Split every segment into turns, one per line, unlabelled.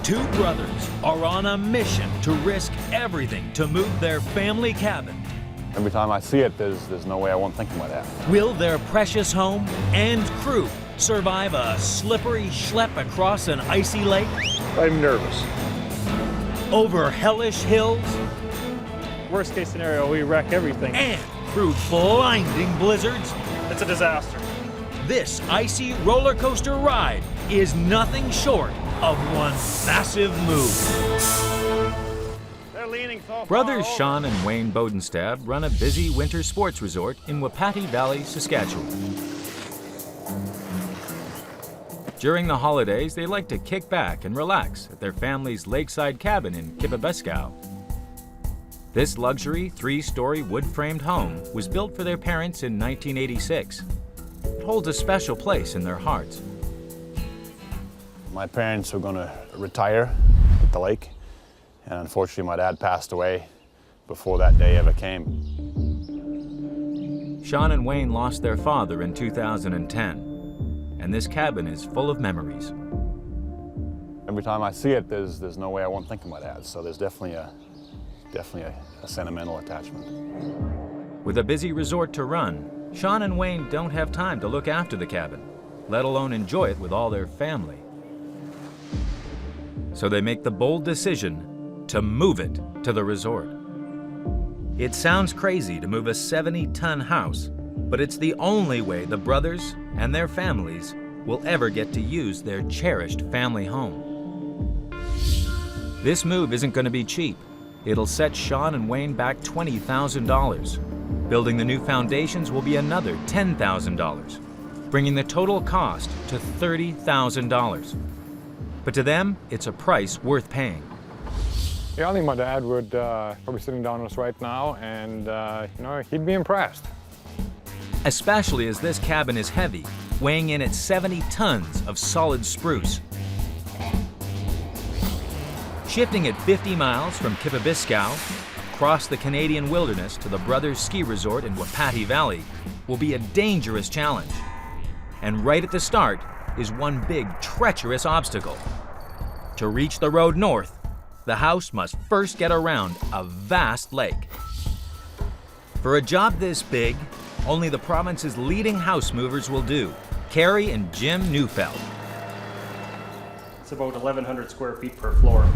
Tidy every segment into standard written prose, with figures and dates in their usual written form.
Two brothers are on a mission to risk everything to move their family cabin.
Every time I see it, there's no way I won't think about that.
Will their precious home and crew survive a slippery schlep across an icy lake?
I'm nervous.
Over hellish hills?
Worst case scenario, we wreck everything.
And through blinding blizzards?
It's a disaster.
This icy roller coaster ride is nothing short of one massive move.
They're leaning so
Brothers
far
Sean and Wayne Bodenstab run a busy winter sports resort in Wapati Valley, Saskatchewan. During the holidays, they like to kick back and relax at their family's lakeside cabin in Kippabeskow. This luxury, three-story wood-framed home was built for their parents in 1986. It holds a special place in their hearts.
My parents were going to retire at the lake, and unfortunately my dad passed away before that day ever came.
Sean and Wayne lost their father in 2010, and this cabin is full of memories.
Every time I see it, there's no way I won't think about that. So there's definitely a sentimental attachment.
With a busy resort to run, Sean and Wayne don't have time to look after the cabin, let alone enjoy it with all their family. So they make the bold decision to move it to the resort. It sounds crazy to move a 70-ton house, but it's the only way the brothers and their families will ever get to use their cherished family home. This move isn't going to be cheap. It'll set Sean and Wayne back $20,000. Building the new foundations will be another $10,000, bringing the total cost to $30,000. But to them, it's a price worth paying.
Yeah, I think my dad would probably sitting down with us right now, and he'd be impressed.
Especially as this cabin is heavy, weighing in at 70 tons of solid spruce. Shifting at 50 miles from Kippabeskow, across the Canadian wilderness to the Brothers Ski Resort in Wapati Valley will be a dangerous challenge. And right at the start is one big, treacherous obstacle. To reach the road north, the house must first get around a vast lake. For a job this big, only the province's leading house movers will do, Carrie and Jim Neufeld.
It's about 1,100 square feet per floor,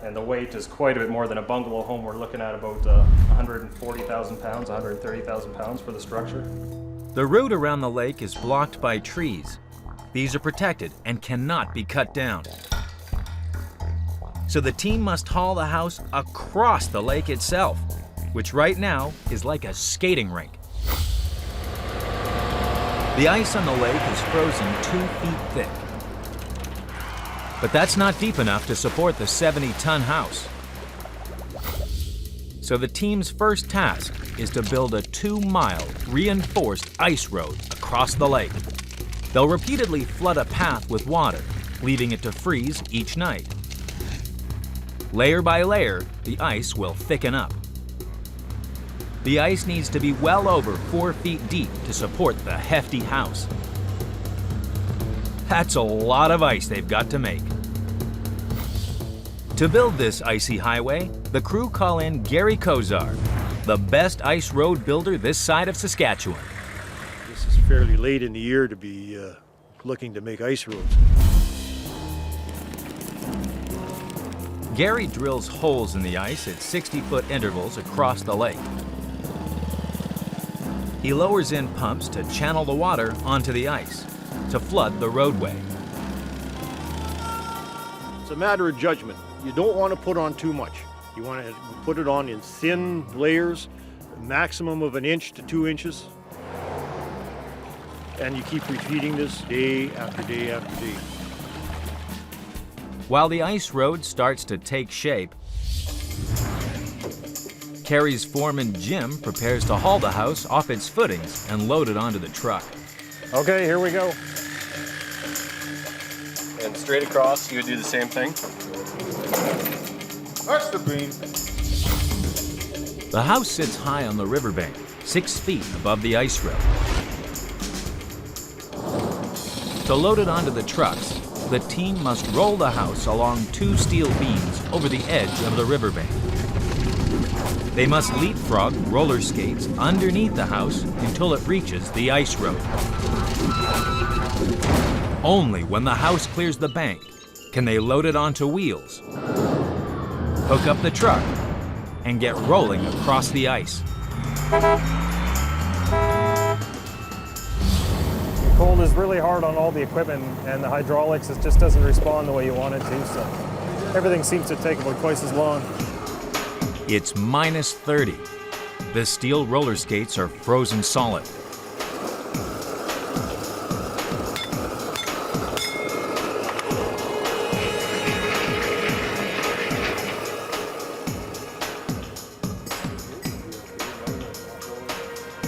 and the weight is quite a bit more than a bungalow home. We're looking at about 140,000 pounds, 130,000 pounds for the structure.
The route around the lake is blocked by trees. These are protected and cannot be cut down. So the team must haul the house across the lake itself, which right now is like a skating rink. The ice on the lake is frozen 2 feet thick. But that's not deep enough to support the 70-ton house. So the team's first task is to build a 2-mile reinforced ice road across the lake. They'll repeatedly flood a path with water, leaving it to freeze each night. Layer by layer, the ice will thicken up. The ice needs to be well over 4 feet deep to support the hefty house. That's a lot of ice they've got to make. To build this icy highway, the crew call in Gary Kozar, the best ice road builder this side of Saskatchewan.
This is fairly late in the year to be looking to make ice roads.
Gary drills holes in the ice at 60-foot intervals across the lake. He lowers in pumps to channel the water onto the ice to flood the roadway.
It's a matter of judgment. You don't want to put on too much. You want to put it on in thin layers, a maximum of 1 inch to 2 inches. And you keep repeating this day after day after day.
While the ice road starts to take shape, Carrie's foreman Jim prepares to haul the house off its footings and load it onto the truck.
Okay, here we go.
And straight across, you would do the same thing?
That's the beam.
The house sits high on the riverbank, 6 feet above the ice road. To load it onto the trucks, the team must roll the house along 2 steel beams over the edge of the riverbank. They must leapfrog roller skates underneath the house until it reaches the ice road. Only when the house clears the bank can they load it onto wheels, hook up the truck, and get rolling across the ice.
The cold is really hard on all the equipment, and the hydraulics, it just doesn't respond the way you want it to, so everything seems to take about twice as long.
It's minus 30. The steel roller skates are frozen solid.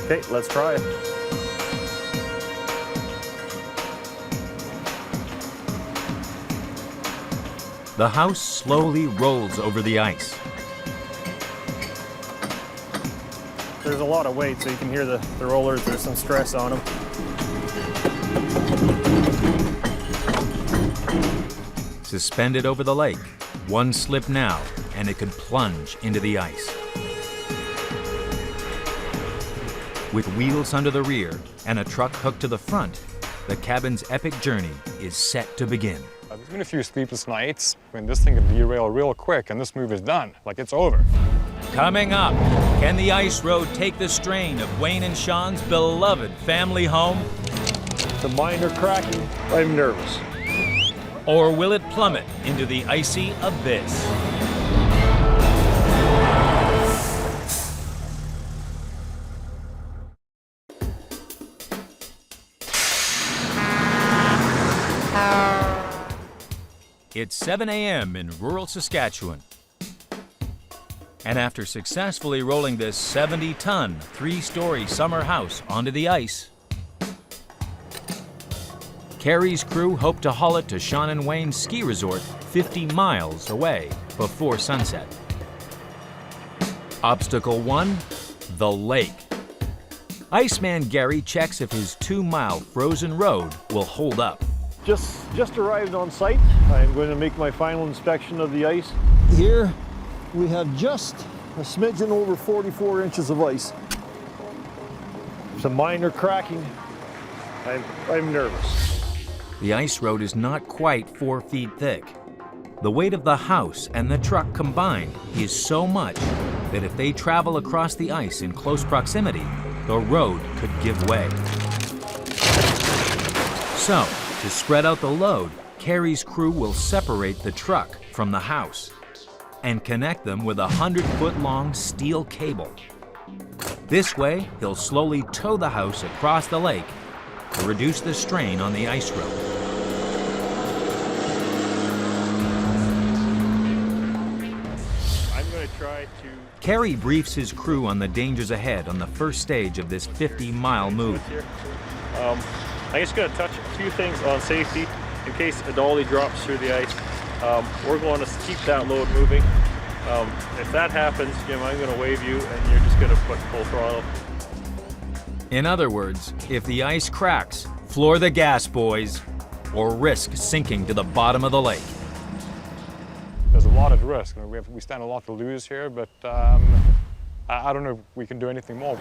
Okay, let's try it.
The house slowly rolls over the ice.
There's a lot of weight, so you can hear the rollers. There's some stress on them.
Suspended over the lake, one slip now, and it could plunge into the ice. With wheels under the rear and a truck hooked to the front, the cabin's epic journey is set to begin.
There's been a few sleepless nights when this thing could derail real quick and this move is done, like it's over.
Coming up, can the ice road take the strain of Wayne and Sean's beloved family home?
The minor cracking, I'm nervous.
Or will it plummet into the icy abyss? It's 7 a.m. in rural Saskatchewan. And after successfully rolling this 70-ton, 3-story summer house onto the ice, Carrie's crew hope to haul it to Sean and Wayne's ski resort 50 miles away before sunset. Obstacle 1, the lake. Iceman Gary checks if his 2-mile frozen road will hold up.
Just arrived on site. I'm going to make my final inspection of the ice. Here we have just a smidgen over 44 inches of ice. Some minor cracking. I'm nervous.
The ice road is not quite 4 feet thick. The weight of the house and the truck combined is so much that if they travel across the ice in close proximity, the road could give way. So, to spread out the load, Carrie's crew will separate the truck from the house and connect them with a 100-foot-long steel cable. This way, he'll slowly tow the house across the lake to reduce the strain on the ice road.
I'm going to try to...
Carrie briefs his crew on the dangers ahead on the first stage of this 50-mile move.
I'm just going to touch a few things on safety in case a dolly drops through the ice. We're going to keep that load moving. If that happens, Jim, I'm going to wave you and you're just going to put full throttle.
In other words, if the ice cracks, floor the gas, boys, or risk sinking to the bottom of the lake.
There's a lot at risk. We stand a lot to lose here, but I don't know if we can do anything more.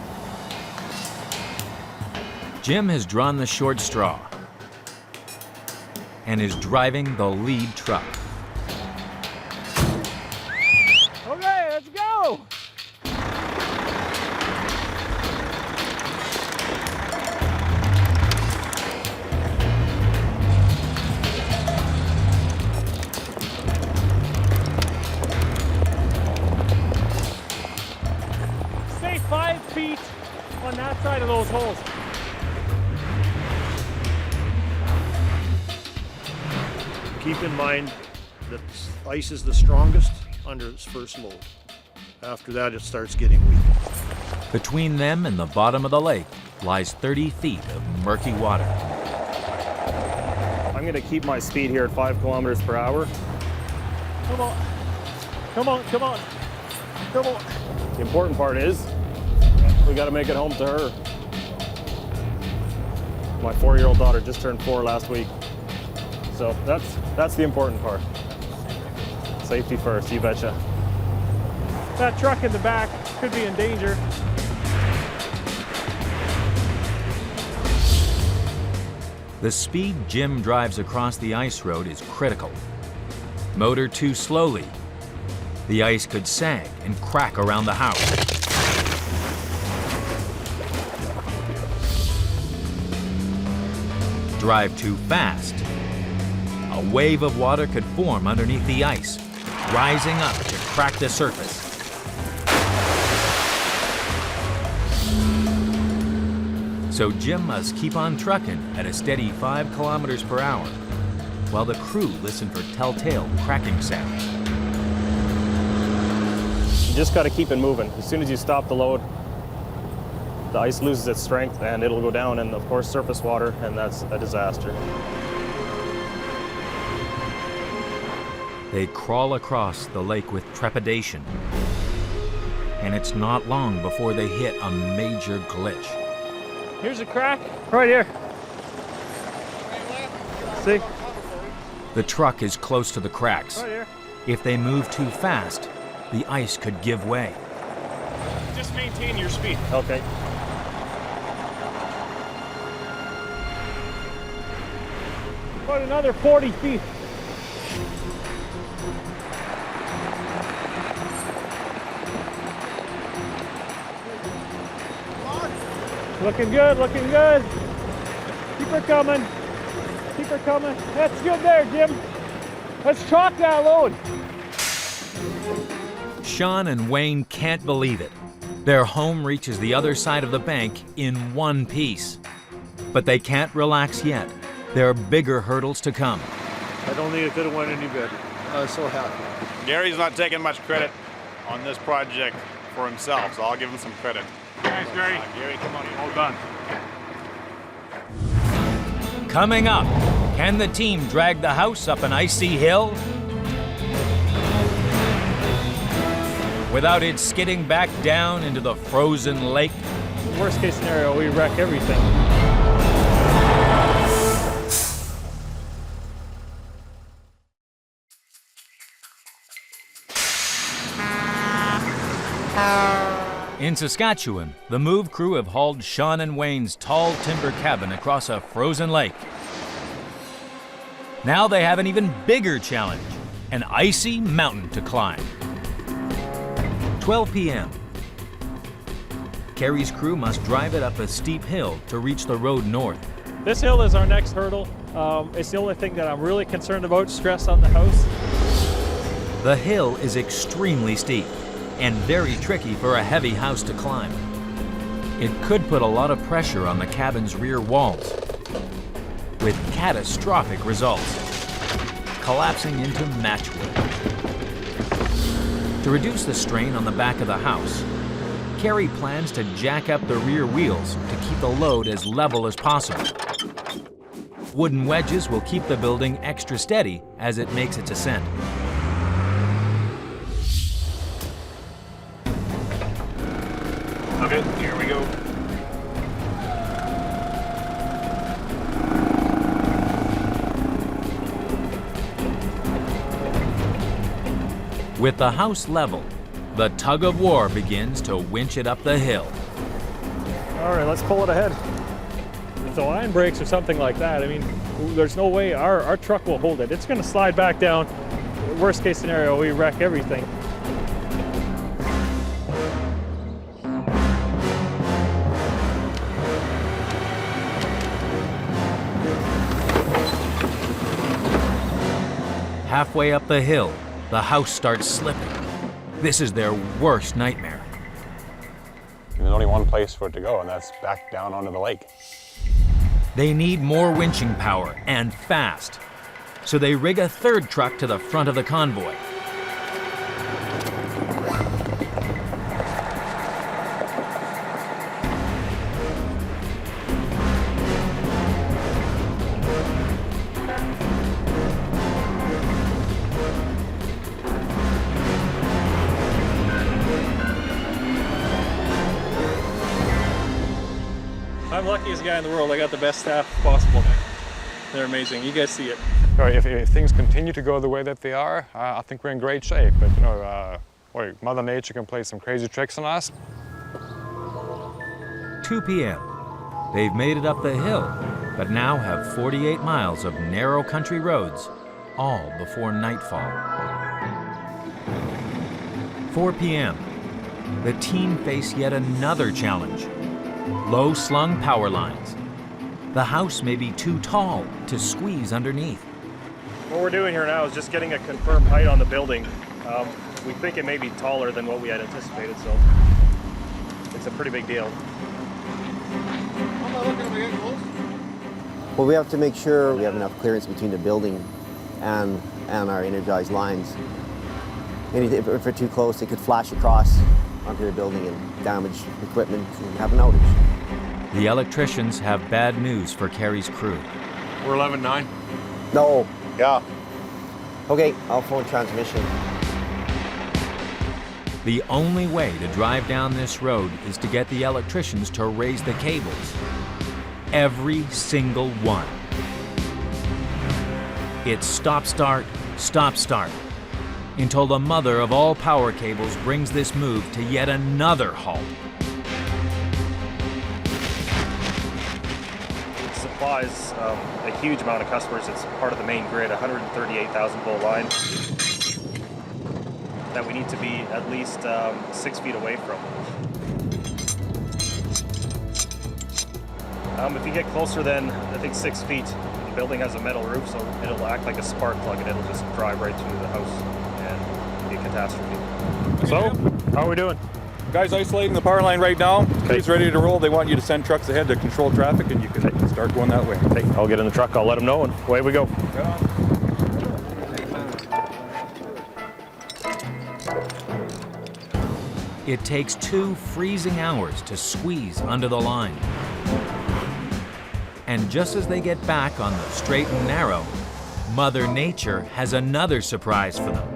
Jim has drawn the short straw and is driving the lead truck.
Okay, let's go!
Stay 5 feet on that side of those holes.
Keep in mind that ice is the strongest under its first load. After that, it starts getting weak.
Between them and the bottom of the lake lies 30 feet of murky water.
I'm going to keep my speed here at 5 kilometers per hour. Come on. Come on, come on. Come on. The important part is we got to make it home to her. My 4-year-old daughter just turned 4 last week. So that's the important part. Safety first, you betcha. That truck in the back could be in danger.
The speed Jim drives across the ice road is critical. Motor too slowly. The ice could sag and crack around the house. Drive too fast. A wave of water could form underneath the ice, rising up to crack the surface. So Jim must keep on trucking at a steady 5 kilometers per hour, while the crew listen for telltale cracking sounds.
You just got to keep it moving. As soon as you stop the load, the ice loses its strength and it'll go down, and of course surface water, and that's a disaster.
They crawl across the lake with trepidation, and it's not long before they hit a major glitch.
Here's a crack right here. See?
The truck is close to the cracks.
Right here.
If they move too fast, the ice could give way.
Just maintain your speed. Okay. About another 40 feet. Looking good, looking good. Keep her coming. Keep her coming. That's good there, Jim. Let's chalk that load.
Sean and Wayne can't believe it. Their home reaches the other side of the bank in one piece. But they can't relax yet. There are bigger hurdles to come.
I don't think it could have went any better. I was so happy.
Gary's not taking much credit on this project for himself, so I'll give him some credit.
Thanks, Gary.
Gary, come on in.
All done.
Coming up, can the team drag the house up an icy hill without it skidding back down into the frozen lake?
Worst case scenario, we wreck everything.
In Saskatchewan, the move crew have hauled Sean and Wayne's tall timber cabin across a frozen lake. Now they have an even bigger challenge, an icy mountain to climb. 12 p.m. Kerry's crew must drive it up a steep hill to reach the road north.
This hill is our next hurdle. It's the only thing that I'm really concerned about, stress on the house.
The hill is extremely steep and very tricky for a heavy house to climb. It could put a lot of pressure on the cabin's rear walls, with catastrophic results, collapsing into matchwood. To reduce the strain on the back of the house, Kerry plans to jack up the rear wheels to keep the load as level as possible. Wooden wedges will keep the building extra steady as it makes its ascent.
Okay, here we go.
With the house level, the tug of war begins to winch it up the hill.
All right, let's pull it ahead. If the line breaks or something like that, I mean, there's no way our truck will hold it. It's going to slide back down. Worst case scenario, we wreck everything.
Halfway up the hill, the house starts slipping. This is their worst nightmare.
There's only one place for it to go, and that's back down onto the lake.
They need more winching power, and fast. So they rig a third truck to the front of the convoy.
I'm luckiest guy in the world. I got the best staff possible. They're amazing. You guys see it.
if things continue to go the way that they are, I think we're in great shape. But Mother Nature can play some crazy tricks on us.
2 p.m. They've made it up the hill, but now have 48 miles of narrow country roads, all before nightfall. 4 p.m. The team face yet another challenge. Low-slung power lines. The house may be too tall to squeeze underneath.
What we're doing here now is just getting a confirmed height on the building. We think it may be taller than what we had anticipated, so it's a pretty big deal.
Well, we have to make sure we have enough clearance between the building and our energized lines. If we're too close, it could flash across onto the building and damage equipment and have an outage.
The electricians have bad news for Kerry's crew.
We're 11-9.
No.
Yeah.
Okay, I'll phone transmission.
The only way to drive down this road is to get the electricians to raise the cables. Every single one. It's stop-start, stop-start, until the mother of all power cables brings this move to yet another halt.
It supplies a huge amount of customers. It's part of the main grid, 138,000 volt line that we need to be at least 6 feet away from. If you get closer than, I think, 6 feet, the building has a metal roof, so it'll act like a spark plug and it'll just drive right through the house and be a catastrophe.
So, how are we doing?
Guys isolating the power line right now. He's ready to roll. They want you to send trucks ahead to control traffic, and you can start going that way.
Okay, I'll get in the truck, I'll let them know, and away we go.
It takes 2 freezing hours to squeeze under the line. And just as they get back on the straight and narrow, Mother Nature has another surprise for them,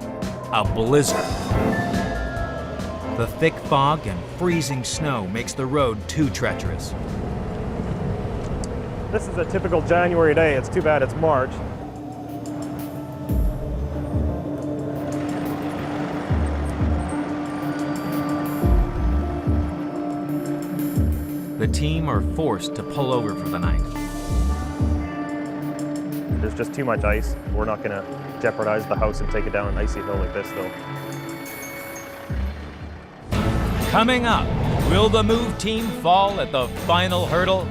a blizzard. The thick fog and freezing snow makes the road too treacherous.
This is a typical January day. It's too bad it's March.
The team are forced to pull over for the night.
There's just too much ice. We're not going to jeopardize the house and take it down an icy hill like this, though.
Coming up, will the move team fall at the final hurdle?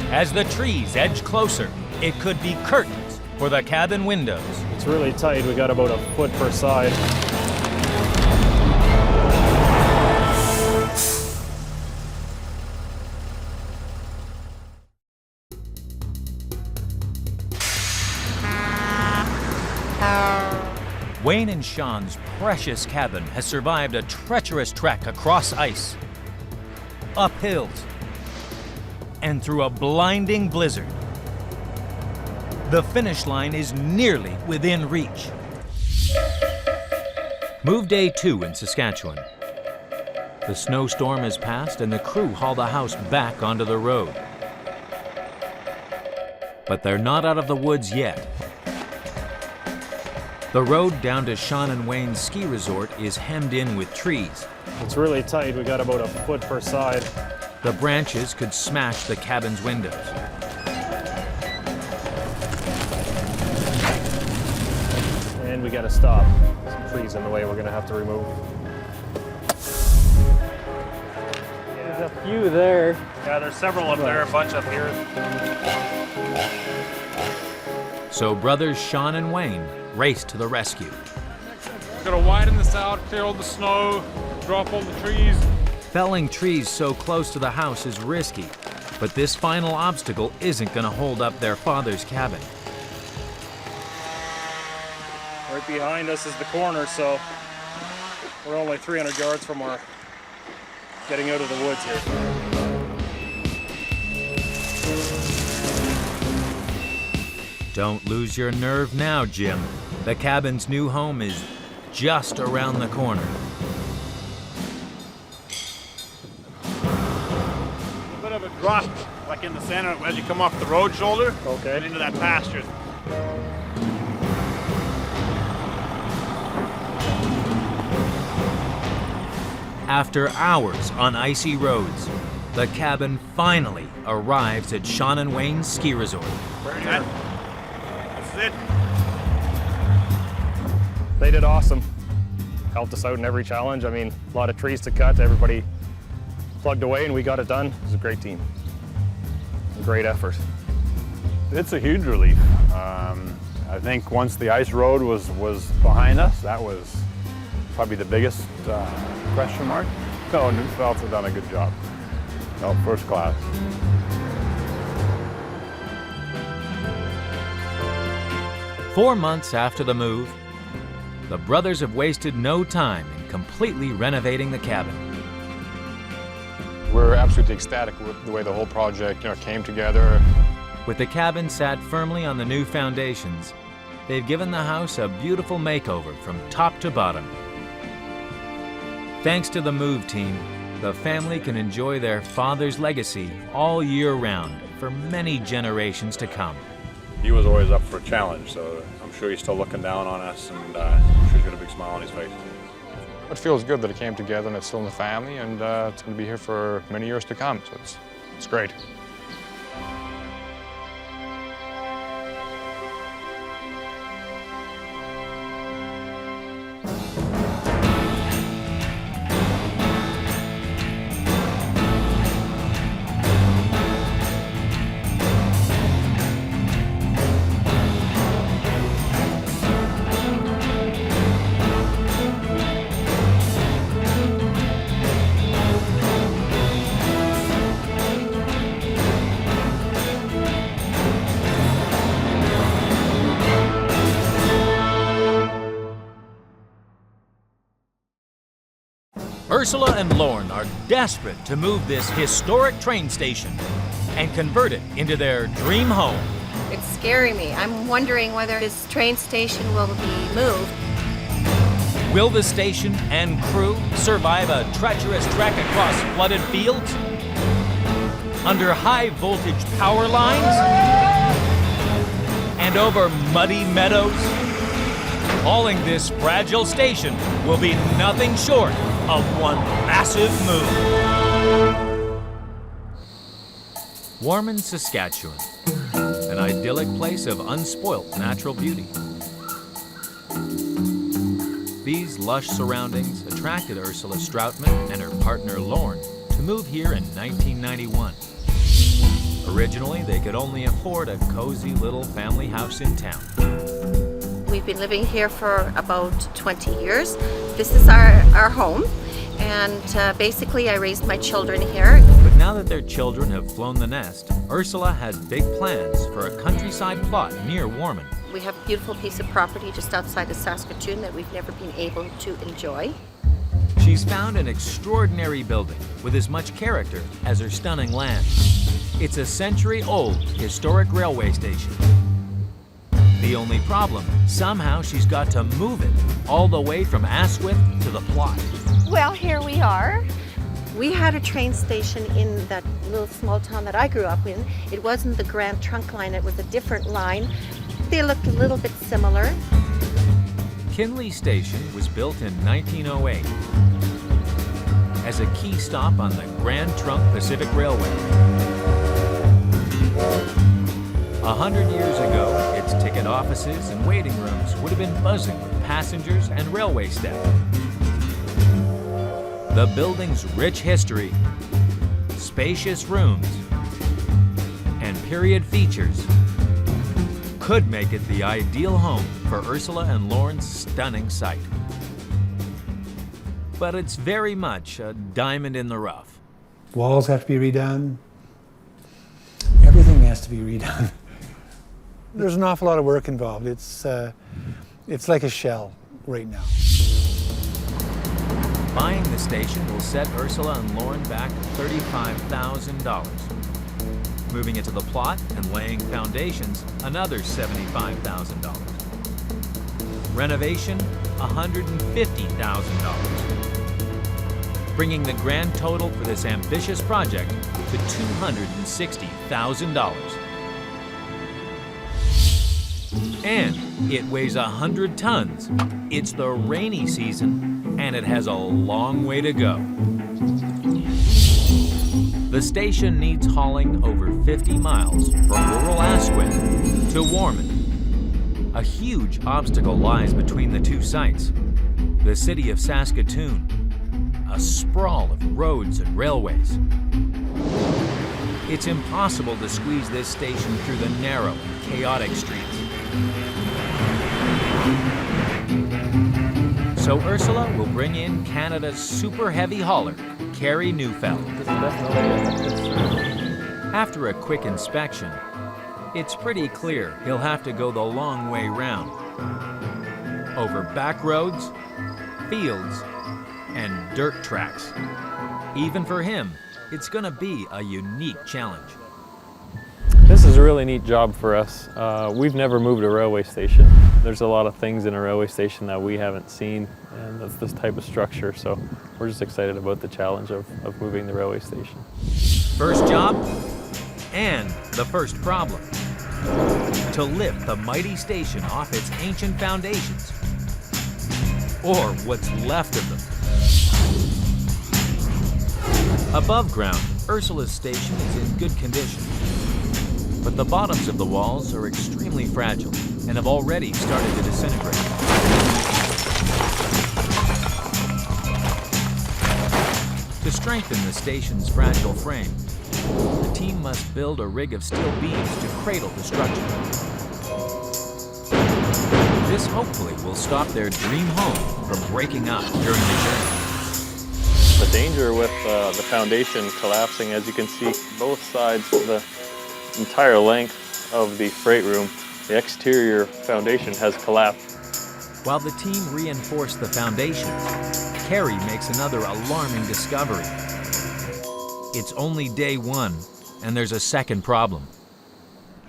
As the trees edge closer, it could be curtains for the cabin windows.
It's really tight. We got about a foot per side.
Wayne and Sean's precious cabin has survived a treacherous trek across ice, up hills, and through a blinding blizzard. The finish line is nearly within reach. Move day 2 in Saskatchewan. The snowstorm has passed and the crew haul the house back onto the road. But they're not out of the woods yet. The road down to Sean and Wayne's ski resort is hemmed in with trees.
It's really tight. We got about a foot per side.
The branches could smash the cabin's windows.
And we got to stop. Some trees in the way we're going to have to remove.
There's a few there.
Yeah, there's several up there, a bunch up here.
So brothers Sean and Wayne race to the rescue.
Gotta widen this out, clear all the snow, drop all the trees.
Felling trees so close to the house is risky, but this final obstacle isn't gonna hold up their father's cabin.
Right behind us is the corner, so we're only 300 yards from our getting out of the woods here.
Don't lose your nerve now, Jim. The cabin's new home is just around the corner.
A bit of a drop, like in the center, as you come off the road shoulder,
Okay.
and into that pasture.
After hours on icy roads, the cabin finally arrives at Sean and Wayne's ski resort.
That's it.
They did awesome. Helped us out in every challenge. I mean, a lot of trees to cut. Everybody plugged away and we got it done. It was a great team. A great effort.
It's a huge relief. I think once the ice road was behind us, that was probably the biggest question mark. No, Newfelt's have done a good job. No, first class.
Four months after the move, the brothers have wasted no time in completely renovating the cabin.
We're absolutely ecstatic with the way the whole project came together.
With the cabin sat firmly on the new foundations, they've given the house a beautiful makeover from top to bottom. Thanks to the move team, the family can enjoy their father's legacy all year round for many generations to come.
He was always up for a challenge, so I'm sure he's still looking down on us, and I'm sure he's got a big smile on his face.
It feels good that it came together and it's still in the family, and it's going to be here for many years to come, so it's great.
Ursula and Lorne are desperate to move this historic train station and convert it into their dream home.
It's scaring me. I'm wondering whether this train station will be moved.
Will the station and crew survive a treacherous trek across flooded fields? Under high voltage power lines? And over muddy meadows? Hauling this fragile station will be nothing short of one massive move.
Warman, Saskatchewan, an idyllic place of unspoilt natural beauty. These lush surroundings attracted Ursula Stroutman and her partner Lorne to move here in 1991. Originally, they could only afford a cozy little family house in town.
We've been living here for about 20 years. This is our home, and basically I raised my children here.
But now that their children have flown the nest, Ursula has big plans for a countryside plot near Warman.
We have a beautiful piece of property just outside of Saskatchewan that we've never been able to enjoy.
She's found an extraordinary building with as much character as her stunning land. It's a century-old historic railway station. The only problem, somehow she's got to move it all the way from Asquith to the plot.
Well, here we are. We had a train station in that little small town that I grew up in. It wasn't the Grand Trunk line, it was a different line. They looked a little bit similar.
Kinley Station was built in 1908 as a key stop on the Grand Trunk Pacific Railway. 100 years ago, its ticket offices and waiting rooms would have been buzzing with passengers and railway staff. The building's rich history, spacious rooms, and period features could make it the ideal home for Ursula and Lorne's stunning site. But it's very much a diamond in the rough.
Walls have to be redone. Everything has to be redone. There's an awful lot of work involved. It's like a shell right now.
Buying the station will set Ursula and Lorne back $35,000. Moving it to the plot and laying foundations, another $75,000. Renovation, $150,000. Bringing the grand total for this ambitious project to $260,000. And it weighs 100 tons. It's the rainy season and it has a long way to go. The station needs hauling over 50 miles from rural Asquith to Warman. A huge obstacle lies between the two sites. The city of Saskatoon, a sprawl of roads and railways. It's impossible to squeeze this station through the narrow and chaotic streets. So Ursula will bring in Canada's super heavy hauler, Carey Neufeld. After a quick inspection, it's pretty clear he'll have to go the long way round. Over back roads, fields, and dirt tracks. Even for him, it's gonna be a unique challenge.
This is a really neat job for us. We've never moved a railway station. There's a lot of things in a railway station that we haven't seen, and that's this type of structure, so we're just excited about the challenge of moving the railway station.
First job, and the first problem. To lift the mighty station off its ancient foundations, or what's left of them. Above ground, Ursula's station is in good condition, but the bottoms of the walls are extremely fragile and have already started to disintegrate. To strengthen the station's fragile frame, the team must build a rig of steel beams to cradle the structure. This hopefully will stop their dream home from breaking up during the journey.
The danger with the foundation collapsing, as you can see, both sides of the entire length of the freight room, the exterior foundation has collapsed.
While the team reinforced the foundation, Carey makes another alarming discovery. It's only day one, and there's a second problem.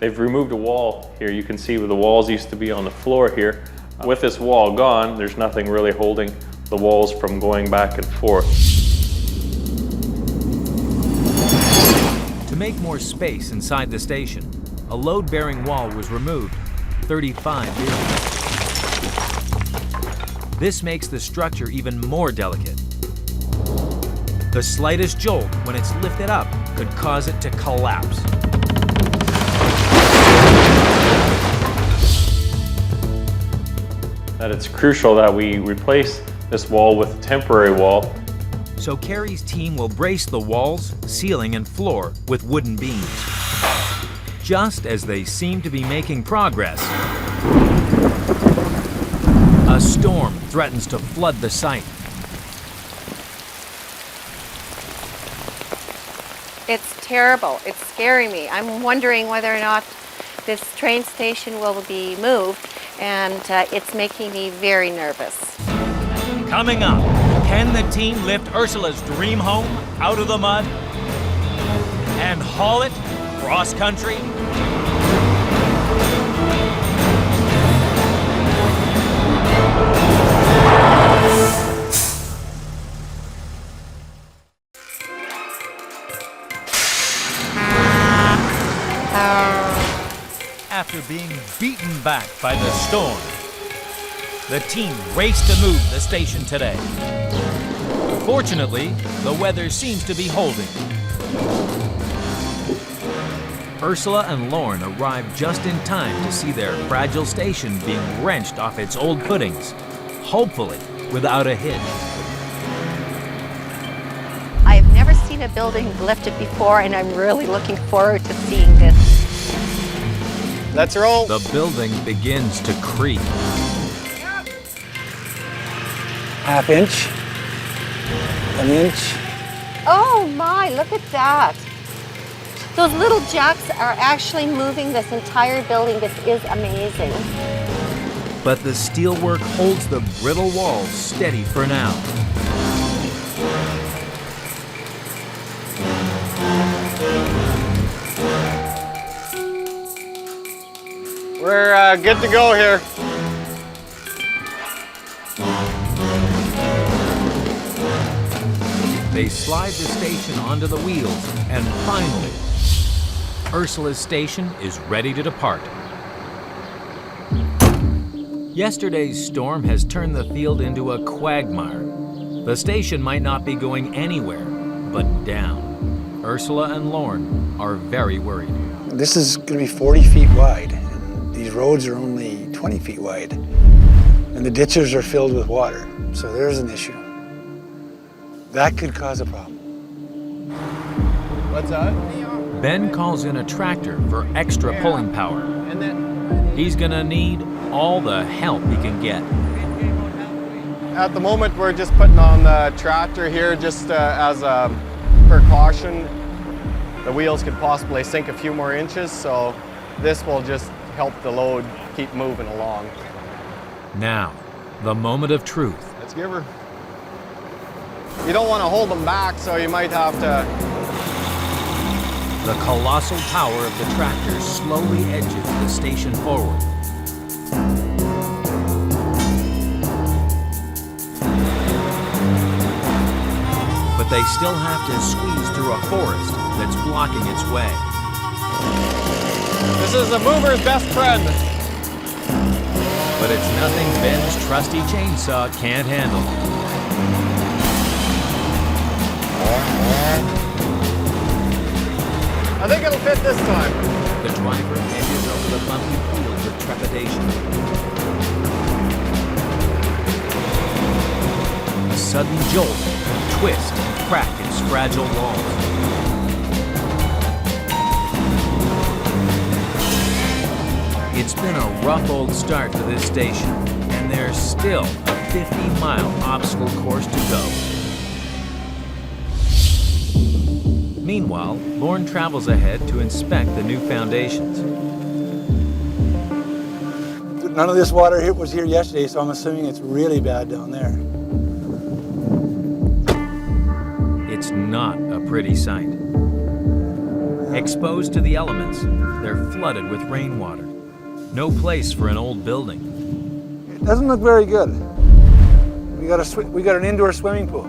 They've removed a wall here. You can see where the walls used to be on the floor here. With this wall gone, there's nothing really holding the walls from going back and forth.
To make more space inside the station, a load-bearing wall was removed 35 years ago. This makes the structure even more delicate. The slightest jolt when it's lifted up could cause it to collapse.
That it's crucial that we replace this wall with a temporary wall.
So Carey's team will brace the walls, ceiling, and floor with wooden beams. Just as they seem to be making progress, a storm threatens to flood the site.
It's terrible. It's scaring me. I'm wondering whether or not this train station will be moved, and it's making me very nervous.
Coming up, can the team lift Ursula's dream home out of the mud and haul it cross country? After being beaten back by the storm, the team raced to move the station today. Fortunately, the weather seems to be holding. Ursula and Lorne arrived just in time to see their fragile station being wrenched off its old footings, hopefully without a hitch.
I've never seen a building lifted before, and I'm really looking forward to seeing this.
Let's roll.
The building begins to creak.
Half inch, an inch.
Oh my, look at that. Those little jacks are actually moving this entire building. This is amazing.
But the steelwork holds the brittle walls steady for now.
We're good to go here.
They slide the station onto the wheels, and finally, Ursula's station is ready to depart. Yesterday's storm has turned the field into a quagmire. The station might not be going anywhere, but down. Ursula and Lorne are very worried.
This is going to be 40 feet wide, and these roads are only 20 feet wide. And the ditches are filled with water, so there's an issue. That could cause a problem.
What's that?
Ben calls in a tractor for extra pulling power.
And then
He's gonna need all the help he can get.
at the moment we're just putting on the tractor here just as a precaution. The wheels could possibly sink a few more inches, so this will just help the load keep moving along.
Now, the moment of truth.
Let's give her. You don't want to hold them back, so you might have to.
The colossal power of the tractor slowly edges the station forward. But they still have to squeeze through a forest that's blocking its way.
This is a mover's best friend.
But it's nothing Ben's trusty chainsaw can't handle.
I think it'll fit this time.
The driver edges over the bumpy field with trepidation. A sudden jolt can twist and crack its fragile walls. It's been a rough old start to this station, and there's still a 50-mile obstacle course to go. Meanwhile, Lorne travels ahead to inspect the new foundations.
None of this water was here yesterday, so I'm assuming it's really bad down there.
It's not a pretty sight. Exposed to the elements, they're flooded with rainwater. No place for an old building.
It doesn't look very good. We got an indoor swimming pool.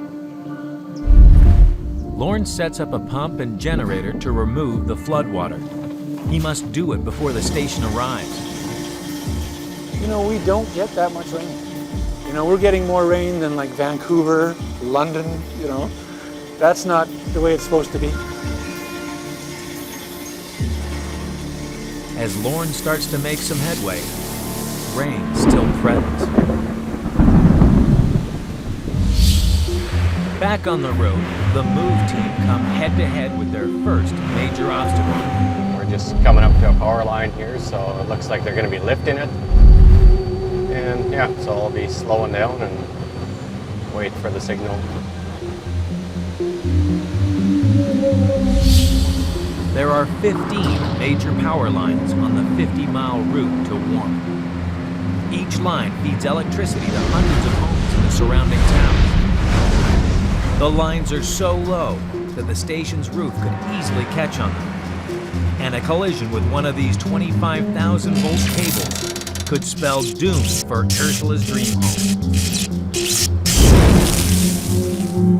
Lorne sets up a pump and generator to remove the floodwater. He must do it before the station arrives.
You know, we don't get that much rain. You know, we're getting more rain than like Vancouver, London, you know. That's not the way it's supposed to be.
As Lorne starts to make some headway, rain still threatens. Back on the road, the move team come head-to-head with their first major obstacle.
We're just coming up to a power line here, so it looks like they're going to be lifting it. And yeah, so I'll be slowing down and wait for the signal.
There are 15 major power lines on the 50-mile route to Warren. Each line feeds electricity to hundreds of homes in the surrounding towns. The lines are so low that the station's roof could easily catch on them. And a collision with one of these 25,000-volt cables could spell doom for Ursula's dream home.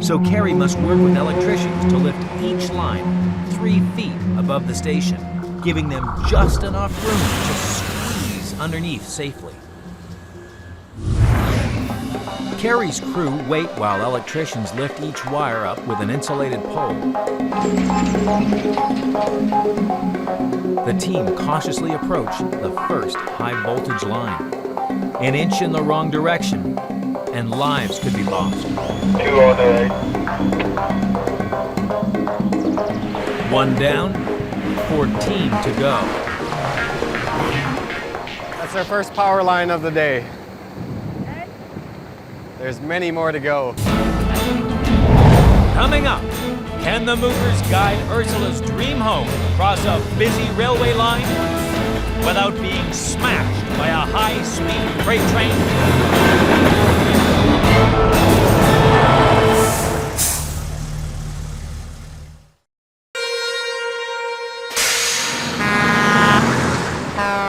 So Carrie must work with electricians to lift each line 3 feet above the station, giving them just enough room to squeeze underneath safely. Carrie's crew wait while electricians lift each wire up with an insulated pole. The team cautiously approach the first high-voltage line. An inch in the wrong direction, and lives could be lost.
208.
One down, 14 to go.
That's our first power line of the day. There's many more to go.
Coming up, can the movers guide Ursula's dream home across a busy railway line without being smashed by a high-speed freight train?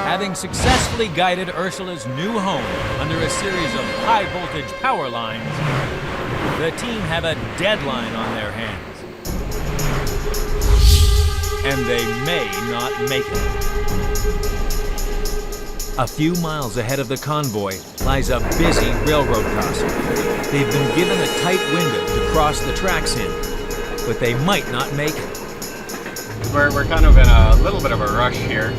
Having successfully guided Ursula's new home under a series of high-voltage power lines, the team have a deadline on their hands. And they may not make it.
A few miles ahead of the convoy lies a busy railroad crossing. They've been given a tight window to cross the tracks in, but they might not make it.
We're kind of in a little bit of a rush here.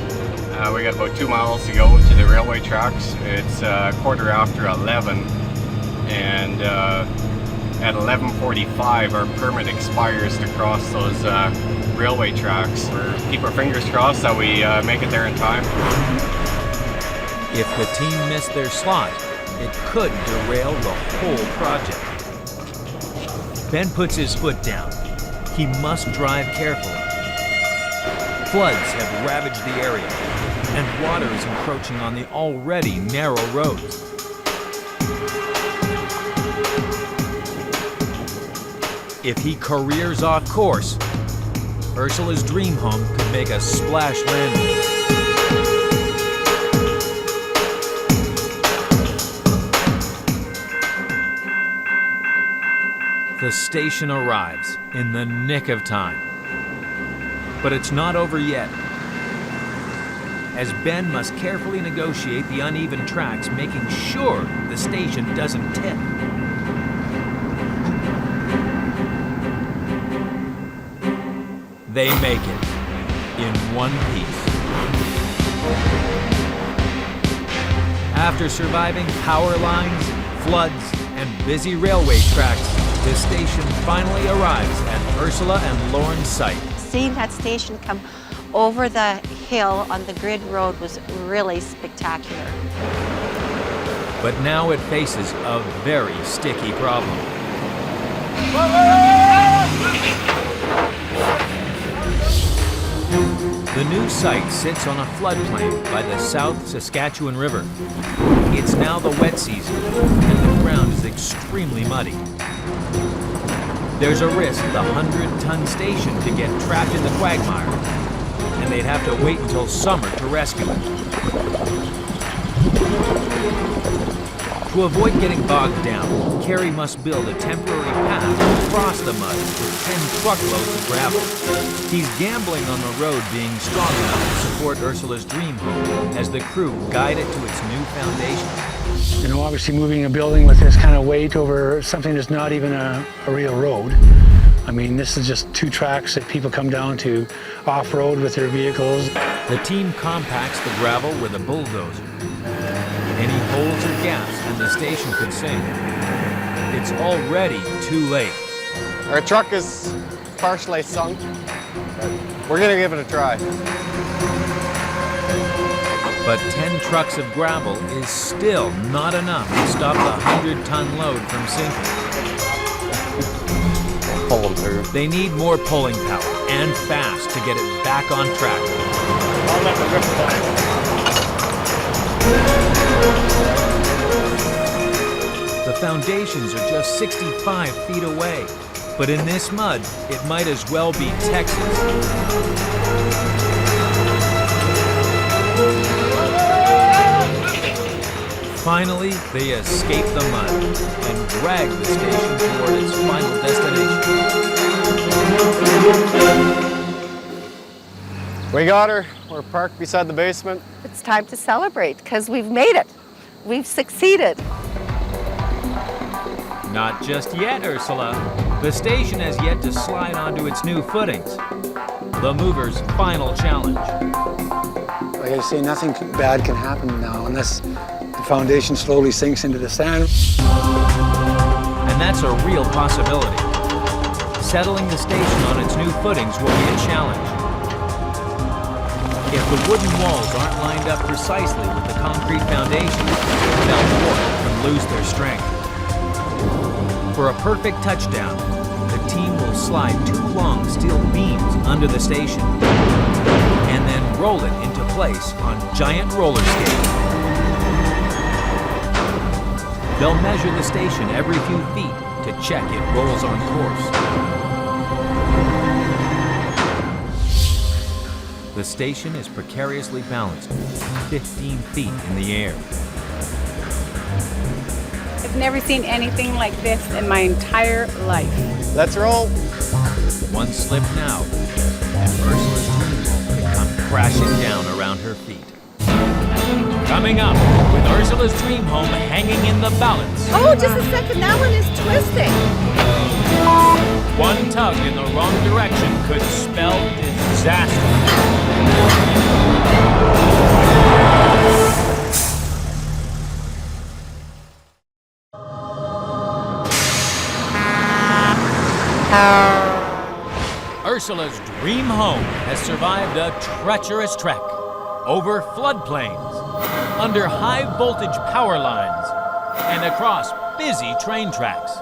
We got about 2 miles to go to the railway tracks. It's 11:15, and at 11:45 our permit expires to cross those railway tracks. We'll keep our fingers crossed that we make it there in time.
If the team missed their slot, it could derail the whole project. Ben puts his foot down. He must drive carefully. Floods have ravaged the area, and water is encroaching on the already narrow roads. If he careers off course, Ursula's dream home could make a splash landing. The station arrives in the nick of time. But it's not over yet, as Ben must carefully negotiate the uneven tracks, making sure the station doesn't tip. They make it in one piece. After surviving power lines, floods, and busy railway tracks, the station finally arrives at Ursula and Lauren's site.
Seeing that station come over the hill on the grid road was really spectacular.
But now it faces a very sticky problem. The new site sits on a floodplain by the South Saskatchewan River. It's now the wet season, and the ground is extremely muddy. There's a risk the 100-ton station could get trapped in the quagmire, and they'd have to wait until summer to rescue it. To avoid getting bogged down, Kerry must build a temporary path across the mud with 10 truckloads of gravel. He's gambling on the road being strong enough to support Ursula's dream home as the crew guide it to its new foundation.
You know, obviously moving a building with this kind of weight over something that's not even a real road. I mean, this is just 2 tracks that people come down to off-road with their vehicles.
The team compacts the gravel with a bulldozer. Any holes or gaps and the station could sink. It's already too late.
Our truck is partially sunk, but we're gonna give it a try.
But 10 trucks of gravel is still not enough to stop the 100-ton load from sinking.
Pull them through.
They need more pulling power, and fast, to get it back on track.
I'll let the rip fly.
The foundations are just 65 feet away, but in this mud, it might as well be Texas. Finally, they escape the mud and drag the station toward its final destination.
We got her. We're parked beside the basement.
It's time to celebrate because we've made it. We've succeeded.
Not just yet, Ursula. The station has yet to slide onto its new footings. The mover's final challenge.
Like I say, nothing bad can happen now unless the foundation slowly sinks into the sand.
And that's a real possibility. Settling the station on its new footings will be a challenge. If the wooden walls aren't lined up precisely with the concrete foundation, they'll warp and lose their strength. For a perfect touchdown, the team will slide 2 long steel beams under the station and then roll it into place on giant roller skates. They'll measure the station every few feet to check it rolls on course. The station is precariously balanced, 15 feet in the air.
I've never seen anything like this in my entire life.
Let's roll.
One slip now, and Ursula's dream home could come crashing down around her feet.
Coming up, with Ursula's dream home hanging in the balance.
Oh, just a second, that one is twisting.
One tug in the wrong direction could spell disaster. Ursula's dream home has survived a treacherous trek over floodplains, under high-voltage power lines, and across busy train tracks.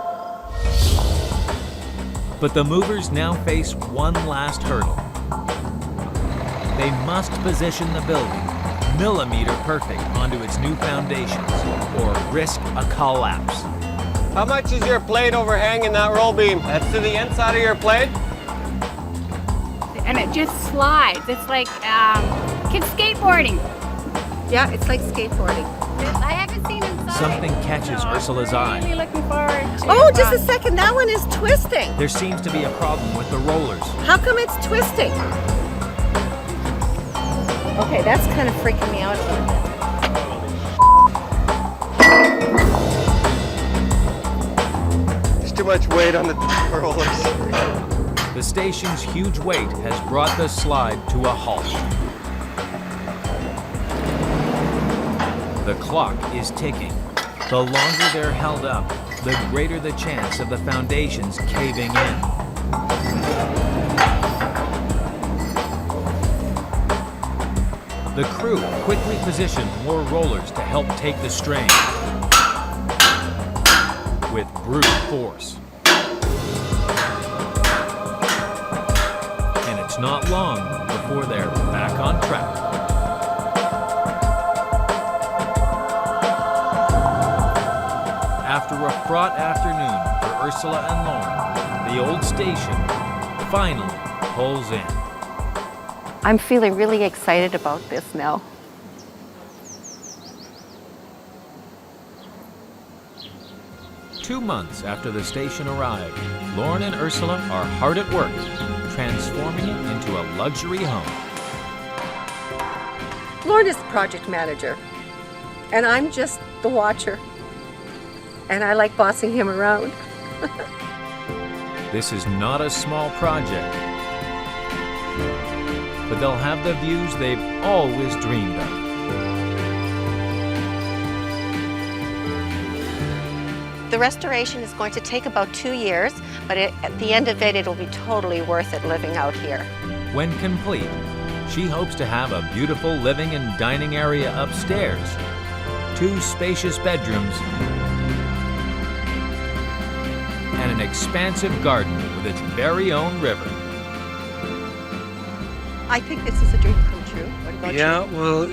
But the movers now face one last hurdle. They must position the building millimeter perfect onto its new foundations or risk a collapse.
How much is your plate overhanging that roll beam? That's to the inside of your plate?
And it just slides. It's like kids skateboarding.
Yeah, it's like skateboarding.
I haven't seen inside.
Something catches Ursula's eye.
I'm really looking forward to
Oh, just a second, that one is twisting.
There seems to be a problem with the rollers.
How come it's twisting? Okay, that's kind of freaking me out a little bit.
There's too much weight on the rollers.
The station's huge weight has brought the slide to a halt. The clock is ticking. The longer they're held up, the greater the chance of the foundations caving in. The crew quickly position more rollers to help take the strain with brute force. And it's not long before they're back on track. After a fraught afternoon for Ursula and Lauren, the old station finally pulls in.
I'm feeling really excited about this now.
Two months after the station arrived, Lauren and Ursula are hard at work, transforming it into a luxury home.
Lauren is the project manager, and I'm just the watcher. And I like bossing him around.
This is not a small project, but they'll have the views they've always dreamed of.
The restoration is going to take about 2 years, but at the end of it, it'll be totally worth it living out here.
When complete, she hopes to have a beautiful living and dining area upstairs, 2 spacious bedrooms, and an expansive garden with its very own river.
I think this is a dream come true. What about you?
Yeah, well,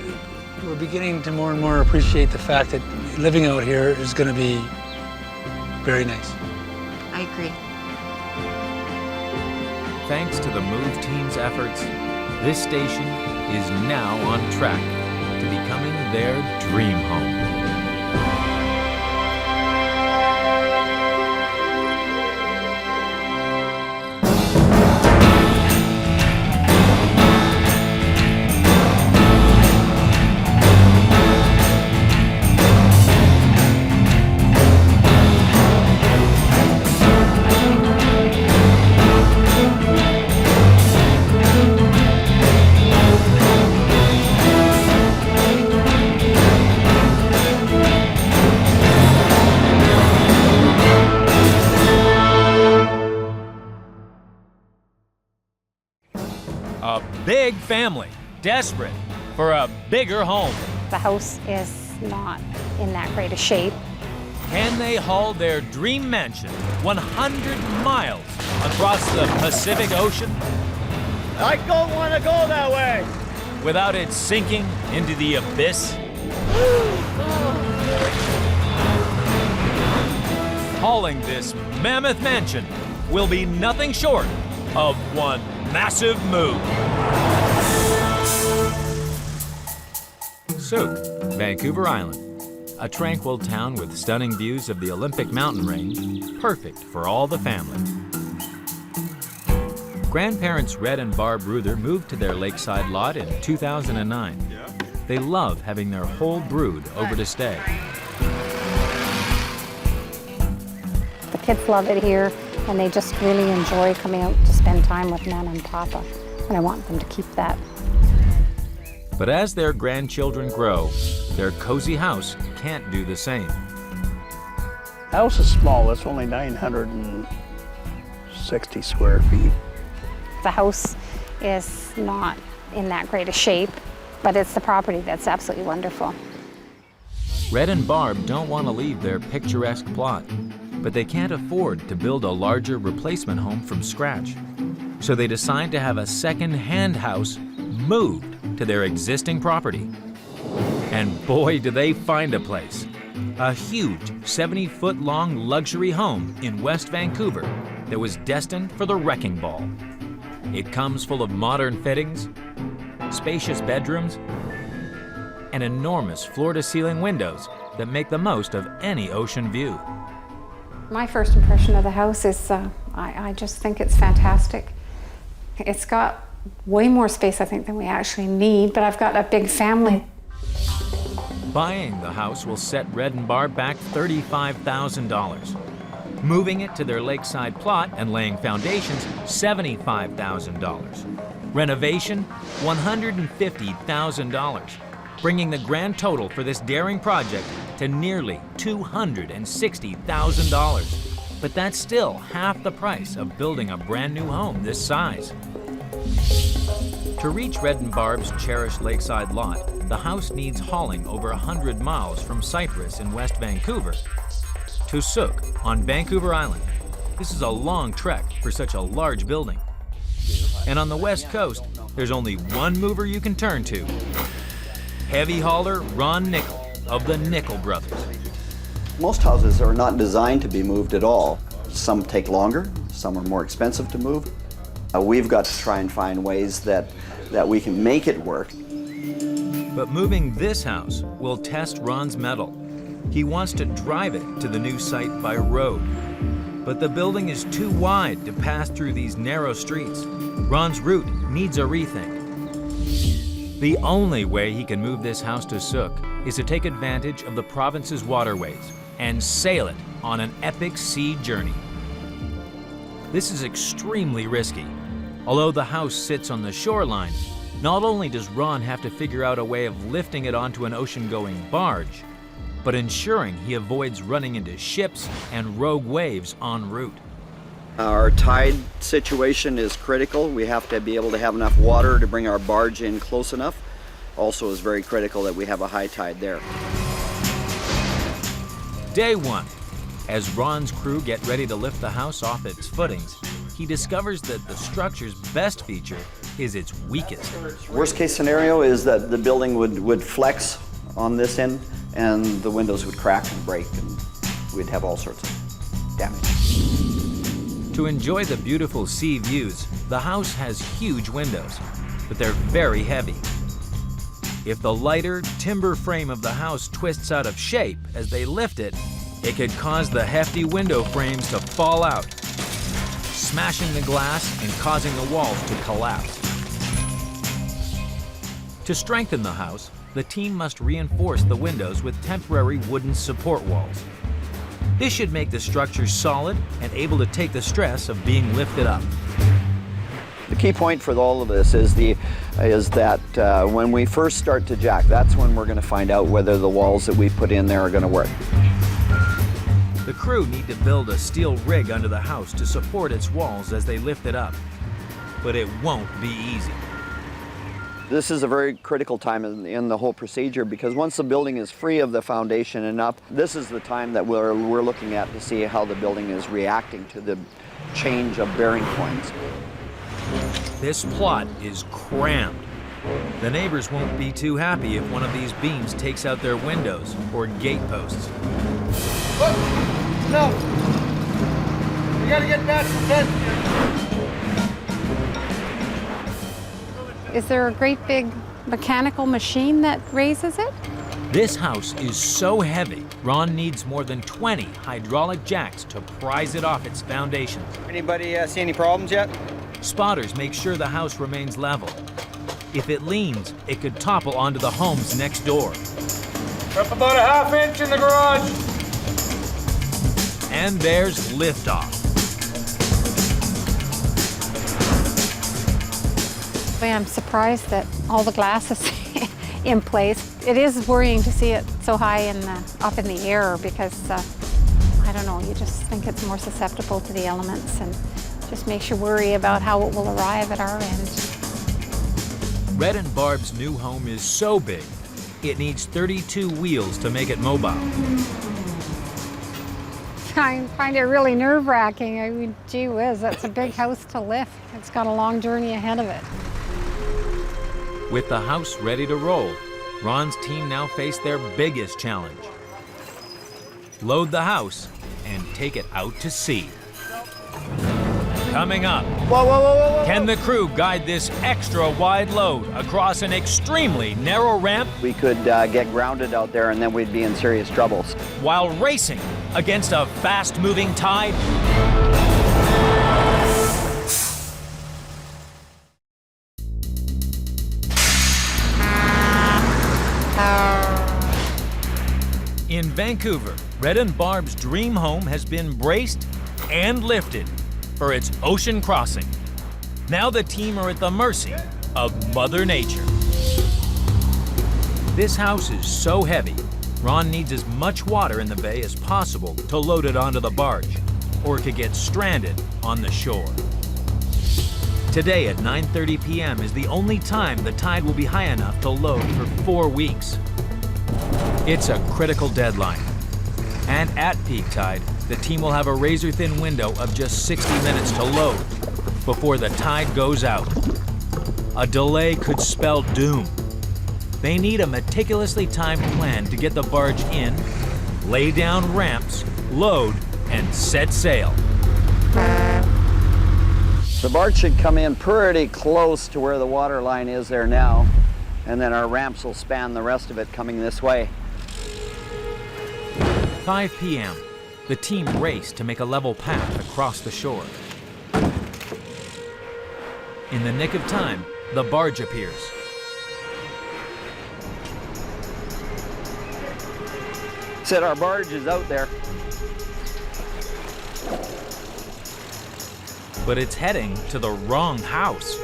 we're beginning to more and more appreciate the fact that living out here is going to be very nice.
I agree.
Thanks to the MOVE team's efforts, this station is now on track to becoming their dream home.
A big family, desperate for a bigger home.
The house is not in that great a shape.
Can they haul their dream mansion 100 miles across the Pacific Ocean?
I don't want to go that way.
Without it sinking into the abyss? Hauling this mammoth mansion will be nothing short of one massive move.
Souk, Vancouver Island, a tranquil town with stunning views of the Olympic mountain range, perfect for all the family. Grandparents Red and Barb Ruther moved to their lakeside lot in 2009. They love having their whole brood over to stay.
The kids love it here, and they just really enjoy coming out to spend time with Nana and Papa, and I want them to keep that.
But as their grandchildren grow, their cozy house can't do the same.
House is small. It's only 960 square feet.
The house is not in that great a shape, but it's the property that's absolutely wonderful.
Red and Barb don't want to leave their picturesque plot, but they can't afford to build a larger replacement home from scratch. So they decide to have a second-hand house moved to their existing property. And boy, do they find a place. A huge 70-foot-long luxury home in West Vancouver that was destined for the wrecking ball. It comes full of modern fittings, spacious bedrooms, and enormous floor-to-ceiling windows that make the most of any ocean view.
My first impression of the house is I just think it's fantastic. It's got way more space, I think, than we actually need, but I've got a big family.
Buying the house will set Red and Barb back $35,000. Moving it to their lakeside plot and laying foundations, $75,000. Renovation, $150,000, bringing the grand total for this daring project to nearly $260,000. But that's still half the price of building a brand new home this size. To reach Red and Barb's cherished lakeside lot, the house needs hauling over 100 miles from Cypress in West Vancouver to Sook on Vancouver Island. This is a long trek for such a large building. And on the West Coast, there's only one mover you can turn to. Heavy hauler Ron Nickel of the Nickel Brothers.
Most houses are not designed to be moved at all. Some take longer, some are more expensive to move. We've got to try and find ways that we can make it work.
But moving this house will test Ron's mettle. He wants to drive it to the new site by road. But the building is too wide to pass through these narrow streets. Ron's route needs a rethink. The only way he can move this house to Sook is to take advantage of the province's waterways and sail it on an epic sea journey. This is extremely risky. Although the house sits on the shoreline, not only does Ron have to figure out a way of lifting it onto an ocean-going barge, but ensuring he avoids running into ships and rogue waves en route.
Our tide situation is critical. We have to be able to have enough water to bring our barge in close enough. Also, is very critical that we have a high tide there.
Day one. As Ron's crew get ready to lift the house off its footings, he discovers that the structure's best feature is its weakest.
Worst case scenario is that the building would flex on this end and the windows would crack and break and we'd have all sorts of damage.
To enjoy the beautiful sea views, the house has huge windows, but they're very heavy. If the lighter timber frame of the house twists out of shape as they lift it, it could cause the hefty window frames to fall out, smashing the glass and causing the walls to collapse. To strengthen the house, the team must reinforce the windows with temporary wooden support walls. This should make the structure solid and able to take the stress of being lifted up.
The key point for all of this is that when we first start to jack, that's when we're going to find out whether the walls that we put in there are going to work.
The crew need to build a steel rig under the house to support its walls as they lift it up. But it won't be easy.
This is a very critical time in the whole procedure because once the building is free of the foundation and up, this is the time that we're looking at to see how the building is reacting to the change of bearing points.
This plot is crammed. The neighbors won't be too happy if one of these beams takes out their windows or gate posts.
Look! No! We gotta get back to 10.
Is there a great big mechanical machine that raises it?
This house is so heavy, Ron needs more than 20 hydraulic jacks to prise it off its foundations.
Anybody see any problems yet?
Spotters make sure the house remains level. If it leans, it could topple onto the homes next door.
Up about a half inch in the garage.
And there's liftoff.
I'm surprised that all the glass is in place. It is worrying to see it so high up in the air because, I don't know, you just think it's more susceptible to the elements and just makes you worry about how it will arrive at our end.
Red and Barb's new home is so big, it needs 32 wheels to make it mobile.
I find it really nerve-wracking. I mean, gee whiz, that's a big house to lift. It's got a long journey ahead of it.
With the house ready to roll, Ron's team now face their biggest challenge. Load the house and take it out to sea. Coming up, can the crew guide this extra wide load across an extremely narrow ramp?
We could get grounded out there and then we'd be in serious troubles.
While racing against a fast-moving tide? In Vancouver, Red and Barb's dream home has been braced and lifted for its ocean crossing. Now the team are at the mercy of Mother Nature. This house is so heavy, Ron needs as much water in the bay as possible to load it onto the barge, or it could get stranded on the shore. Today at 9:30 p.m. is the only time the tide will be high enough to load for 4 weeks. It's a critical deadline. And at peak tide, the team will have a razor-thin window of just 60 minutes to load before the tide goes out. A delay could spell doom. They need a meticulously timed plan to get the barge in, lay down ramps, load, and set sail.
The barge should come in pretty close to where the water line is there now, and then our ramps will span the rest of it coming this way.
5 p.m. The team race to make a level path across the shore. In the nick of time, the barge appears.
Said our barge is out there.
But it's heading to the wrong house.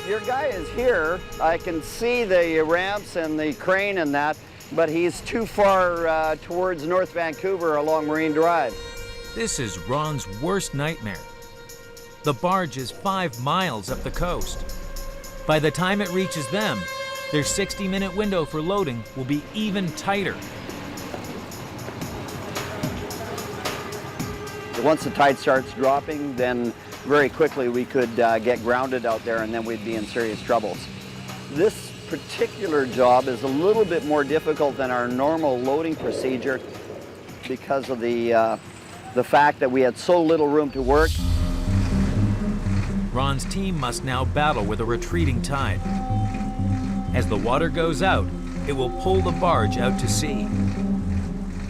Your guy is here. I can see the ramps and the crane and that, but he's too far towards North Vancouver along Marine Drive.
This is Ron's worst nightmare. The barge is 5 miles up the coast. By the time it reaches them, their 60-minute window for loading will be even tighter.
Once the tide starts dropping, then very quickly we could get grounded out there and then we'd be in serious troubles. This particular job is a little bit more difficult than our normal loading procedure because of the fact that we had so little room to work.
Ron's team must now battle with a retreating tide. As the water goes out, it will pull the barge out to sea.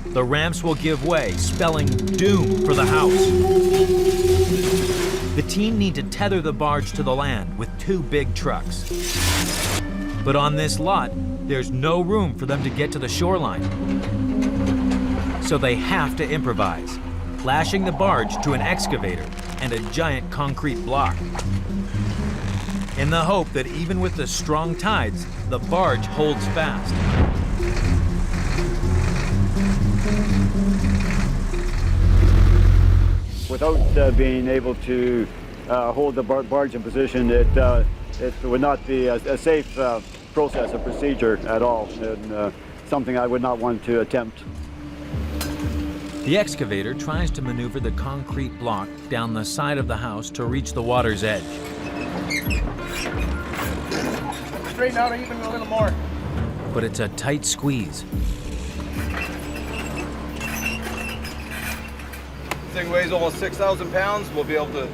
The ramps will give way, spelling doom for the house. The team need to tether the barge to the land with 2 big trucks. But on this lot, there's no room for them to get to the shoreline. So they have to improvise, lashing the barge to an excavator and a giant concrete block. In the hope that even with the strong tides, the barge holds fast.
Without being able to hold the barge in position, it would not be a safe process or procedure at all, and something I would not want to attempt.
The excavator tries to maneuver the concrete block down the side of the house to reach the water's edge.
Straighten out even a little more.
But it's a tight squeeze.
This thing weighs almost 6,000 pounds. We'll be able to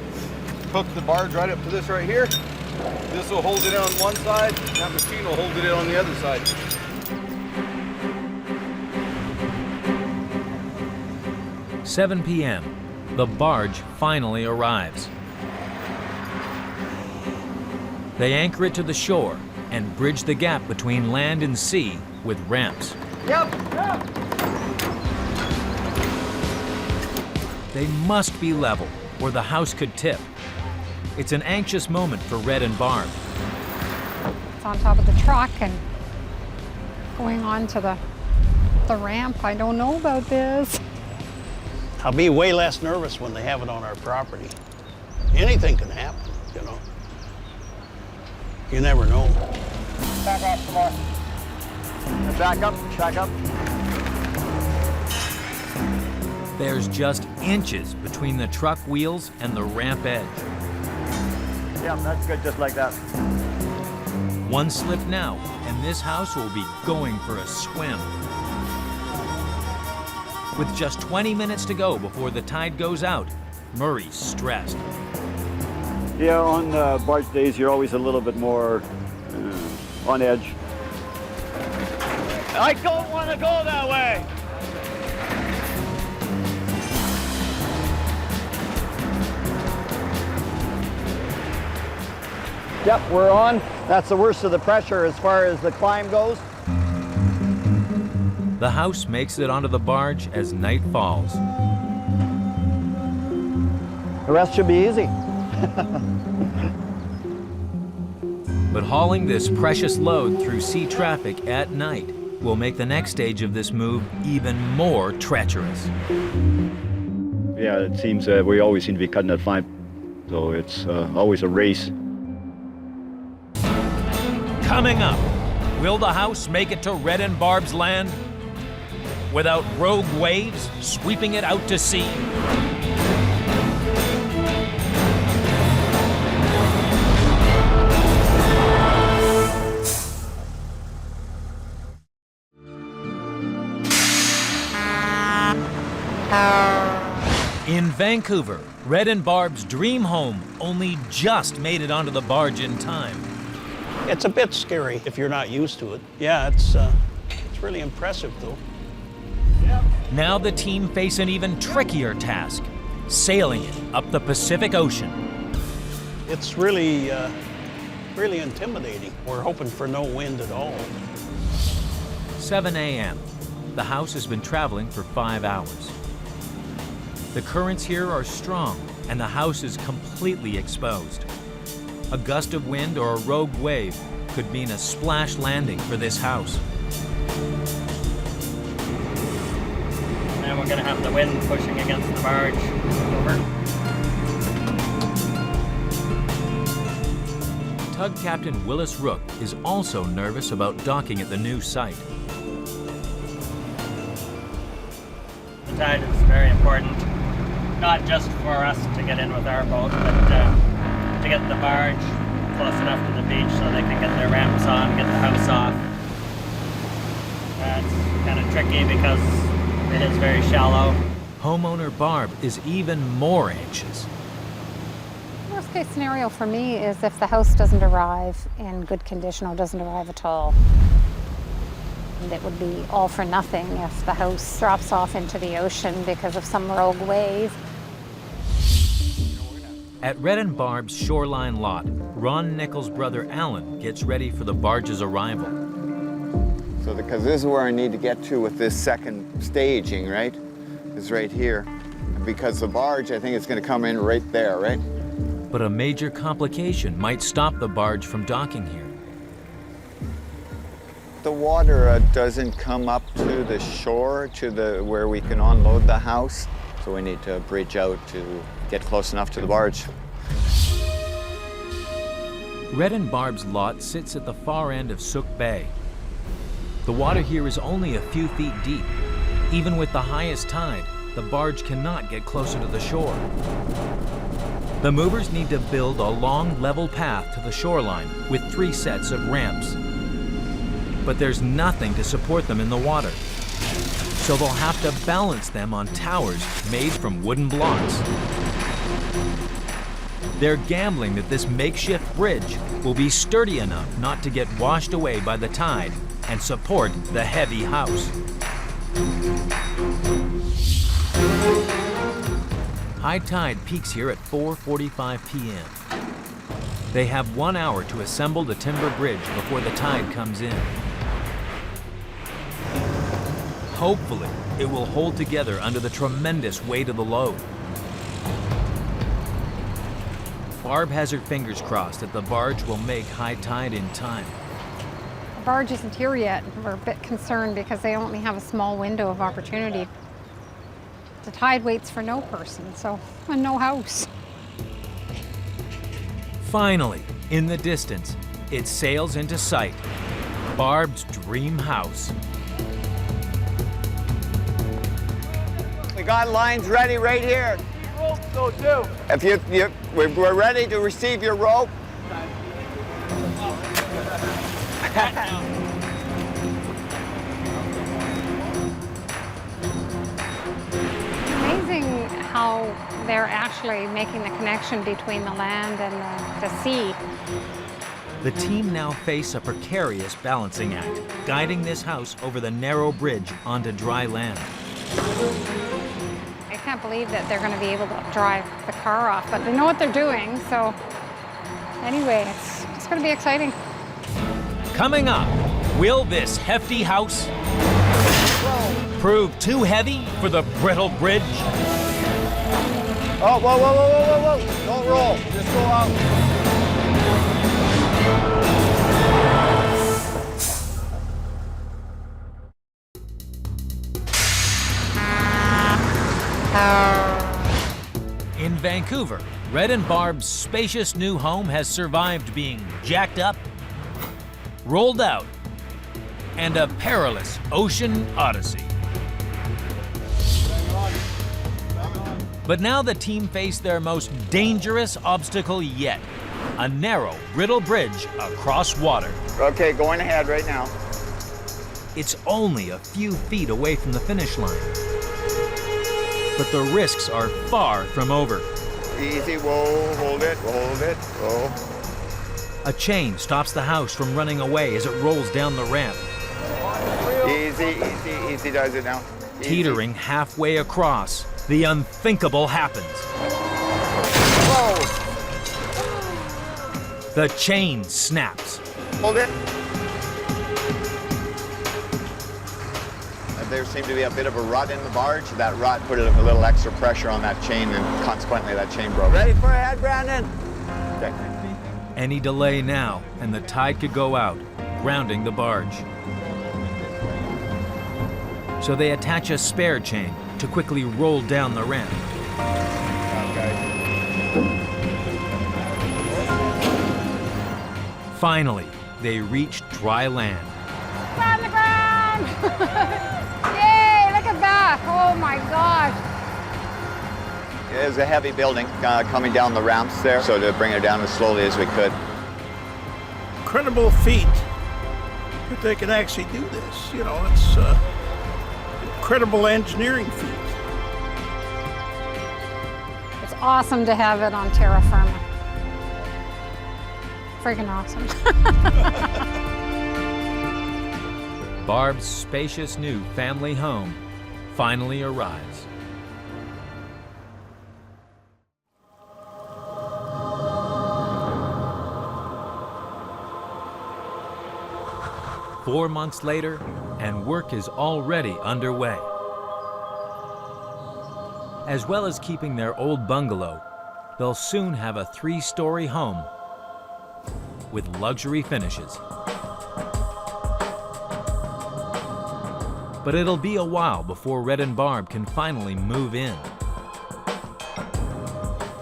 hook the barge right up to this right here. This will hold it in on one side, and that machine will hold it in on the other side.
At 7 p.m., the barge finally arrives. They anchor it to the shore and bridge the gap between land and sea with ramps.
Yep.
They must be level, or the house could tip. It's an anxious moment for Red and Barb.
It's on top of the truck and going on to the ramp. I don't know about this.
I'll be way less nervous when they have it on our property. Anything can happen, you know. You never know.
Back off some more.
Back up, back up.
There's just inches between the truck wheels and the ramp edge.
Yeah, that's good, just like that.
One slip now, and this house will be going for a swim. With just 20 minutes to go before the tide goes out, Murray's stressed.
Yeah, on barge days, you're always a little bit more on edge.
I don't want to go that way.
Yep, we're on. That's the worst of the pressure as far as the climb goes.
The house makes it onto the barge as night falls.
The rest should be easy.
But hauling this precious load through sea traffic at night will make the next stage of this move even more treacherous.
Yeah, it seems we always seem to be cutting at 5, so it's always a race.
Coming up, will the house make it to Red and Barb's land without rogue waves sweeping it out to sea? In Vancouver, Red and Barb's dream home only just made it onto the barge in time.
It's a bit scary if you're not used to it. Yeah, it's really impressive though.
Now the team face an even trickier task, sailing it up the Pacific Ocean.
It's really intimidating. We're hoping for no wind at all.
7 a.m. The house has been traveling for 5 hours. The currents here are strong, and the house is completely exposed. A gust of wind or a rogue wave could mean a splash landing for this house.
And we're going to have the wind pushing against the barge. Over.
Tug Captain Willis Rook is also nervous about docking at the new site.
The tide is very important, not just for us to get in with our boat, but to get the barge close enough to the beach so they can get their ramps on, get the house off. That's kind of tricky because it is very shallow.
Homeowner Barb is even more anxious.
Worst case scenario for me is if the house doesn't arrive in good condition or doesn't arrive at all. And it would be all for nothing if the house drops off into the ocean because of some rogue wave.
At Red and Barb's shoreline lot, Ron Nichols' brother Alan gets ready for the barge's arrival.
So because this is where I need to get to with this second staging, right? Is right here. Because the barge, I think it's going to come in right there, right?
But a major complication might stop the barge from docking here.
The water doesn't come up to the shore, to where we can unload the house. So we need to bridge out to get close enough to the barge.
Red and Barb's lot sits at the far end of Sook Bay. The water here is only a few feet deep. Even with the highest tide, the barge cannot get closer to the shore. The movers need to build a long, level path to the shoreline with 3 sets of ramps. But there's nothing to support them in the water. So they'll have to balance them on towers made from wooden blocks. They're gambling that this makeshift bridge will be sturdy enough not to get washed away by the tide and support the heavy house. High tide peaks here at 4:45 p.m. They have 1 hour to assemble the timber bridge before the tide comes in. Hopefully, it will hold together under the tremendous weight of the load. Barb has her fingers crossed that the barge will make high tide in time.
The barge isn't here yet. We're a bit concerned because they only have a small window of opportunity. The tide waits for no person, so, and no house.
Finally, in the distance, it sails into sight. Barb's dream house.
We got lines ready right here.
Rope go too.
If we're ready to receive your rope.
Amazing how they're actually making the connection between the land and the sea.
The team now face a precarious balancing act, guiding this house over the narrow bridge onto dry land.
I can't believe that they're going to be able to drive the car off, but they know what they're doing, so anyway, it's going to be exciting.
Coming up, will this hefty house prove too heavy for the brittle bridge?
Oh, whoa, whoa, whoa, whoa, whoa, whoa. Don't roll, just go out.
In Vancouver, Red and Barb's spacious new home has survived being jacked up, rolled out, and a perilous ocean odyssey. But now the team face their most dangerous obstacle yet, a narrow, brittle bridge across water.
Okay, going ahead right now.
It's only a few feet away from the finish line. But the risks are far from over.
Easy, whoa, hold it, whoa.
A chain stops the house from running away as it rolls down the ramp.
Easy, easy, easy does it now. Easy.
Teetering halfway across, the unthinkable happens.
Whoa!
The chain snaps.
Hold it. There seemed to be a bit of a rut in the barge. That rut put a little extra pressure on that chain, and consequently that chain broke. Ready for a head, Brandon? Okay.
Any delay now, and the tide could go out, grounding the barge. So they attach a spare chain to quickly roll down the ramp. Finally, they reach dry land.
On the ground! Yay, look at that! Oh my gosh!
It was a heavy building coming down the ramps there, so to bring it down as slowly as we could.
Incredible feat that they can actually do this. You know, it's incredible engineering feat.
It's awesome to have it on terra firma. Friggin' awesome.
Barb's spacious new family home finally arrives. Four months later, and work is already underway. As well as keeping their old bungalow, they'll soon have a 3-story home with luxury finishes. But it'll be a while before Red and Barb can finally move in.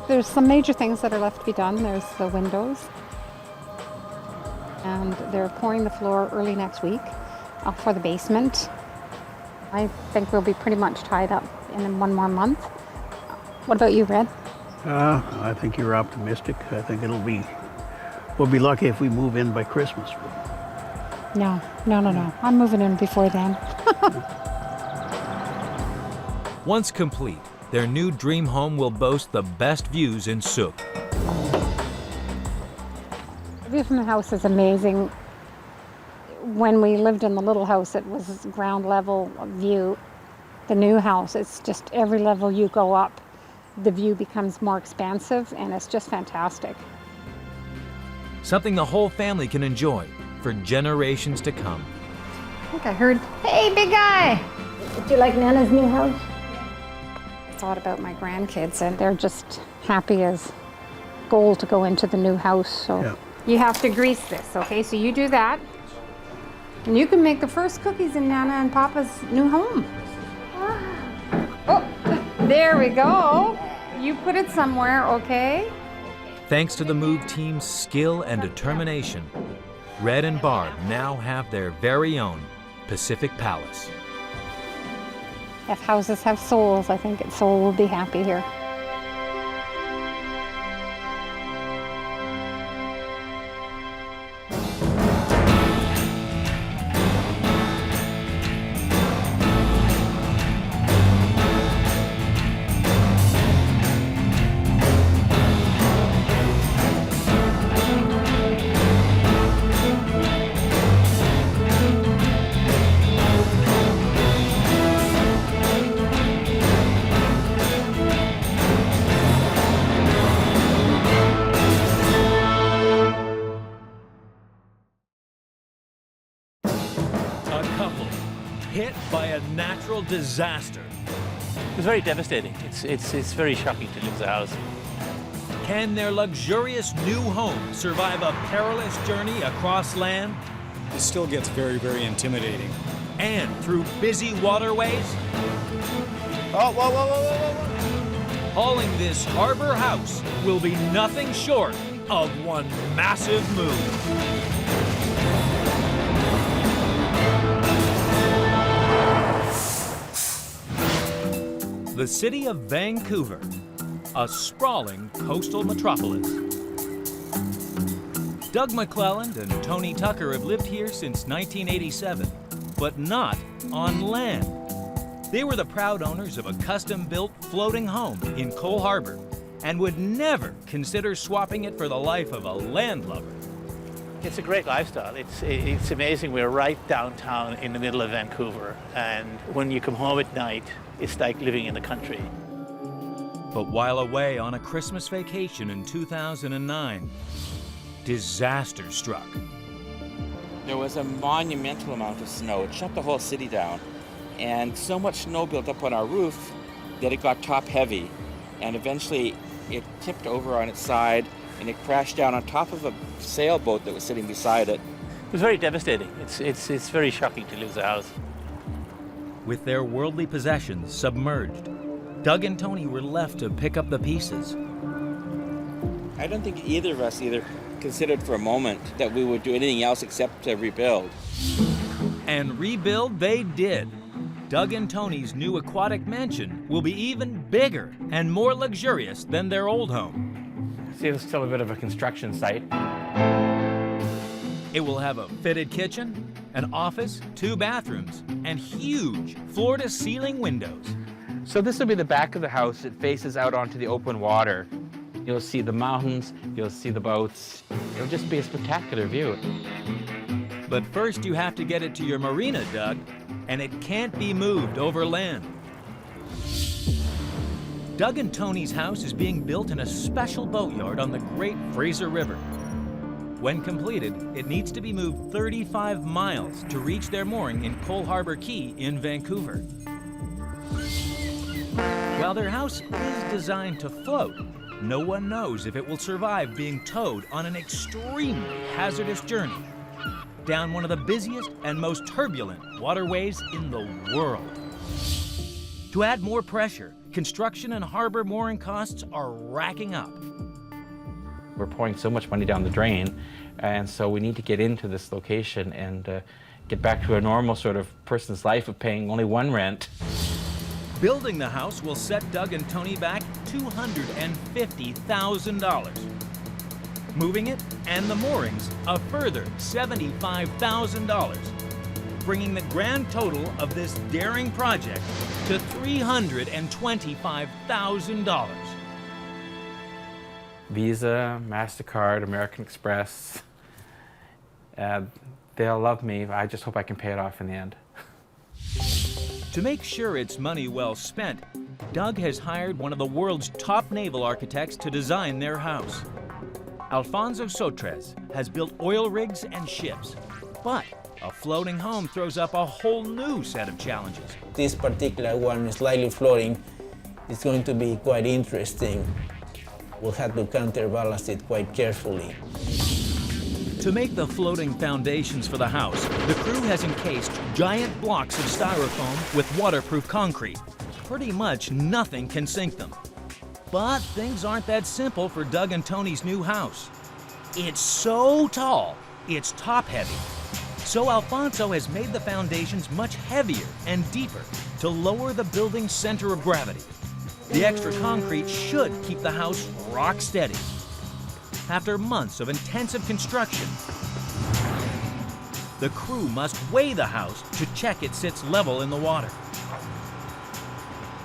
There's some major things that are left to be done. There's the windows, and they're pouring the floor early next week for the basement. I think we'll be pretty much tied up in 1 more month. What about you, Red?
I think you're optimistic. I think we'll be lucky if we move in by Christmas.
No. I'm moving in before then.
Once complete, their new dream home will boast the best views in Sook.
The view from the house is amazing. When we lived in the little house, it was ground level view. The new house, it's just every level you go up, the view becomes more expansive, and it's just fantastic.
something the whole family can enjoy for generations to come.
I think I heard, hey, big guy! Do you like Nana's new house? I thought about my grandkids, and they're just happy as gold to go into the new house. So you have to grease this, okay? So you do that, and you can make the first cookies in Nana and Papa's new home. Oh, there we go. You put it somewhere, okay?
Thanks to the move team's skill and determination, Red and Barb now have their very own Pacific Palace.
If houses have souls, I think its soul will be happy here.
Hit by a natural disaster.
It was very devastating. It's very shocking to lose a house.
Can their luxurious new home survive a perilous journey across land?
It still gets very, very intimidating.
And through busy waterways?
Oh, whoa, whoa, whoa, whoa, whoa.
Hauling this harbor house will be nothing short of one massive move. The city of Vancouver, a sprawling coastal metropolis. Doug McClelland and Tony Tucker have lived here since 1987, but not on land. They were the proud owners of a custom-built floating home in Cole Harbour and would never consider swapping it for the life of a landlubber.
It's a great lifestyle. It's amazing. We're right downtown in the middle of Vancouver, and when you come home at night, it's like living in the country.
But while away on a Christmas vacation in 2009, disaster struck.
There was a monumental amount of snow. It shut the whole city down. And so much snow built up on our roof that it got top heavy. And eventually it tipped over on its side and it crashed down on top of a sailboat that was sitting beside it.
It was very devastating. It's very shocking to lose a house.
With their worldly possessions submerged, Doug and Tony were left to pick up the pieces.
I don't think either of us considered for a moment that we would do anything else except to rebuild.
And rebuild they did. Doug and Tony's new aquatic mansion will be even bigger and more luxurious than their old home.
See, it's still a bit of a construction site.
It will have a fitted kitchen, an office, 2 bathrooms, and huge floor-to-ceiling windows.
So this will be the back of the house. It faces out onto the open water. You'll see the mountains, you'll see the boats. It'll just be a spectacular view.
But first you have to get it to your marina, Doug, and it can't be moved over land. Doug and Tony's house is being built in a special boatyard on the Great Fraser River. When completed, it needs to be moved 35 miles to reach their mooring in Cole Harbour Quay in Vancouver. While their house is designed to float, no one knows if it will survive being towed on an extremely hazardous journey down one of the busiest and most turbulent waterways in the world. To add more pressure, construction and harbor mooring costs are racking up.
We're pouring so much money down the drain, and so we need to get into this location and get back to a normal sort of person's life of paying only one rent.
Building the house will set Doug and Tony back $250,000. Moving it and the moorings a further $75,000, bringing the grand total of this daring project to $325,000.
Visa, MasterCard, American Express, they'll love me. I just hope I can pay it off in the end.
To make sure it's money well spent, Doug has hired one of the world's top naval architects to design their house. Alfonso Sotres has built oil rigs and ships, but a floating home throws up a whole new set of challenges.
This particular one, slightly floating, is going to be quite interesting. We'll have to counterbalance it quite carefully.
To make the floating foundations for the house, the crew has encased giant blocks of styrofoam with waterproof concrete. Pretty much nothing can sink them. But things aren't that simple for Doug and Tony's new house. It's so tall, it's top-heavy. So Alfonso has made the foundations much heavier and deeper to lower the building's center of gravity. The extra concrete should keep the house rock steady. After months of intensive construction, the crew must weigh the house to check it sits level in the water.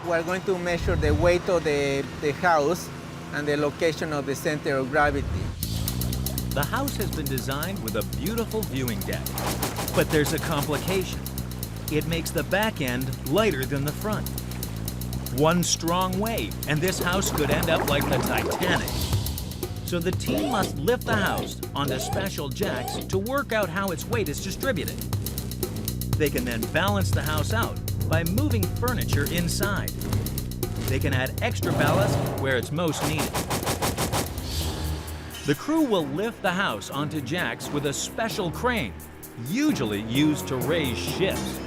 We're going to measure the weight of the house and the location of the center of gravity.
The house has been designed with a beautiful viewing deck, but there's a complication. It makes the back end lighter than the front. One strong wave, and this house could end up like the Titanic. So the team must lift the house onto special jacks to work out how its weight is distributed. They can then balance the house out by moving furniture inside. They can add extra ballast where it's most needed. The crew will lift the house onto jacks with a special crane, usually used to raise ships.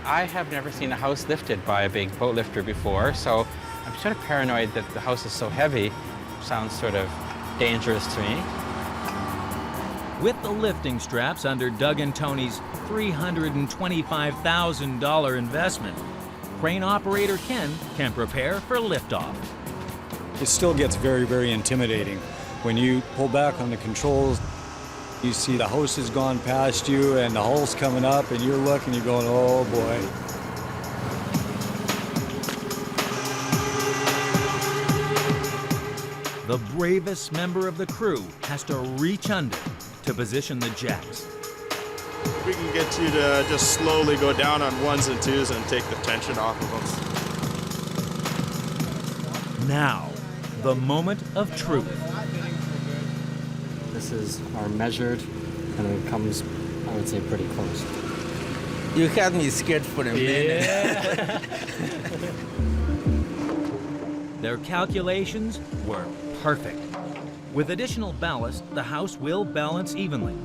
I have never seen a house lifted by a big boat lifter before, so I'm sort of paranoid that the house is so heavy. Sounds sort of dangerous to me.
With the lifting straps under Doug and Tony's $325,000 investment, crane operator Ken can prepare for liftoff.
It still gets very, very intimidating. When you pull back on the controls, you see the house has gone past you and the hull's coming up and you're looking, you're going, oh boy.
The bravest member of the crew has to reach under to position the jacks.
We can get you to just slowly go down on ones and twos and take the tension off of them.
Now, the moment of truth.
This is our measured, and it comes, I would say, pretty close.
You had me scared for a minute.
Their calculations were perfect. With additional ballast, the house will balance evenly.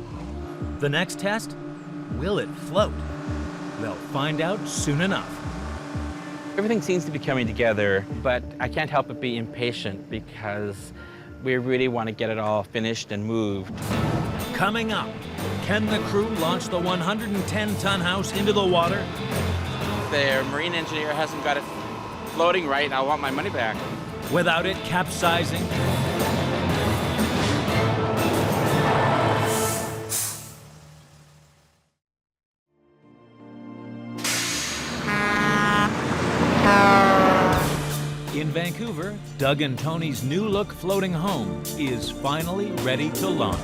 The next test, will it float? They'll find out soon enough.
Everything seems to be coming together, but I can't help but be impatient because we really want to get it all finished and moved.
Coming up, can the crew launch the 110-ton house into the water?
The marine engineer hasn't got it floating right, and I want my money back.
Without it capsizing? In Vancouver, Doug and Tony's new look floating home is finally ready to launch.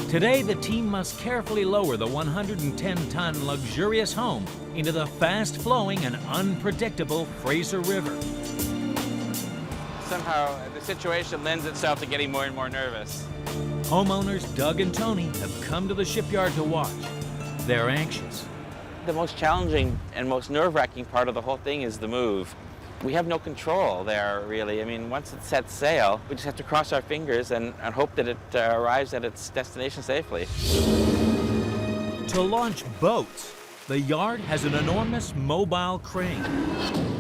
Today, the team must carefully lower the 110-ton luxurious home into the fast-flowing and unpredictable Fraser River.
Somehow, the situation lends itself to getting more and more nervous.
Homeowners Doug and Tony have come to the shipyard to watch. They're anxious.
The most challenging and most nerve-wracking part of the whole thing is the move. We have no control there, really. I mean, once it sets sail, we just have to cross our fingers and hope that it arrives at its destination safely.
To launch boats, the yard has an enormous mobile crane,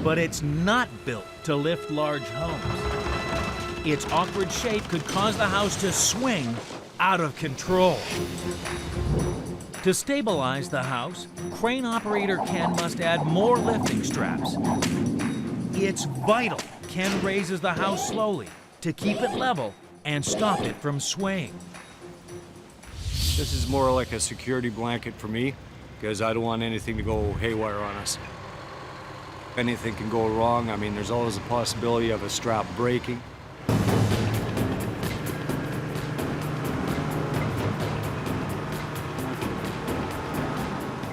but it's not built to lift large homes. Its awkward shape could cause the house to swing out of control. To stabilize the house, crane operator Ken must add more lifting straps. It's vital Ken raises the house slowly to keep it level and stop it from swaying.
This is more like a security blanket for me because I don't want anything to go haywire on us. Anything can go wrong. I mean, there's always a possibility of a strap breaking.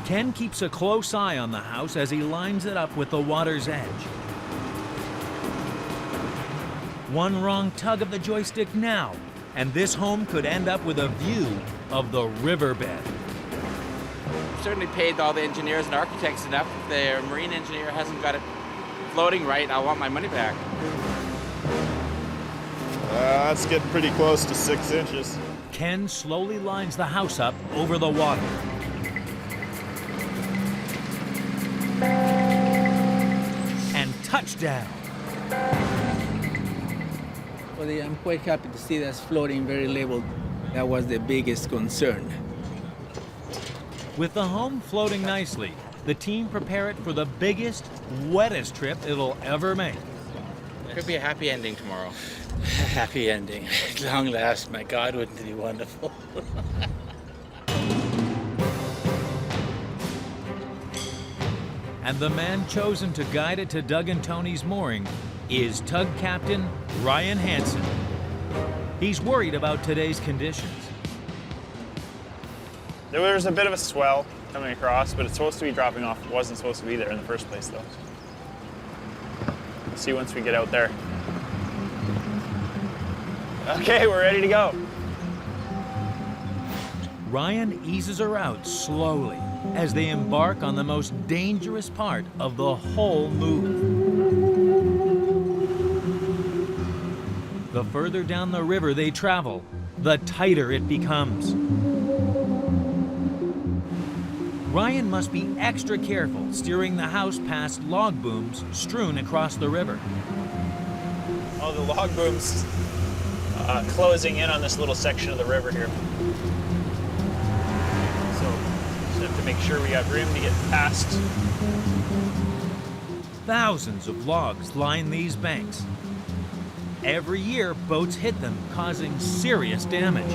Ken keeps a close eye on the house as he lines it up with the water's edge.
One wrong tug of the joystick now, and this home could end up with a view of the riverbed.
Certainly paid all the engineers and architects enough. If the marine engineer hasn't got it floating right, I want my money back.
That's getting pretty close to 6 inches.
Ken slowly lines the house up over the water. And touchdown.
Well, I'm quite happy to see that's floating very level. That was the biggest concern.
With the home floating nicely, the team prepare it for the biggest, wettest trip it'll ever make.
Could be a happy ending tomorrow.
Happy ending. Long last, my God, wouldn't it be wonderful?
And the man chosen to guide it to Doug and Tony's mooring is Tug Captain Ryan Hansen. He's worried about today's conditions.
There was a bit of a swell coming across, but it's supposed to be dropping off. It wasn't supposed to be there in the first place, though. We'll see once we get out there. Okay, we're ready to go.
Ryan eases her out slowly as they embark on the most dangerous part of the whole move. The further down the river they travel, the tighter it becomes. Ryan must be extra careful steering the house past log booms strewn across the river.
Oh, the log booms closing in on this little section of the river here. So just have to make sure we got room to get past.
Thousands of logs line these banks. Every year, boats hit them, causing serious damage.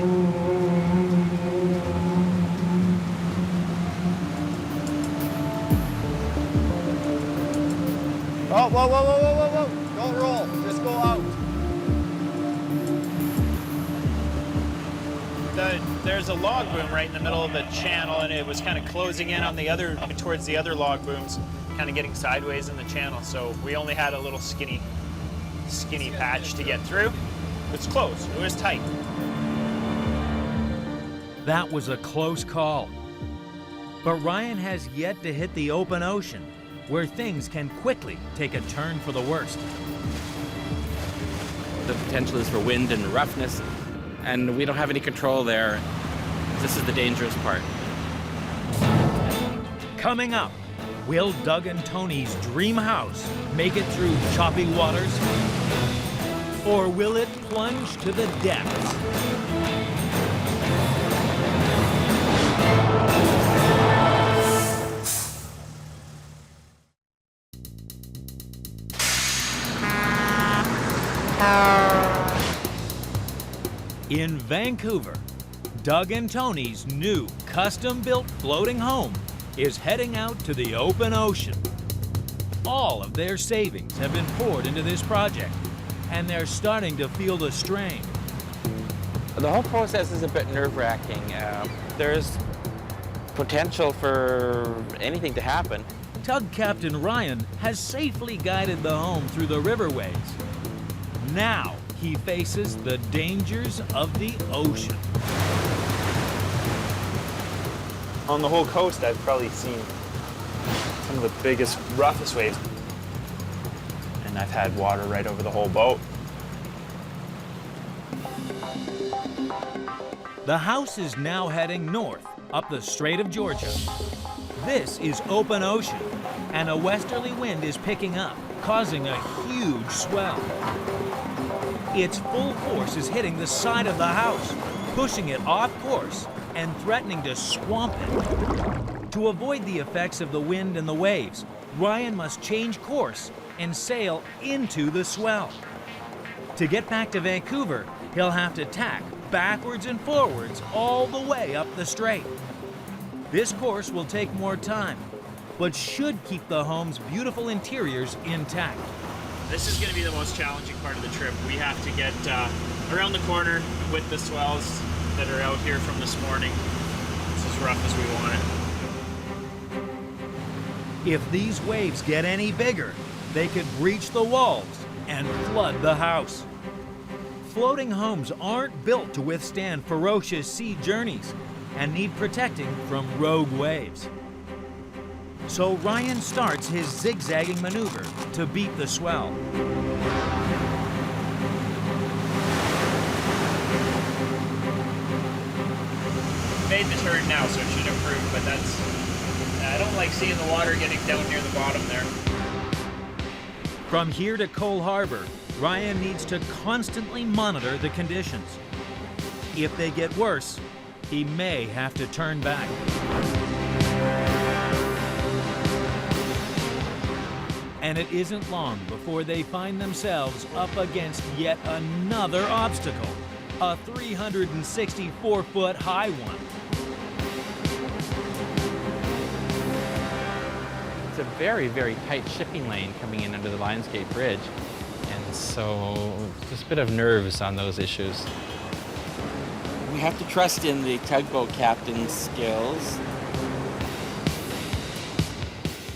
Oh, whoa, whoa, whoa, whoa, whoa, whoa. Don't roll, just go out.
There's a log boom right in the middle of the channel, and it was kind of closing in on the other, towards the other log booms, kind of getting sideways in the channel. So we only had a little skinny patch to get through. It's close, it was tight.
That was a close call. But Ryan has yet to hit the open ocean, where things can quickly take a turn for the worst.
The potential is for wind and roughness, and we don't have any control there. This is the dangerous part.
Coming up, will Doug and Tony's dream house make it through choppy waters? Or will it plunge to the depths? In Vancouver, Doug and Tony's new custom-built floating home is heading out to the open ocean. All of their savings have been poured into this project, and they're starting to feel the strain.
The whole process is a bit nerve-wracking. There's potential for anything to happen.
Tug Captain Ryan has safely guided the home through the riverways. Now he faces the dangers of the ocean.
On the whole coast, I've probably seen some of the biggest, roughest waves. And I've had water right over the whole boat.
The house is now heading north, up the Strait of Georgia. This is open ocean, and a westerly wind is picking up, causing a huge swell. Its full force is hitting the side of the house, pushing it off course and threatening to swamp it. To avoid the effects of the wind and the waves, Ryan must change course and sail into the swell. To get back to Vancouver, he'll have to tack backwards and forwards all the way up the strait. This course will take more time, but should keep the home's beautiful interiors intact.
This is going to be the most challenging part of the trip. We have to get around the corner with the swells that are out here from this morning. It's as rough as we want it.
If these waves get any bigger, they could breach the walls
and flood the house. Floating homes aren't built to withstand ferocious sea journeys and need protecting from rogue waves. So Ryan starts his zigzagging maneuver to beat the swell.
Made the turn now, so it should improve, but I don't like seeing the water getting down near the bottom there.
From here to Cole Harbor, Ryan needs to constantly monitor the conditions. If they get worse, he may have to turn back. And it isn't long before they find themselves up against yet another obstacle, a 364-foot high one.
It's a very, very tight shipping lane coming in under the Lionsgate Bridge. And so just a bit of nerves on those issues.
We have to trust in the tugboat captain's skills.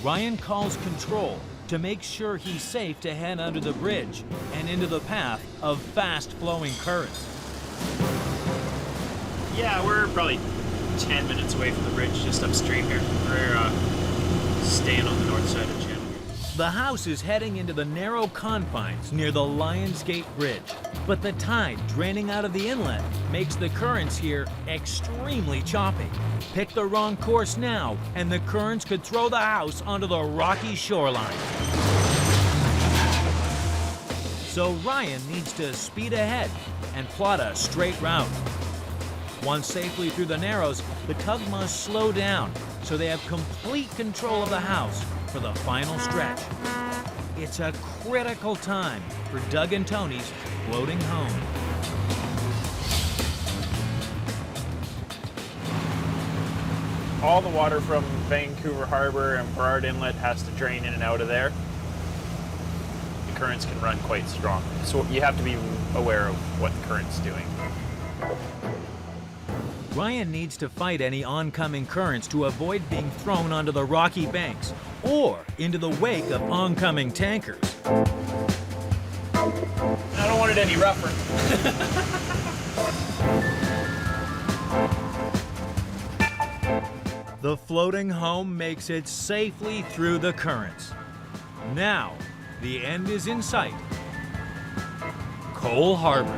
Ryan calls control to make sure he's safe to head under the bridge and into the path of fast-flowing currents.
Yeah, we're probably 10 minutes away from the bridge, just upstream here. We're staying on the north side of the channel.
The house is heading into the narrow confines near the Lionsgate Bridge, but the tide draining out of the inlet makes the currents here extremely choppy. Pick the wrong course now, and the currents could throw the house onto the rocky shoreline. So Ryan needs to speed ahead and plot a straight route. Once safely through the narrows, the tug must slow down so they have complete control of the house for the final stretch. It's a critical time for Doug and Tony's floating home.
All the water from Vancouver Harbor and Burrard Inlet has to drain in and out of there. The currents can run quite strong, so you have to be aware of what the current's doing.
Ryan needs to fight any oncoming currents to avoid being thrown onto the rocky banks or into the wake of oncoming tankers.
I don't want it any rougher.
The floating home makes it safely through the currents. Now, the end is in sight. Cole Harbor.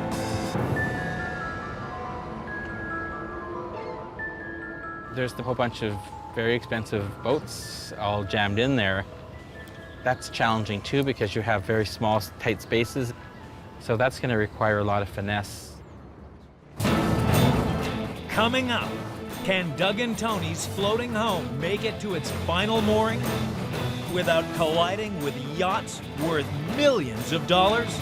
There's a whole bunch of very expensive boats all jammed in there. That's challenging too because you have very small, tight spaces. So that's going to require a lot of finesse.
Coming up, can Doug and Tony's floating home make it to its final mooring without colliding with yachts worth millions of dollars?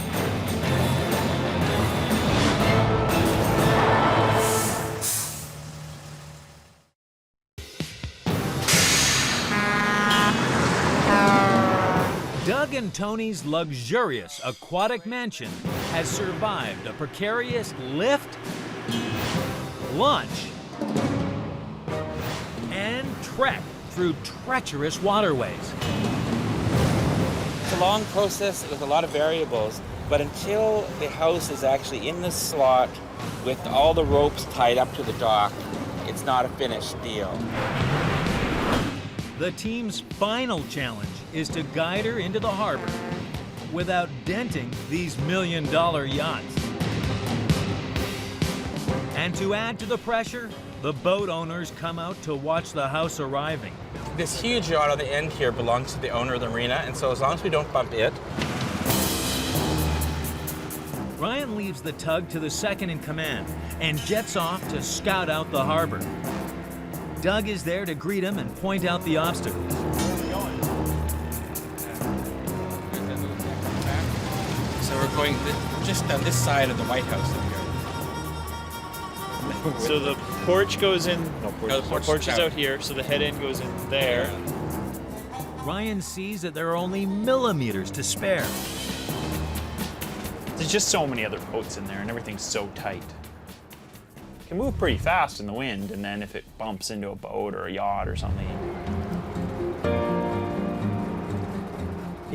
Doug and Tony's luxurious aquatic mansion has survived a precarious lift, launch, and trek through treacherous waterways.
It's a long process with a lot of variables, but until the house is actually in the slot with all the ropes tied up to the dock, it's not a finished deal.
The team's final challenge is to guide her into the harbor without denting these million-dollar yachts. And to add to the pressure, the boat owners come out to watch the house arriving.
This huge yacht on the end here belongs to the owner of the marina, and so as long as we don't bump it.
Ryan leaves the tug to the second in command and jets off to scout out the harbor. Doug is there to greet him and point out the obstacles.
So we're going just on this side of the White House up here.
So the porch goes in,
No, the
porch is out here, so the head end goes in there.
Ryan sees that there are only millimeters to spare.
There's just so many other boats in there and everything's so tight. It can move pretty fast in the wind, and then if it bumps into a boat or a yacht or something.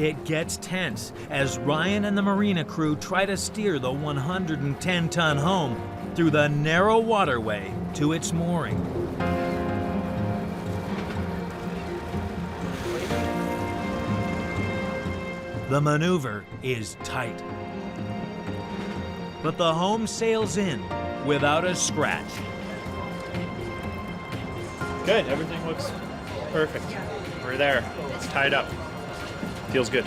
It gets tense as Ryan and the marina crew try to steer the 110-ton home through the narrow waterway to its mooring. The maneuver is tight, but the home sails in without a scratch.
Good, everything looks perfect. We're there, it's tied up. Feels good.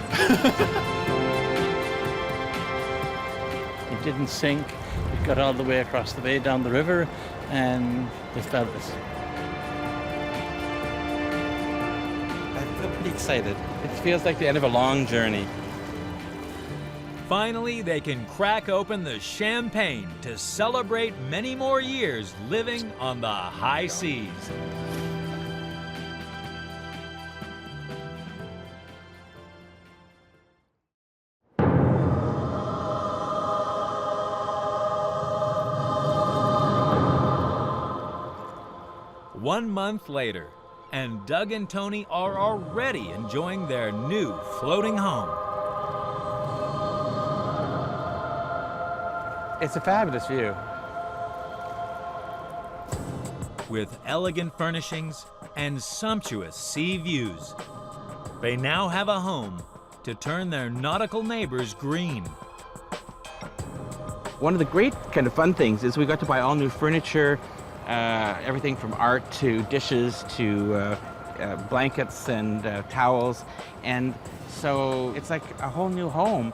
It didn't sink. It got all the way across the bay down the river, and it's fabulous.
I feel pretty excited. It feels like the end of a long journey.
Finally, they can crack open the champagne to celebrate many more years living on the high seas. One month later, and Doug and Tony are already enjoying their new floating home.
It's a fabulous view.
With elegant furnishings and sumptuous sea views, they now have a home to turn their nautical neighbors green.
One of the great kind of fun things is we got to buy all new furniture, everything from art to dishes to blankets and towels, and so it's like a whole new home.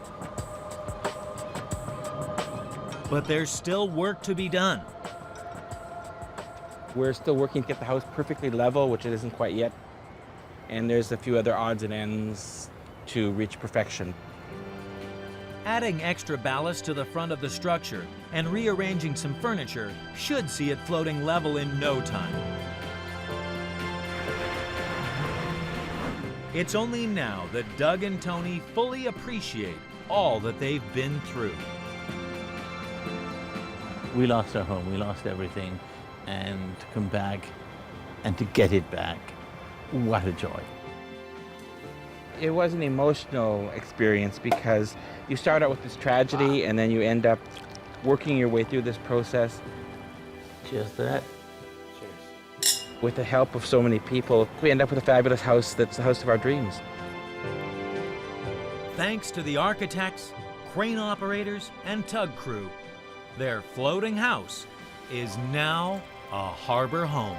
But there's still work to be done.
We're still working to get the house perfectly level, which it isn't quite yet, and there's a few other odds and ends to reach perfection.
Adding extra ballast to the front of the structure and rearranging some furniture should see it floating level in no time. It's only now that Doug and Tony fully appreciate all that they've been through.
We lost our home, we lost everything, and to come back and to get it back, what a joy.
It was an emotional experience because you start out with this tragedy and then you end up working your way through this process.
Cheers to that.
Cheers. With the help of so many people, we end up with a fabulous house that's the house of our dreams.
Thanks to the architects, crane operators, and tug crew, their floating house is now a harbor home.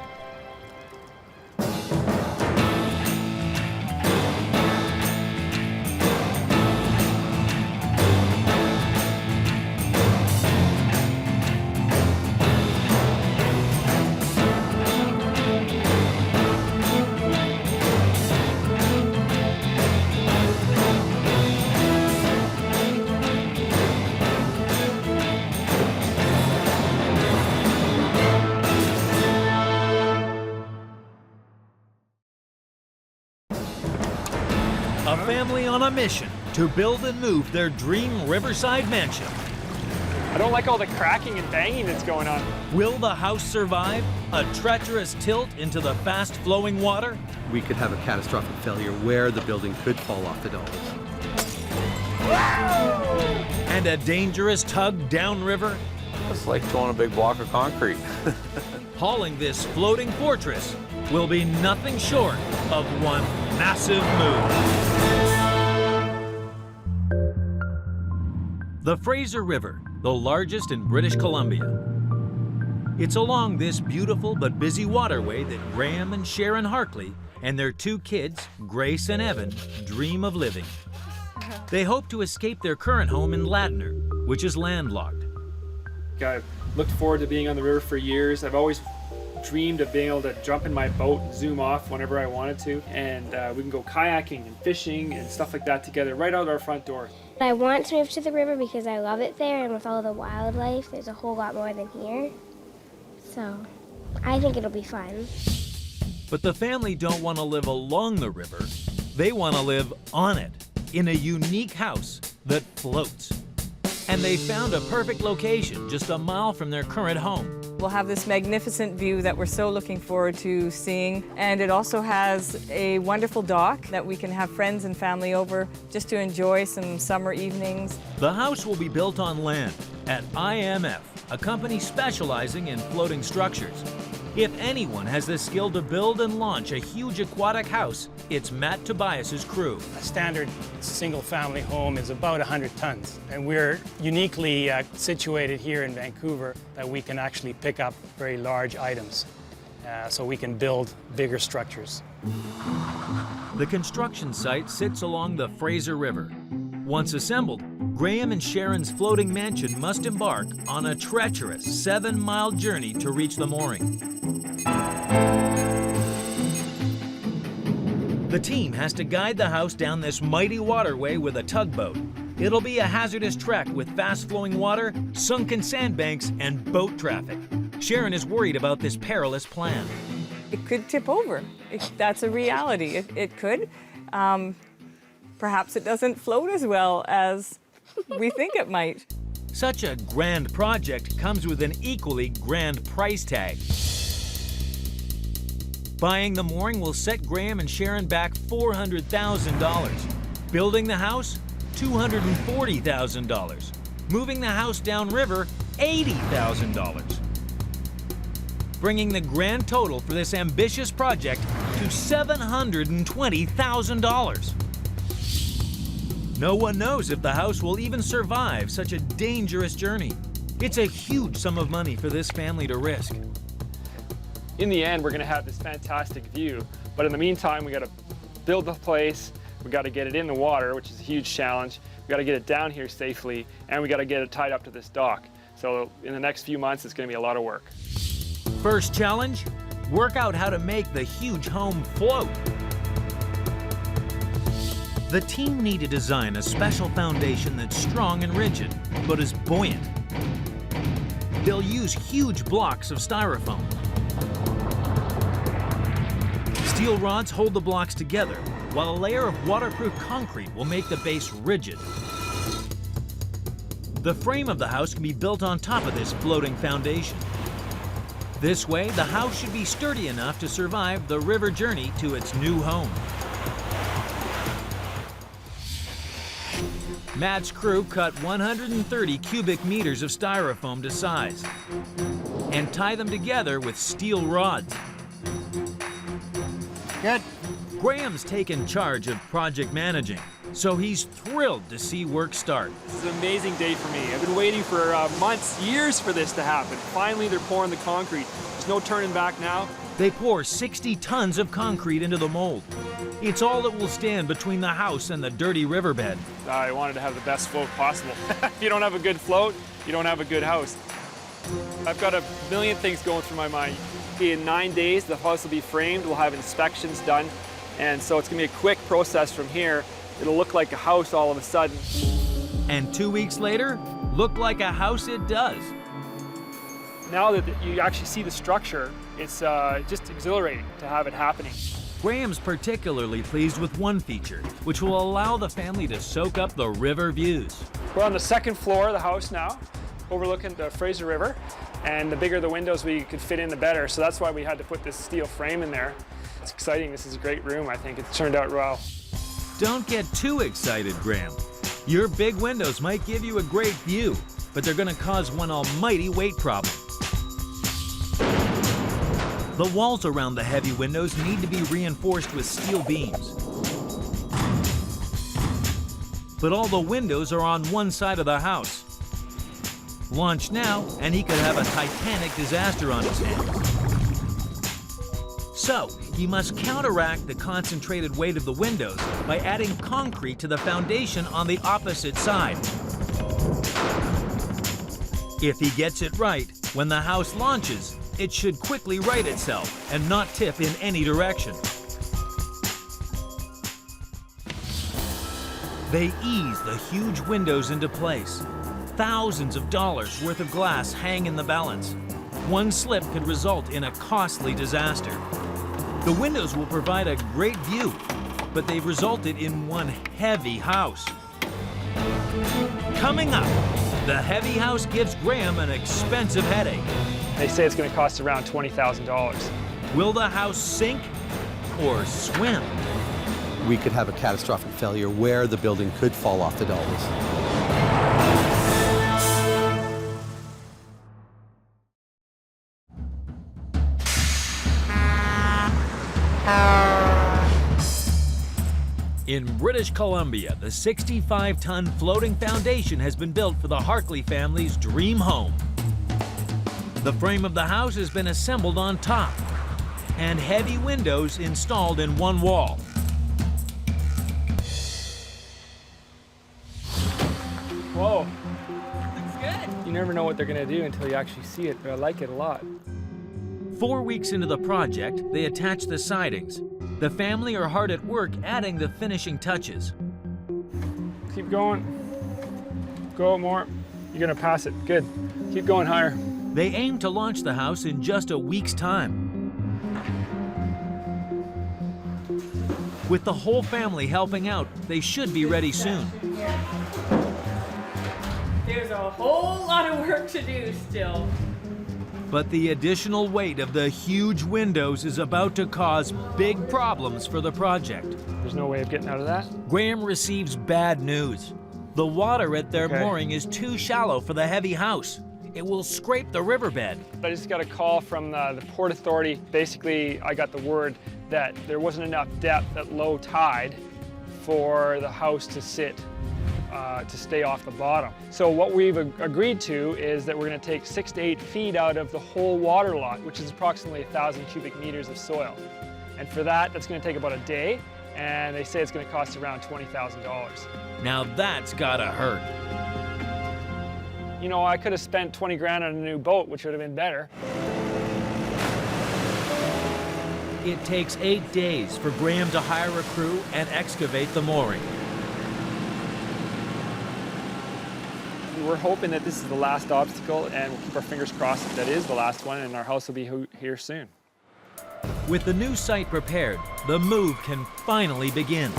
A family on a mission to build and move their dream riverside mansion.
I don't like all the cracking and banging that's going on.
Will the house survive a treacherous tilt into the fast-flowing water?
We could have a catastrophic failure where the building could fall off the dollars.
And a dangerous tug downriver?
It's like throwing a big block of concrete.
Hauling this floating fortress will be nothing short of one massive move. The Fraser River, the largest in British Columbia. It's along this beautiful but busy waterway that Graham and Sharon Hartley and their two kids, Grace and Evan, dream of living. They hope to escape their current home in Ladner, which is landlocked.
I've looked forward to being on the river for years. I've always dreamed of being able to jump in my boat and zoom off whenever I wanted to, and we can go kayaking and fishing and stuff like that together right out our front door.
I want to move to the river because I love it there, and with all the wildlife, there's a whole lot more than here. So I think it'll be fun.
But the family don't want to live along the river. They want to live on it, in a unique house that floats. And they found a perfect location just a mile from their current home.
We'll have this magnificent view that we're so looking forward to seeing. And it also has a wonderful dock that we can have friends and family over just to enjoy some summer evenings.
The house will be built on land at IMF, a company specializing in floating structures. If anyone has the skill to build and launch a huge aquatic house, it's Matt Tobias's crew.
A standard single-family home is about 100 tons, and we're uniquely situated here in Vancouver that we can actually pick up very large items, so we can build bigger structures.
The construction site sits along the Fraser River. Once assembled, Graham and Sharon's floating mansion must embark on a treacherous 7-mile journey to reach the mooring. The team has to guide the house down this mighty waterway with a tugboat. It'll be a hazardous trek with fast-flowing water, sunken sandbanks, and boat traffic. Sharon is worried about this perilous plan.
It could tip over. That's a reality. It could. Perhaps it doesn't float as well as we think it might.
Such a grand project comes with an equally grand price tag. Buying the mooring will set Graham and Sharon back $400,000. Building the house, $240,000. Moving the house downriver, $80,000. Bringing the grand total for this ambitious project to $720,000. No one knows if the house will even survive such a dangerous journey. It's a huge sum of money for this family to risk.
In the end, we're gonna have this fantastic view, but in the meantime, we gotta build the place, we gotta get it in the water, which is a huge challenge, we gotta get it down here safely, and we gotta get it tied up to this dock. So in the next few months, it's gonna be a lot of work.
First challenge, work out how to make the huge home float. The team need to design a special foundation that's strong and rigid, but is buoyant. They'll use huge blocks of styrofoam. Steel rods hold the blocks together, while a layer of waterproof concrete will make the base rigid. The frame of the house can be built on top of this floating foundation. This way, the house should be sturdy enough to survive the river journey to its new home. Matt's crew cut 130 cubic meters of styrofoam to size and tie them together with steel rods.
Good.
Graham's taken charge of project managing, so he's thrilled to see work start.
This is an amazing day for me. I've been waiting for months, years for this to happen. Finally, they're pouring the concrete. There's no turning back now.
They pour 60 tons of concrete into the mold. It's all that will stand between the house and the dirty riverbed.
I wanted to have the best float possible. If you don't have a good float, you don't have a good house. I've got a million things going through my mind. In 9 days, the house will be framed. We'll have inspections done. And so it's gonna be a quick process from here. It'll look like a house all of a sudden.
And 2 weeks later, look like a house it does.
Now that you actually see the structure, it's just exhilarating to have it happening.
Graham's particularly pleased with one feature, which will allow the family to soak up the river views.
We're on the second floor of the house now, overlooking the Fraser River, and the bigger the windows we could fit in, the better. So that's why we had to put this steel frame in there. It's exciting. This is a great room. I think it's turned out well.
Don't get too excited, Graham. Your big windows might give you a great view, but they're going to cause one almighty weight problem. The walls around the heavy windows need to be reinforced with steel beams. But all the windows are on one side of the house. Launch now, and he could have a titanic disaster on his hands. So, he must counteract the concentrated weight of the windows by adding concrete to the foundation on the opposite side. If he gets it right, when the house launches, it should quickly right itself and not tip in any direction. They ease the huge windows into place. Thousands of dollars worth of glass hang in the balance. One slip could result in a costly disaster. The windows will provide a great view, but they've resulted in one heavy house. Coming up, the heavy house gives Graham an expensive headache.
They say it's going to cost around $20,000.
Will the house sink or swim?
We could have a catastrophic failure where the building could fall off the dollies.
In British Columbia, the 65-ton floating foundation has been built for the Harkley family's dream home. The frame of the house has been assembled on top, and heavy windows installed in one wall.
Whoa.
Looks good.
You never know what they're going to do until you actually see it, but I like it a lot.
4 weeks into the project, they attach the sidings. The family are hard at work adding the finishing touches.
Keep going. Go more. You're going to pass it. Good. Keep going higher.
They aim to launch the house in just a week's time. With the whole family helping out, they should be ready soon.
There's a whole lot of work to do still.
But the additional weight of the huge windows is about to cause big problems for the project.
There's no way of getting out of that?
Graham receives bad news. The water at their mooring is too shallow for the heavy house. It will scrape the riverbed.
I just got a call from the Port Authority. Basically, I got the word that there wasn't enough depth at low tide for the house to sit, to stay off the bottom. So what we've agreed to is that we're going to take 6 to 8 feet out of the whole water lot, which is approximately 1,000 cubic meters of soil. And for that, that's going to take about a day, and they say it's going to cost around $20,000.
Now that's gotta hurt.
You know, I could have spent 20 grand on a new boat, which would have been better.
It takes 8 days for Graham to hire a crew and excavate the mooring.
We're hoping that this is the last obstacle, and we'll keep our fingers crossed that is the last one, and our house will be here soon.
With the new site prepared, the move can finally begin.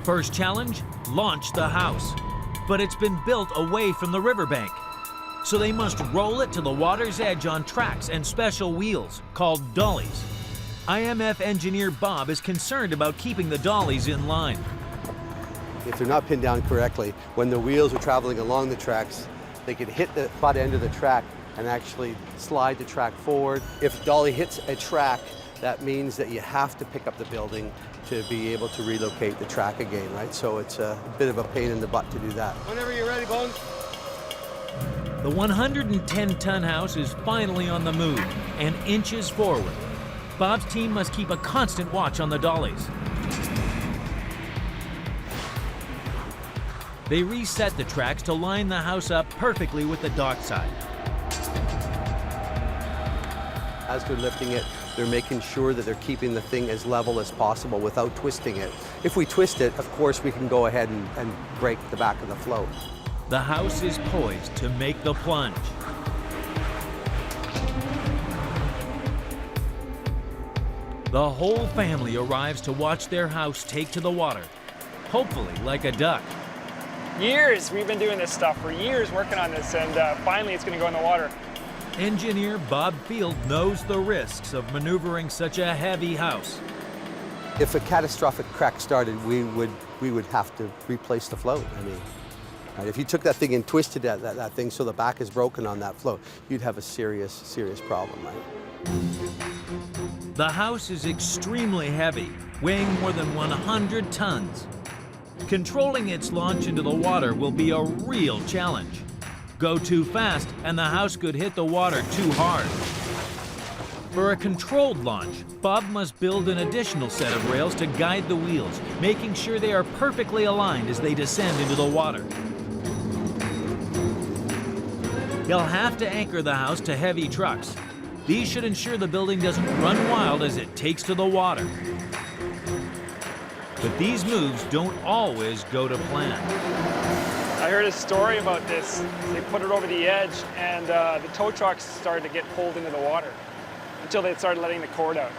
First challenge, launch the house. But it's been built away from the riverbank. So they must roll it to the water's edge on tracks and special wheels called dollies. IMF engineer Bob is concerned about keeping the dollies in line.
If they're not pinned down correctly, when the wheels are traveling along the tracks, they could hit the butt end of the track and actually slide the track forward. If the dolly hits a track, that means that you have to pick up the building to be able to relocate the track again, right? So it's a bit of a pain in the butt to do that.
Whenever you're ready, Bones.
The 110-ton house is finally on the move and inches forward. Bob's team must keep a constant watch on the dollies. They reset the tracks to line the house up perfectly with the dockside.
As they're lifting it, they're making sure that they're keeping the thing as level as possible without twisting it. If we twist it, of course, we can go ahead and break the back of the float.
The house is poised to make the plunge. The whole family arrives to watch their house take to the water, hopefully like a duck.
Years, we've been doing this stuff for years, working on this, and finally it's going to go in the water.
Engineer Bob Field knows the risks of maneuvering such a heavy house.
If a catastrophic crack started, we would have to replace the float. I mean, right, if you took that thing and twisted that thing so the back is broken on that float, you'd have a serious, serious problem, right?
The house is extremely heavy, weighing more than 100 tons. Controlling its launch into the water will be a real challenge. Go too fast, and the house could hit the water too hard. For a controlled launch, Bob must build an additional set of rails to guide the wheels, making sure they are perfectly aligned as they descend into the water. He'll have to anchor the house to heavy trucks. These should ensure the building doesn't run wild as it takes to the water. But these moves don't always go to plan.
I heard a story about this. They put it over the edge, and the tow trucks started to get pulled into the water until they started letting the cord out.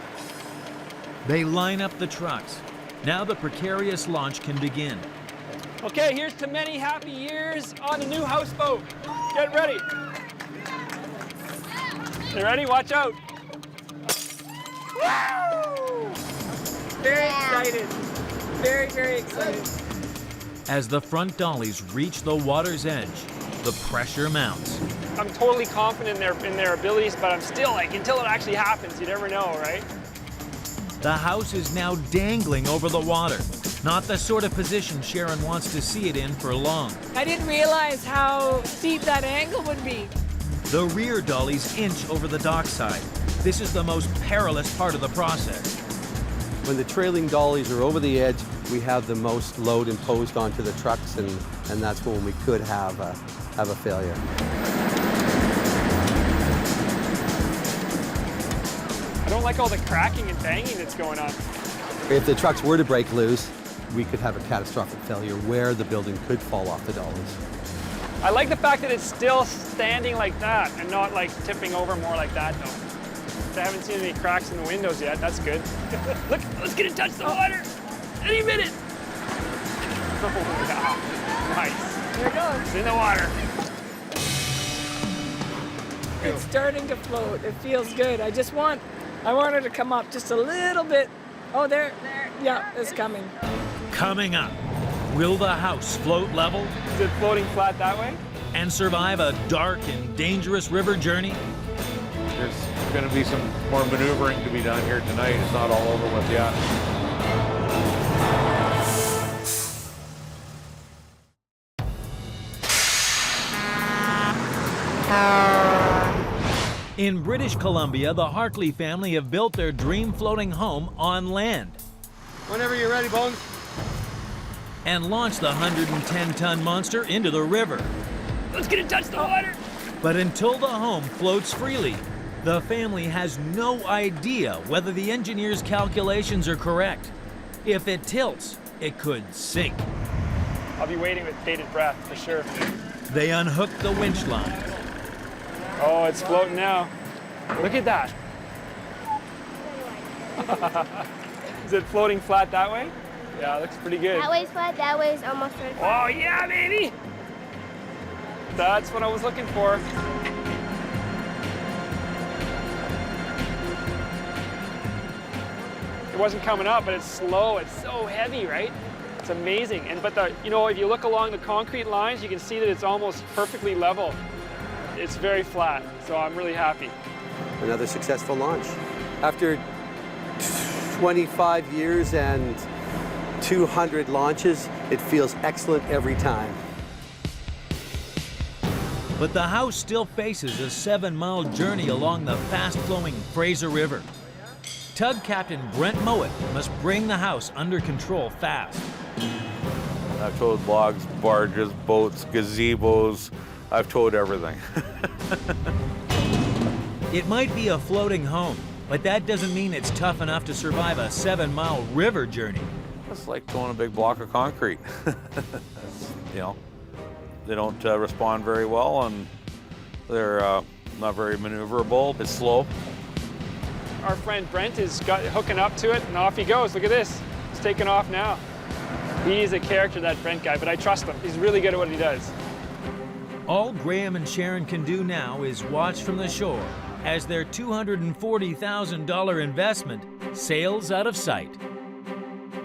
They line up the trucks. Now the precarious launch can begin.
Okay, here's to many happy years on the new houseboat. Get ready. You ready? Watch out.
Woo! Very excited. Very, very excited.
As the front dollies reach the water's edge, the pressure mounts.
I'm totally confident in their abilities, but I'm still like, until it actually happens, you never know, right?
The house is now dangling over the water. Not the sort of position Sharon wants to see it in for long.
I didn't realize how steep that angle would be.
The rear dollies inch over the dockside. This is the most perilous part of the process.
When the trailing dollies are over the edge, we have the most load imposed onto the trucks, and that's when we could have a failure.
I don't like all the cracking and banging that's going on.
If the trucks were to break loose, we could have a catastrophic failure where the building could fall off the dollies.
I like the fact that it's still standing like that and not like tipping over more like that though. I haven't seen any cracks in the windows yet. That's good. Look, let's get it touch the water. Any minute. Oh, yeah. Nice.
There it goes.
It's in the water.
It's starting to float. It feels good. I want it to come up just a little bit. Oh, there. Yeah, it's coming.
Coming up, will the house float level?
Is it floating flat that way?
And survive a dark and dangerous river journey?
There's going to be some more maneuvering to be done here tonight. It's not all over with yet.
In British Columbia, the Hartley family have built their dream floating home on land.
Whenever you're ready, Bones.
And launched the 110-ton monster into the river.
Let's get it touch the water.
But until the home floats freely, the family has no idea whether the engineer's calculations are correct. If it tilts, it could sink.
I'll be waiting with bated breath for sure.
They unhook the winch line.
Oh, it's floating now. Look at that. Is it floating flat that way? Yeah, it looks pretty good.
That way's flat, that way's almost right.
Oh, yeah, baby! That's what I was looking for. It wasn't coming up, but it's slow. It's so heavy, right? It's amazing. But if you look along the concrete lines, you can see that it's almost perfectly level. It's very flat, so I'm really happy.
Another successful launch. After 25 years and 200 launches, it feels excellent every time.
But the house still faces a 7-mile journey along the fast-flowing Fraser River. Tug Captain Brent Mowat must bring the house under control fast.
I've towed logs, barges, boats, gazebos. I've towed everything.
It might be a floating home, but that doesn't mean it's tough enough to survive a 7-mile river journey.
It's like towing a big block of concrete. They don't respond very well, and they're not very maneuverable. It's slow.
Our friend Brent is hooking up to it, and off he goes. Look at this. It's taking off now. He's a character, that Brent guy, but I trust him. He's really good at what he does.
All Graham and Sharon can do now is watch from the shore as their $240,000 investment sails out of sight.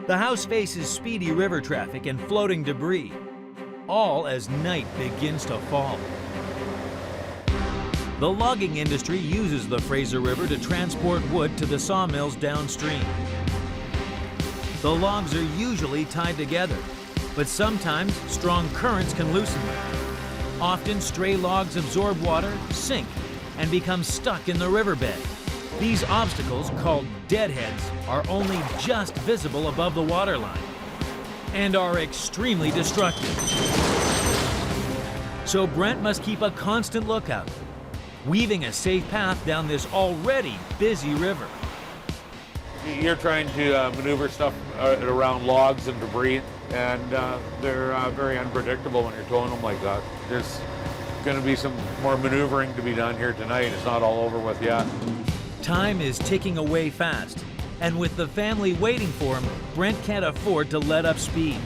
The house faces speedy river traffic and floating debris, all as night begins to fall. The logging industry uses the Fraser River to transport wood to the sawmills downstream. The logs are usually tied together, but sometimes strong currents can loosen them. Often stray logs absorb water, sink, and become stuck in the riverbed. These obstacles, called deadheads, are only just visible above the waterline and are extremely destructive. So Brent must keep a constant lookout, weaving a safe path down this already busy river.
You're trying to maneuver stuff around logs and debris, and they're very unpredictable when you're towing them like that. There's going to be some more maneuvering to be done here tonight. It's not all over with yet.
Time is ticking away fast, and with the family waiting for him, Brent can't afford to let up speed.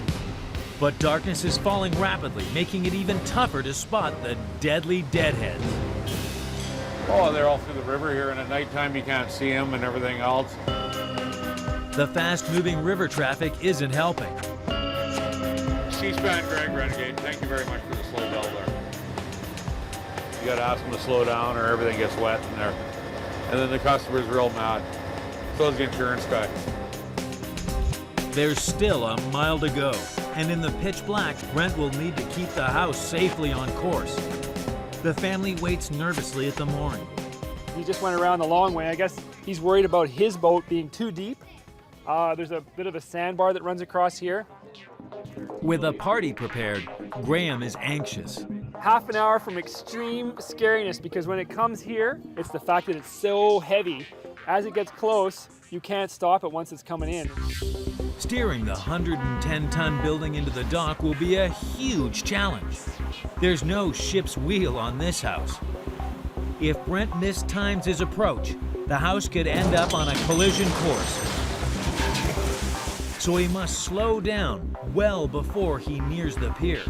But darkness is falling rapidly, making it even tougher to spot the deadly deadheads.
Oh, they're all through the river here, and at nighttime you can't see them and everything else.
The fast-moving river traffic isn't helping.
C-SPAN Greg Renegade, thank you very much for the slow bell there. You gotta ask them to slow down or everything gets wet in there. And then the customer's real mad. So is the insurance guy.
There's still a mile to go, and in the pitch black, Brent will need to keep the house safely on course. The family waits nervously at the mooring.
He just went around the long way. I guess he's worried about his boat being too deep. There's a bit of a sandbar that runs across here.
With a party prepared, Graham is anxious.
Half an hour from extreme scariness, because when it comes here, it's the fact that it's so heavy. As it gets close, you can't stop it once it's coming in.
Steering the 110-ton building into the dock will be a huge challenge. There's no ship's wheel on this house. If Brent mistimes his approach, the house could end up on a collision course. So he must slow down well before he nears the pier.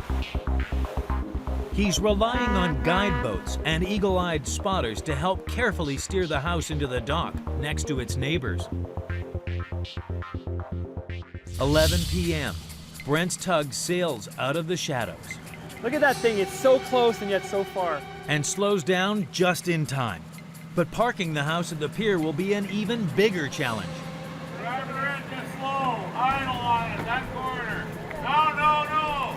He's relying on guide boats and eagle-eyed spotters to help carefully steer the house into the dock next to its neighbors. 11 p.m. Brent's tug sails out of the shadows.
Look at that thing, it's so close and yet so far.
And slows down just in time. But parking the house at the pier will be an even bigger challenge.
Drive the engine slow, idle on it, that corner. No.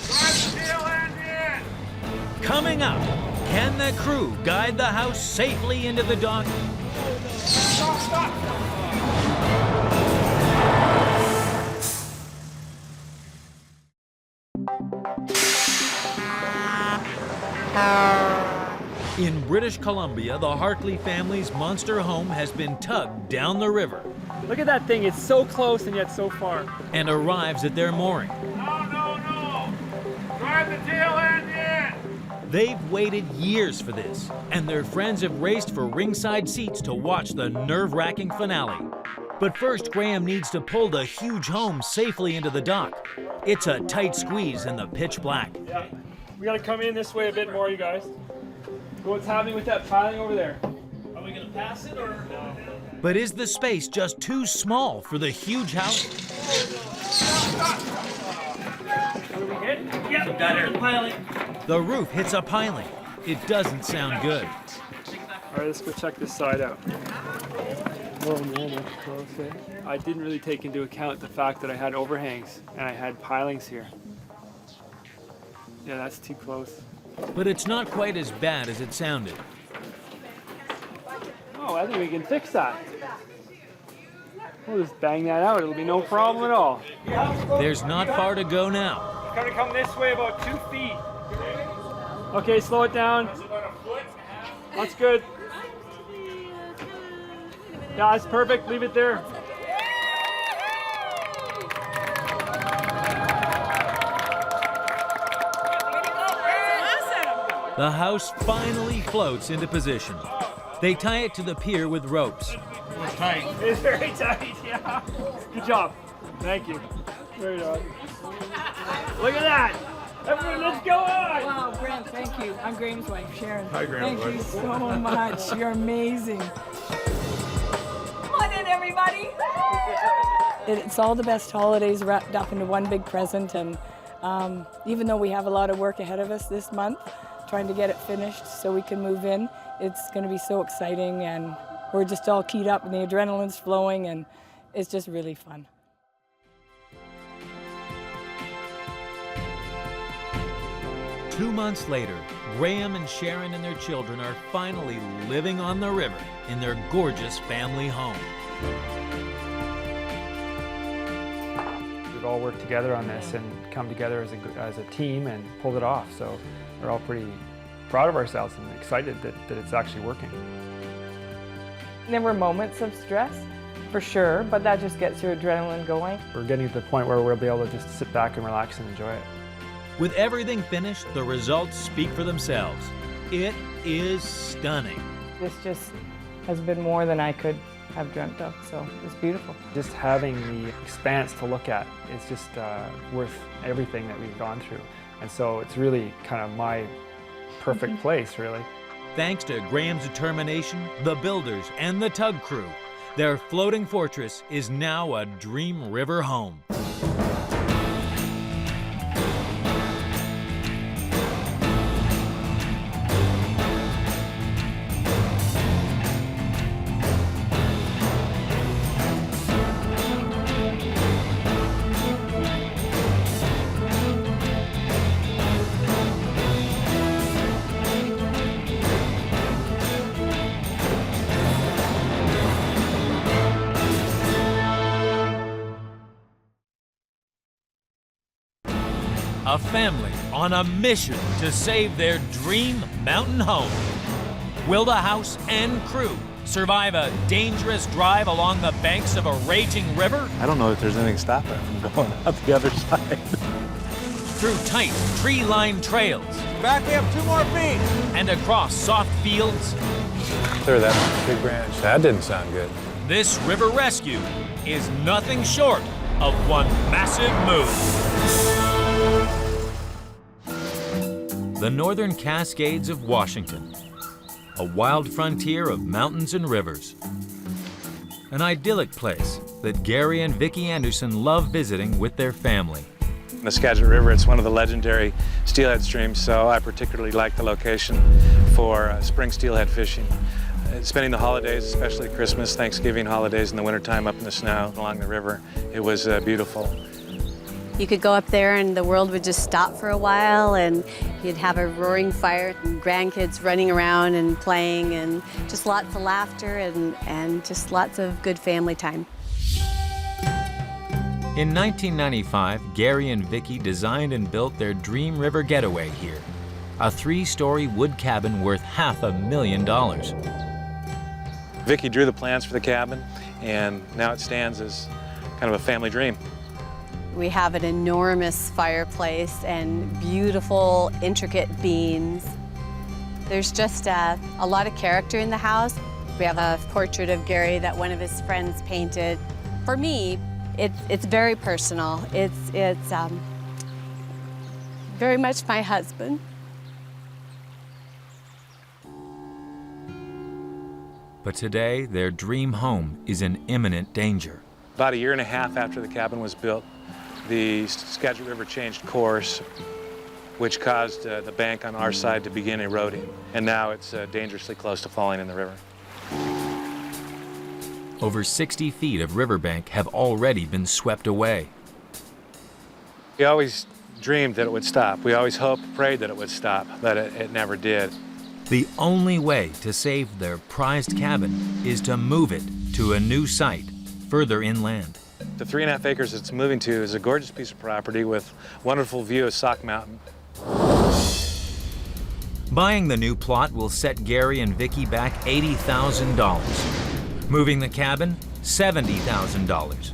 Drive the tail end in.
Coming up, can the crew guide the house safely into the dock?
Stop.
In British Columbia, the Hartley family's monster home has been tugged down the river.
Look at that thing, it's so close and yet so far.
And arrives at their mooring.
No. Drive the tail end in.
They've waited years for this, and their friends have raced for ringside seats to watch the nerve-wracking finale. But first, Graham needs to pull the huge home safely into the dock. It's a tight squeeze in the pitch black.
Yeah, we gotta come in this way a bit more, you guys. What's happening with that piling over there? Are we gonna pass it or no?
But is the space just too small for the huge house?
What do we hit?
Yep, got it. Piling.
The roof hits a piling. It doesn't sound good.
All right, let's go check this side out. Oh man, that's close, eh? I didn't really take into account the fact that I had overhangs and I had pilings here. Yeah, that's too close.
But it's not quite as bad as it sounded.
Oh, I think we can fix that. We'll just bang that out. It'll be no problem at all.
There's not far to go now.
It's gonna come this way about 2 feet. Okay, slow it down. That's good. Yeah, that's perfect. Leave it there.
The house finally floats into position. They tie it to the pier with ropes.
It's tight. It's very tight, yeah. Good job. Thank you. Very nice. Look at that. Everyone, let's go on.
Wow, Brent, thank you. I'm Graham's wife, Sharon.
Hi, Graham.
Thank you so much. You're amazing. Come on in, everybody. It's all the best holidays wrapped up into one big present, and even though we have a lot of work ahead of us this month, trying to get it finished so we can move in, it's going to be so exciting, and we're just all keyed up and the adrenaline's flowing, and it's just really fun.
Two months later, Graham and Sharon and their children are finally living on the river in their gorgeous family home.
We've all worked together on this and come together as a team and pulled it off. So we're all pretty proud of ourselves and excited that it's actually working.
There were moments of stress, for sure, but that just gets your adrenaline going.
We're getting to the point where we'll be able to just sit back and relax and enjoy it.
With everything finished, the results speak for themselves. It is stunning.
This just has been more than I could have dreamt of, so it's beautiful.
Just having the expanse to look at is just worth everything that we've gone through. And so it's really kind of my perfect place, really.
Thanks to Graham's determination, the builders, and the tug crew, their floating fortress is now a dream river home. A family on a mission to save their dream mountain home. Will the house and crew survive a dangerous drive along the banks of a raging river?
I don't know if there's anything stopping it from going out the other side.
Through tight, tree-lined trails.
Back me up 2 more feet.
And across soft fields.
Clear that big branch. That didn't sound good.
This river rescue is nothing short of one massive move. The northern Cascades of Washington, a wild frontier of mountains and rivers. An idyllic place that Gary and Vicki Anderson love visiting with their family.
The Skagit River, it's one of the legendary steelhead streams, so I particularly like the location for spring steelhead fishing. Spending the holidays, especially Christmas, Thanksgiving holidays in the wintertime up in the snow along the river, it was beautiful.
You could go up there and the world would just stop for a while and you'd have a roaring fire and grandkids running around and playing and just lots of laughter and just lots of good family time.
In 1995, Gary and Vicki designed and built their Dream River getaway here, a 3-story wood cabin worth $500,000.
Vicki drew the plans for the cabin, and now it stands as kind of a family dream.
We have an enormous fireplace and beautiful, intricate beams. There's just a lot of character in the house. We have a portrait of Gary that one of his friends painted. For me, it's very personal. It's very much my husband.
But today, their dream home is in imminent danger.
About 1.5 years after the cabin was built, the Skagit River changed course, which caused the bank on our side to begin eroding. And now it's dangerously close to falling in the river.
Over 60 feet of riverbank have already been swept away.
We always dreamed that it would stop. We always hoped, prayed that it would stop, but it never did.
The only way to save their prized cabin is to move it to a new site further inland.
The 3.5 acres it's moving to is a gorgeous piece of property with wonderful view of Sauk Mountain.
Buying the new plot will set Gary and Vicki back $80,000. Moving the cabin, $70,000.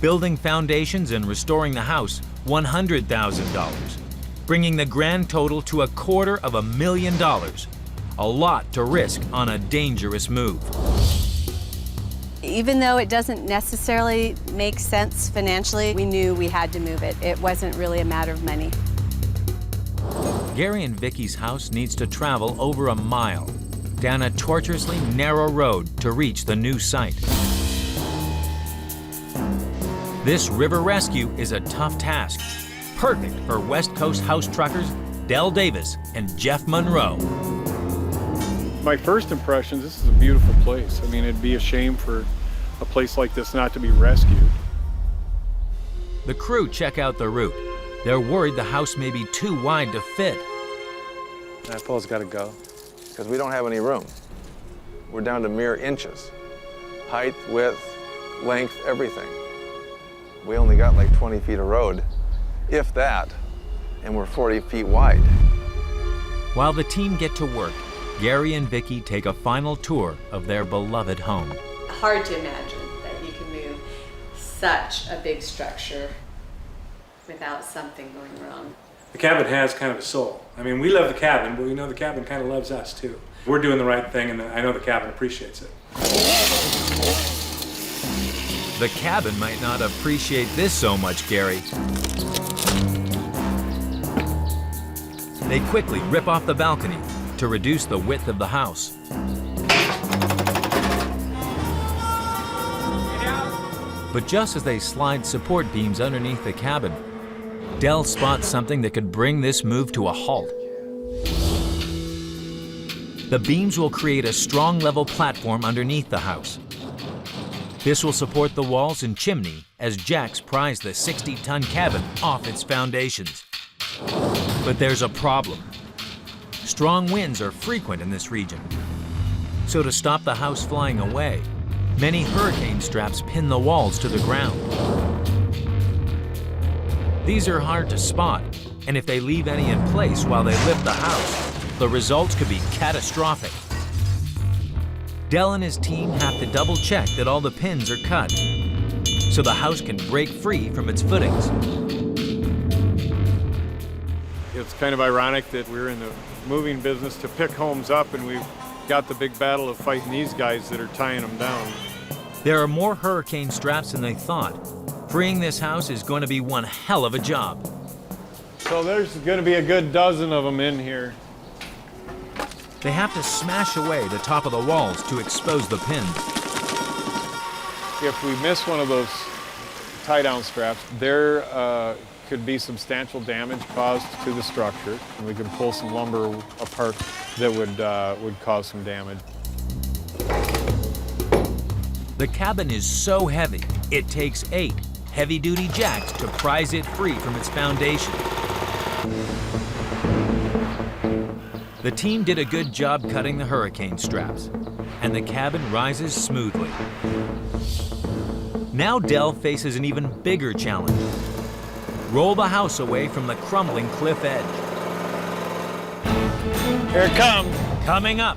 Building foundations and restoring the house, $100,000. Bringing the grand total to $250,000. A lot to risk on a dangerous move.
Even though it doesn't necessarily make sense financially, we knew we had to move it. It wasn't really a matter of money.
Gary and Vicki's house needs to travel over a mile down a tortuously narrow road to reach the new site. This river rescue is a tough task, perfect for West Coast house truckers Del Davis and Jeff Monroe.
My first impression, this is a beautiful place. I mean, it'd be a shame for a place like this not to be rescued.
The crew check out the route. They're worried the house may be too wide to fit.
That pole's got to go.
Because we don't have any room. We're down to mere inches. Height, width, length, everything. We only got like 20 feet of road, if that, and we're 40 feet wide.
While the team get to work, Gary and Vicki take a final tour of their beloved home.
Hard to imagine that you can move such a big structure without something going wrong.
The cabin has kind of a soul. I mean, we love the cabin, but we know the cabin kind of loves us too. We're doing the right thing, and I know the cabin appreciates it.
The cabin might not appreciate this so much, Gary. They quickly rip off the balcony to reduce the width of the house. But just as they slide support beams underneath the cabin, Del spots something that could bring this move to a halt. The beams will create a strong level platform underneath the house. This will support the walls and chimney as jacks prise the 60-ton cabin off its foundations. But there's a problem. Strong winds are frequent in this region. So to stop the house flying away, many hurricane straps pin the walls to the ground. These are hard to spot, and if they leave any in place while they lift the house, the results could be catastrophic. Del and his team have to double check that all the pins are cut, so the house can break free from its footings.
It's kind of ironic that we're in the moving business to pick homes up, and we've got the big battle of fighting these guys that are tying them down.
There are more hurricane straps than they thought. Freeing this house is going to be one hell of a job.
So there's going to be a good dozen of them in here.
They have to smash away the top of the walls to expose the pins.
If we miss one of those tie-down straps, there could be substantial damage caused to the structure, and we could pull some lumber apart that would cause some damage.
The cabin is so heavy, it takes 8 heavy-duty jacks to prise it free from its foundation. The team did a good job cutting the hurricane straps, and the cabin rises smoothly. Now Del faces an even bigger challenge. Roll the house away from the crumbling cliff edge.
Here it comes.
Coming up,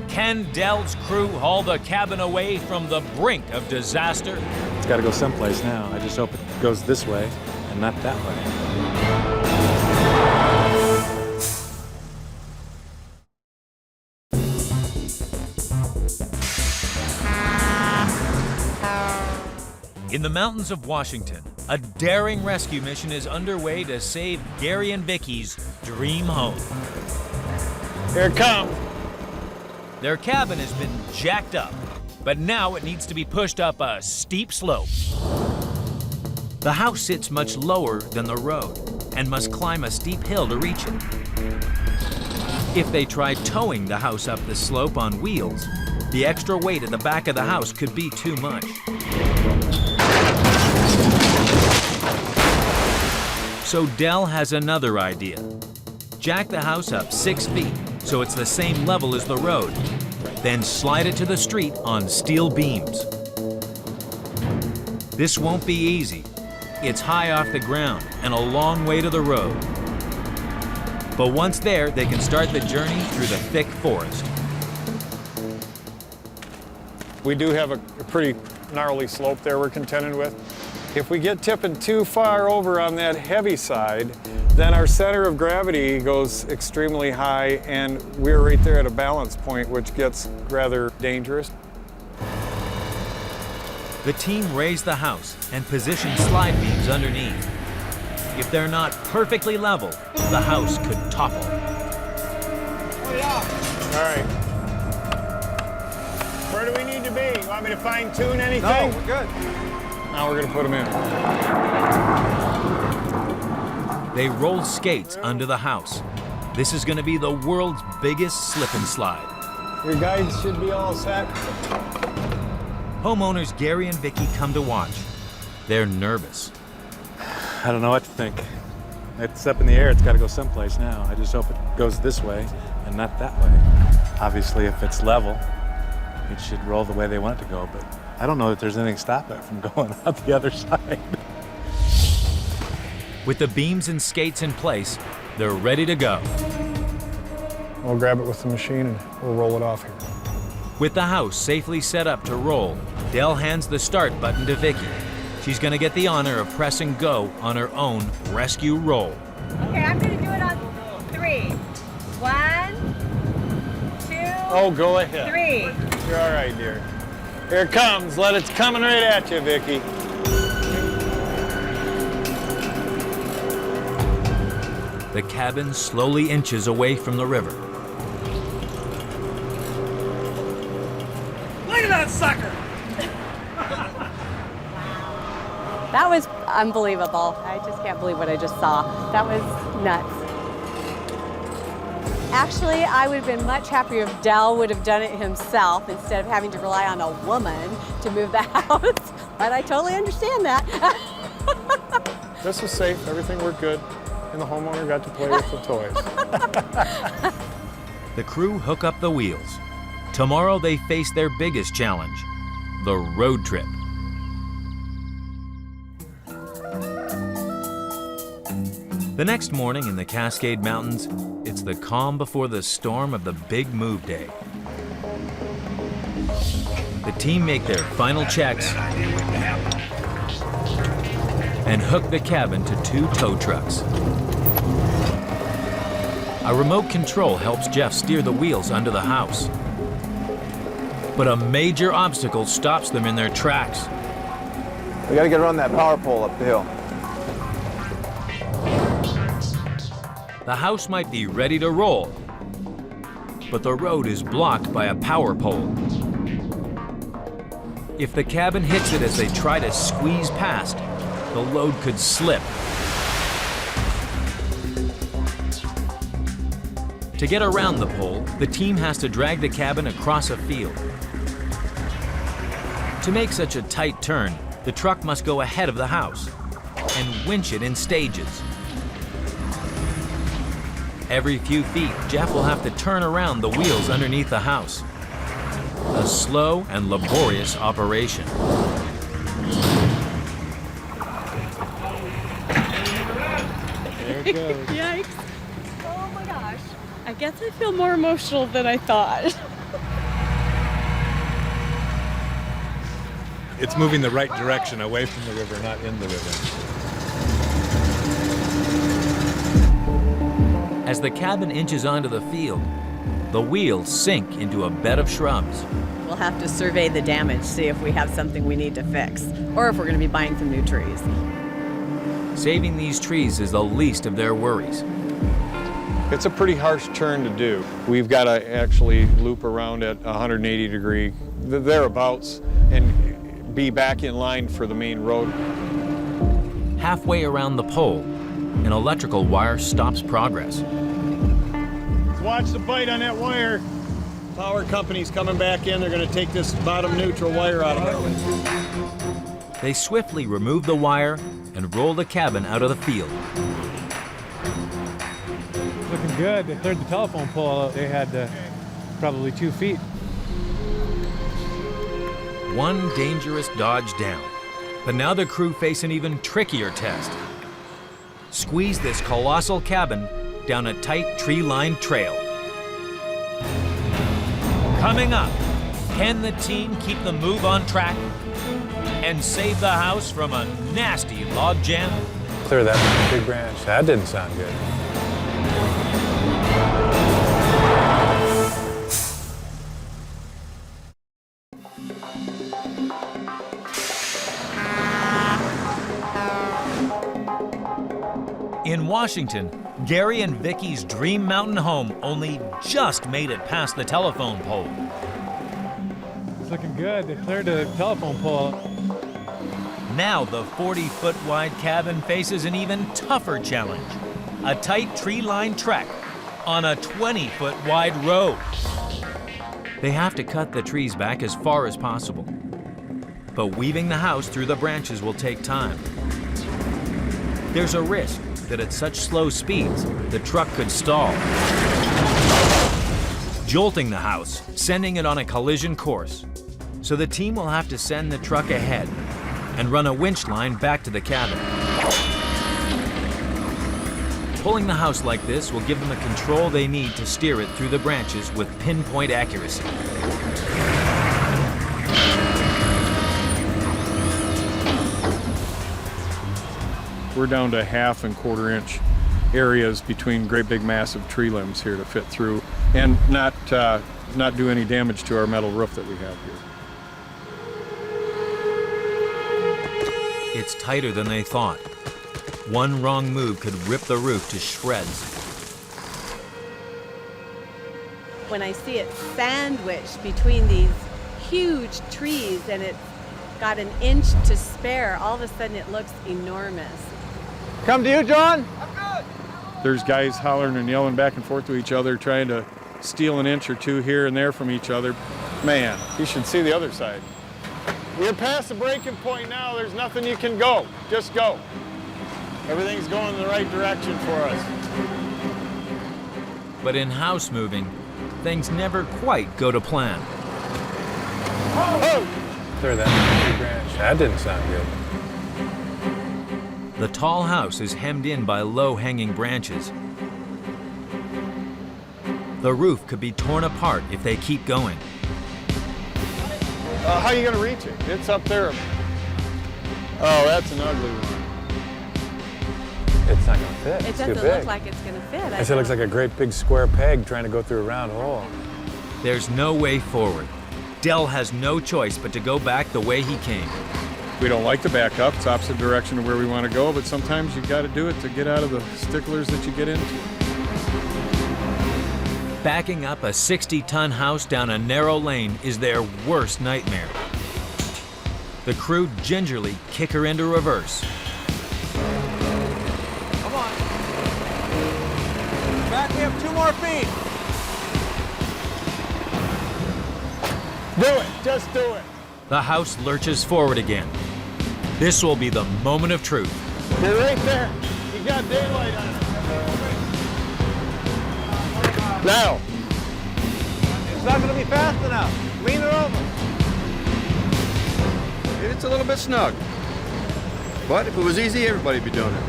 can Del's crew haul the cabin away from the brink of disaster?
It's got to go someplace now. I just hope it goes this way and not that way.
In the mountains of Washington, a daring rescue mission is underway to save Gary and Vicky's dream home.
Here it comes.
Their cabin has been jacked up, but now it needs to be pushed up a steep slope. The house sits much lower than the road and must climb a steep hill to reach it. If they try towing the house up the slope on wheels, the extra weight at the back of the house could be too much. So Del has another idea. Jack the house up 6 feet so it's the same level as the road, then slide it to the street on steel beams. This won't be easy. It's high off the ground and a long way to the road. But once there, they can start the journey through the thick forest.
We do have a pretty gnarly slope there we're contending with. If we get tipping too far over on that heavy side, then our center of gravity goes extremely high, and we're right there at a balance point, which gets rather dangerous.
The team raise the house and position slide beams underneath. If they're not perfectly level, the house could topple.
All right. Where do we need to be? You want me to fine-tune anything?
No, we're good.
Now we're gonna put them in.
They roll skates under the house. This is gonna be the world's biggest slip and slide.
Your guides should be all set.
Homeowners Gary and Vicky come to watch. They're nervous.
I don't know what to think. It's up in the air. It's got to go someplace now. I just hope it goes this way and not that way. Obviously, if it's level, it should roll the way they want it to go, but I don't know that there's anything stopping it from going out the other side.
With the beams and skates in place, they're ready to go.
We'll grab it with the machine and we'll roll it off here.
With the house safely set up to roll, Del hands the start button to Vicky. She's gonna get the honor of pressing go on her own rescue roll.
Okay, I'm gonna do it on 3. 1, 2,
Oh, go ahead.
3.
You're all right, dear. Here it comes. It's coming right at you, Vicky.
The cabin slowly inches away from the river.
sucker!
That was unbelievable. I just can't believe what I just saw. That was nuts. Actually, I would have been much happier if Dal would have done it himself instead of having to rely on a woman to move the house. But I totally understand that.
This was safe, everything worked good, and the homeowner got to play with the toys.
The crew hook up the wheels. Tomorrow they face their biggest challenge, the road trip. The next morning in the Cascade Mountains, it's the calm before the storm of the big move day. The team make their final checks and hook the cabin to 2 tow trucks. A remote control helps Jeff steer the wheels under the house. But a major obstacle stops them in their tracks.
We gotta get around that power pole up the hill.
The house might be ready to roll, but the road is blocked by a power pole. If the cabin hits it as they try to squeeze past, the load could slip. To get around the pole, the team has to drag the cabin across a field. To make such a tight turn, the truck must go ahead of the house and winch it in stages. Every few feet, Jeff will have to turn around the wheels underneath the house. A slow and laborious operation.
There it goes.
Yikes. Oh my gosh. I guess I feel more emotional than I thought.
It's moving the right direction, away from the river, not in the river.
As the cabin inches onto the field, the wheels sink into a bed of shrubs.
We'll have to survey the damage, see if we have something we need to fix, or if we're going to be buying some new trees.
Saving these trees is the least of their worries.
It's a pretty harsh turn to do. We've got to actually loop around at 180 degree, thereabouts, and be back in line for the main road.
Halfway around the pole, an electrical wire stops progress.
Watch the bite on that wire. Power company's coming back in. They're going to take this bottom neutral wire out of it.
They swiftly remove the wire and roll the cabin out of the field.
Looking good. They cleared the telephone pole. They had probably 2 feet.
One dangerous dodge down. But now the crew face an even trickier test. Squeeze this colossal cabin down a tight tree-lined trail. Coming up, can the team keep the move on track and save the house from a nasty log jam?
Clear that big branch. That didn't sound good.
In Washington, Gary and Vicky's dream mountain home only just made it past the telephone pole.
It's looking good. They cleared the telephone pole.
Now the 40-foot wide cabin faces an even tougher challenge. A tight tree-lined trek on a 20-foot wide road. They have to cut the trees back as far as possible. But weaving the house through the branches will take time. There's a risk that at such slow speeds, the truck could stall, jolting the house, sending it on a collision course. So the team will have to send the truck ahead and run a winch line back to the cabin. Pulling the house like this will give them the control they need to steer it through the branches with pinpoint accuracy.
We're down to 1/2 and 1/4 inch areas between great big massive tree limbs here to fit through and not do any damage to our metal roof that we have here.
It's tighter than they thought. One wrong move could rip the roof to shreds.
When I see it sandwiched between these huge trees and it's got an inch to spare, all of a sudden it looks enormous.
Come to you, John? There's guys hollering and yelling back and forth to each other, trying to steal an inch or two here and there from each other. Man, you should see the other side. We're past the breaking point now. There's nothing you can go. Just go. Everything's going in the right direction for us.
But in house moving, things never quite go to plan.
Oh!
Clear that branch. That didn't sound good.
The tall house is hemmed in by low-hanging branches. The roof could be torn apart if they keep going.
How are you going to reach it? It's up there. Oh, that's an ugly one.
It's not going to fit.
It doesn't look like it's going to fit.
I said it looks like a great big square peg trying to go through a round hole.
There's no way forward. Del has no choice but to go back the way he came.
We don't like to back up. It's opposite direction of where we want to go, but sometimes you got to do it to get out of the sticklers that you get into.
Backing up a 60-ton house down a narrow lane is their worst nightmare. The crew gingerly kick her into reverse.
Come on. Back me up 2 more feet.
Do it. Just do it.
The house lurches forward again. This will be the moment of truth.
You're right there. You got daylight on it. Now.
It's not going to be fast enough. Lean it over. It's a little bit snug. But if it was easy, everybody'd be doing it.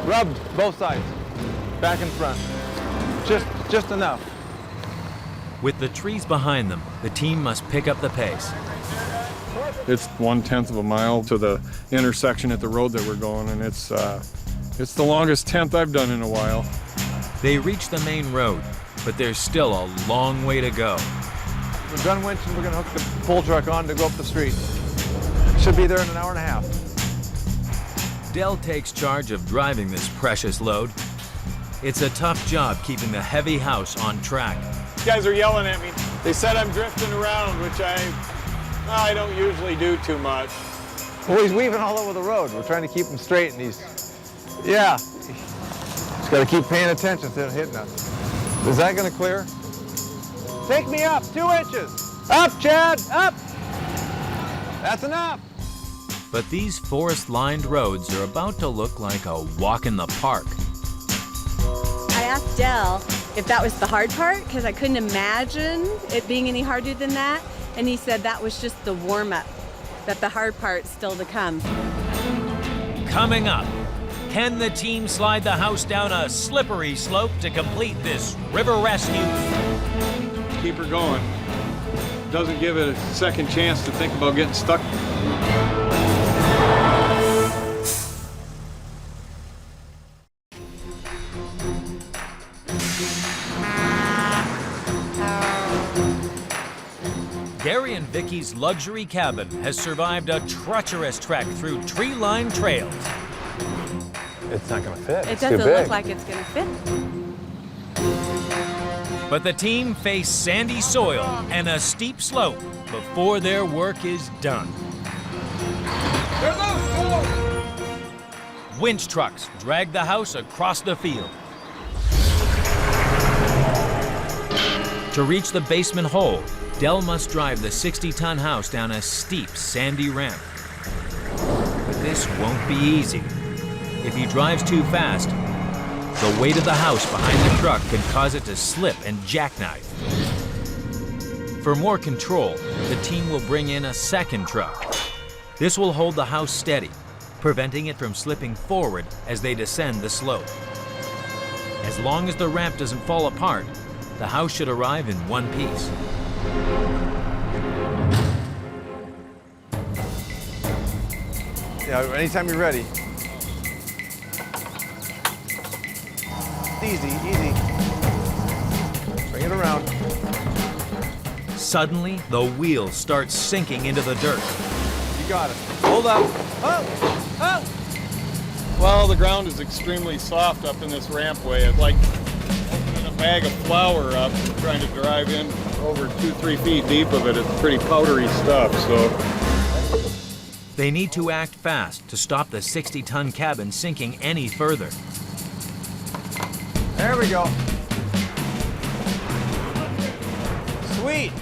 Rubbed both sides. Back and front. Just enough.
With the trees behind them, the team must pick up the pace.
It's 1/10 of a mile to the intersection at the road that we're going, and it's the longest 10th I've done in a while.
They reach the main road, but there's still a long way to go.
We're done winching. We're going to hook the pull truck on to go up the street. Should be there in an hour and a half.
Del takes charge of driving this precious load. It's a tough job keeping the heavy house on track.
Guys are yelling at me. They said I'm drifting around, which I don't usually do too much.
Well, he's weaving all over the road. We're trying to keep him straight, and yeah. Just got to keep paying attention to it hitting us. Is that going to clear? Take me up 2 inches. Up, Chad, up. That's enough.
But these forest-lined roads are about to look like a walk in the park.
I asked Del if that was the hard part, because I couldn't imagine it being any harder than that. And he said that was just the warm-up, that the hard part's still to come.
Coming up, can the team slide the house down a slippery slope to complete this river rescue?
Keep her going. Doesn't give it a second chance to think about getting stuck.
Gary and Vicky's luxury cabin has survived a treacherous trek through tree-lined trails.
It's not going to fit.
It doesn't look like it's going to fit.
But the team face sandy soil and a steep slope before their work is done. Winch trucks drag the house across the field. To reach the basement hole, Del must drive the 60-ton house down a steep, sandy ramp. But this won't be easy. If he drives too fast, the weight of the house behind the truck can cause it to slip and jackknife. For more control, the team will bring in a second truck. This will hold the house steady, preventing it from slipping forward as they descend the slope. As long as the ramp doesn't fall apart, the house should arrive in one piece.
Yeah, anytime you're ready. Easy, easy. Bring it around.
Suddenly, the wheels start sinking into the dirt.
You got it. Hold up. Oh! Oh!
Well, the ground is extremely soft up in this rampway. It's like opening a bag of flour up, trying to drive in over 2-3 feet deep of it. It's pretty powdery stuff, so.
They need to act fast to stop the 60-ton cabin sinking any further.
There we go. Sweet.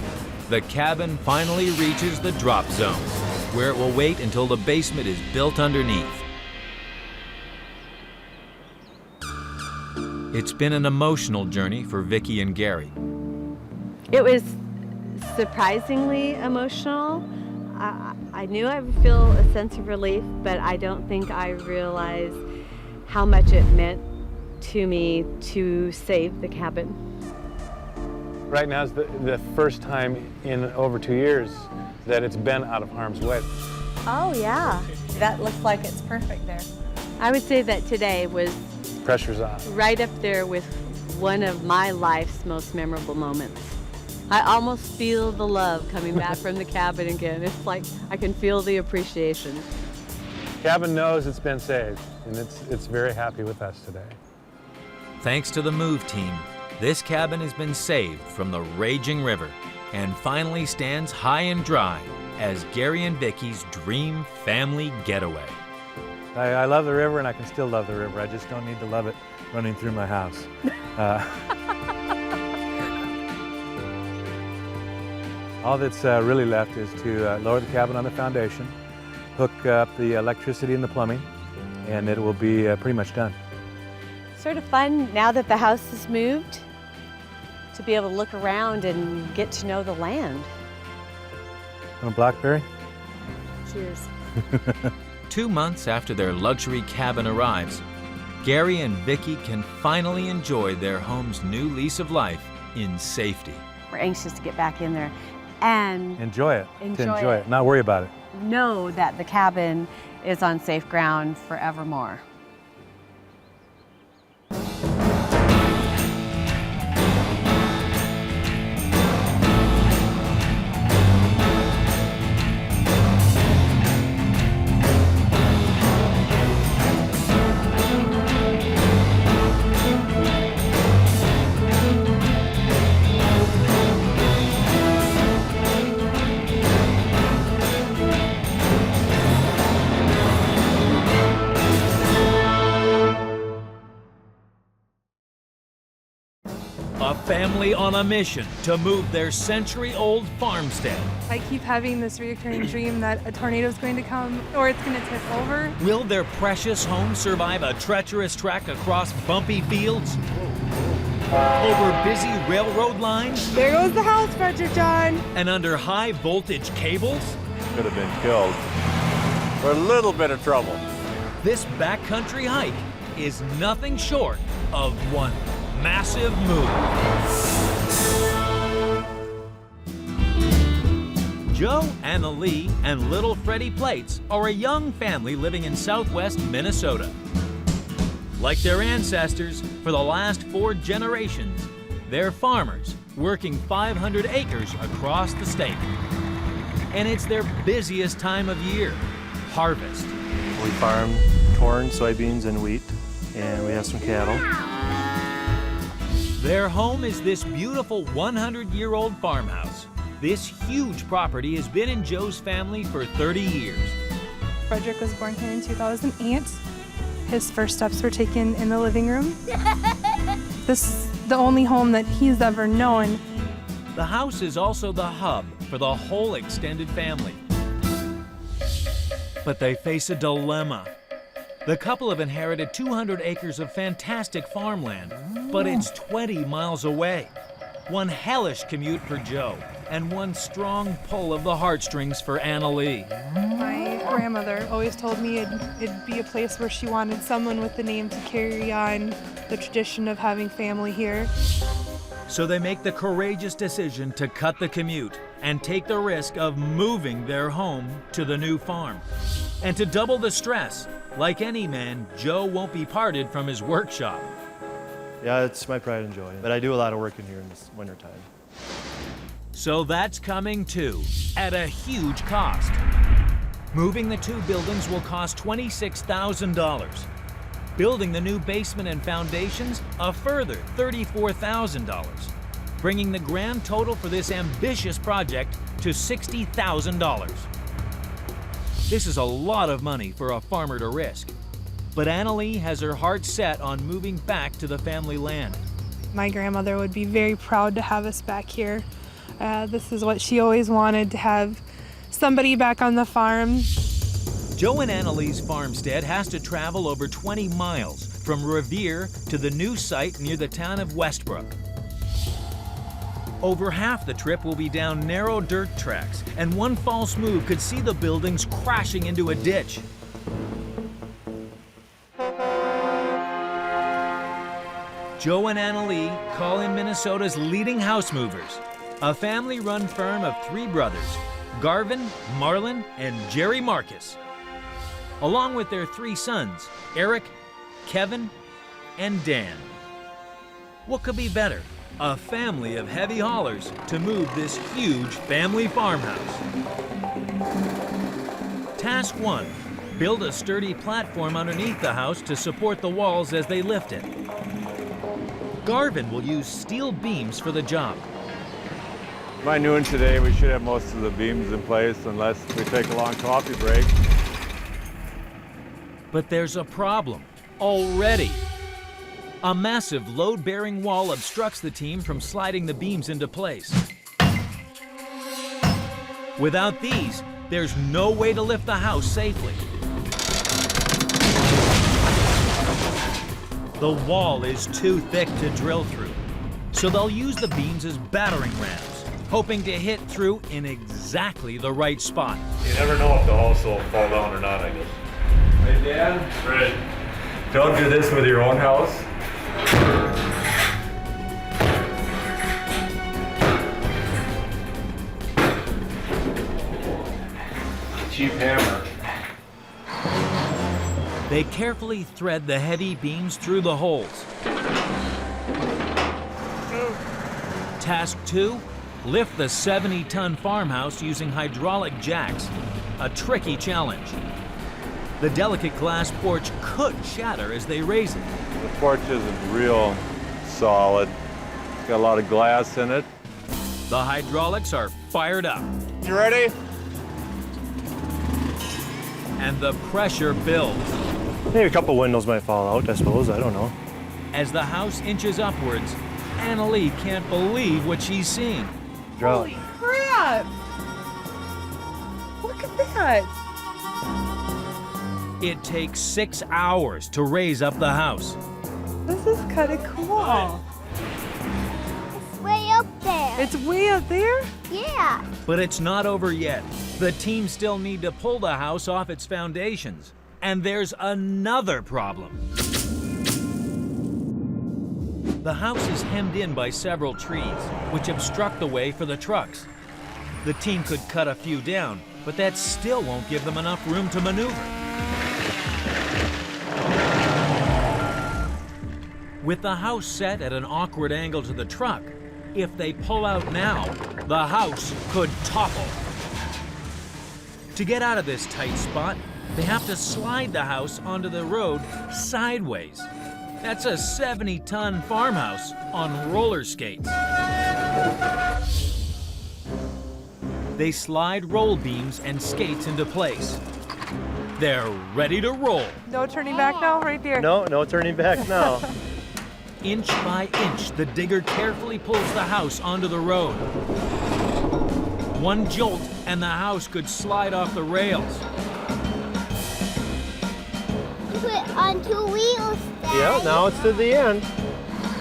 The cabin finally reaches the drop zone, where it will wait until the basement is built underneath. It's been an emotional journey for Vicki and Gary.
It was surprisingly emotional. I knew I would feel a sense of relief, but I don't think I realized how much it meant to me to save the cabin.
Right now is the first time in over 2 years that it's been out of harm's way.
Oh yeah, that looks like it's perfect there. I would say that today was
Pressure's off.
right up there with one of my life's most memorable moments. I almost feel the love coming back from the cabin again. It's like I can feel the appreciation.
Cabin knows it's been saved, and it's very happy with us today.
Thanks to the move team, this cabin has been saved from the raging river and finally stands high and dry as Gary and Vicki's dream family getaway.
I love the river, and I can still love the river. I just don't need to love it running through my house. All that's really left is to lower the cabin on the foundation, hook up the electricity and the plumbing, and it will be pretty much done.
Sort of fun now that the house is moved to be able to look around and get to know the land.
Want a blackberry?
Cheers.
2 months after their luxury cabin arrives, Gary and Vicki can finally enjoy their home's new lease of life in safety.
We're anxious to get back in there and
Enjoy it.
Enjoy it.
Not worry about it.
know that the cabin is on safe ground forevermore.
A family on a mission to move their century-old farmstead.
I keep having this recurring dream that a tornado is going to come or it's going to tip over.
Will their precious home survive a treacherous trek across bumpy fields? Over busy railroad lines?
There goes the house, Frederick John.
And under high-voltage cables?
Could have been killed. For a little bit of trouble.
This backcountry hike is nothing short of one massive move. Joe, Anna Lee, and little Freddie Plates are a young family living in southwest Minnesota. Like their ancestors, for the last 4 generations, they're farmers working 500 acres across the state. And it's their busiest time of year, harvest.
We farm corn, soybeans, and wheat, and we have some cattle.
Their home is this beautiful 100-year-old farmhouse. This huge property has been in Joe's family for 30 years.
Frederick was born here in 2008. His first steps were taken in the living room. This is the only home that he's ever known.
The house is also the hub for the whole extended family. But they face a dilemma. The couple have inherited 200 acres of fantastic farmland, but it's 20 miles away. One hellish commute for Joe, and one strong pull of the heartstrings for Anna Lee.
My grandmother always told me it'd be a place where she wanted someone with the name to carry on the tradition of having family here.
So they make the courageous decision to cut the commute and take the risk of moving their home to the new farm. And to double the stress, like any man, Joe won't be parted from his workshop.
Yeah, it's my pride and joy, but I do a lot of work in here in this wintertime.
So that's coming too, at a huge cost. Moving the 2 buildings will cost $26,000. Building the new basement and foundations, a further $34,000, bringing the grand total for this ambitious project to $60,000. This is a lot of money for a farmer to risk, but Annalee has her heart set on moving back to the family land.
My grandmother would be very proud to have us back here. This is what she always wanted, to have somebody back on the farm.
Joe and Annalee's farmstead has to travel over 20 miles from Revere to the new site near the town of Westbrook. Over half the trip will be down narrow dirt tracks, and one false move could see the buildings crashing into a ditch. Joe and Annalee call in Minnesota's leading house movers, a family-run firm of 3 brothers, Garvin, Marlon, and Jerry Marcus, along with their 3 sons, Eric, Kevin, and Dan. What could be better? A family of heavy haulers to move this huge family farmhouse. Task 1, build a sturdy platform underneath the house to support the walls as they lift it. Garvin will use steel beams for the job.
By noon today, we should have most of the beams in place unless we take a long coffee break.
But there's a problem already. A massive load-bearing wall obstructs the team from sliding the beams into place. Without these, there's no way to lift the house safely. The wall is too thick to drill through, so they'll use the beams as battering rams, hoping to hit through in exactly the right spot.
You never know if the house will fall down or not, I guess.
Hey, Dan?
Right.
Don't do this with your own house. Cheap hammer.
They carefully thread the heavy beams through the holes. Task 2, lift the 70-ton farmhouse using hydraulic jacks, a tricky challenge. The delicate glass porch could shatter as they raise it.
The porch isn't real solid. It's got a lot of glass in it.
The hydraulics are fired up.
You ready?
And the pressure builds.
Maybe a couple windows might fall out, I suppose. I don't know.
As the house inches upwards, Annalee can't believe what she's seeing.
Holy crap! Look at that!
It takes 6 hours to raise up the house.
This is kind of cool.
It's way up there.
It's way up there?
Yeah.
But it's not over yet. The team still need to pull the house off its foundations. And there's another problem. The house is hemmed in by several trees, which obstruct the way for the trucks. The team could cut a few down, but that still won't give them enough room to maneuver. With the house set at an awkward angle to the truck, if they pull out now, the house could topple. To get out of this tight spot, they have to slide the house onto the road sideways. That's a 70-ton farmhouse on roller skates. They slide roll beams and skates into place. They're ready to roll.
No turning back now, right there.
No turning back now.
Inch by inch, the digger carefully pulls the house onto the road. One jolt, and the house could slide off the rails.
Put it on 2 wheels, Dad.
Yeah, now it's to the end.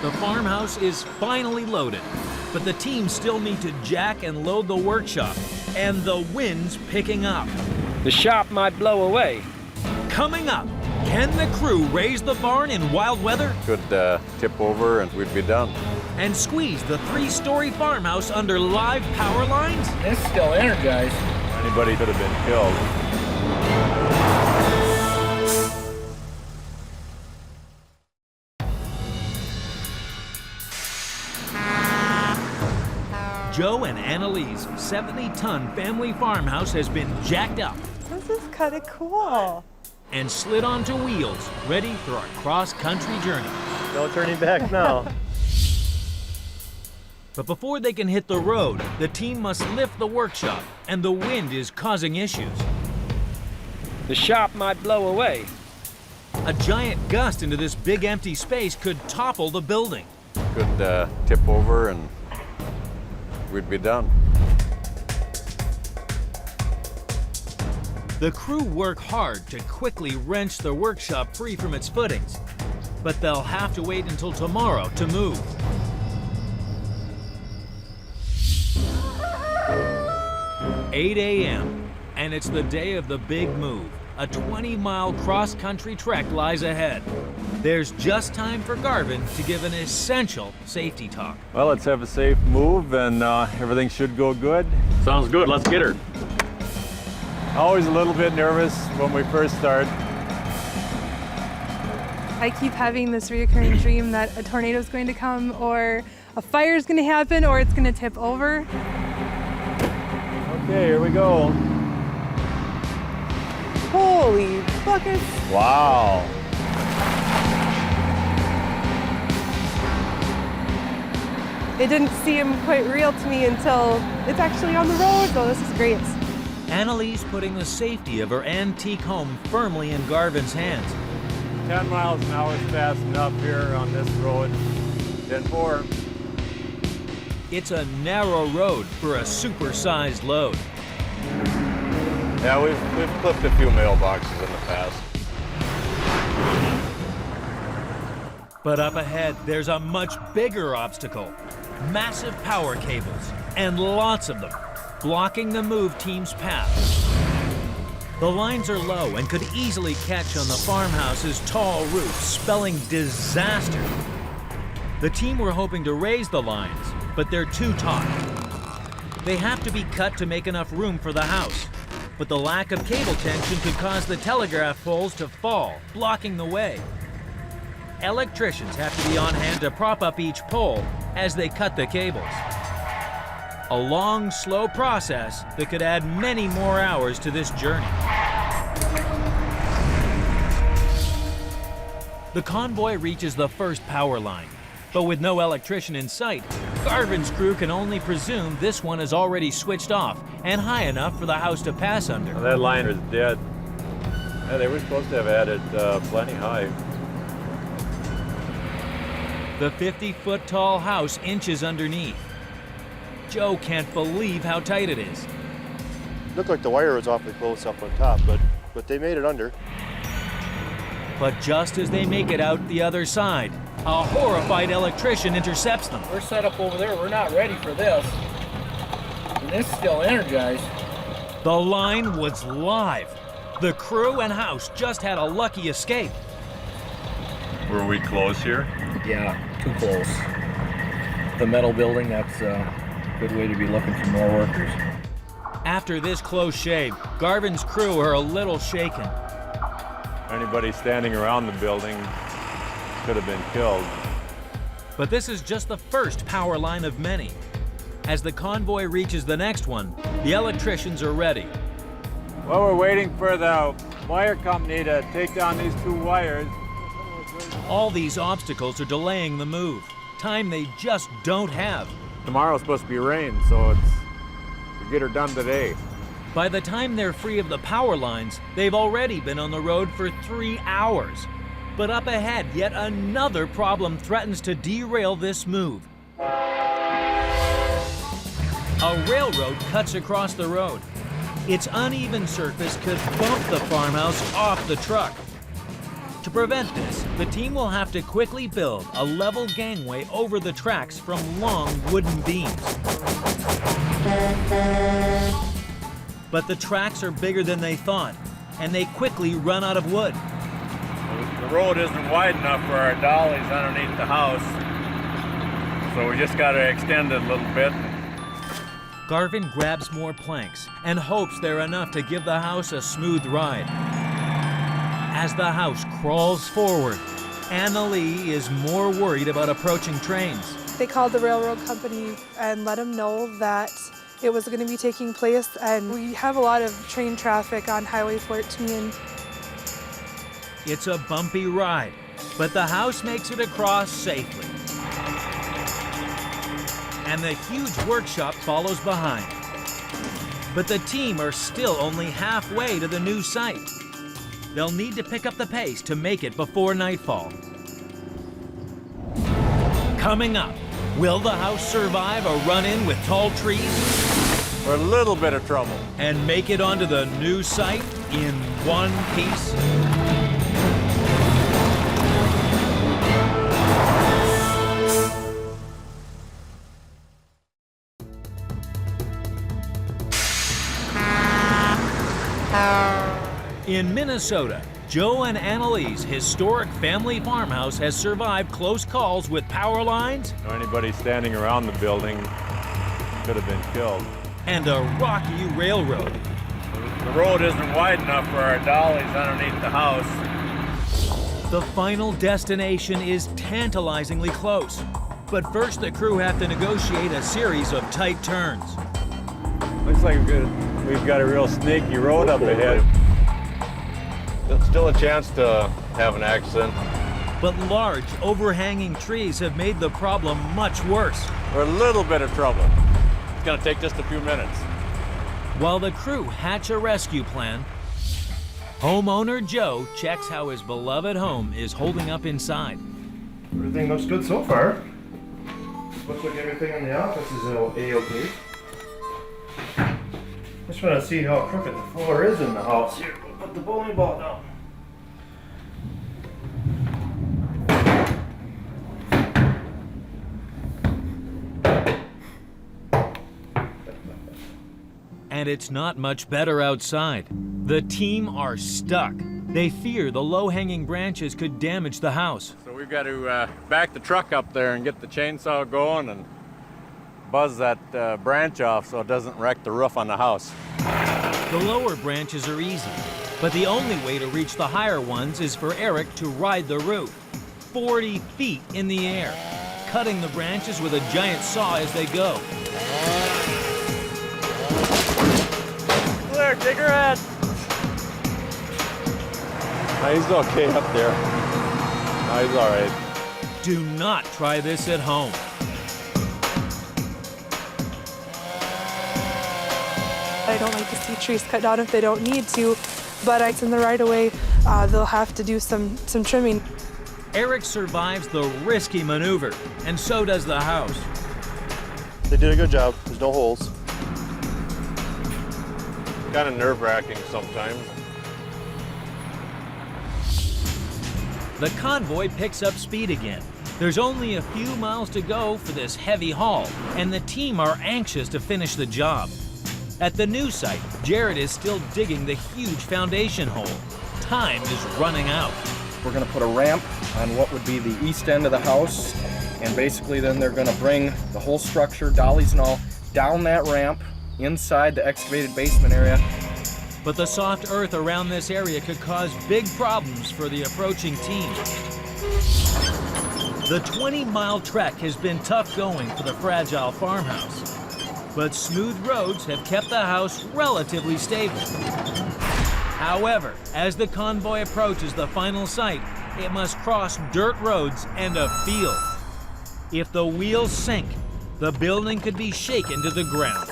The farmhouse is finally loaded, but the team still need to jack and load the workshop, and the wind's picking up.
The shop might blow away.
Coming up, can the crew raise the barn in wild weather?
Could tip over and we'd be done.
And squeeze the 3-story farmhouse under live power lines?
It's still energized.
Anybody could have been killed.
Joe and Annalee's 70-ton family farmhouse has been jacked up.
This is kind of cool.
and slid onto wheels, ready for a cross-country journey.
No turning back now.
But before they can hit the road, the team must lift the workshop, and the wind is causing issues.
The shop might blow away.
A giant gust into this big empty space could topple the building.
Could tip over and we'd be done.
The crew work hard to quickly wrench the workshop free from its footings, but they'll have to wait until tomorrow to move. "8 a.m., and it's the day of the big move. A 20-mile cross-country trek lies ahead. There's just time for Garvin to give an essential safety talk.
Well, let's have a safe move and everything should go good.
Sounds good. Let's get her.
Always a little bit nervous when we first start.
I keep having this reoccurring dream that a tornado is going to come, or a fire is going to happen, or it's going to tip over.
Okay, here we go.
Holy buckets!
Wow.
It didn't seem quite real to me until it's actually on the road, so this is great.
Annalise putting the safety of her antique home firmly in Garvin's hands.
10 miles an hour is fast enough here on this road. 10-4.
It's a narrow road for a supersized load.
Yeah, we've clipped a few mailboxes in the past.
But up ahead, there's a much bigger obstacle. Massive power cables, and lots of them, blocking the move team's path. The lines are low and could easily catch on the farmhouse's tall roof, spelling disaster. The team were hoping to raise the lines, but they're too taut. They have to be cut to make enough room for the house. But the lack of cable tension could cause the telegraph poles to fall, blocking the way. Electricians have to be on hand to prop up each pole as they cut the cables. A long, slow process that could add many more hours to this journey. The convoy reaches the first power line, but with no electrician in sight, Garvin's crew can only presume this one is already switched off and high enough for the house to pass under.
That line is dead. Yeah, they were supposed to have added plenty high.
The 50-foot tall house inches underneath. Joe can't believe how tight it is.
Looked like the wire was awfully close up on top, but they made it under.
But just as they make it out the other side, a horrified electrician intercepts them.
We're set up over there. We're not ready for this. And this is still energized.
The line was live. The crew and house just had a lucky escape.
Were we close here?
Yeah, too close. The metal building, that's a good way to be looking for more workers.
After this close shave, Garvin's crew are a little shaken.
Anybody standing around the building could have been killed.
But this is just the first power line of many. As the convoy reaches the next one, the electricians are ready.
Well, we're waiting for the wire company to take down these 2 wires.
All these obstacles are delaying the move, time they just don't have.
Tomorrow's supposed to be rain, so it's to get her done today.
By the time they're free of the power lines, they've already been on the road for 3 hours. But up ahead, yet another problem threatens to derail this move. A railroad cuts across the road. Its uneven surface could bump the farmhouse off the truck. To prevent this, the team will have to quickly build a level gangway over the tracks from long wooden beams. But the tracks are bigger than they thought, and they quickly run out of wood.
The road isn't wide enough for our dollies underneath the house, so we just got to extend it a little bit.
Garvin grabs more planks and hopes they're enough to give the house a smooth ride. As the house crawls forward, Annalie is more worried about approaching trains.
They called the railroad company and let them know that it was going to be taking place, and we have a lot of train traffic on Highway 14.
It's a bumpy ride, but the house makes it across safely. And the huge workshop follows behind. But the team are still only halfway to the new site. They'll need to pick up the pace to make it before nightfall. Coming up, will the house survive a run-in with tall trees?
We're in a little bit of trouble.
And make it onto the new site in one piece? In Minnesota, Joe and Annalie's historic family farmhouse has survived close calls with power lines.
Anybody standing around the building could have been killed.
And a rocky railroad.
The road isn't wide enough for our dollies underneath the house.
The final destination is tantalizingly close. But first, the crew have to negotiate a series of tight turns.
Looks like we've got a real snaky road up ahead.
Still a chance to have an accident.
But large, overhanging trees have made the problem much worse.
We're in a little bit of trouble. It's gonna take just a few minutes.
While the crew hatch a rescue plan, homeowner Joe checks how his beloved home is holding up inside.
Everything looks good so far. Looks like everything in the office is A-OK. Just want to see how crooked the floor is in the house here. We'll put the bowling ball down.
And it's not much better outside. The team are stuck. They fear the low-hanging branches could damage the house.
So we've got to back the truck up there and get the chainsaw going and buzz that branch off so it doesn't wreck the roof on the house.
The lower branches are easy, but the only way to reach the higher ones is for Eric to ride the roof, 40 feet in the air, cutting the branches with a giant saw as they go.
Clear, take her head. He's okay up there. He's all right.
Do not try this at home.
I don't like to see trees cut down if they don't need to, but it's in the right of way. They'll have to do some trimming.
Eric survives the risky maneuver, and so does the house.
They did a good job. There's no holes.
Kind of nerve-wracking sometimes.
The convoy picks up speed again. There's only a few miles to go for this heavy haul, and the team are anxious to finish the job. At the new site, Jared is still digging the huge foundation hole. Time is running out.
We're going to put a ramp on what would be the east end of the house, and basically then they're going to bring the whole structure, dollies and all, down that ramp inside the excavated basement area.
But the soft earth around this area could cause big problems for the approaching team. The 20-mile trek has been tough going for the fragile farmhouse, but smooth roads have kept the house relatively stable. However, as the convoy approaches the final site, it must cross dirt roads and a field. If the wheels sink, the building could be shaken to the ground.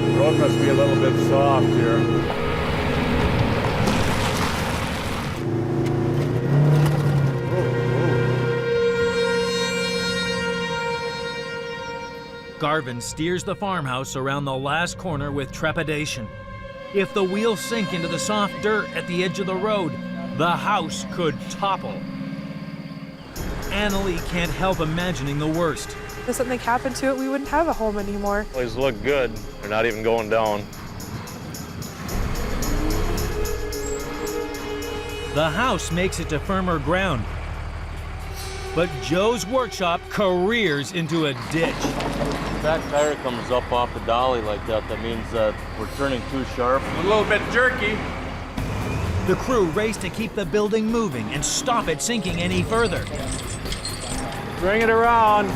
The road must be a little bit soft here.
Garvin steers the farmhouse around the last corner with trepidation. If the wheels sink into the soft dirt at the edge of the road, the house could topple. Annalie can't help imagining the worst.
If something happened to it, we wouldn't have a home anymore.
These look good. They're not even going down.
The house makes it to firmer ground. But Joe's workshop careers into a ditch.
If that tire comes up off the dolly like that, that means that we're turning too sharp.
A little bit jerky.
The crew race to keep the building moving and stop it sinking any further.
Bring it around.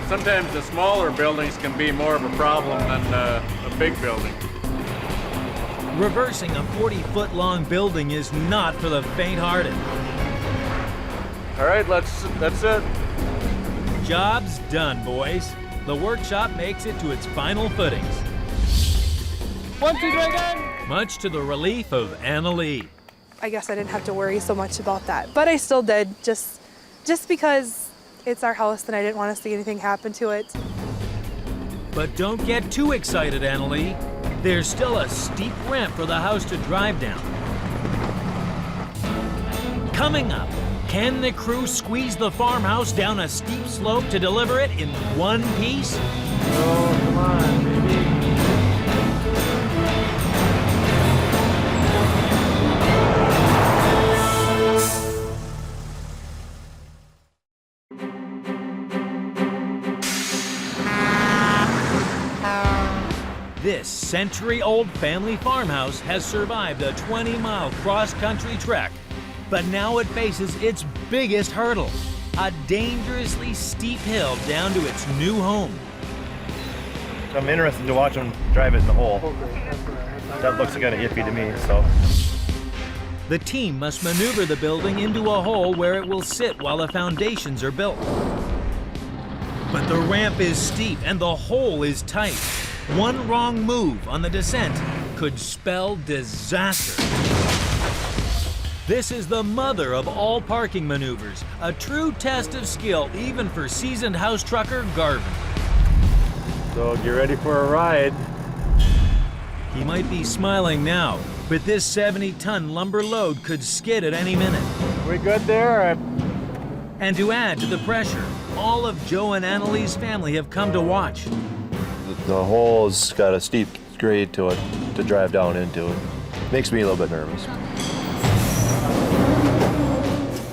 Sometimes the smaller buildings can be more of a problem than a big building.
Reversing a 40-foot-long building is not for the faint-hearted.
All right, that's it.
Job's done, boys. The workshop makes it to its final footings.
1, 2, 3, again!
Much to the relief of Anna Lee.
I guess I didn't have to worry so much about that, but I still did, just because it's our house and I didn't want to see anything happen to it.
But don't get too excited, Anna Lee. There's still a steep ramp for the house to drive down. Coming up, can the crew squeeze the farmhouse down a steep slope to deliver it in one piece?
Oh, come on, baby.
This century-old family farmhouse has survived a 20-mile cross-country trek, but now it faces its biggest hurdle, a dangerously steep hill down to its new home.
I'm interested to watch them drive it in the hole. That looks kind of iffy to me, so.
The team must maneuver the building into a hole where it will sit while the foundations are built. But the ramp is steep and the hole is tight. One wrong move on the descent could spell disaster. This is the mother of all parking maneuvers, a true test of skill even for seasoned house trucker Garvin.
So get ready for a ride.
He might be smiling now, but this 70-ton lumber load could skid at any minute.
We good there?
And to add to the pressure, all of Joe and Annalee's family have come to watch.
The hole's got a steep grade to it to drive down into it. Makes me a little bit nervous.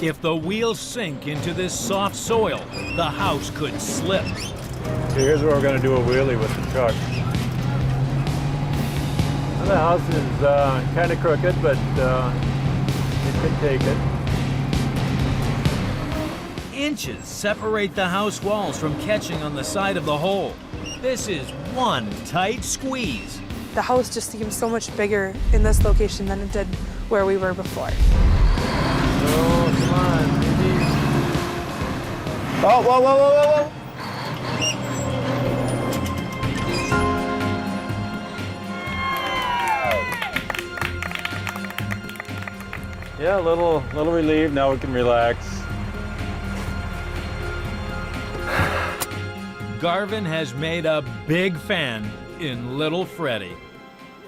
If the wheels sink into this soft soil, the house could slip.
So here's where we're going to do a wheelie with the truck. The house is kind of crooked, but it could take it.
Inches separate the house walls from catching on the side of the hole. This is one tight squeeze.
The house just seems so much bigger in this location than it did where we were before.
Oh, come on, baby.
Oh, whoa, whoa, whoa, whoa, whoa.
Yeah, a little relieved. Now we can relax.
Garvin has made a big fan in little Freddie.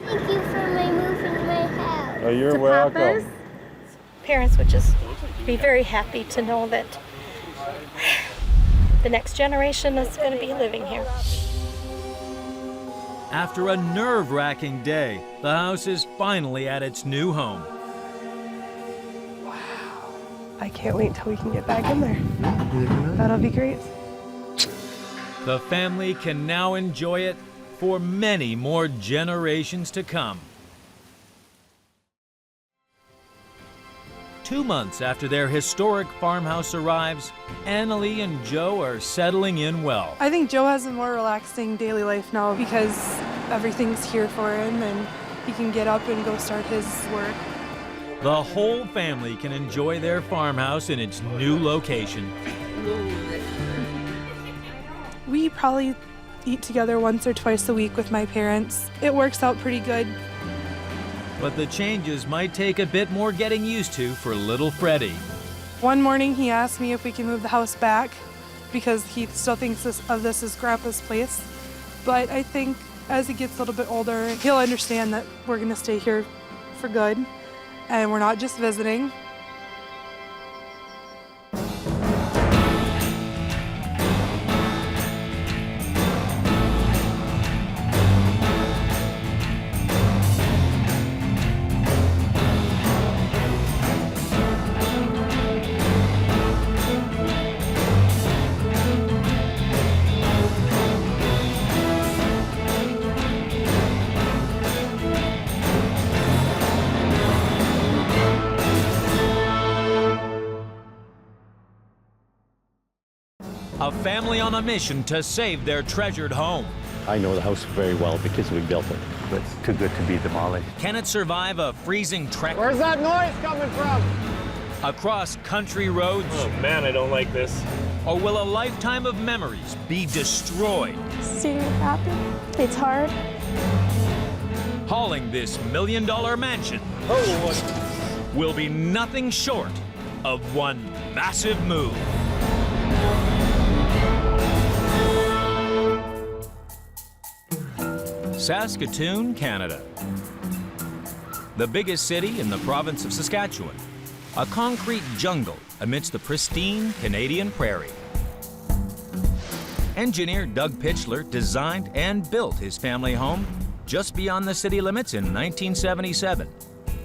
Thank you for moving my house.
Oh, you're welcome.
Parents would just be very happy to know that the next generation is going to be living here.
After a nerve-wracking day, the house is finally at its new home.
I can't wait till we can get back in there. That'll be great.
The family can now enjoy it for many more generations to come. 2 months after their historic farmhouse arrives, Annalee and Joe are settling in well.
I think Joe has a more relaxing daily life now because everything's here for him and he can get up and go start his work.
The whole family can enjoy their farmhouse in its new location.
We probably eat together once or twice a week with my parents. It works out pretty good.
But the changes might take a bit more getting used to for little Freddie.
One morning he asked me if we can move the house back because he still thinks of this as Grandpa's place. But I think as he gets a little bit older, he'll understand that we're going to stay here for good and we're not just visiting.
A family on a mission to save their treasured home.
I know the house very well because we built it.
but it's too good to be demolished.
Can it survive a freezing trek?
Where's that noise coming from?
Across country roads?
Oh man, I don't like this.
Or will a lifetime of memories be destroyed?
Seeing it happen, it's hard.
Hauling this $1 million mansion will be nothing short of one massive move. Saskatoon, Canada. The biggest city in the province of Saskatchewan. A concrete jungle amidst the pristine Canadian prairie. Engineer Doug Pitchler designed and built his family home just beyond the city limits in 1977.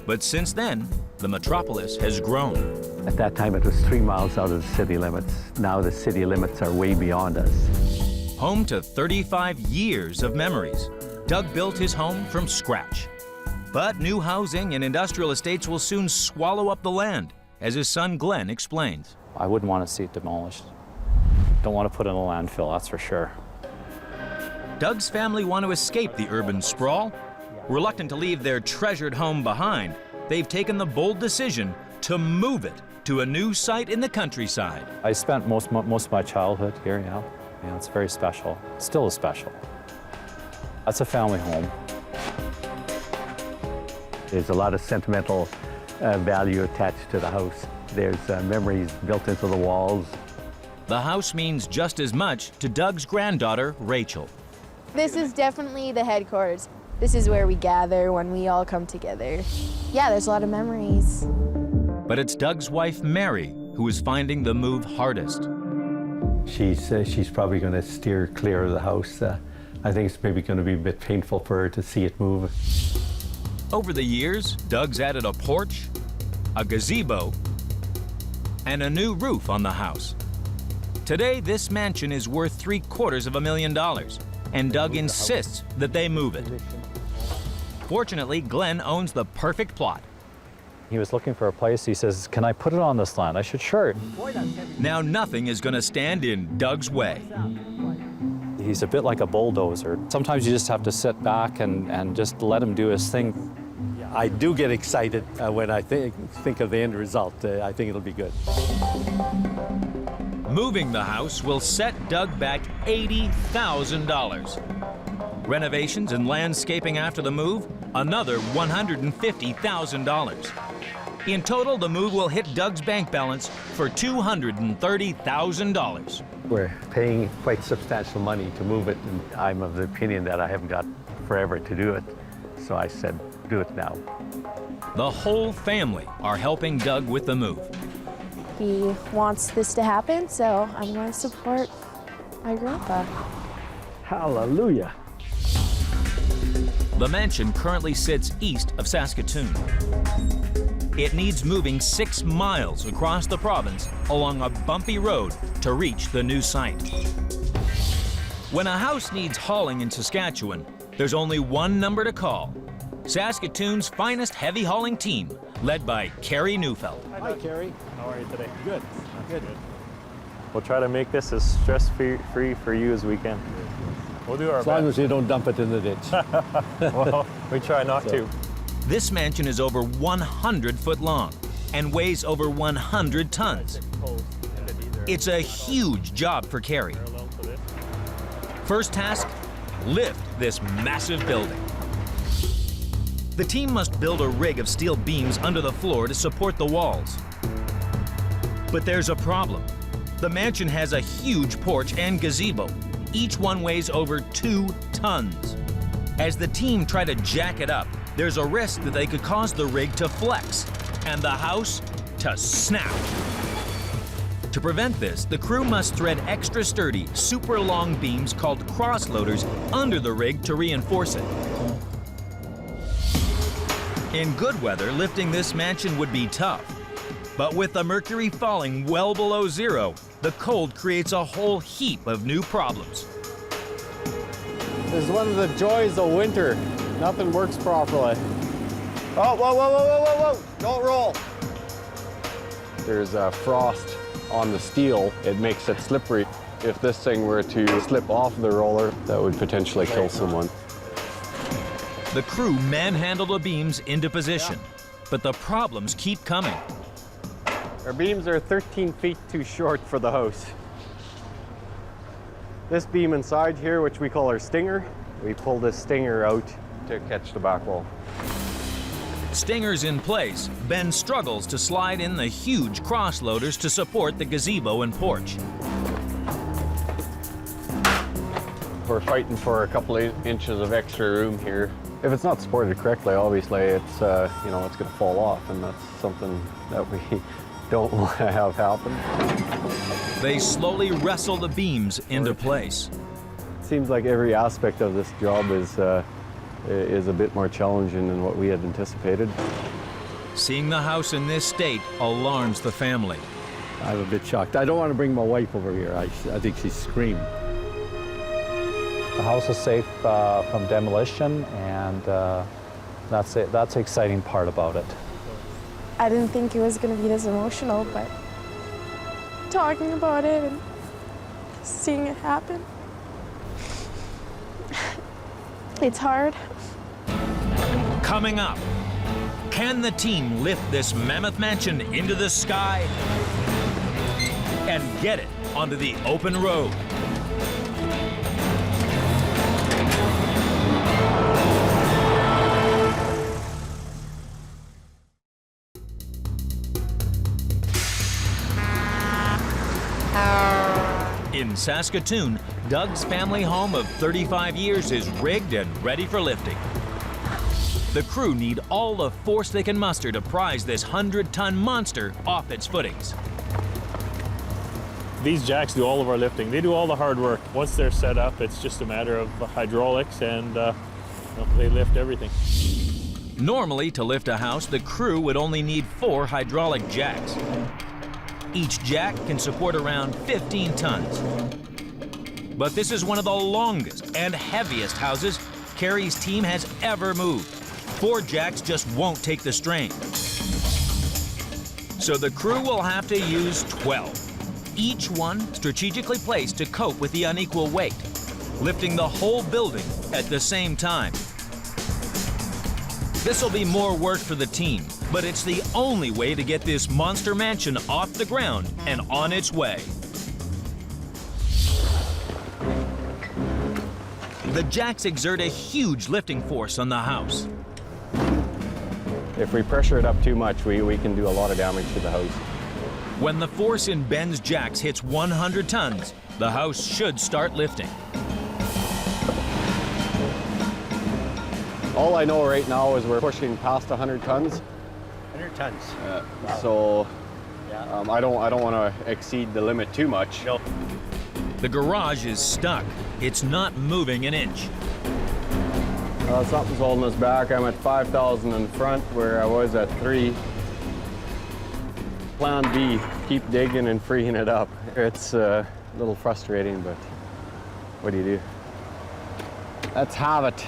But since then, the metropolis has grown.
At that time, it was 3 miles out of the city limits. Now the city limits are way beyond us.
Home to 35 years of memories, Doug built his home from scratch. But new housing and industrial estates will soon swallow up the land, as his son Glenn explains.
I wouldn't want to see it demolished. Don't want to put it in a landfill, that's for sure.
Doug's family want to escape the urban sprawl. Reluctant to leave their treasured home behind, they've taken the bold decision to move it to a new site in the countryside.
I spent most of my childhood here, yeah. It's very special. Still is special. That's a family home.
There's a lot of sentimental value attached to the house. There's memories built into the walls.
The house means just as much to Doug's granddaughter, Rachel.
This is definitely the headquarters. This is where we gather when we all come together. Yeah, there's a lot of memories.
But it's Doug's wife, Mary, who is finding the move hardest.
She's probably going to steer clear of the house. I think it's maybe going to be a bit painful for her to see it move.
Over the years, Doug's added a porch, a gazebo, and a new roof on the house. Today, this mansion is worth $750,000, and Doug insists that they move it. Fortunately, Glenn owns the perfect plot.
He was looking for a place. He says, "Can I put it on this land?" I said, "Sure."
Now nothing is going to stand in Doug's way.
He's a bit like a bulldozer. Sometimes you just have to sit back and just let him do his thing.
I do get excited when I think of the end result. I think it'll be good.
Moving the house will set Doug back $80,000. Renovations and landscaping after the move, another $150,000. In total, the move will hit Doug's bank balance for $230,000.
We're paying quite substantial money to move it, and I'm of the opinion that I haven't got forever to do it. So I said, do it now.
The whole family are helping Doug with the move.
He wants this to happen, so I'm going to support my grandpa.
Hallelujah.
The mansion currently sits east of Saskatoon. It needs moving 6 miles across the province along a bumpy road to reach the new site. When a house needs hauling in Saskatchewan, there's only one number to call. Saskatoon's finest heavy hauling team, led by Carrie Neufeld.
Hi, Carrie. How are you today? Good. Good.
We'll try to make this as stress-free for you as we can.
We'll do our
best. As long as you don't dump it in the ditch.
Well, we try not to.
This mansion is over 100 foot long and weighs over 100 tons. It's a huge job for Carrie. First task, lift this massive building. The team must build a rig of steel beams under the floor to support the walls. But there's a problem. The mansion has a huge porch and gazebo. Each one weighs over 2 tons. As the team try to jack it up, there's a risk that they could cause the rig to flex and the house to snap. To prevent this, the crew must thread extra sturdy, super long beams called cross-loaders under the rig to reinforce it. In good weather, lifting this mansion would be tough. But with the mercury falling well below zero, the cold creates a whole heap of new problems.
This is one of the joys of winter. Nothing works properly.
Oh, whoa, whoa, whoa, whoa, whoa, whoa! Don't roll.
There's frost on the steel. It makes it slippery. If this thing were to slip off the roller, that would potentially kill someone.
The crew manhandle the beams into position, but the problems keep coming.
Our beams are 13 feet too short for the house. This beam inside here, which we call our stinger, we pull this stinger out to catch the back wall.
Stingers in place, Ben struggles to slide in the huge cross loaders to support the gazebo and porch.
We're fighting for a couple of inches of extra room here. If it's not supported correctly, obviously it's you know, it's going to fall off, and that's something that we don't want to have happen.
They slowly wrestle the beams into place.
It seems like every aspect of this job is a bit more challenging than what we had anticipated.
Seeing the house in this state alarms the family.
I'm a bit shocked. I don't want to bring my wife over here. I think she'd scream.
The house is safe from demolition, and that's it. That's the exciting part about it.
I didn't think it was going to be this emotional, but talking about it and seeing it happen, it's hard.
Coming up, can the team lift this mammoth mansion into the sky and get it onto the open road? In Saskatoon, Doug's family home of 35 years is rigged and ready for lifting. The crew need all the force they can muster to prise this 100-ton monster off its footings.
These jacks do all of our lifting. They do all the hard work. Once they're set up, it's just a matter of hydraulics, and they lift everything.
Normally, to lift a house, the crew would only need 4 hydraulic jacks. Each jack can support around 15 tons. But this is one of the longest and heaviest houses Carrie's team has ever moved. 4 jacks just won't take the strain. So the crew will have to use 12, each one strategically placed to cope with the unequal weight, lifting the whole building at the same time. This will be more work for the team, but it's the only way to get this monster mansion off the ground and on its way. The jacks exert a huge lifting force on the house.
If we pressure it up too much, we can do a lot of damage to the house.
When the force in Ben's jacks hits 100 tons, the house should start lifting.
All I know right now is we're pushing past 100 tons.
100 tons.
So I don't want to exceed the limit too much.
Nope.
The garage is stuck. It's not moving an inch.
Something's holding us back. I'm at 5,000 in front where I was at 3. Plan B, keep digging and freeing it up. It's a little frustrating, but what do you do? Let's have it.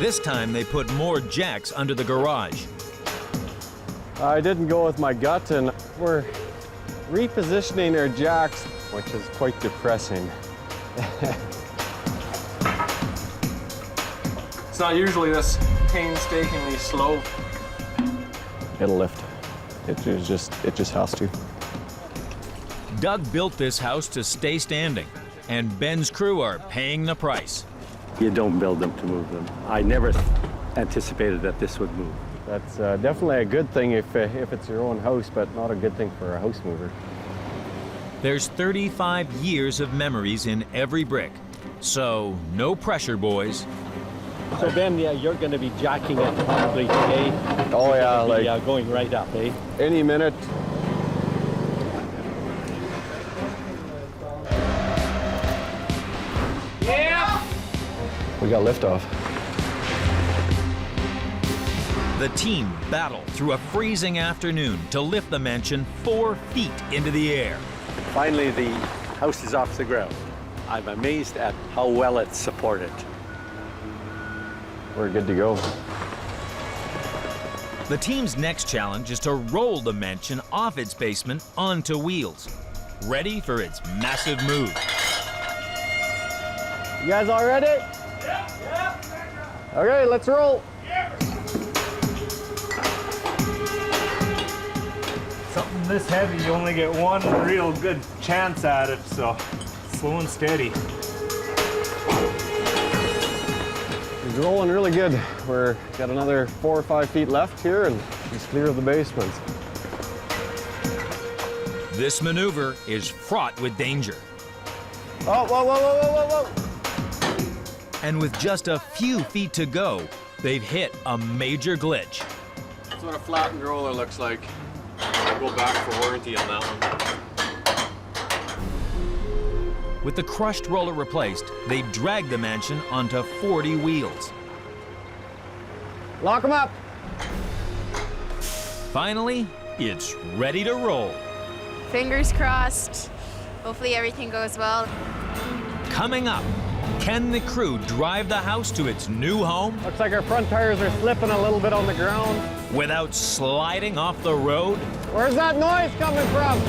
This time they put more jacks under the garage.
I didn't go with my gut, and we're repositioning our jacks, which is quite depressing.
It's not usually this painstakingly slow.
It'll lift. It just has to.
Doug built this house to stay standing, and Ben's crew are paying the price.
You don't build them to move them. I never anticipated that this would move.
That's definitely a good thing if it's your own house, but not a good thing for a house mover.
There's 35 years of memories in every brick, so no pressure, boys.
So Ben, yeah, you're going to be jacking it probably today.
Oh yeah, like
going right up, eh?
Any minute.
Yeah.
We got liftoff.
The team battle through a freezing afternoon to lift the mansion 4 feet into the air.
Finally, the house is off the ground. I'm amazed at how well it's supported.
We're good to go.
The team's next challenge is to roll the mansion off its basement onto wheels, ready for its massive move.
You guys all ready?
Yeah.
Okay, let's roll.
Something this heavy, you only get one real good chance at it, so slow and steady.
He's rolling really good. We're got another 4 or 5 feet left here, and he's clear of the basement.
This maneuver is fraught with danger.
Oh, whoa, whoa, whoa, whoa, whoa, whoa.
And with just a few feet to go, they've hit a major glitch.
That's what a flattened roller looks like. I'll go back for warranty on that one.
With the crushed roller replaced, they drag the mansion onto 40 wheels.
Lock them up.
Finally, it's ready to roll.
Fingers crossed. Hopefully everything goes well.
Coming up, can the crew drive the house to its new home
Looks like our front tires are slipping a little bit on the ground.
without sliding off the road?
Where's that noise coming from?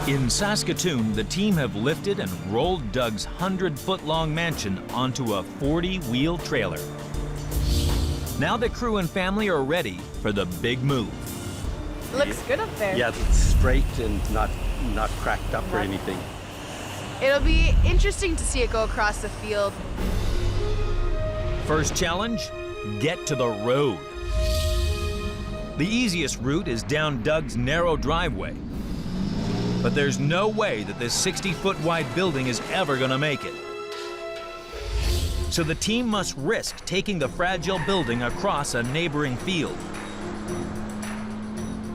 In Saskatoon, the team have lifted and rolled Doug's 100-foot-long mansion onto a 40-wheel trailer. Now the crew and family are ready for the big move.
Looks good up there.
Yeah, it's straight and not cracked up or anything.
It'll be interesting to see it go across the field.
First challenge, get to the road. The easiest route is down Doug's narrow driveway. But there's no way that this 60-foot wide building is ever gonna make it. So the team must risk taking the fragile building across a neighboring field.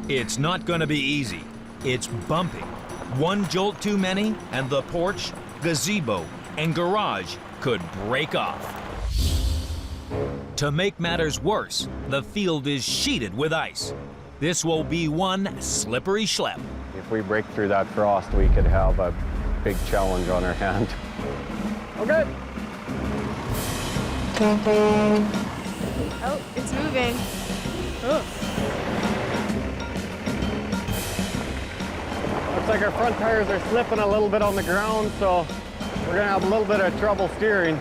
It's not gonna be easy. It's bumpy. One jolt too many, and the porch, gazebo, and garage could break off. To make matters worse, the field is sheeted with ice. This will be one slippery schlep.
If we break through that frost, we could have a big challenge on our hand. Okay.
Oh, it's moving. Oh.
Looks like our front tires are slipping a little bit on the ground, so we're gonna have a little bit of trouble steering.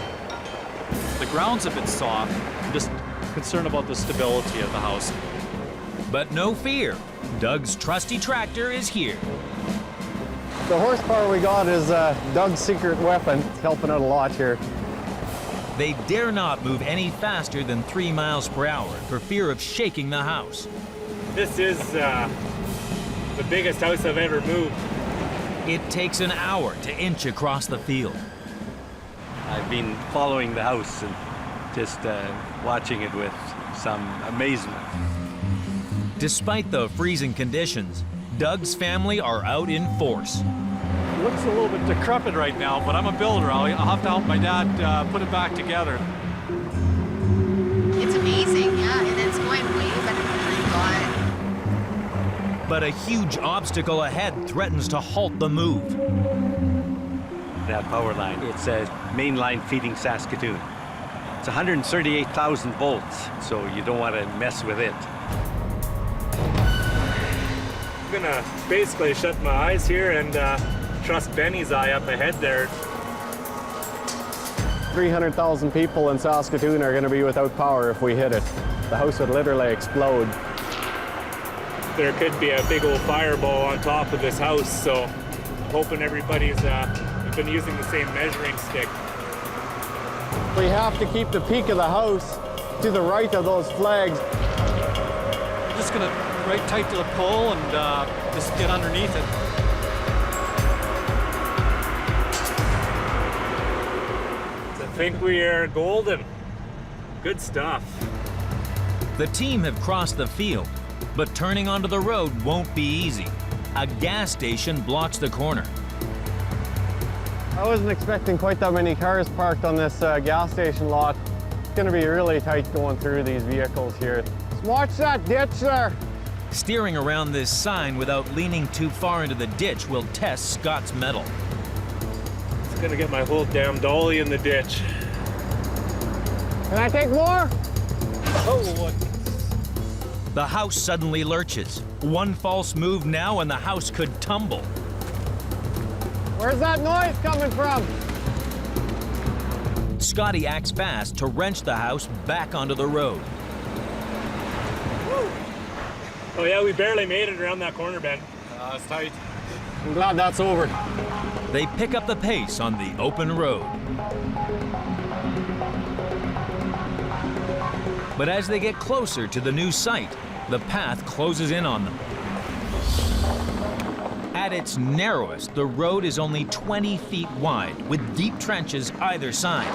The ground's a bit soft. I'm just concerned about the stability of the house.
But no fear, Doug's trusty tractor is here.
The horsepower we got is Doug's secret weapon. It's helping out a lot here.
They dare not move any faster than 3 miles per hour for fear of shaking the house.
This is the biggest house I've ever moved.
It takes an hour to inch across the field.
I've been following the house and just watching it with some amazement.
Despite the freezing conditions, Doug's family are out in force.
It looks a little bit decrepit right now, but I'm a builder. I'll have to help my dad put it back together.
It's amazing, yeah, and it's going way better than I thought.
But a huge obstacle ahead threatens to halt the move.
That power line, it's a main line feeding Saskatoon. It's 138,000 volts, so you don't want to mess with it.
I'm gonna basically shut my eyes here and trust Benny's eye up ahead there.
300,000 people in Saskatoon are going to be without power if we hit it. The house would literally explode.
There could be a big old fireball on top of this house, so I'm hoping everybody's been using the same measuring stick.
We have to keep the peak of the house to the right of those flags.
I'm just gonna right tight to the pole and just get underneath it.
I think we are golden. Good stuff.
The team have crossed the field, but turning onto the road won't be easy. A gas station blocks the corner.
I wasn't expecting quite that many cars parked on this gas station lot. It's going to be really tight going through these vehicles here. Watch that ditch there.
Steering around this sign without leaning too far into the ditch will test Scott's mettle.
It's gonna get my whole damn dolly in the ditch.
Can I take more?
The house suddenly lurches. One false move now and the house could tumble.
Where's that noise coming from?
Scotty acts fast to wrench the house back onto the road.
Oh yeah, we barely made it around that corner bend.
It's tight. I'm glad that's over.
They pick up the pace on the open road. But as they get closer to the new site, the path closes in on them. At its narrowest, the road is only 20 feet wide, with deep trenches either side.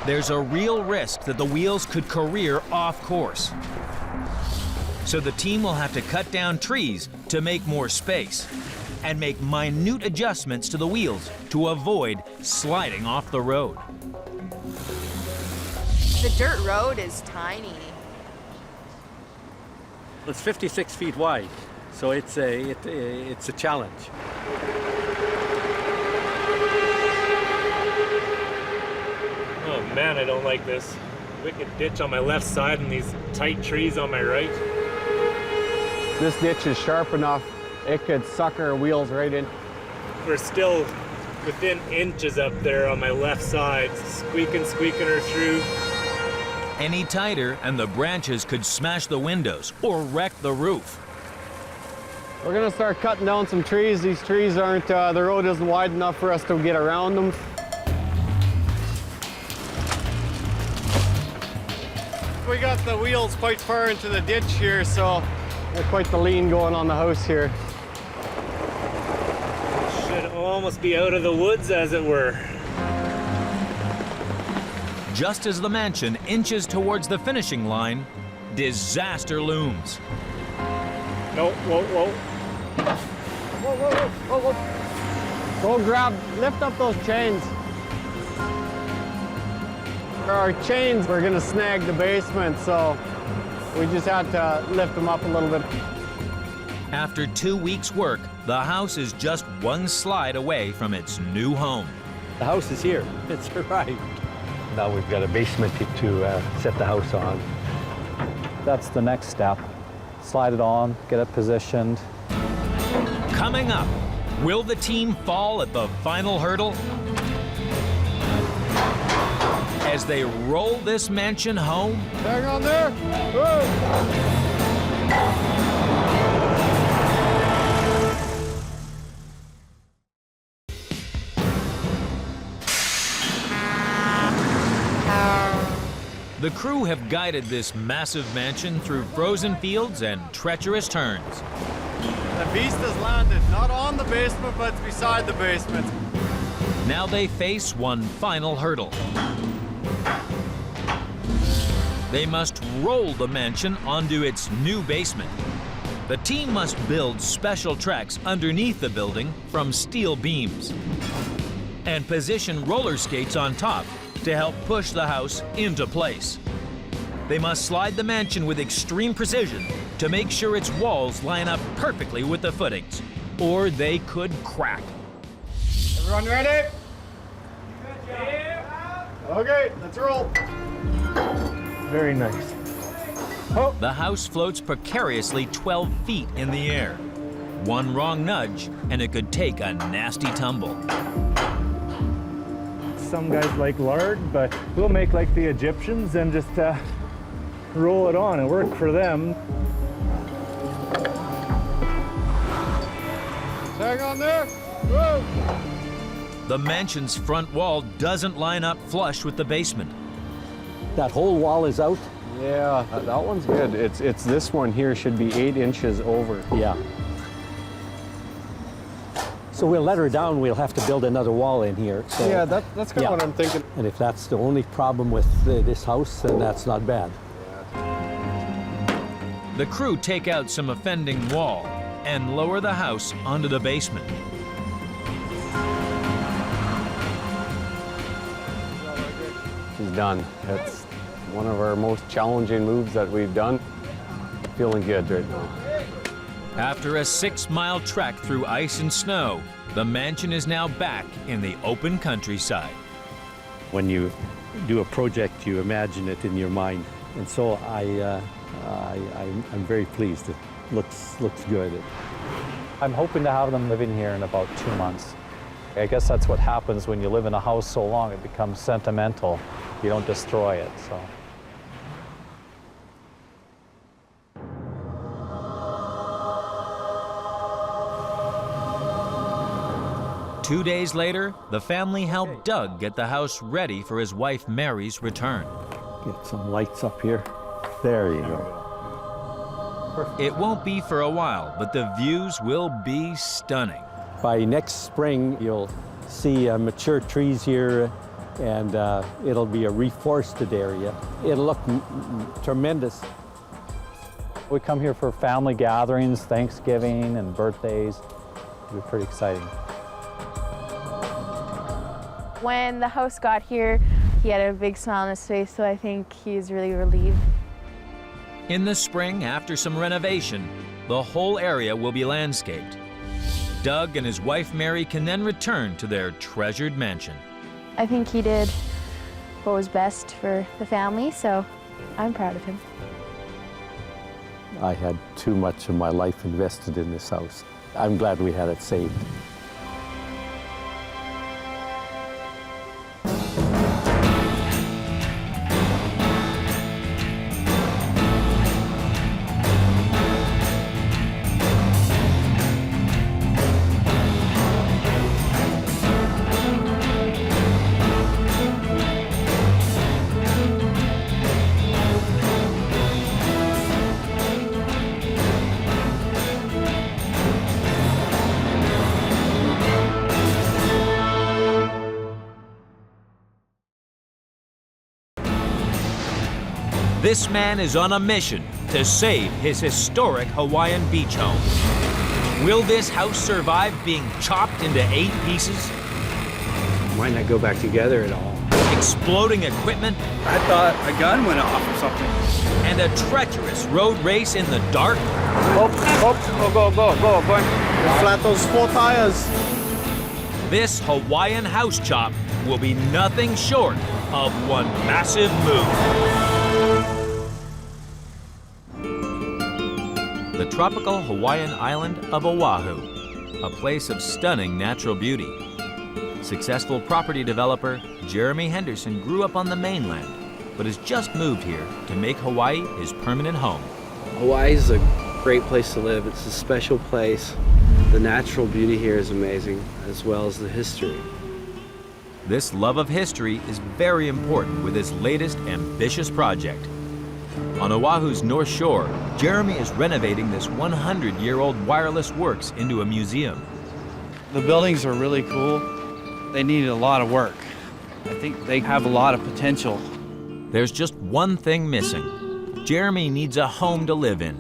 There's a real risk that the wheels could career off course. So the team will have to cut down trees to make more space and make minute adjustments to the wheels to avoid sliding off the road.
The dirt road is tiny.
It's 56 feet wide, so it's a challenge.
Oh man, I don't like this. Wicked ditch on my left side and these tight trees on my right.
This ditch is sharp enough, it could suck our wheels right in.
We're still within inches up there on my left side, squeaking her through.
Any tighter and the branches could smash the windows or wreck the roof.
We're gonna start cutting down some trees. These trees aren't, the road isn't wide enough for us to get around them. We got the wheels quite far into the ditch here, so there's quite the lean going on the house here.
Should almost be out of the woods, as it were.
Just as the mansion inches towards the finishing line, disaster looms.
No, whoa, whoa.
Whoa, whoa, whoa, whoa, whoa. Lift up those chains. Our chains were gonna snag the basement, so we just had to lift them up a little bit.
After 2 weeks' work, the house is just one slide away from its new home.
The house is here. It's arrived. Now we've got a basement to set the house on.
That's the next step. Slide it on, get it positioned.
Coming up, will the team fall at the final hurdle? As they roll this mansion home,
Hang on there. Whoa.
the crew have guided this massive mansion through frozen fields and treacherous turns.
The beast has landed, not on the basement, but beside the basement.
Now they face one final hurdle. They must roll the mansion onto its new basement. The team must build special tracks underneath the building from steel beams and position roller skates on top to help push the house into place. They must slide the mansion with extreme precision to make sure its walls line up perfectly with the footings, or they could crack.
Everyone ready? Okay, let's roll.
Very nice.
Oh. The house floats precariously 12 feet in the air. One wrong nudge, and it could take a nasty tumble.
Some guys like lard, but we'll make like the Egyptians and just roll it on and work for them.
Hang on there. Whoa.
The mansion's front wall doesn't line up flush with the basement.
That whole wall is out? Yeah, that one's good. It's this one here should be 8 inches over.
Yeah. So we'll let her down, we'll have to build another wall in here. So,
yeah, that's kind of what I'm thinking.
And if that's the only problem with this house, then that's not bad.
The crew take out some offending wall and lower the house onto the basement.
She's done. It's one of our most challenging moves that we've done. Feeling good right now.
After a 6-mile trek through ice and snow, the mansion is now back in the open countryside.
When you do a project, you imagine it in your mind.
And so I'm very pleased. It looks good. I'm hoping to have them living here in about 2 months. I guess that's what happens when you live in a house so long, it becomes sentimental. You don't destroy it, so.
2 days later, the family helped Doug get the house ready for his wife Mary's return.
Get some lights up here. There you go.
It won't be for a while, but the views will be stunning.
By next spring, you'll see mature trees here, and it'll be a reforested area. It'll look tremendous. We come here for family gatherings, Thanksgiving and birthdays. It'll be pretty exciting.
When the house got here, he had a big smile on his face, so I think he's really relieved.
In the spring, after some renovation, the whole area will be landscaped. Doug and his wife Mary can then return to their treasured mansion.
I think he did what was best for the family, so I'm proud of him.
I had too much of my life invested in this house. I'm glad we had it saved.
This man is on a mission to save his historic Hawaiian beach home. Will this house survive being chopped into 8 pieces?
Might not go back together at all.
Exploding equipment?
I thought a gun went off or something.
And a treacherous road race in the dark?
Go, boy. Flat those 4 tires.
This Hawaiian house chop will be nothing short of one massive move. The tropical Hawaiian island of Oahu, a place of stunning natural beauty. Successful property developer Jeremy Henderson grew up on the mainland, but has just moved here to make Hawaii his permanent home.
Hawaii is a great place to live. It's a special place. The natural beauty here is amazing, as well as the history.
This love of history is very important with his latest ambitious project. On Oahu's North Shore, Jeremy is renovating this 100-year-old wireless works into a museum.
The buildings are really cool. They needed a lot of work. I think they have a lot of potential.
There's just one thing missing. Jeremy needs a home to live in,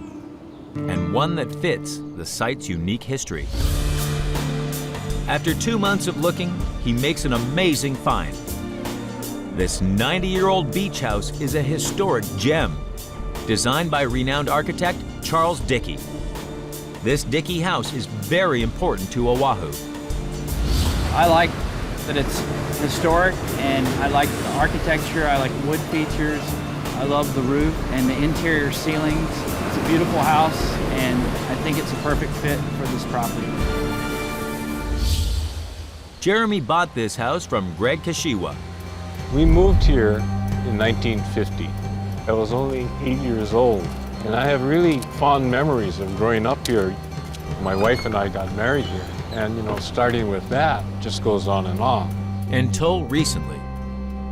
and one that fits the site's unique history. After 2 months of looking, he makes an amazing find. This 90-year-old beach house is a historic gem, designed by renowned architect Charles Dickey. This Dickey house is very important to Oahu.
I like that it's historic, and I like the architecture. I like wood features. I love the roof and the interior ceilings. It's a beautiful house, and I think it's a perfect fit for this property.
Jeremy bought this house from Greg Kashiwa.
We moved here in 1950. I was only 8 years old, and I have really fond memories of growing up here. My wife and I got married here, and starting with that just goes on and on.
Until recently.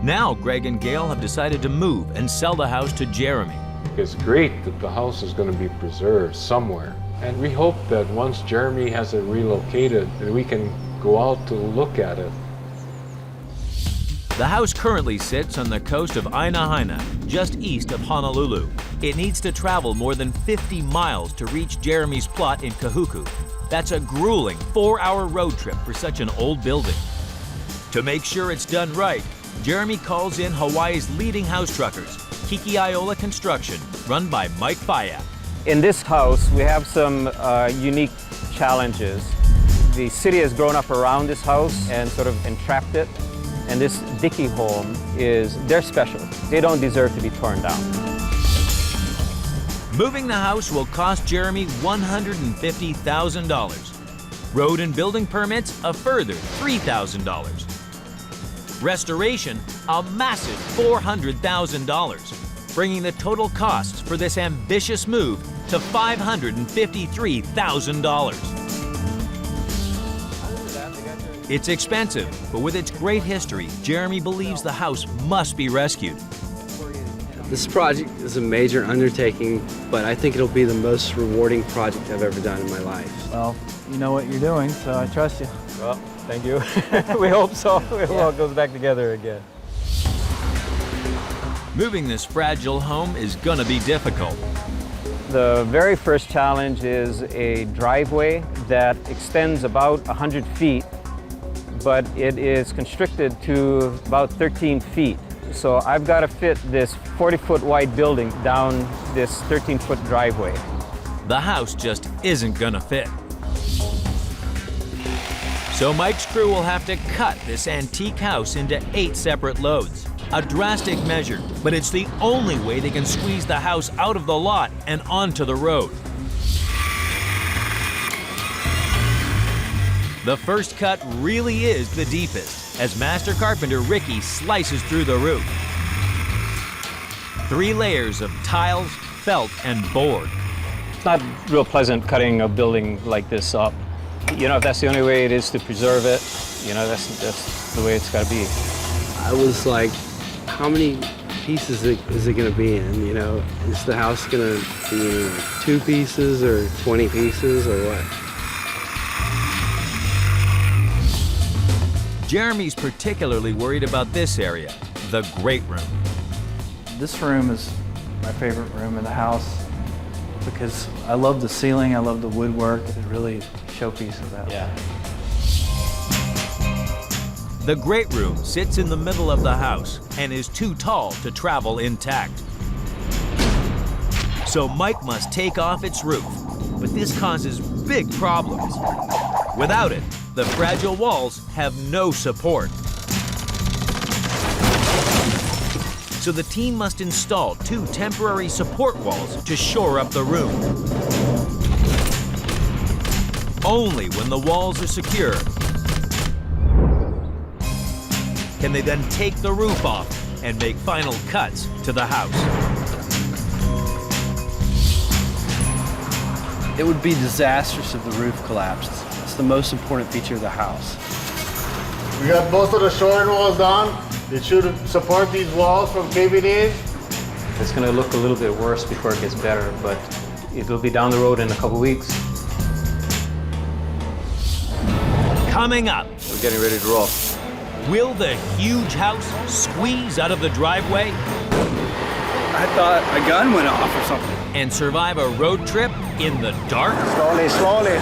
Now Greg and Gail have decided to move and sell the house to Jeremy.
It's great that the house is going to be preserved somewhere, and we hope that once Jeremy has it relocated, that we can go out to look at it.
The house currently sits on the coast of Ainahaina, just east of Honolulu. It needs to travel more than 50 miles to reach Jeremy's plot in Kahuku. That's a grueling 4-hour road trip for such an old building. To make sure it's done right, Jeremy calls in Hawaii's leading house truckers, Kikiaola Construction, run by Mike Faya.
In this house, we have some unique challenges. The city has grown up around this house and sort of entrapped it. And this Dickey home they're special. They don't deserve to be torn down.
Moving the house will cost Jeremy $150,000. Road and building permits a further $3,000. Restoration a massive $400,000, bringing the total costs for this ambitious move to $553,000. It's expensive, but with its great history, Jeremy believes the house must be rescued.
This project is a major undertaking, but I think it'll be the most rewarding project I've ever done in my life.
Well, you know what you're doing, so I trust you.
Well, thank you. We hope so. We hope it all goes back together again.
Moving this fragile home is gonna be difficult.
The very first challenge is a driveway that extends about 100 feet, but it is constricted to about 13 feet. So I've got to fit this 40-foot wide building down this 13-foot driveway.
The house just isn't gonna fit. So Mike's crew will have to cut this antique house into 8 separate loads. A drastic measure, but it's the only way they can squeeze the house out of the lot and onto the road. The first cut really is the deepest, as master carpenter Ricky slices through the roof. 3 layers of tiles, felt, and board.
It's not real pleasant cutting a building like this up. You know, if that's the only way it is to preserve it, you know, that's the way it's got to be.
I was like, how many pieces is it going to be in? You know, is the house going to be in 2 pieces or 20 pieces or what?
Jeremy's particularly worried about this area, the great room.
This room is my favorite room in the house because I love the ceiling, I love the woodwork. It's really a showpiece of that.
Yeah.
The great room sits in the middle of the house and is too tall to travel intact. So Mike must take off its roof, but this causes big problems. Without it, the fragile walls have no support. So the team must install 2 temporary support walls to shore up the room. Only when the walls are secure can they then take the roof off and make final cuts to the house.
It would be disastrous if the roof collapsed. It's the most important feature of the house.
We got most of the shoring walls done. It should support these walls from KVD.
It's going to look a little bit worse before it gets better, but it'll be down the road in a couple weeks.
Coming up,
We're getting ready to roll.
will the huge house squeeze out of the driveway
I thought a gun went off or something.
and survive a road trip in the dark?
Slowly, slowly.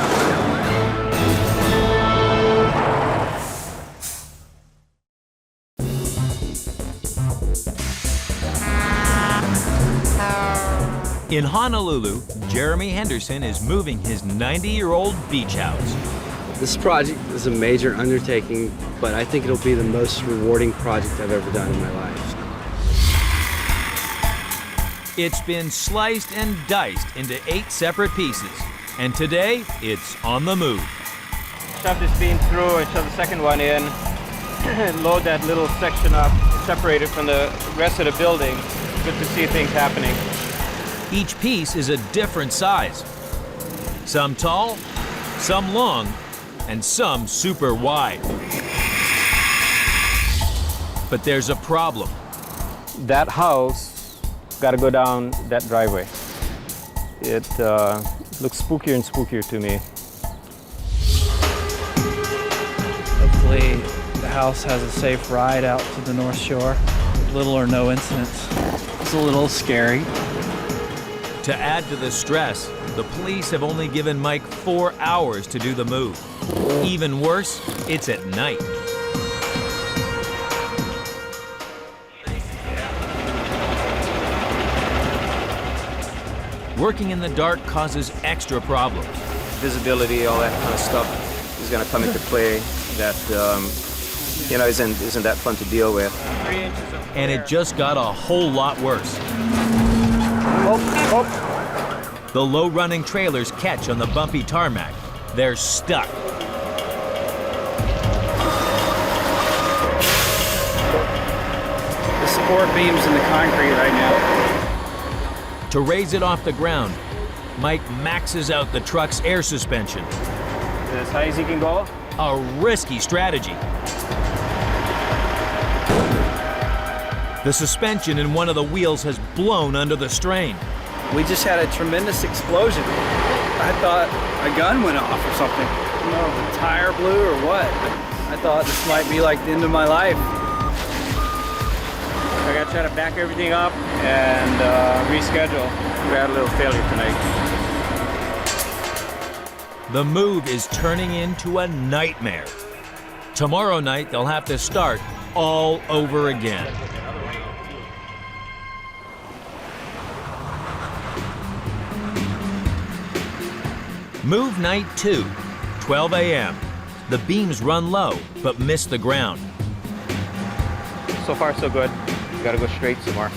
In Honolulu, Jeremy Henderson is moving his 90-year-old beach house.
This project is a major undertaking, but I think it'll be the most rewarding project I've ever done in my life.
It's been sliced and diced into 8 separate pieces, and today it's on the move.
Shove this beam through and shove the second one in, load that little section up, separate it from the rest of the building. Good to see things happening.
Each piece is a different size. Some tall, some long, and some super wide. But there's a problem.
That house got to go down that driveway. It looks spookier and spookier to me.
Hopefully the house has a safe ride out to the North Shore. Little or no incidents. It's a little scary.
To add to the stress, the police have only given Mike 4 hours to do the move. Even worse, it's at night. Working in the dark causes extra problems.
Visibility, all that kind of stuff is going to come into play that you know, isn't that fun to deal with.
And it just got a whole lot worse. The low-running trailers catch on the bumpy tarmac. They're stuck.
The support beam's in the concrete right now.
To raise it off the ground, Mike maxes out the truck's air suspension.
As high as you can go?
A risky strategy. The suspension in one of the wheels has blown under the strain.
We just had a tremendous explosion. I thought a gun went off or something. I don't know if the tire blew or what. I thought this might be like the end of my life.
I gotta try to back everything up and reschedule. We had a little failure tonight.
The move is turning into a nightmare. Tomorrow night, they'll have to start all over again. Move night 2, 12 a.m. The beams run low, but miss the ground.
So far, so good. We gotta go straight some more.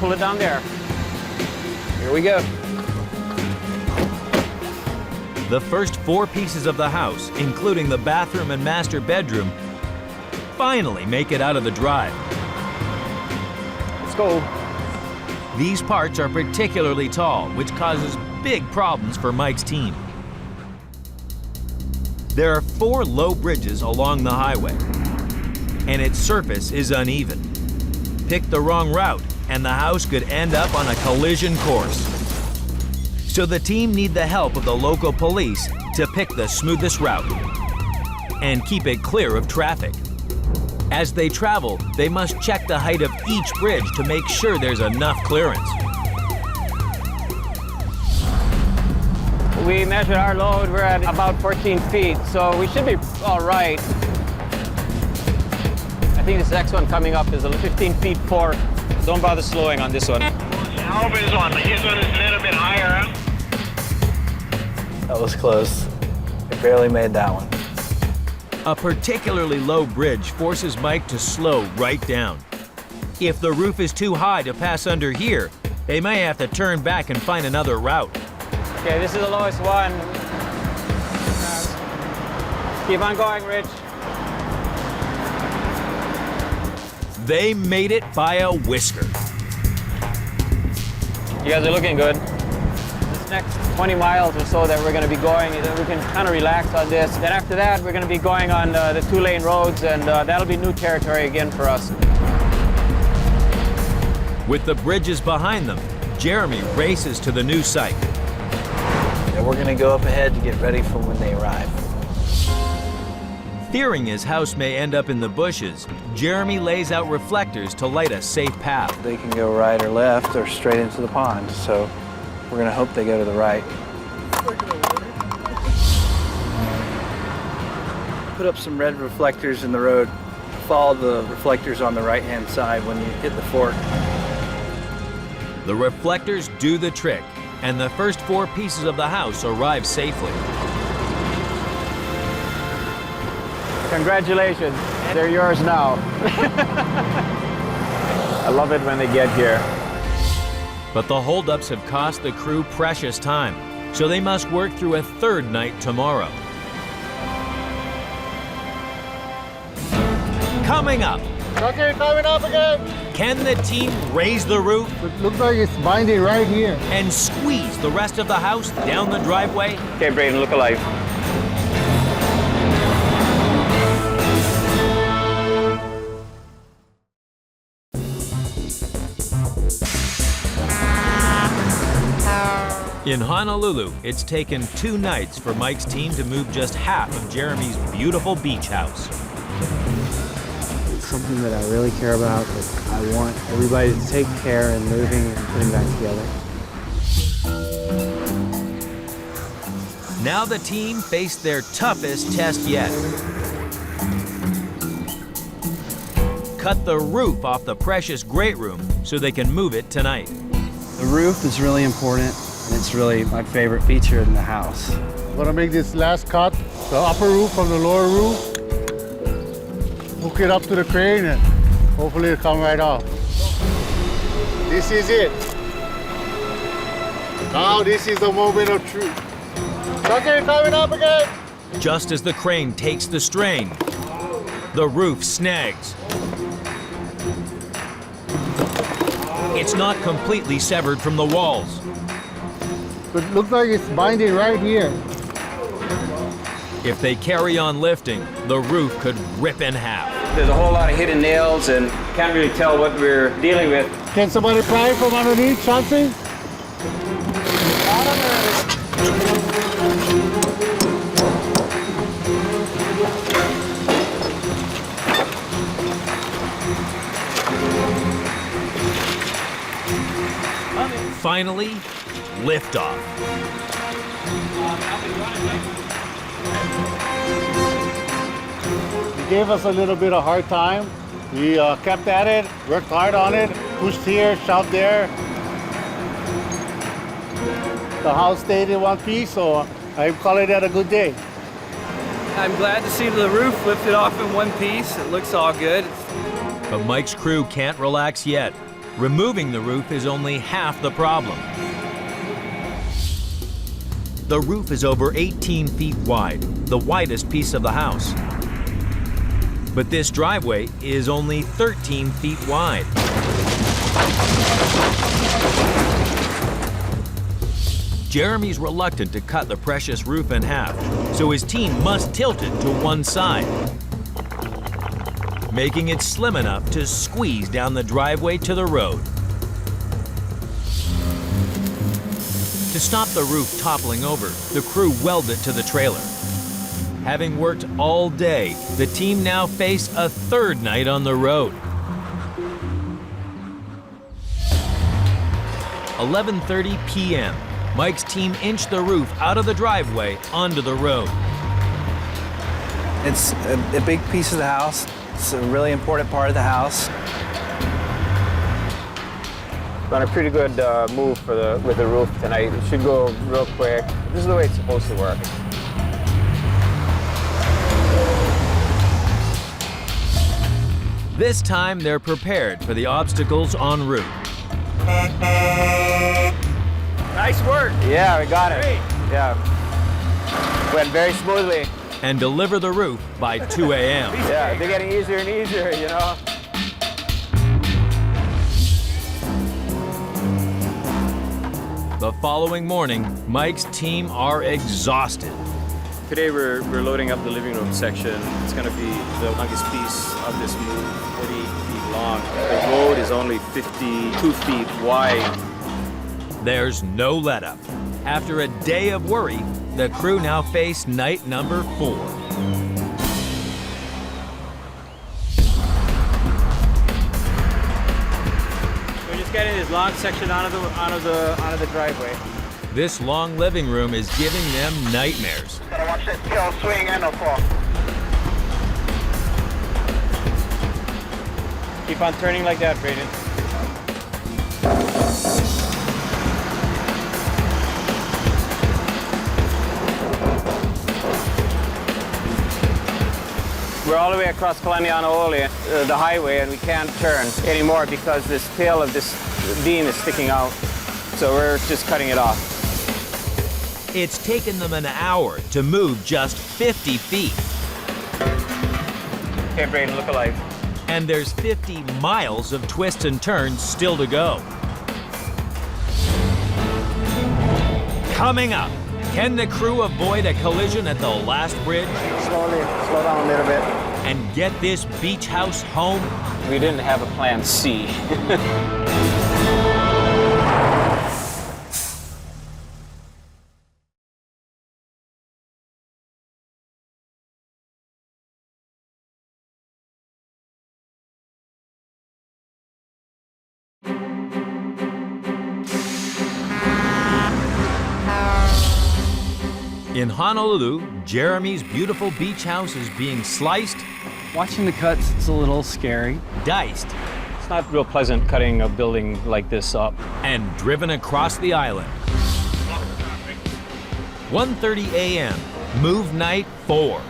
Pull it down there. Here we go.
The first 4 pieces of the house, including the bathroom and master bedroom, finally make it out of the drive.
Let's go.
These parts are particularly tall, which causes big problems for Mike's team. There are 4 low bridges along the highway, and its surface is uneven. Pick the wrong route, and the house could end up on a collision course. So the team need the help of the local police to pick the smoothest route and keep it clear of traffic. As they travel, they must check the height of each bridge to make sure there's enough clearance.
We measured our load, we're at about 14 feet, so we should be all right. I think this next one coming up is 15 feet 4. Don't bother slowing on this one.
I hope this one is a little bit higher.
That was close. I barely made that one.
A particularly low bridge forces Mike to slow right down. If the roof is too high to pass under here, they may have to turn back and find another route.
Okay, this is the lowest one. Keep on going, Rich.
They made it by a whisker.
You guys are looking good. This next 20 miles or so that we're going to be going, we can kind of relax on this. Then after that, we're going to be going on the 2-lane roads, and that'll be new territory again for us.
With the bridges behind them, Jeremy races to the new site.
And we're gonna go up ahead to get ready for when they arrive.
Fearing his house may end up in the bushes, Jeremy lays out reflectors to light a safe path.
They can go right or left or straight into the pond, so we're gonna hope they go to the right. Put up some red reflectors in the road. Follow the reflectors on the right-hand side when you hit the fork.
The reflectors do the trick, and the first 4 pieces of the house arrive safely.
Congratulations, they're yours now. I love it when they get here.
But the holdups have cost the crew precious time, so they must work through a 3rd night tomorrow. Coming up.
Okay, coming up again.
Can the team raise the roof?
It looks like it's binding right here.
And squeeze the rest of the house down the driveway?
Okay, Braden, look alive.
In Honolulu, it's taken 2 nights for Mike's team to move just half of Jeremy's beautiful beach house.
It's something that I really care about, that I want everybody to take care in moving and putting back together.
Now the team faced their toughest test yet. Cut the roof off the precious great room so they can move it tonight.
The roof is really important, and it's really my favorite feature in the house.
I'm gonna make this last cut, the upper roof from the lower roof, hook it up to the crane, and hopefully it'll come right off. This is it.
Now this is the moment of truth. Okay, coming up again.
Just as the crane takes the strain, the roof snags. It's not completely severed from the walls.
It looks like it's binding right here.
If they carry on lifting, the roof could rip in half.
There's a whole lot of hidden nails and can't really tell what we're dealing with.
Can somebody pry from underneath, Chauncey?
Finally, liftoff.
He gave us a little bit of hard time. We kept at it, worked hard on it, pushed here, shoved there. The house stayed in one piece, so I call it a good day.
I'm glad to see the roof lifted off in one piece. It looks all good.
But Mike's crew can't relax yet. Removing the roof is only half the problem. The roof is over 18 feet wide, the widest piece of the house. But this driveway is only 13 feet wide. Jeremy's reluctant to cut the precious roof in half, so his team must tilt it to one side, making it slim enough to squeeze down the driveway to the road. To stop the roof toppling over, the crew weld it to the trailer. Having worked all day, the team now face a third night on the road. 11:30 p.m. Mike's team inched the roof out of the driveway onto the road.
It's a big piece of the house. It's a really important part of the house.
Done a pretty good move with the roof tonight. It should go real quick. This is the way it's supposed to work.
This time they're prepared for the obstacles en route.
Nice work.
Yeah, we got it.
Great.
Yeah. Went very smoothly.
And deliver the roof by 2 a.m.
Yeah, they're getting easier and easier, you know.
The following morning, Mike's team are exhausted.
Today we're loading up the living room section. It's going to be the longest piece of this move, 40 feet long. The road is only 52 feet wide.
There's no let-up. After a day of worry, the crew now face night number 4.
We're just getting this long section onto the driveway.
This long living room is giving them nightmares.
Gotta watch that tail swing and no fall.
Keep on turning like that, Brayden. We're all the way across Kalanianaole, the highway, and we can't turn anymore because this tail of this beam is sticking out. So we're just cutting it off.
It's taken them an hour to move just 50 feet.
Okay, Brayden, look alive.
And there's 50 miles of twists and turns still to go. Coming up, can the crew avoid a collision at the last bridge?
Slowly, slow down a little bit.
And get this beach house home?
We didn't have a plan C.
In Honolulu, Jeremy's beautiful beach house is being sliced.
Watching the cuts, it's a little scary.
Diced.
It's not real pleasant cutting a building like this up.
And driven across the island. 1:30 a.m., move night 4.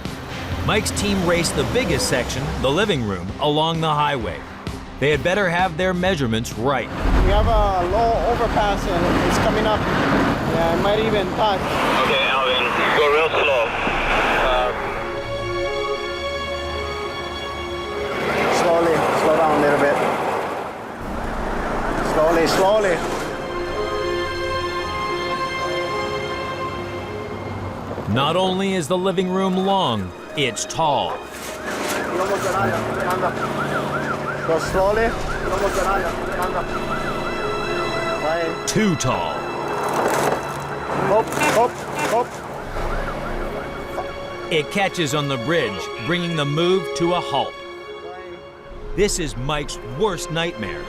Mike's team raced the biggest section, the living room, along the highway. They had better have their measurements right.
We have a low overpass and it's coming up
Yeah, it might even touch.
Okay, Alvin, go real slow.
Slowly, slow down a little bit. Slowly, slowly.
Not only is the living room long, it's tall.
Go slowly.
Too tall.
Hop, hop, hop.
It catches on the bridge, bringing the move to a halt. This is Mike's worst nightmare.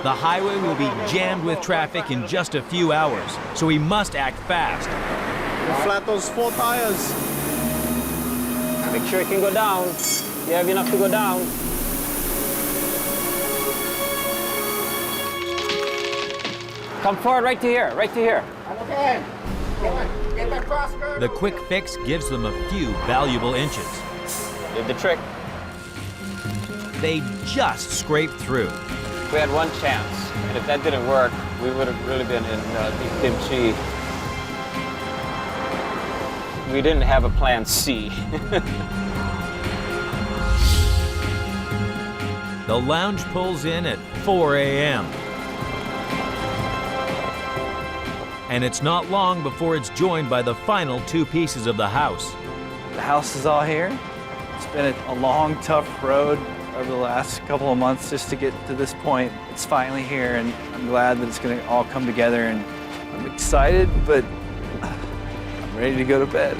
The highway will be jammed with traffic in just a few hours, so he must act fast.
Flat those 4 tires.
Make sure it can go down. You have enough to go down. Come forward, right to here, right to here.
Okay. Get that cross curve.
The quick fix gives them a few valuable inches.
Did the trick.
They just scraped through.
We had one chance, and if that didn't work, we would have really been in deep kimchi. We didn't have a plan C.
The lounge pulls in at 4 a.m. And it's not long before it's joined by the final 2 pieces of the house.
The house is all here. It's been a long, tough road over the last couple of months just to get to this point. It's finally here, and I'm glad that it's going to all come together, and I'm excited, but I'm ready to go to bed.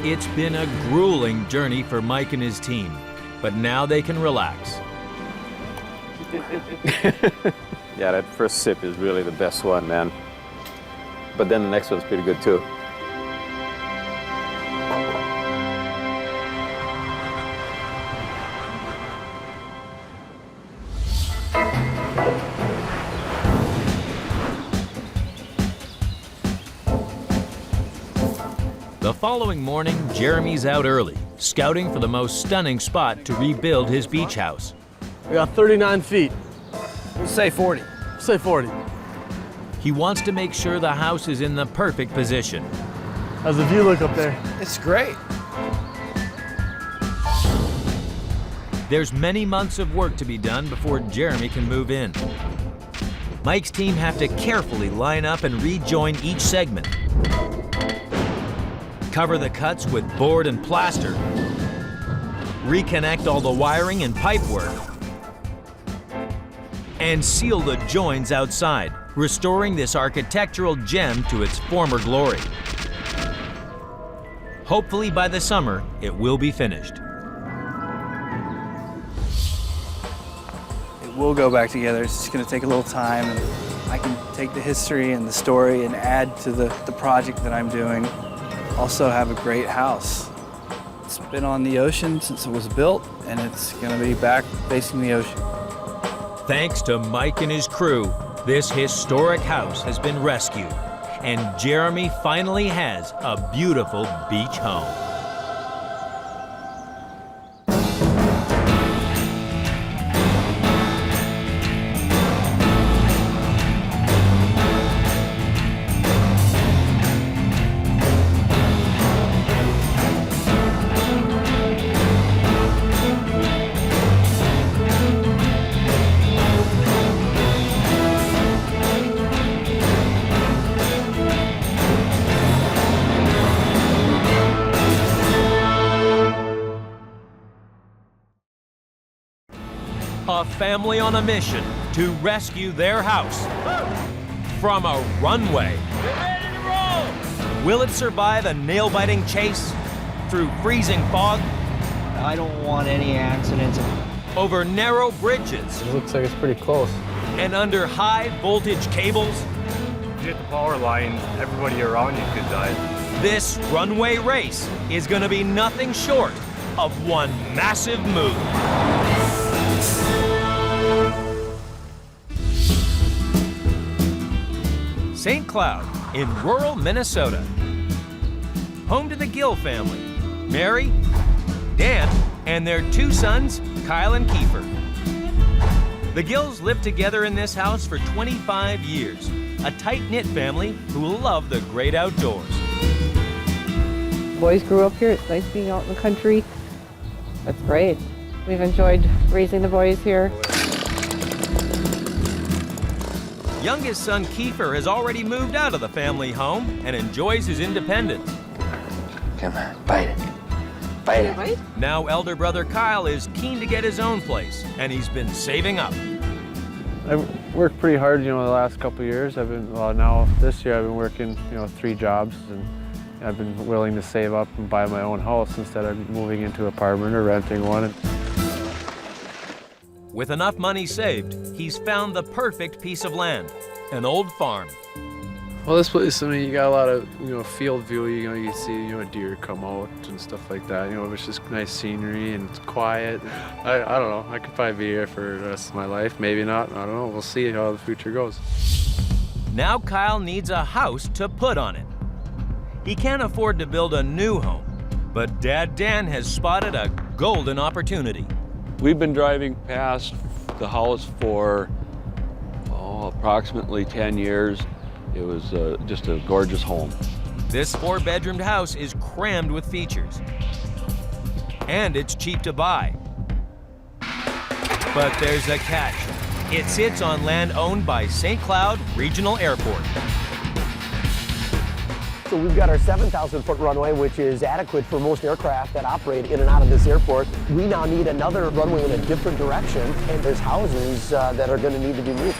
It's been a grueling journey for Mike and his team, but now they can relax.
Yeah, that first sip is really the best one, man. But then the next one's pretty good too.
The following morning, Jeremy's out early, scouting for the most stunning spot to rebuild his beach house.
We got 39 feet.
We'll say 40.
Say 40.
He wants to make sure the house is in the perfect position.
How's the view look up there?
It's great.
There's many months of work to be done before Jeremy can move in. Mike's team have to carefully line up and rejoin each segment. Cover the cuts with board and plaster. Reconnect all the wiring and pipework. And seal the joins outside, restoring this architectural gem to its former glory. Hopefully by the summer, it will be finished.
It will go back together. It's just going to take a little time, and I can take the history and the story and add to the project that I'm doing. Also have a great house. It's been on the ocean since it was built, and it's going to be back facing the ocean.
Thanks to Mike and his crew, this historic house has been rescued, and Jeremy finally has a beautiful beach home. A family on a mission to rescue their house from a runway.
Get ready to roll!
Will it survive a nail-biting chase through freezing fog?
I don't want any accidents.
Over narrow bridges.
It looks like it's pretty close.
And under high-voltage cables.
If you hit the power line, everybody around you could die.
This runway race is going to be nothing short of one massive move. St. Cloud in rural Minnesota. Home to the Gill family, Mary, Dan, and their 2 sons, Kyle and Kiefer. The Gills lived together in this house for 25 years, a tight-knit family who love the great outdoors.
Boys grew up here. It's nice being out in the country. That's great. We've enjoyed raising the boys here.
Youngest son Kiefer has already moved out of the family home and enjoys his independence.
Come on, bite it. Bite it.
Now elder brother Kyle is keen to get his own place, and he's been saving up.
I've worked pretty hard, the last couple of years. Now this year I've been working, 3 jobs, and I've been willing to save up and buy my own house instead of moving into an apartment or renting one.
With enough money saved, he's found the perfect piece of land, an old farm.
Well, this place, you got a lot of, field view. You see, deer come out and stuff like that. It's just nice scenery and it's quiet. I don't know. I could probably be here for the rest of my life. Maybe not. I don't know. We'll see how the future goes.
Now Kyle needs a house to put on it. He can't afford to build a new home, but Dad Dan has spotted a golden opportunity.
We've been driving past the house for approximately 10 years. It was just a gorgeous home.
This 4-bedroomed house is crammed with features. And it's cheap to buy. But there's a catch. It sits on land owned by St. Cloud Regional Airport.
So we've got our 7,000-foot runway, which is adequate for most aircraft that operate in and out of this airport. We now need another runway in a different direction, and there's houses that are going to need to be moved.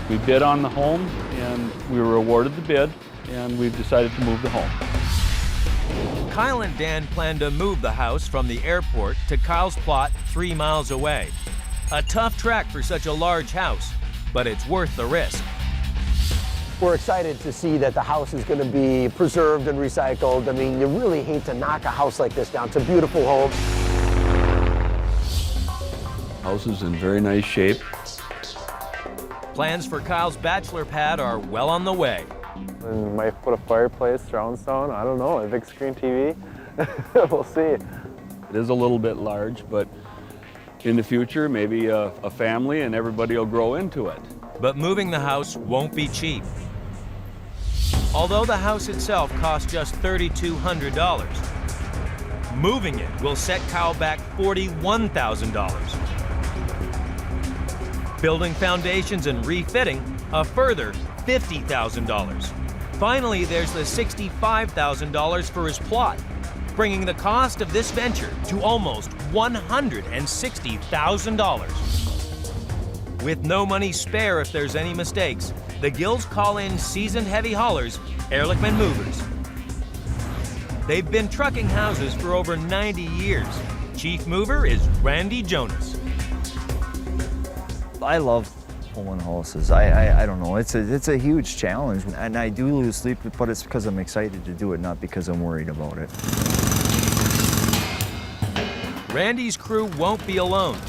We bid on the home, and we were awarded the bid, and we've decided to move the home.
Kyle and Dan plan to move the house from the airport to Kyle's plot 3 miles away. A tough trek for such a large house, but it's worth the risk.
We're excited to see that the house is going to be preserved and recycled. I mean, you really hate to knock a house like this down. It's a beautiful home.
House is in very nice shape.
Plans for Kyle's bachelor pad are well on the way.
And might put a fireplace, surround sound, I don't know, a big screen TV. We'll see.
It is a little bit large, but in the future, maybe a family and everybody will grow into it.
But moving the house won't be cheap. Although the house itself cost just $3,200, moving it will set Kyle back $41,000. Building foundations and refitting, a further $50,000. Finally, there's the $65,000 for his plot, bringing the cost of this venture to almost $160,000. With no money spare if there's any mistakes, the Gills call in seasoned heavy haulers, Ehrlichman Movers. They've been trucking houses for over 90 years. Chief mover is Randy Jonas.
I love pulling houses. I don't know. It's a huge challenge, and I do lose sleep, but it's because I'm excited to do it, not because I'm worried about it.
Randy's crew won't be alone.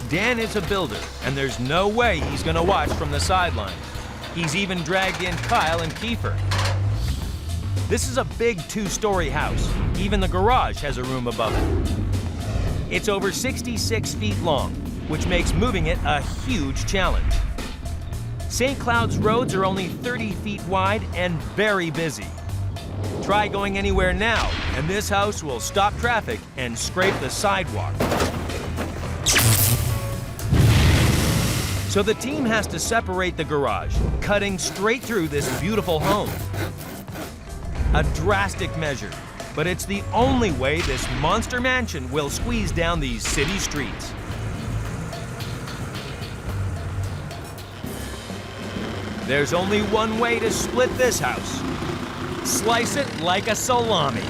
Dan is a builder, and there's no way he's going to watch from the sidelines. He's even dragged in Kyle and Kiefer. This is a big 2-story house. Even the garage has a room above it. It's over 66 feet long, which makes moving it a huge challenge. St. Cloud's roads are only 30 feet wide and very busy. Try going anywhere now, and this house will stop traffic and scrape the sidewalk. So the team has to separate the garage, cutting straight through this beautiful home. A drastic measure, but it's the only way this monster mansion will squeeze down these city streets. There's only one way to split this house. Slice it like a salami.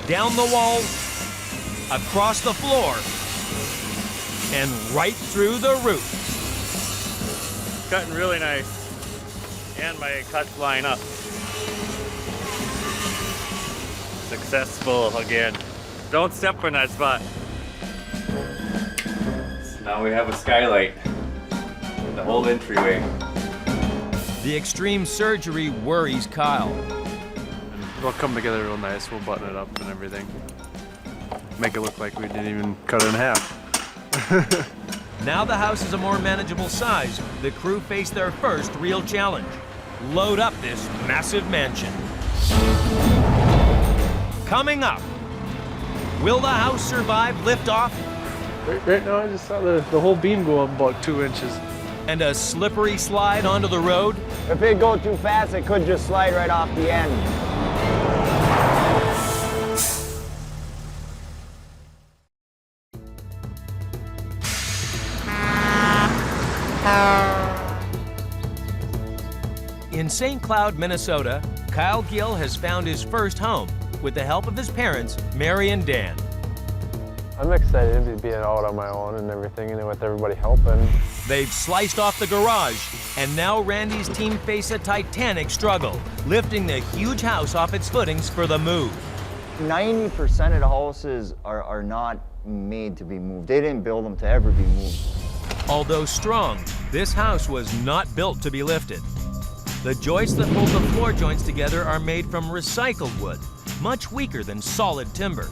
Down the wall, across the floor, and right through the roof.
Cutting really nice, and my cuts line up. Successful again. Don't step on that spot. So now we have a skylight in the whole entryway.
The extreme surgery worries Kyle.
It'll come together real nice. We'll button it up and everything. Make it look like we didn't even cut it in half.
Now the house is a more manageable size. The crew face their first real challenge. Load up this massive mansion. Coming up, will the house survive liftoff?
Right now, I just saw the whole beam go up about 2 inches.
And a slippery slide onto the road?
If it goes too fast, it could just slide right off the end.
In St. Cloud, Minnesota, Kyle Gill has found his first home with the help of his parents, Mary and Dan.
I'm excited to be out on my own and everything, and with everybody helping.
They've sliced off the garage, and now Randy's team face a titanic struggle, lifting the huge house off its footings for the move.
90% of the houses are not made to be moved. They didn't build them to ever be moved.
Although strong, this house was not built to be lifted. The joists that hold the floor joints together are made from recycled wood, much weaker than solid timber.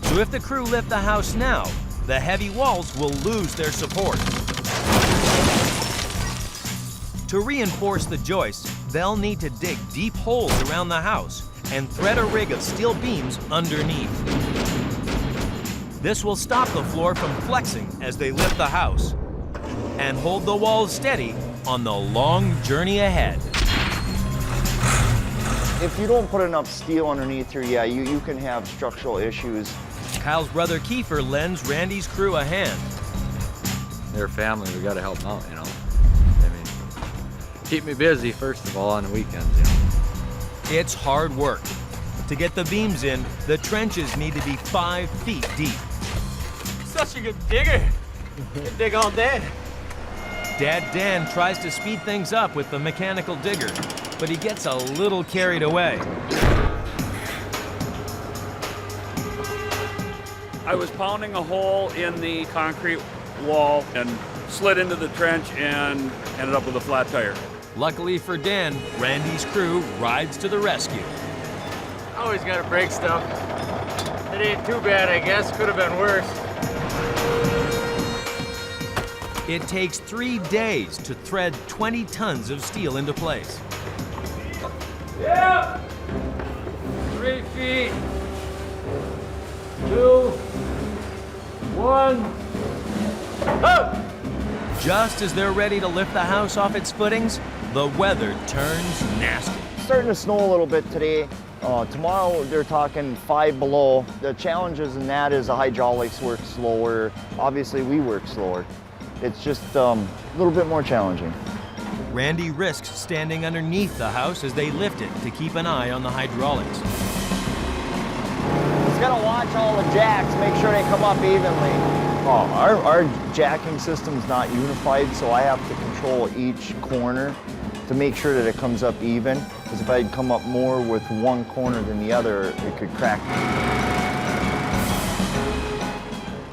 So if the crew lift the house now, the heavy walls will lose their support. To reinforce the joists, they'll need to dig deep holes around the house and thread a rig of steel beams underneath. This will stop the floor from flexing as they lift the house and hold the walls steady on the long journey ahead.
If you don't put enough steel underneath here, yeah, you can have structural issues.
Kyle's brother Kiefer lends Randy's crew a hand.
They're family, we gotta help them out, you know. I mean, keep me busy, first of all, on the weekends, you know.
It's hard work. To get the beams in, the trenches need to be 5 feet deep.
Such a good digger. You can dig all day.
Dad Dan tries to speed things up with the mechanical digger, but he gets a little carried away.
I was pounding a hole in the concrete wall and slid into the trench and ended up with a flat tire.
Luckily for Dan, Randy's crew rides to the rescue.
Always gotta break stuff. It ain't too bad, I guess. Could have been worse.
It takes 3 days to thread 20 tons of steel into place.
Yeah! 3 feet. 2, 1. Up!
Just as they're ready to lift the house off its footings, the weather turns nasty.
It's starting to snow a little bit today. Tomorrow they're talking 5 below. The challenges in that is the hydraulics work slower. Obviously we work slower. It's just a little bit more challenging.
Randy risks standing underneath the house as they lift it to keep an eye on the hydraulics.
He's gotta watch all the jacks, make sure they come up evenly. Our jacking system's not unified, so I have to control each corner to make sure that it comes up even. Because if I'd come up more with one corner than the other, it could crack.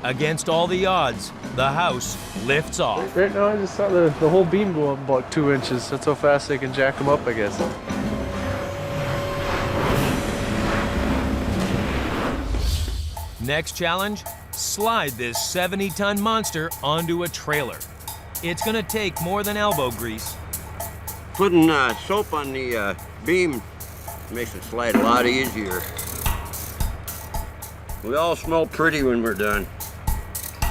Against all the odds, the house lifts off.
Right now, I just saw the whole beam go up about 2 inches. That's how fast they can jack them up, I guess.
Next challenge, slide this 70-ton monster onto a trailer. It's gonna take more than elbow grease.
Putting soap on the beam makes it slide a lot easier. We all smell pretty when we're done.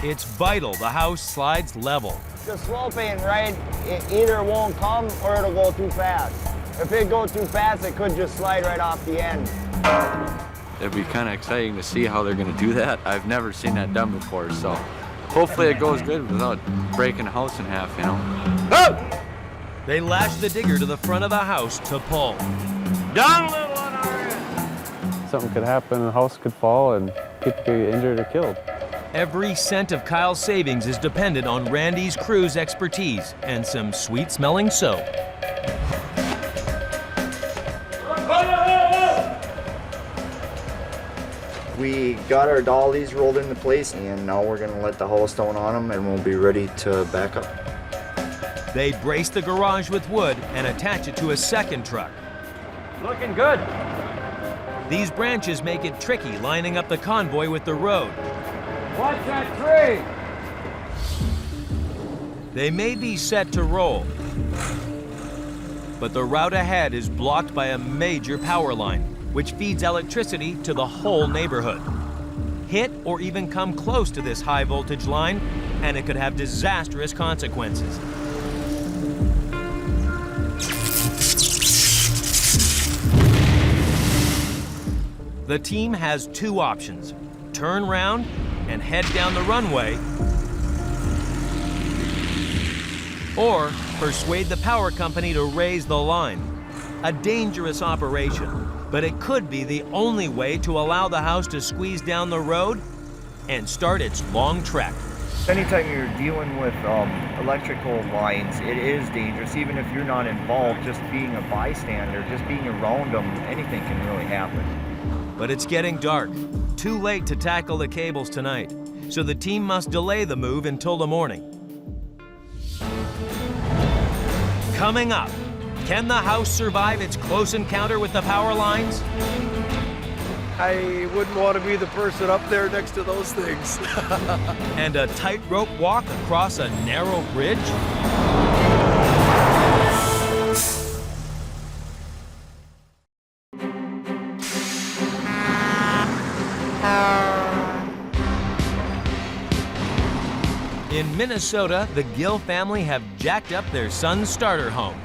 It's vital the house slides level.
The slope ain't right. It either won't come or it'll go too fast. If it goes too fast, it could just slide right off the end.
It'd be kind of exciting to see how they're gonna do that. I've never seen that done before, so hopefully it goes good without breaking the house in half, you know.
Oh! They lash the digger to the front of the house to pull.
Down a little on our end.
Something could happen, the house could fall, and people could get injured or killed.
Every cent of Kyle's savings is dependent on Randy's crew's expertise and some sweet-smelling soap.
We got our dollies rolled into place, and now we're gonna let the house down on them, and we'll be ready to back up.
They brace the garage with wood and attach it to a second truck.
Looking good.
These branches make it tricky lining up the convoy with the road.
Watch that tree.
They may be set to roll, but the route ahead is blocked by a major power line, which feeds electricity to the whole neighborhood. Hit or even come close to this high voltage line, and it could have disastrous consequences. The team has two options: turn round and head down the runway, or persuade the power company to raise the line. A dangerous operation, but it could be the only way to allow the house to squeeze down the road and start its long trek.
Anytime you're dealing with electrical lines, it is dangerous. Even if you're not involved, just being a bystander, just being around them, anything can really happen.
But it's getting dark. Too late to tackle the cables tonight, so the team must delay the move until the morning. Coming up, can the house survive its close encounter with the power lines?
I wouldn't want to be the person up there next to those things.
And a tightrope walk across a narrow bridge? In Minnesota, the Gill family have jacked up their son's starter home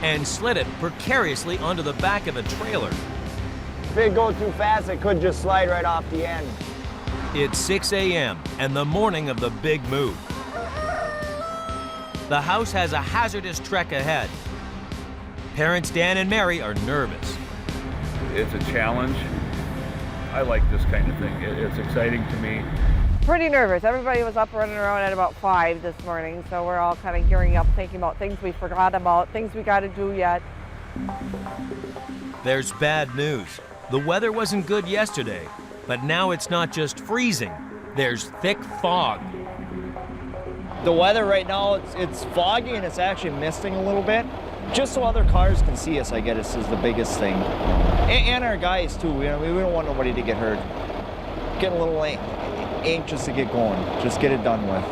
and slid it precariously onto the back of a trailer.
If it goes too fast, it could just slide right off the end.
It's 6 a.m. and the morning of the big move. The house has a hazardous trek ahead. Parents Dan and Mary are nervous.
It's a challenge. I like this kind of thing. It's exciting to me.
Pretty nervous. Everybody was up running around at about 5 this morning, so we're all kind of gearing up, thinking about things we forgot about, things we got to do yet.
There's bad news. The weather wasn't good yesterday, but now it's not just freezing. There's thick fog.
The weather right now, it's foggy and it's actually misting a little bit. Just so other cars can see us, I guess, is the biggest thing. And our guys too. We don't want nobody to get hurt. Getting a little anxious to get going. Just get it done with.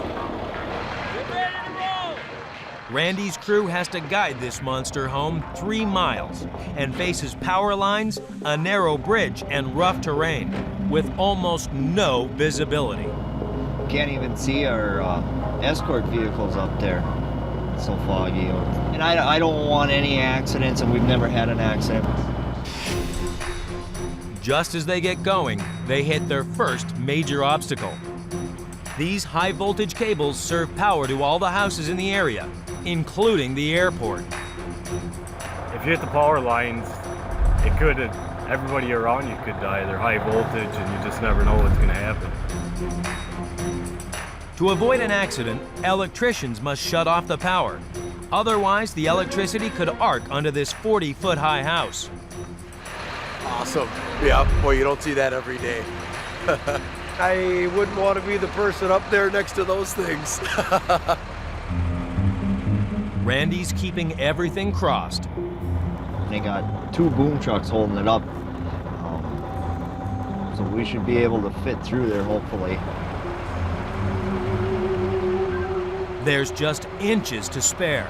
Randy's crew has to guide this monster home 3 miles and faces power lines, a narrow bridge, and rough terrain with almost no visibility.
Can't even see our escort vehicles up there. It's so foggy. And I don't want any accidents, and we've never had an accident.
Just as they get going, they hit their first major obstacle. These high voltage cables serve power to all the houses in the area, including the airport.
If you hit the power lines, everybody around you could die. They're high voltage and you just never know what's going to happen.
To avoid an accident, electricians must shut off the power. Otherwise, the electricity could arc onto this 40-foot high house.
Awesome. Yeah, boy, you don't see that every day. I wouldn't want to be the person up there next to those things.
Randy's keeping everything crossed.
They got 2 boom trucks holding it up. So we should be able to fit through there, hopefully.
There's just inches to spare.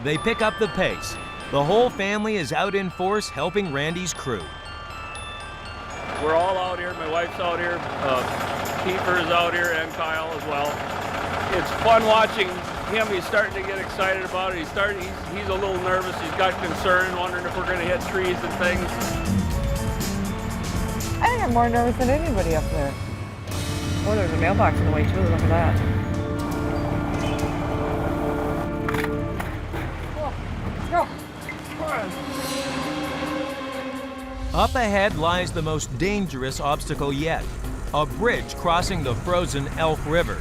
They pick up the pace. The whole family is out in force helping Randy's crew.
We're all out here. My wife's out here. Kiefer's out here, and Kyle as well. It's fun watching him. He's starting to get excited about it. He's a little nervous. He's got concern, wondering if we're going to hit trees and things.
I think I'm more nervous than anybody up there. Oh, there's a mailbox in the way too. Look at that. Go.
Up ahead lies the most dangerous obstacle yet, a bridge crossing the frozen Elk River.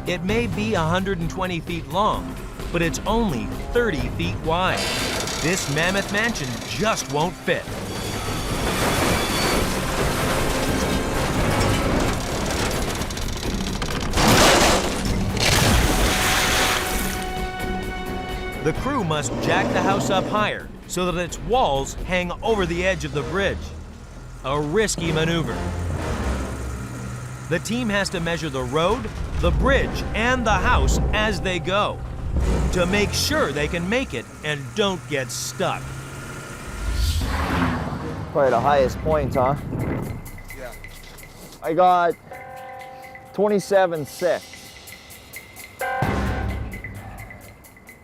It may be 120 feet long, but it's only 30 feet wide. This mammoth mansion just won't fit. The crew must jack the house up higher so that its walls hang over the edge of the bridge. A risky maneuver. The team has to measure the road, the bridge, and the house as they go to make sure they can make it and don't get stuck.
Probably the highest point, huh?
Yeah.
I got 27.6.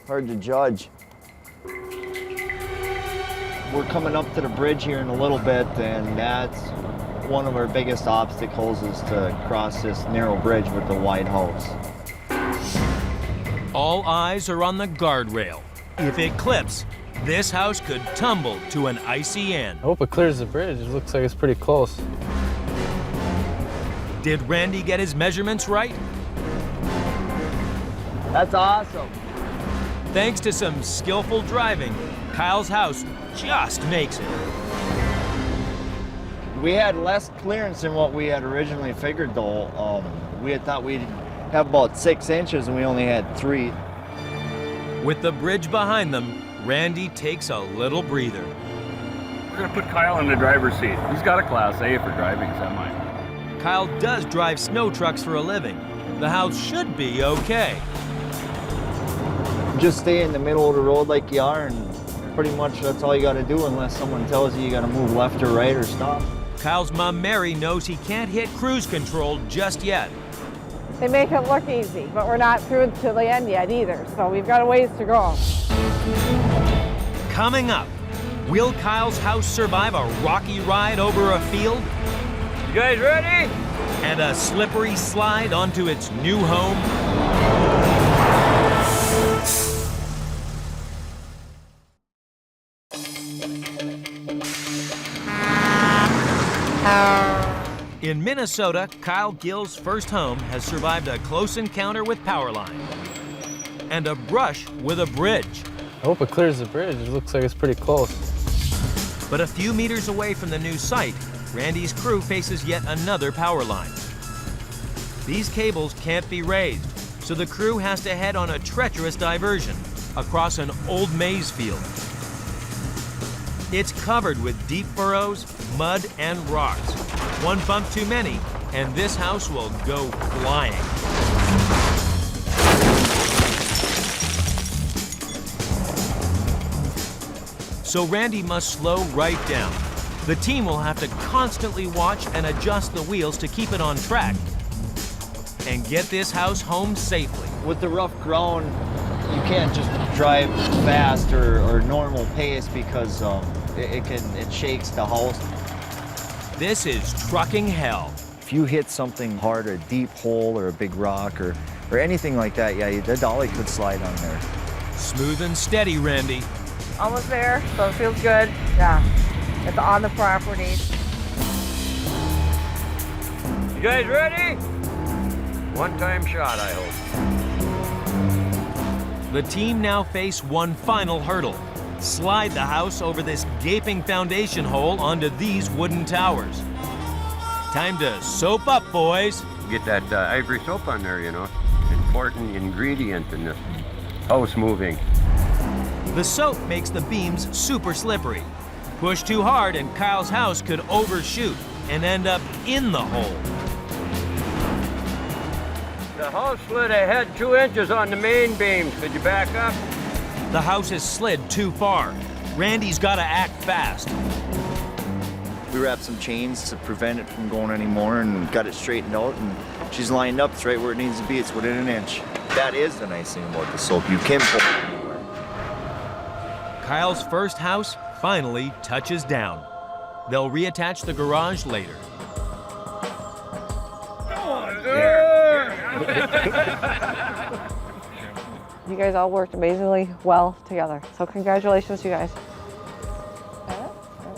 Hard to judge. We're coming up to the bridge here in a little bit, and that's one of our biggest obstacles is to cross this narrow bridge with the wide house.
All eyes are on the guardrail. If it clips, this house could tumble to an icy end.
I hope it clears the bridge. It looks like it's pretty close.
Did Randy get his measurements right?
That's awesome.
Thanks to some skillful driving, Kyle's house just makes it.
We had less clearance than what we had originally figured, though. We had thought we'd have about 6 inches, and we only had 3.
With the bridge behind them, Randy takes a little breather.
We're gonna put Kyle in the driver's seat. He's got a Class A for driving semi.
Kyle does drive snow trucks for a living. The house should be okay.
Just stay in the middle of the road like you are, and pretty much that's all you gotta do unless someone tells you gotta move left or right or stop.
Kyle's mom, Mary, knows he can't hit cruise control just yet.
They make it look easy, but we're not through to the end yet either, so we've got a ways to go.
Coming up, will Kyle's house survive a rocky ride over a field?
You guys ready?
And a slippery slide onto its new home? In Minnesota, Kyle Gill's first home has survived a close encounter with power line and a brush with a bridge.
I hope it clears the bridge. It looks like it's pretty close.
But a few meters away from the new site, Randy's crew faces yet another power line. These cables can't be raised, so the crew has to head on a treacherous diversion across an old maize field. It's covered with deep furrows, mud, and rocks. One bump too many, and this house will go flying. So Randy must slow right down. The team will have to constantly watch and adjust the wheels to keep it on track and get this house home safely.
With the rough ground, you can't just drive fast or normal pace because it shakes the house.
This is trucking hell.
If you hit something hard, a deep hole or a big rock or anything like that, yeah, the dolly could slide on there.
Smooth and steady, Randy.
Almost there, so it feels good. Yeah, it's on the property.
You guys ready? One-time shot, I hope.
The team now face one final hurdle. Slide the house over this gaping foundation hole onto these wooden towers. Time to soap up, boys.
Get that ivory soap on there, you know. Important ingredient in this house moving.
The soap makes the beams super slippery. Push too hard and Kyle's house could overshoot and end up in the hole.
The house slid ahead 2 inches on the main beams. Could you back up?
The house has slid too far. Randy's got to act fast.
We wrapped some chains to prevent it from going anymore and got it straightened out, and she's lined up. It's right where it needs to be. It's within an inch. That is the nice thing about the soap. You can pull it anywhere.
Kyle's first house finally touches down. They'll reattach the garage later.
You guys all worked amazingly well together. So congratulations, you guys.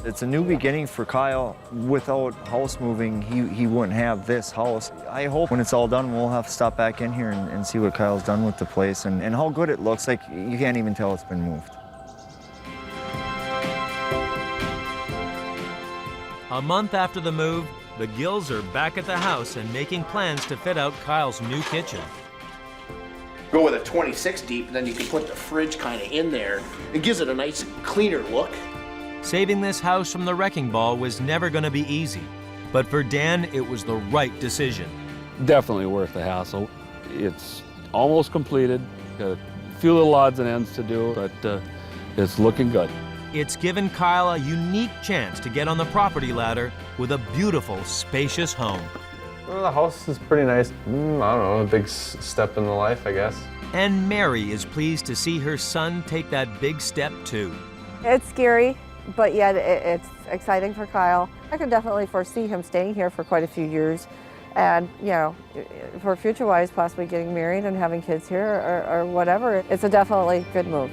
It's a new beginning for Kyle. Without house moving, he wouldn't have this house. I hope when it's all done, we'll have to stop back in here and see what Kyle's done with the place and how good it looks. Like, you can't even tell it's been moved.
A month after the move, the Gills are back at the house and making plans to fit out Kyle's new kitchen.
Go with a 26 deep, and then you can put the fridge kind of in there. It gives it a nice, cleaner look.
Saving this house from the wrecking ball was never going to be easy. But for Dan, it was the right decision.
Definitely worth the hassle. It's almost completed. Got a few little odds and ends to do, but it's looking good.
It's given Kyle a unique chance to get on the property ladder with a beautiful, spacious home.
Well, the house is pretty nice. I don't know, a big step in the life, I guess.
And Mary is pleased to see her son take that big step too.
It's scary, but yet it's exciting for Kyle. I can definitely foresee him staying here for quite a few years. And, you know, for future-wise, possibly getting married and having kids here or whatever, it's a definitely good move.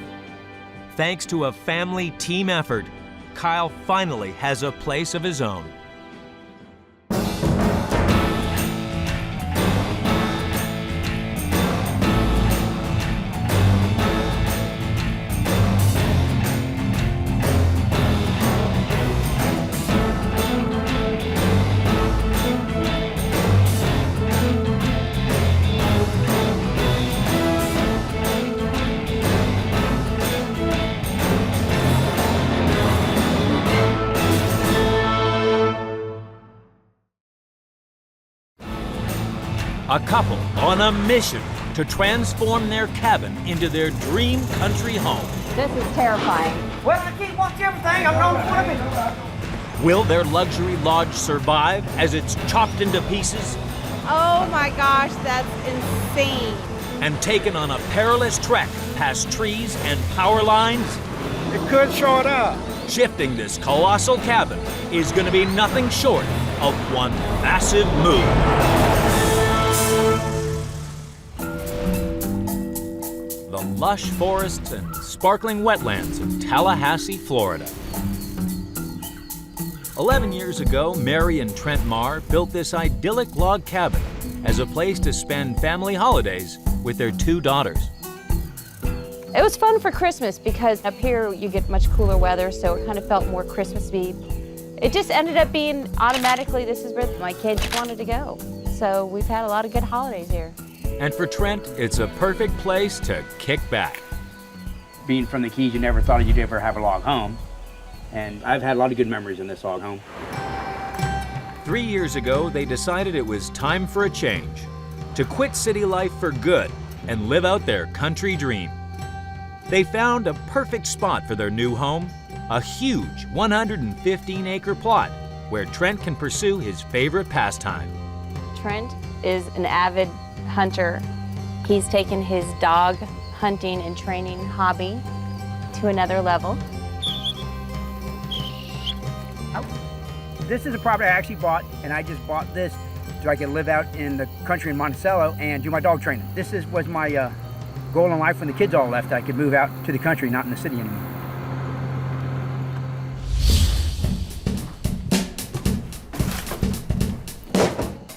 Thanks to a family team effort, Kyle finally has a place of his own. A couple on a mission to transform their cabin into their dream country home.
This is terrifying.
Well, I can't watch everything. I'm known for it.
Will their luxury lodge survive as it's chopped into pieces
Oh my gosh, that's insane.
and taken on a perilous trek past trees and power lines?
It could short up.
Shifting this colossal cabin is going to be nothing short of one massive move. The lush forests and sparkling wetlands of Tallahassee, Florida. 11 years ago, Mary and Trent Marr built this idyllic log cabin as a place to spend family holidays with their two daughters.
It was fun for Christmas because up here you get much cooler weather, so it kind of felt more Christmassy. It just ended up being automatically, this is where my kids wanted to go. So we've had a lot of good holidays here.
And for Trent, it's a perfect place to kick back.
Being from the Keys, you never thought you'd ever have a log home. And I've had a lot of good memories in this log home.
3 years ago, they decided it was time for a change, to quit city life for good and live out their country dream. They found a perfect spot for their new home, a huge 115-acre plot where Trent can pursue his favorite pastime.
Trent is an avid hunter. He's taken his dog hunting and training hobby to another level.
This is a property I actually bought, and I just bought this so I could live out in the country in Monticello and do my dog training. This was my goal in life when the kids all left. I could move out to the country, not in the city anymore.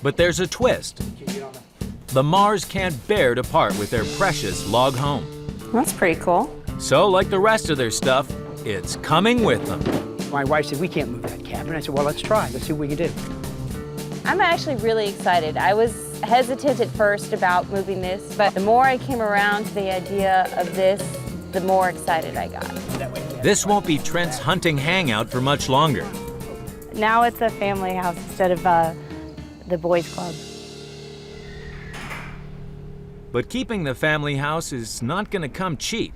But there's a twist. The Marrs can't bear to part with their precious log home.
That's pretty cool.
So, like the rest of their stuff, it's coming with them.
My wife said, we can't move that cabin. I said, well, let's try. Let's see what we can do.
I'm actually really excited. I was hesitant at first about moving this, but the more I came around to the idea of this, the more excited I got.
This won't be Trent's hunting hangout for much longer.
Now it's a family house instead of the boys' club.
But keeping the family house is not going to come cheap.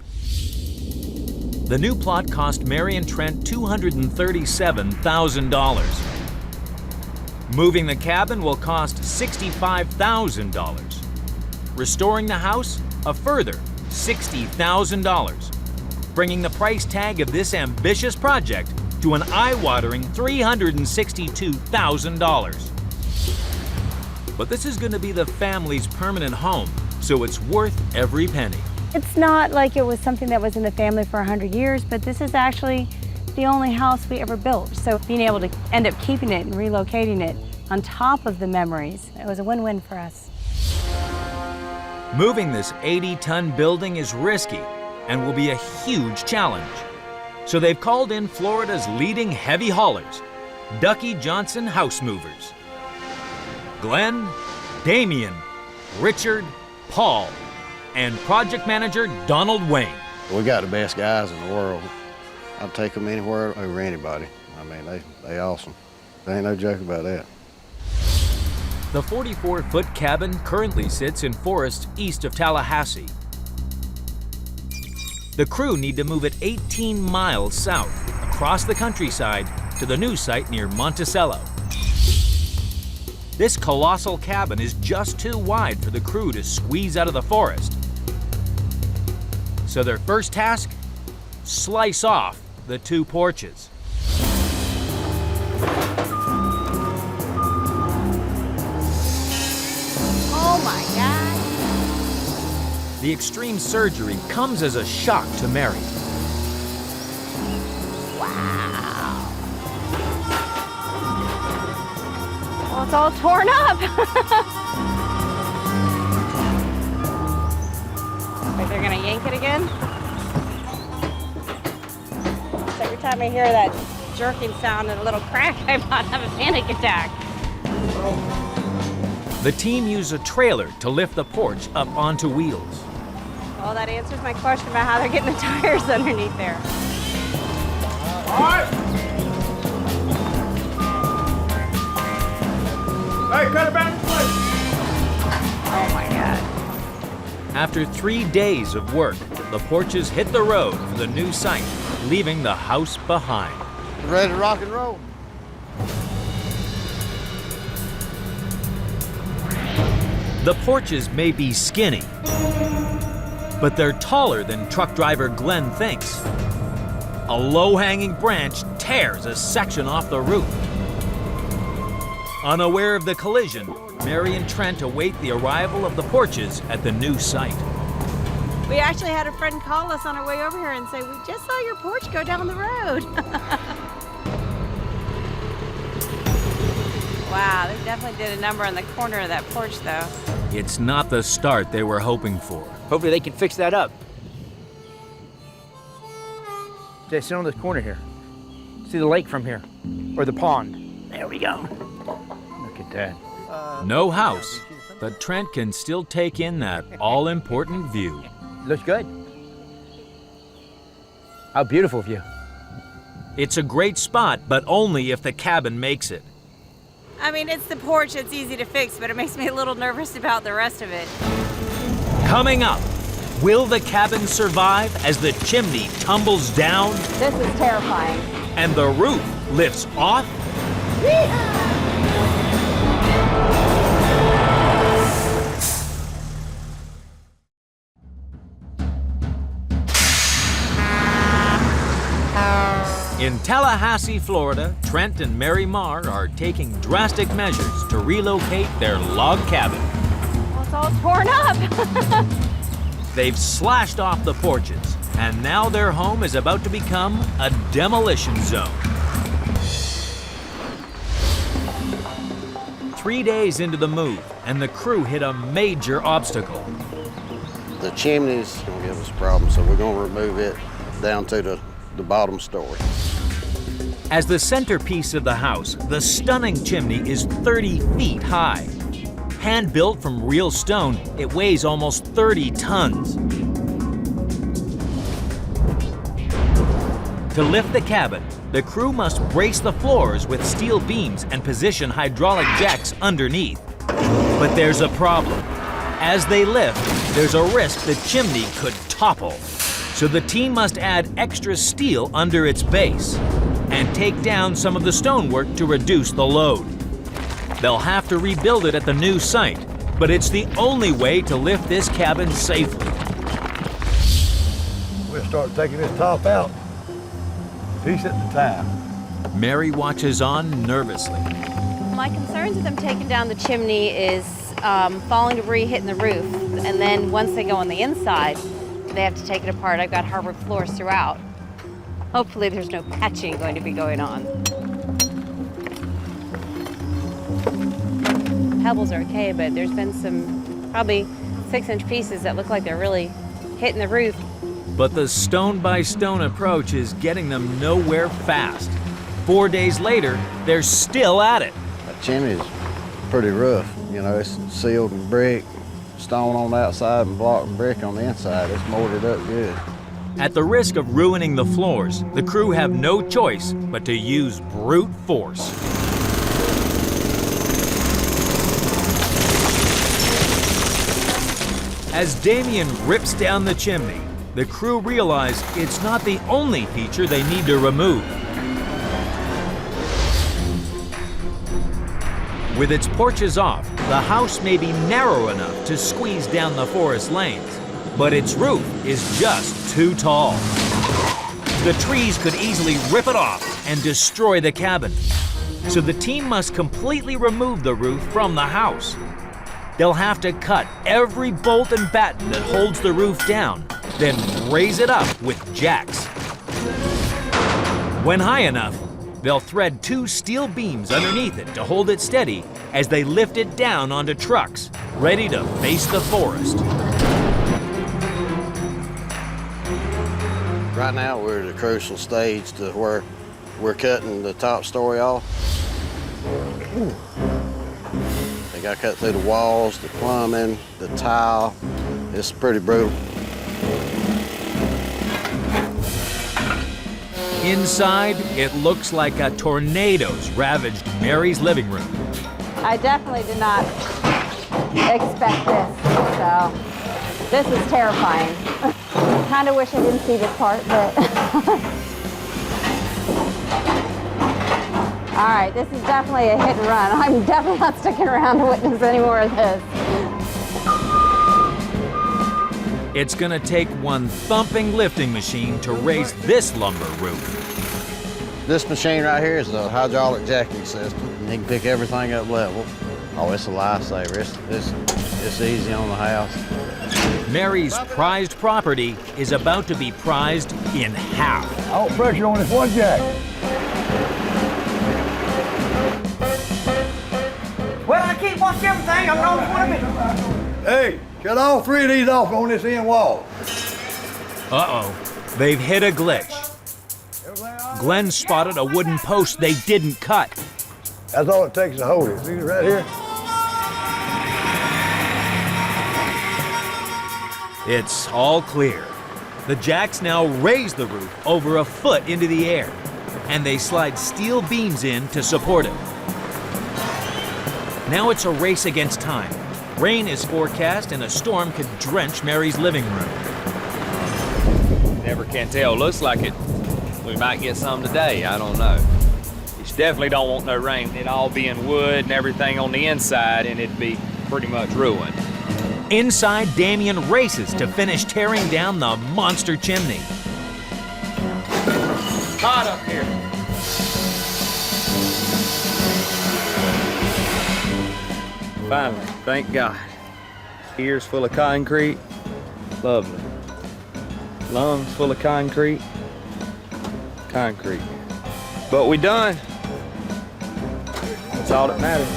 The new plot cost Mary and Trent $237,000. Moving the cabin will cost $65,000. Restoring the house, a further $60,000, bringing the price tag of this ambitious project to an eye-watering $362,000. But this is going to be the family's permanent home, so it's worth every penny.
It's not like it was something that was in the family for 100 years, but this is actually the only house we ever built. So being able to end up keeping it and relocating it on top of the memories, it was a win-win for us.
Moving this 80-ton building is risky and will be a huge challenge. So they've called in Florida's leading heavy haulers, Ducky Johnson House Movers. Glenn, Damien, Richard, Paul, and project manager Donald Wayne.
We got the best guys in the world. I'd take them anywhere over anybody. I mean, they awesome. There ain't no joke about that.
The 44-foot cabin currently sits in forests east of Tallahassee. The crew need to move it 18 miles south, across the countryside, to the new site near Monticello. This colossal cabin is just too wide for the crew to squeeze out of the forest. So their first task? Slice off the 2 porches.
Oh my God.
The extreme surgery comes as a shock to Mary.
Wow. Well, it's all torn up. Like they're gonna yank it again? So every time I hear that jerking sound and a little crack, I might have a panic attack.
The team use a trailer to lift the porch up onto wheels.
Well, that answers my question about how they're getting the tires underneath there.
All right. Hey, cut it back in place.
Oh my God.
After 3 days of work, the porches hit the road for the new site, leaving the house behind.
Ready to rock and roll?
The porches may be skinny, but they're taller than truck driver Glenn thinks. A low-hanging branch tears a section off the roof. Unaware of the collision, Mary and Trent await the arrival of the porches at the new site.
We actually had a friend call us on our way over here and say, we just saw your porch go down the road. Wow, they definitely did a number on the corner of that porch though.
It's not the start they were hoping for.
Hopefully they can fix that up. Just sit on this corner here. See the lake from here, or the pond. There we go. Look at that.
No house, but Trent can still take in that all-important view.
Looks good. How beautiful view.
It's a great spot, but only if the cabin makes it.
I mean, it's the porch, it's easy to fix, but it makes me a little nervous about the rest of it.
Coming up, will the cabin survive as the chimney tumbles down
This is terrifying.
and the roof lifts off? In Tallahassee, Florida, Trent and Mary Marr are taking drastic measures to relocate their log cabin.
Well, it's all torn up.
They've slashed off the porches, and now their home is about to become a demolition zone. 3 days into the move, and the crew hit a major obstacle.
The chimney's gonna give us problems, so we're gonna remove it down to the bottom story.
As the centerpiece of the house, the stunning chimney is 30 feet high. Hand-built from real stone, it weighs almost 30 tons. To lift the cabin, the crew must brace the floors with steel beams and position hydraulic jacks underneath. But there's a problem. As they lift, there's a risk the chimney could topple. So the team must add extra steel under its base and take down some of the stonework to reduce the load. They'll have to rebuild it at the new site, but it's the only way to lift this cabin safely.
We'll start taking this top out, piece at a time.
Mary watches on nervously.
My concerns with them taking down the chimney is falling debris hitting the roof, and then once they go on the inside, they have to take it apart. I've got hardwood floors throughout. Hopefully there's no patching going to be going on. Pebbles are okay, but there's been some probably 6-inch pieces that look like they're really hitting the roof.
But the stone-by-stone approach is getting them nowhere fast. 4 days later, they're still at it.
That chimney's pretty rough. You know, it's sealed in brick, stone on the outside and block and brick on the inside. It's mortared up good.
At the risk of ruining the floors, the crew have no choice but to use brute force. As Damien rips down the chimney, the crew realize it's not the only feature they need to remove. With its porches off, the house may be narrow enough to squeeze down the forest lanes, but its roof is just too tall. The trees could easily rip it off and destroy the cabin. So the team must completely remove the roof from the house. They'll have to cut every bolt and batten that holds the roof down, then raise it up with jacks. When high enough, they'll thread 2 steel beams underneath it to hold it steady as they lift it down onto trucks, ready to face the forest.
Right now we're at a crucial stage to where we're cutting the top story off. They got cut through the walls, the plumbing, the tile. It's pretty brutal.
Inside, it looks like a tornado's ravaged Mary's living room.
I definitely did not expect this, so this is terrifying. Kind of wish I didn't see this part, but all right, this is definitely a hit and run. I'm definitely not sticking around to witness any more of this.
It's gonna take one thumping lifting machine to raise this lumber roof.
This machine right here is the hydraulic jacking system. You can pick everything up level. Oh, it's a lifesaver. It's easy on the house.
Mary's prized property is about to be prized in half.
Out pressure on this one jack.
Well, I can't watch everything. I'm on swimming.
Hey, cut all 3 of these off on this end wall.
Uh-oh, they've hit a glitch. Glenn spotted a wooden post they didn't cut.
That's all it takes to hold it. See it right here?
It's all clear. The jacks now raise the roof over a foot into the air, and they slide steel beams in to support it. Now it's a race against time. Rain is forecast and a storm could drench Mary's living room.
Never can tell. Looks like it. We might get some today. I don't know. You definitely don't want no rain. It'd all be in wood and everything on the inside, and it'd be pretty much ruined.
Inside, Damien races to finish tearing down the monster chimney.
Hot up here. Finally, thank God. Ears full of concrete. Lovely. Lungs full of concrete. Concrete. But we done. That's all that matters.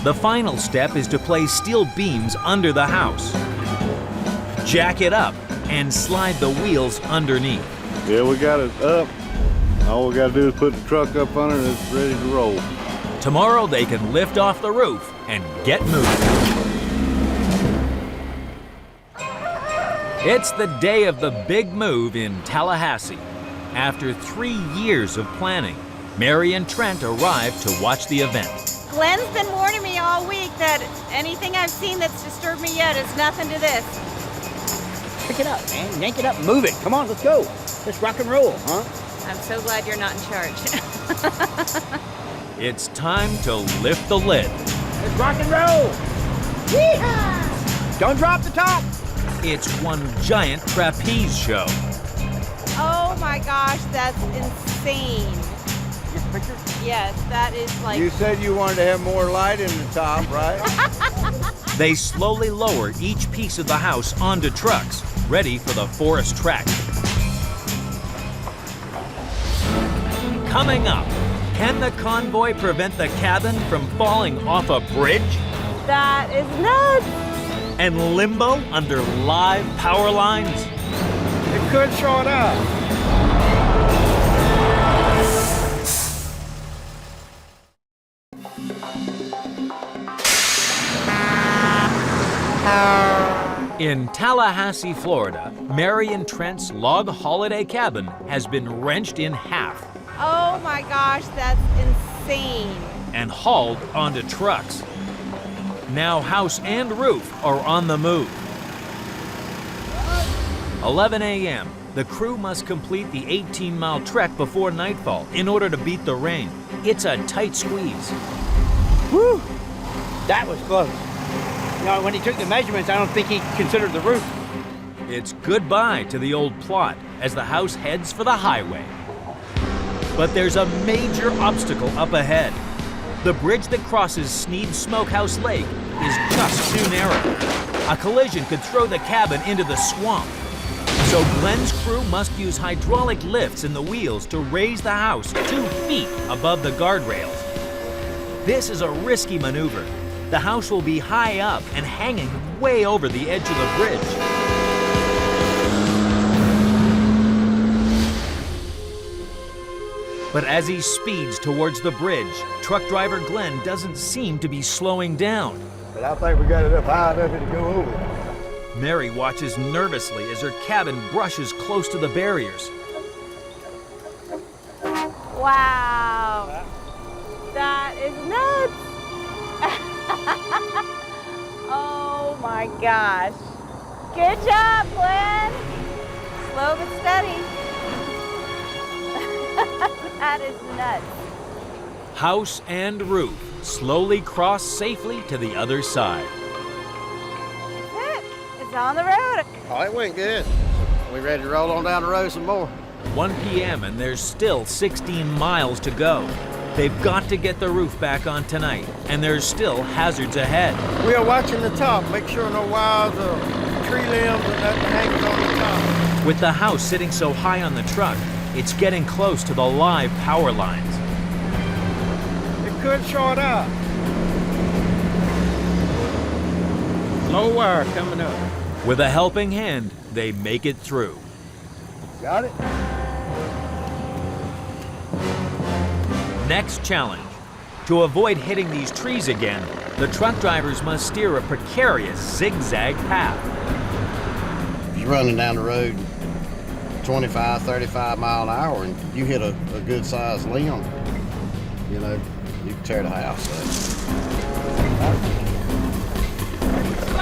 The final step is to place steel beams under the house. Jack it up and slide the wheels underneath.
Yeah, we got it up. All we gotta do is put the truck up on it and it's ready to roll.
Tomorrow they can lift off the roof and get moving. It's the day of the big move in Tallahassee. After 3 years of planning, Mary and Trent arrived to watch the event.
Glenn's been warning me all week that anything I've seen that's disturbed me yet is nothing to this.
Pick it up, man. Yank it up, move it. Come on, let's go. Let's rock and roll, huh?
I'm so glad you're not in charge.
It's time to lift the lid.
Let's rock and roll. Yeehaw! Don't drop the top.
It's one giant trapeze show.
Oh my gosh, that's insane.
Get the picture?
Yes, that is like...
You said you wanted to have more light in the top, right?
They slowly lower each piece of the house onto trucks, ready for the forest track. Coming up, can the convoy prevent the cabin from falling off a bridge?
That is nuts.
And limbo under live power lines?
It could short up.
In Tallahassee, Florida, Mary and Trent's log holiday cabin has been wrenched in half
Oh my gosh, that's insane.
and hauled onto trucks. Now house and roof are on the move. 11 a.m., the crew must complete the 18-mile trek before nightfall in order to beat the rain. It's a tight squeeze.
Whew, that was close. You know, when he took the measurements, I don't think he considered the roof.
It's goodbye to the old plot as the house heads for the highway. But there's a major obstacle up ahead. The bridge that crosses Sneed Smokehouse Lake is just too narrow. A collision could throw the cabin into the swamp. So Glenn's crew must use hydraulic lifts in the wheels to raise the house 2 feet above the guardrails. This is a risky maneuver. The house will be high up and hanging way over the edge of the bridge. But as he speeds towards the bridge, truck driver Glenn doesn't seem to be slowing down.
But I think we got it up high enough to go over.
Mary watches nervously as her cabin brushes close to the barriers.
Wow. That is nuts. Oh my gosh. Good job, Glenn. Slow but steady. That is nuts.
House and roof slowly cross safely to the other side.
That's it. It's on the road.
Oh, it went good. We ready to roll on down the road some more?
1 p.m. and there's still 16 miles to go. They've got to get the roof back on tonight, and there's still hazards ahead.
We are watching the top. Make sure no wires or tree limbs or nothing hangs on the top.
With the house sitting so high on the truck, it's getting close to the live power lines.
It could short out. Low wire coming up.
With a helping hand, they make it through.
Got it?
Next challenge. To avoid hitting these trees again, the truck drivers must steer a precarious zigzag path.
If you're running down the road 25, 35 mile an hour and you hit a good sized limb, you know, you can tear the house up.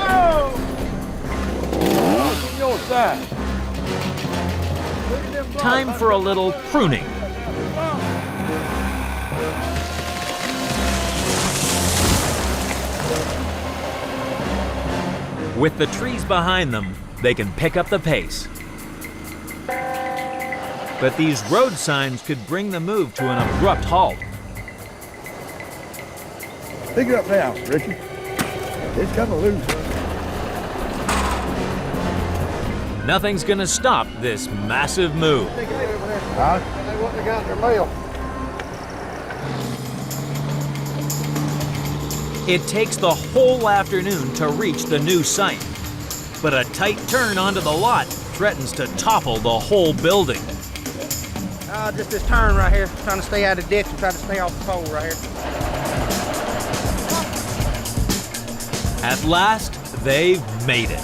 Oh! Your side.
Time for a little pruning. With the trees behind them, they can pick up the pace. But these road signs could bring the move to an abrupt halt.
Pick it up now, Richie. It's coming loose.
Nothing's gonna stop this massive move.
Huh?
They wouldn't have got their mail.
It takes the whole afternoon to reach the new site. But a tight turn onto the lot threatens to topple the whole building.
Just this turn right here, trying to stay out of the ditch and try to stay off the pole right here.
At last, they've made it.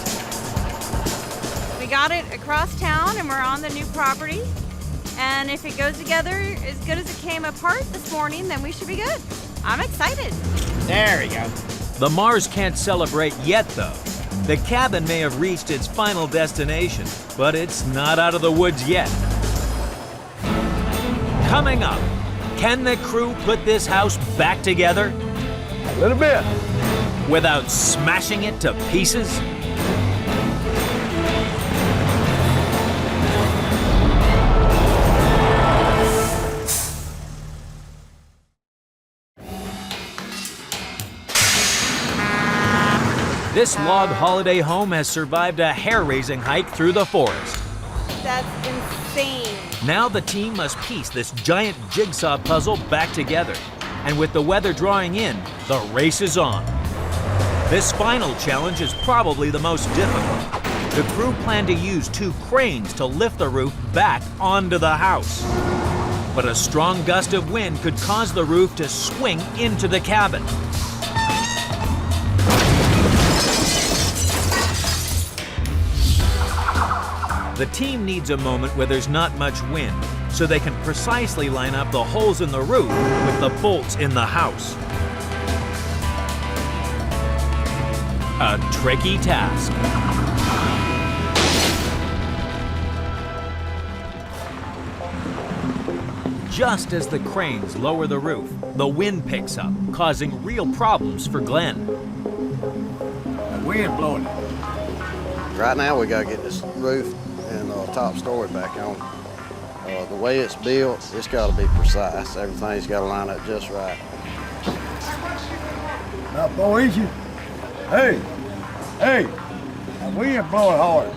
We got it across town and we're on the new property. And if it goes together as good as it came apart this morning, then we should be good. I'm excited.
There we go.
The Mars can't celebrate yet, though. The cabin may have reached its final destination, but it's not out of the woods yet. Coming up, can the crew put this house back together?
A little bit.
Without smashing it to pieces? This log holiday home has survived a hair-raising hike through the forest.
That's insane.
Now the team must piece this giant jigsaw puzzle back together. And with the weather drawing in, the race is on. This final challenge is probably the most difficult. The crew plan to use 2 cranes to lift the roof back onto the house. But a strong gust of wind could cause the roof to swing into the cabin. The team needs a moment where there's not much wind, so they can precisely line up the holes in the roof with the bolts in the house. A tricky task. just as the cranes lower the roof, the wind picks up, causing real problems for Glenn.
The wind blowing.
Right now we gotta get this roof and top story back on. The way it's built, it's gotta be precise. Everything's gotta line up just right.
Now, boy, easy. Hey, the wind blowing hard.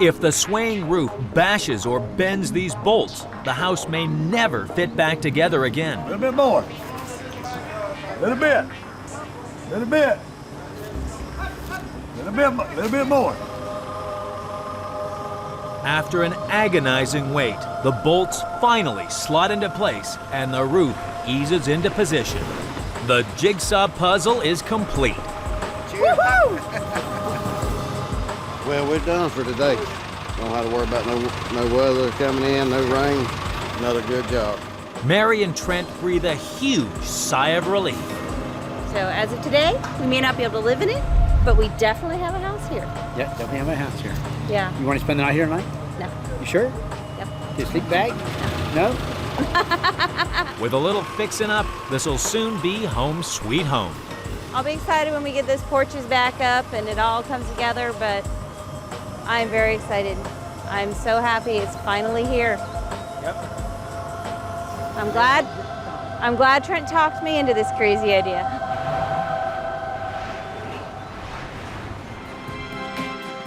If the swaying roof bashes or bends these bolts, the house may never fit back together again.
A little bit more. Little bit. Little bit. Little bit more.
After an agonizing wait, the bolts finally slot into place and the roof eases into position. The jigsaw puzzle is complete.
Woo-hoo! Well, we're done for today. Don't have to worry about no weather coming in, no rain. Another good job.
Mary and Trent breathe a huge sigh of relief.
So as of today, we may not be able to live in it, but we definitely have a house here.
Yeah, definitely have a house here.
Yeah.
You want to spend the night here tonight?
No.
You sure?
Yep.
Get a sleep bag? No?
With a little fixing up, this'll soon be home sweet home.
I'll be excited when we get those porches back up and it all comes together, but I'm very excited. I'm so happy it's finally here.
Yep.
I'm glad Trent talked me into this crazy idea.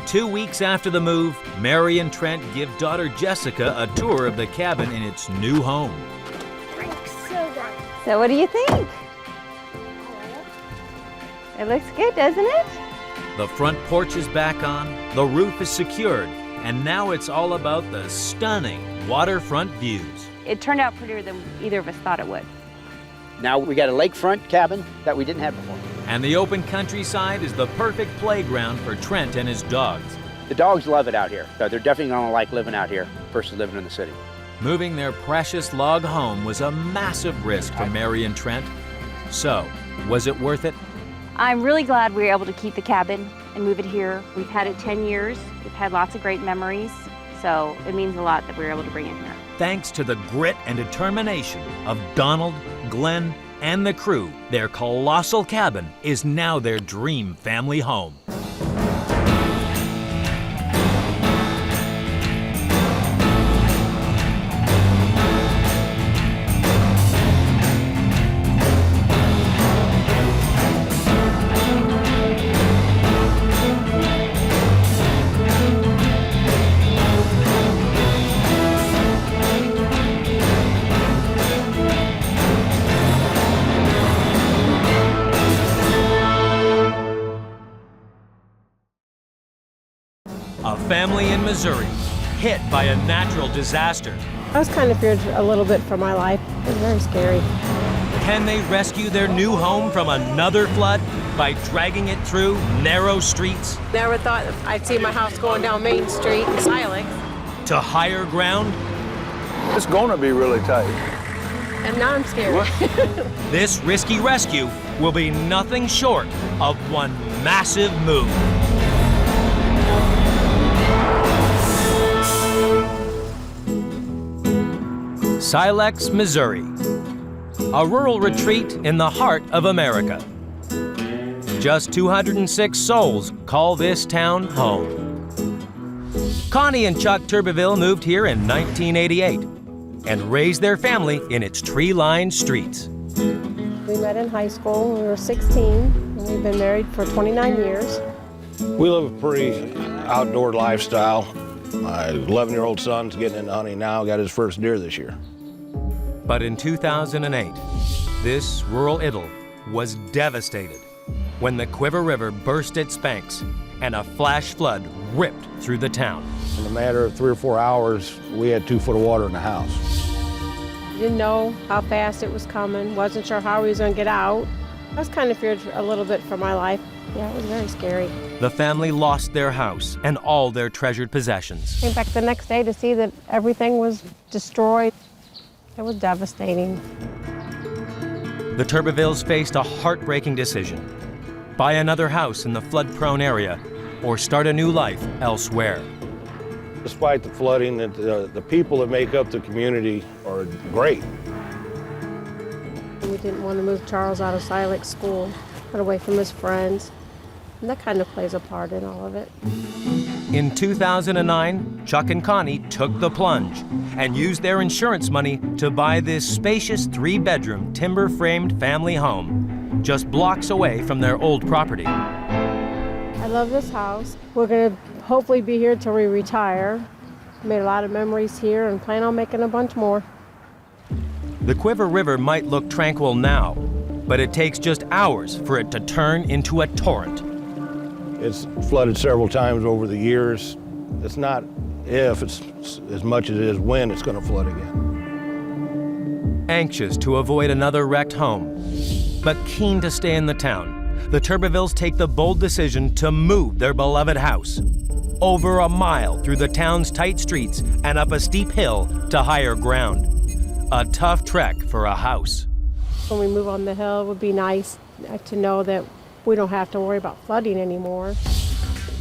Two weeks after the move, Mary and Trent give daughter Jessica a tour of the cabin in its new home.
So what do you think? It looks good, doesn't it?
The front porch is back on, the roof is secured, and now it's all about the stunning waterfront views.
It turned out prettier than either of us thought it would.
Now we got a lakefront cabin that we didn't have before.
And the open countryside is the perfect playground for Trent and his dogs.
The dogs love it out here. So they're definitely gonna like living out here versus living in the city.
Moving their precious log home was a massive risk for Mary and Trent. So, was it worth it?
I'm really glad we were able to keep the cabin and move it here. We've had it 10 years. We've had lots of great memories. So it means a lot that we were able to bring it here.
Thanks to the grit and determination of Donald, Glenn, and the crew, their colossal cabin is now their dream family home. A family in Missouri hit by a natural disaster.
I was kind of feared a little bit for my life. It was very scary.
Can they rescue their new home from another flood by dragging it through narrow streets?
Never thought I'd see my house going down Main Street in Silex.
To higher ground?
It's going to be really tight.
And now I'm scared.
This risky rescue will be nothing short of one massive move. Silex, Missouri, a rural retreat in the heart of America. Just 206 souls call this town home. Connie and Chuck Turbeville moved here in 1988 and raised their family in its tree-lined streets.
We met in high school when we were 16, and we've been married for 29 years.
We live a pretty outdoor lifestyle. My 11-year-old son's getting into hunting now, got his first deer this year.
But in 2008, this rural idyll was devastated when the Quiver River burst its banks and a flash flood ripped through the town.
In a matter of 3 or 4 hours, we had 2 foot of water in the house.
Didn't know how fast it was coming, wasn't sure how we was gonna get out. I was kind of feared a little bit for my life. Yeah, it was very scary.
The family lost their house and all their treasured possessions.
Came back the next day to see that everything was destroyed. It was devastating.
The Turbevilles faced a heartbreaking decision: buy another house in the flood-prone area or start a new life elsewhere.
Despite the flooding, the people that make up the community are great.
We didn't want to move Charles out of Silex School, got away from his friends, and that kind of plays a part in all of it.
In 2009, Chuck and Connie took the plunge and used their insurance money to buy this spacious 3-bedroom timber-framed family home just blocks away from their old property.
I love this house. We're going to hopefully be here till we retire. Made a lot of memories here and plan on making a bunch more.
The Quiver River might look tranquil now, but it takes just hours for it to turn into a torrent.
It's flooded several times over the years. It's not if, it's as much as it is when it's going to flood again.
Anxious to avoid another wrecked home, but keen to stay in the town, the Turbervilles take the bold decision to move their beloved house over a mile through the town's tight streets and up a steep hill to higher ground. A tough trek for a house.
When we move on the hill, it would be nice to know that we don't have to worry about flooding anymore.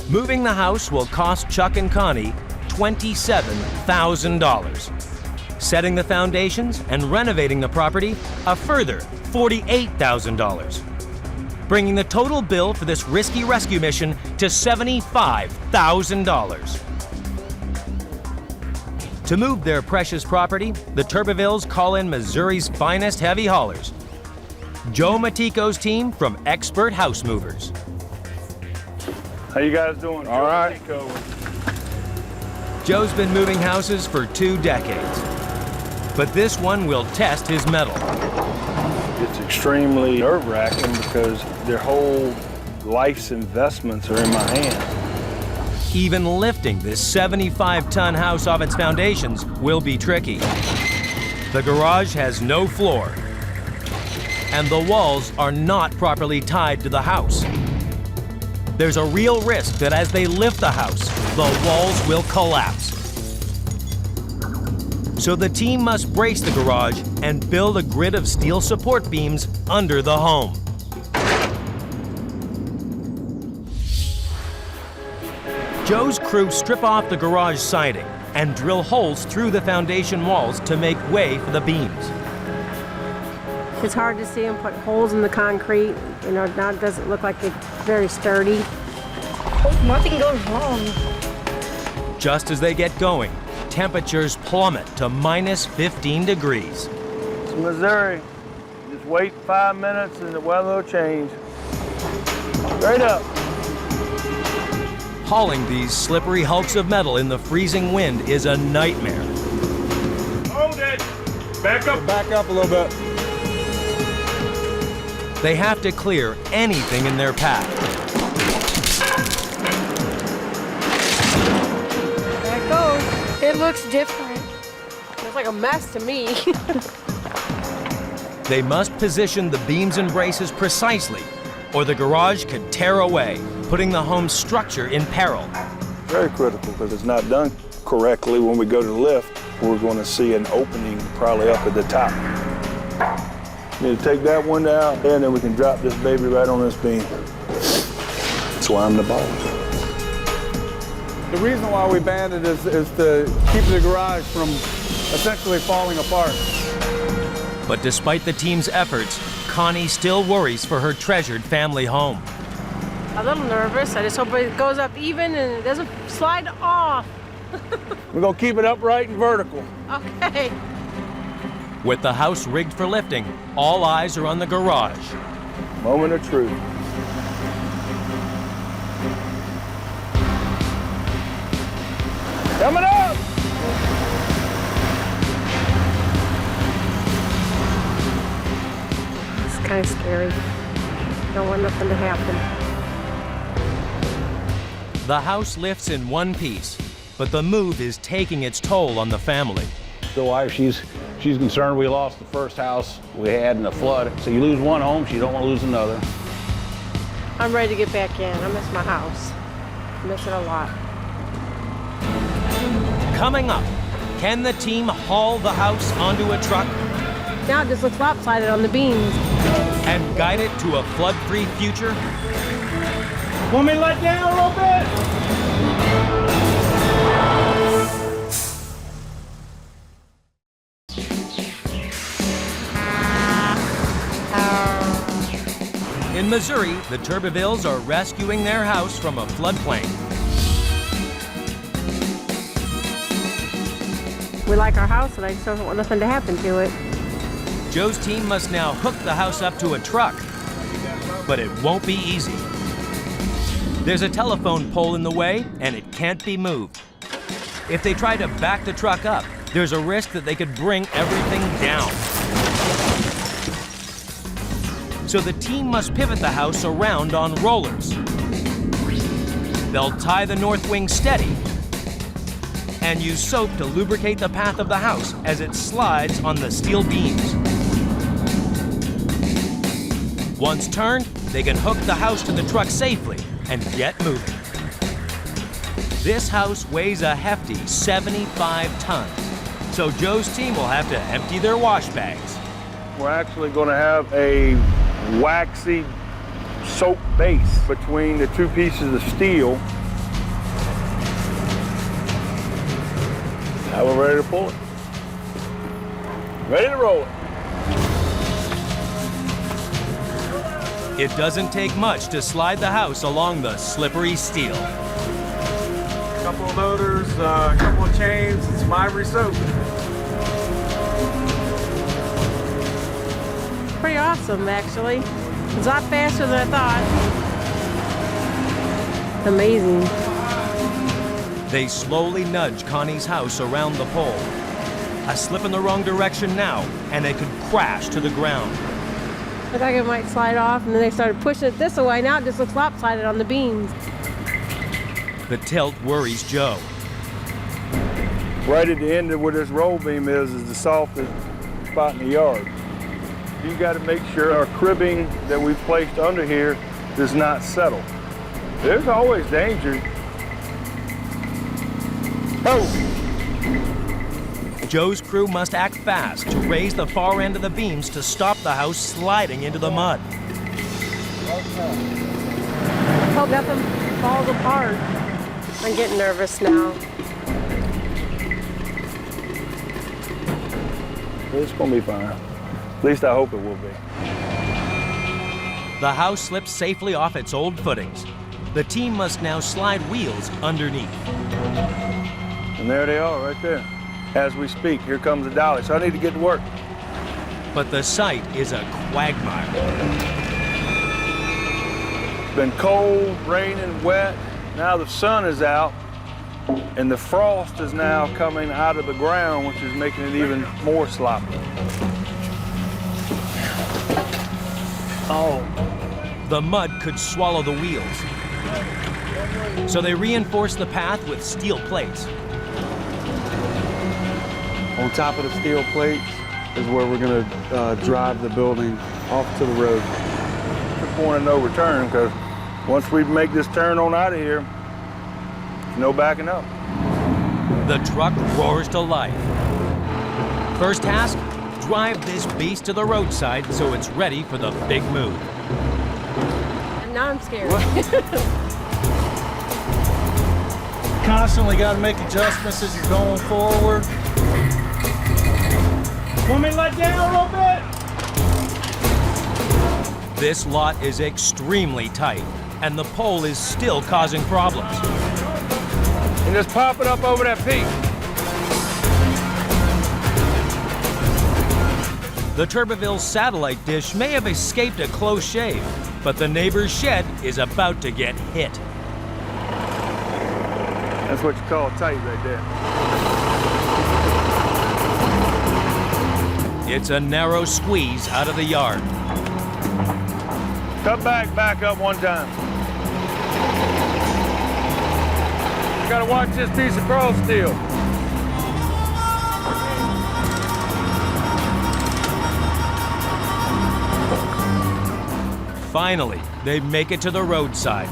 Moving the house will cost Chuck and Connie $27,000. Setting the foundations and renovating the property, a further $48,000. Bringing the total bill for this risky rescue mission to $75,000. To move their precious property, the Turbervilles call in Missouri's finest heavy haulers. Joe Matico's team from Expert House Movers.
How you guys doing?
All right.
Joe's been moving houses for 2 decades, but this one will test his mettle.
It's extremely nerve-wracking because their whole life's investments are in my hands.
Even lifting this 75-ton house off its foundations will be tricky. The garage has no floor, and the walls are not properly tied to the house. There's a real risk that as they lift the house, the walls will collapse. So the team must brace the garage and build a grid of steel support beams under the home. Joe's crew strip off the garage siding and drill holes through the foundation walls to make way for the beams.
It's hard to see them put holes in the concrete. You know, now it doesn't look like it's very sturdy.
Hope nothing goes wrong.
Just as they get going, temperatures plummet to minus 15 degrees.
It's Missouri. Just wait 5 minutes and the weather will change. Straight up.
Hauling these slippery hulks of metal in the freezing wind is a nightmare.
Hold it. Back up.
Back up a little bit.
They have to clear anything in their path.
There it goes. It looks different. Looks like a mess to me.
They must position the beams and braces precisely, or the garage could tear away, putting the home's structure in peril.
Very critical, because if it's not done correctly, when we go to lift, we're going to see an opening probably up at the top. Need to take that one down, and then we can drop this baby right on this beam. That's why I'm the boss.
The reason why we banned it is to keep the garage from essentially falling apart.
But despite the team's efforts, Connie still worries for her treasured family home.
A little nervous. I just hope it goes up even and it doesn't slide off.
We're going to keep it upright and vertical.
Okay.
With the house rigged for lifting, all eyes are on the garage.
Moment of truth. Coming up!
It's kind of scary. Don't want nothing to happen.
The house lifts in one piece, but the move is taking its toll on the family.
The wife, she's concerned we lost the first house we had in the flood. So you lose one home, so you don't want to lose another.
I'm ready to get back in. I miss my house. I miss it a lot.
Coming up, can the team haul the house onto a truck
Now it just looks lopsided on the beams.
and guide it to a flood-free future?
Want me to let down a little bit?
In Missouri, the Turbervilles are rescuing their house from a floodplain.
We like our house, and I just don't want nothing to happen to it.
Joe's team must now hook the house up to a truck, but it won't be easy. There's a telephone pole in the way, and it can't be moved. If they try to back the truck up, there's a risk that they could bring everything down. So the team must pivot the house around on rollers. They'll tie the north wing steady and use soap to lubricate the path of the house as it slides on the steel beams. Once turned, they can hook the house to the truck safely and get moving. This house weighs a hefty 75 tons, so Joe's team will have to empty their wash bags.
We're actually going to have a waxy soap base between the two pieces of steel. Now we're ready to pull it. Ready to roll it.
It doesn't take much to slide the house along the slippery steel.
A couple of motors, a couple of chains, and some ivory soap.
Pretty awesome, actually. It's a lot faster than I thought. Amazing.
They slowly nudge Connie's house around the pole. A slip in the wrong direction now, and they could crash to the ground.
Looked like it might slide off, and then they started pushing it this way. Now it just looks lopsided on the beams.
The tilt worries Joe.
Right at the end of where this roll beam is the softest spot in the yard. You got to make sure our cribbing that we've placed under here does not settle. There's always danger. Oh!
Joe's crew must act fast to raise the far end of the beams to stop the house sliding into the mud.
Hope nothing falls apart. I'm getting nervous now.
It's going to be fine. At least I hope it will be.
The house slips safely off its old footings. The team must now slide wheels underneath.
And there they are, right there. As we speak, here comes the dolly, so I need to get to work.
But the site is a quagmire.
It's been cold, raining, wet. Now the sun is out, and the frost is now coming out of the ground, which is making it even more sloppy.
Oh. The mud could swallow the wheels. So they reinforce the path with steel plates.
On top of the steel plates is where we're going to drive the building off to the road.
The point of no return, because once we make this turn on out of here, there's no backing up.
The truck roars to life. First task, drive this beast to the roadside so it's ready for the big move.
And now I'm scared.
Constantly got to make adjustments as you're going forward. Want me to let down a little bit?
This lot is extremely tight, and the pole is still causing problems.
And just pop it up over that peak.
The Turberville satellite dish may have escaped a close shave, but the neighbor's shed is about to get hit.
That's what you call tight right there.
It's a narrow squeeze out of the yard.
Cut back up one time. You gotta watch this piece of cross steel.
Finally, they make it to the roadside.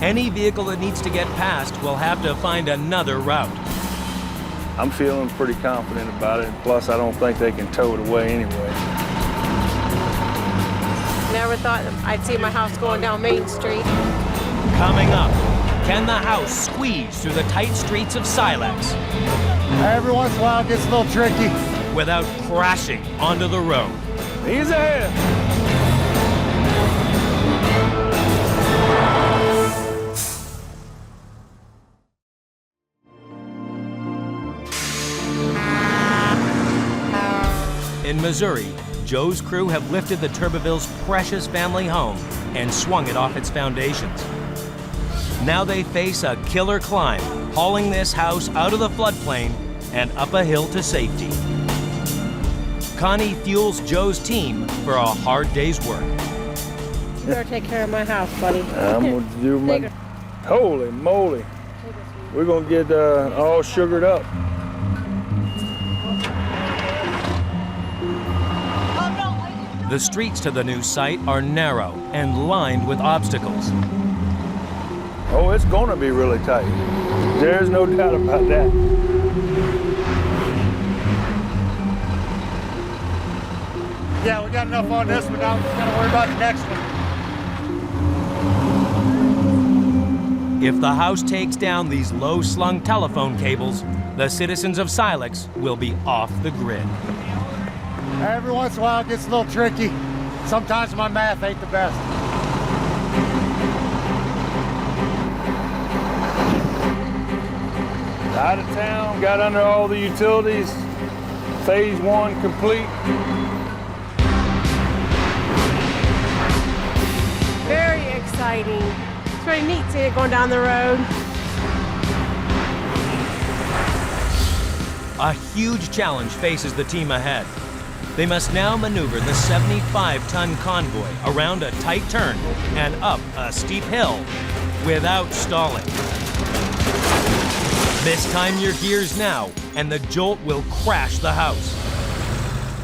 Any vehicle that needs to get past will have to find another route.
I'm feeling pretty confident about it. Plus, I don't think they can tow it away anyway.
Never thought I'd see my house going down Main Street.
Coming up, can the house squeeze through the tight streets of Silex?
Every once in a while it gets a little tricky.
Without crashing onto the road.
He's ahead.
In Missouri, Joe's crew have lifted the Turbeville's precious family home and swung it off its foundations. Now they face a killer climb, hauling this house out of the floodplain and up a hill to safety. Connie fuels Joe's team for a hard day's work.
You better take care of my house, buddy.
I'm gonna do my... Holy moly. We're gonna get all sugared up.
The streets to the new site are narrow and lined with obstacles.
Oh, it's gonna be really tight. There's no doubt about that.
Yeah, we got enough on this one. Now we just gotta worry about the next one.
If the house takes down these low-slung telephone cables, the citizens of Silex will be off the grid.
Every once in a while it gets a little tricky. Sometimes my math ain't the best.
Out of town, got under all the utilities. Phase 1 complete.
Very exciting. It's pretty neat seeing it going down the road.
A huge challenge faces the team ahead. They must now maneuver the 75-ton convoy around a tight turn and up a steep hill without stalling. Mistime your gears now, and the jolt will crash the house.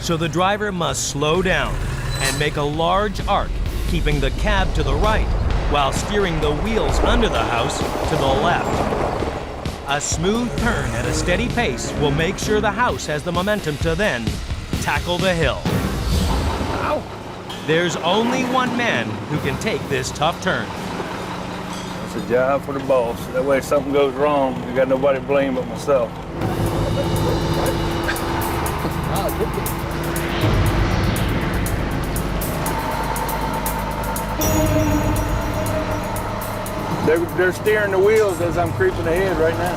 So the driver must slow down and make a large arc, keeping the cab to the right while steering the wheels under the house to the left. A smooth turn at a steady pace will make sure the house has the momentum to then tackle the hill. Ow. There's only one man who can take this tough turn.
It's a job for the boss. That way if something goes wrong, I got nobody to blame but myself. They're steering the wheels as I'm creeping ahead right now.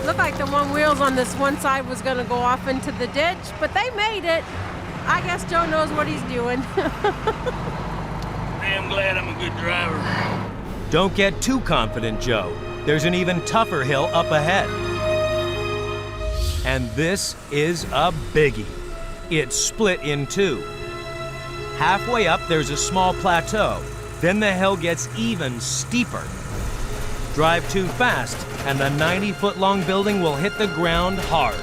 Looked like the one wheels on this one side was gonna go off into the ditch, but they made it. I guess Joe knows what he's doing.
I'm glad I'm a good driver.
Don't get too confident, Joe. There's an even tougher hill up ahead. And this is a biggie. It's split in two. Halfway up, there's a small plateau. Then the hill gets even steeper. Drive too fast, and the 90-foot-long building will hit the ground hard.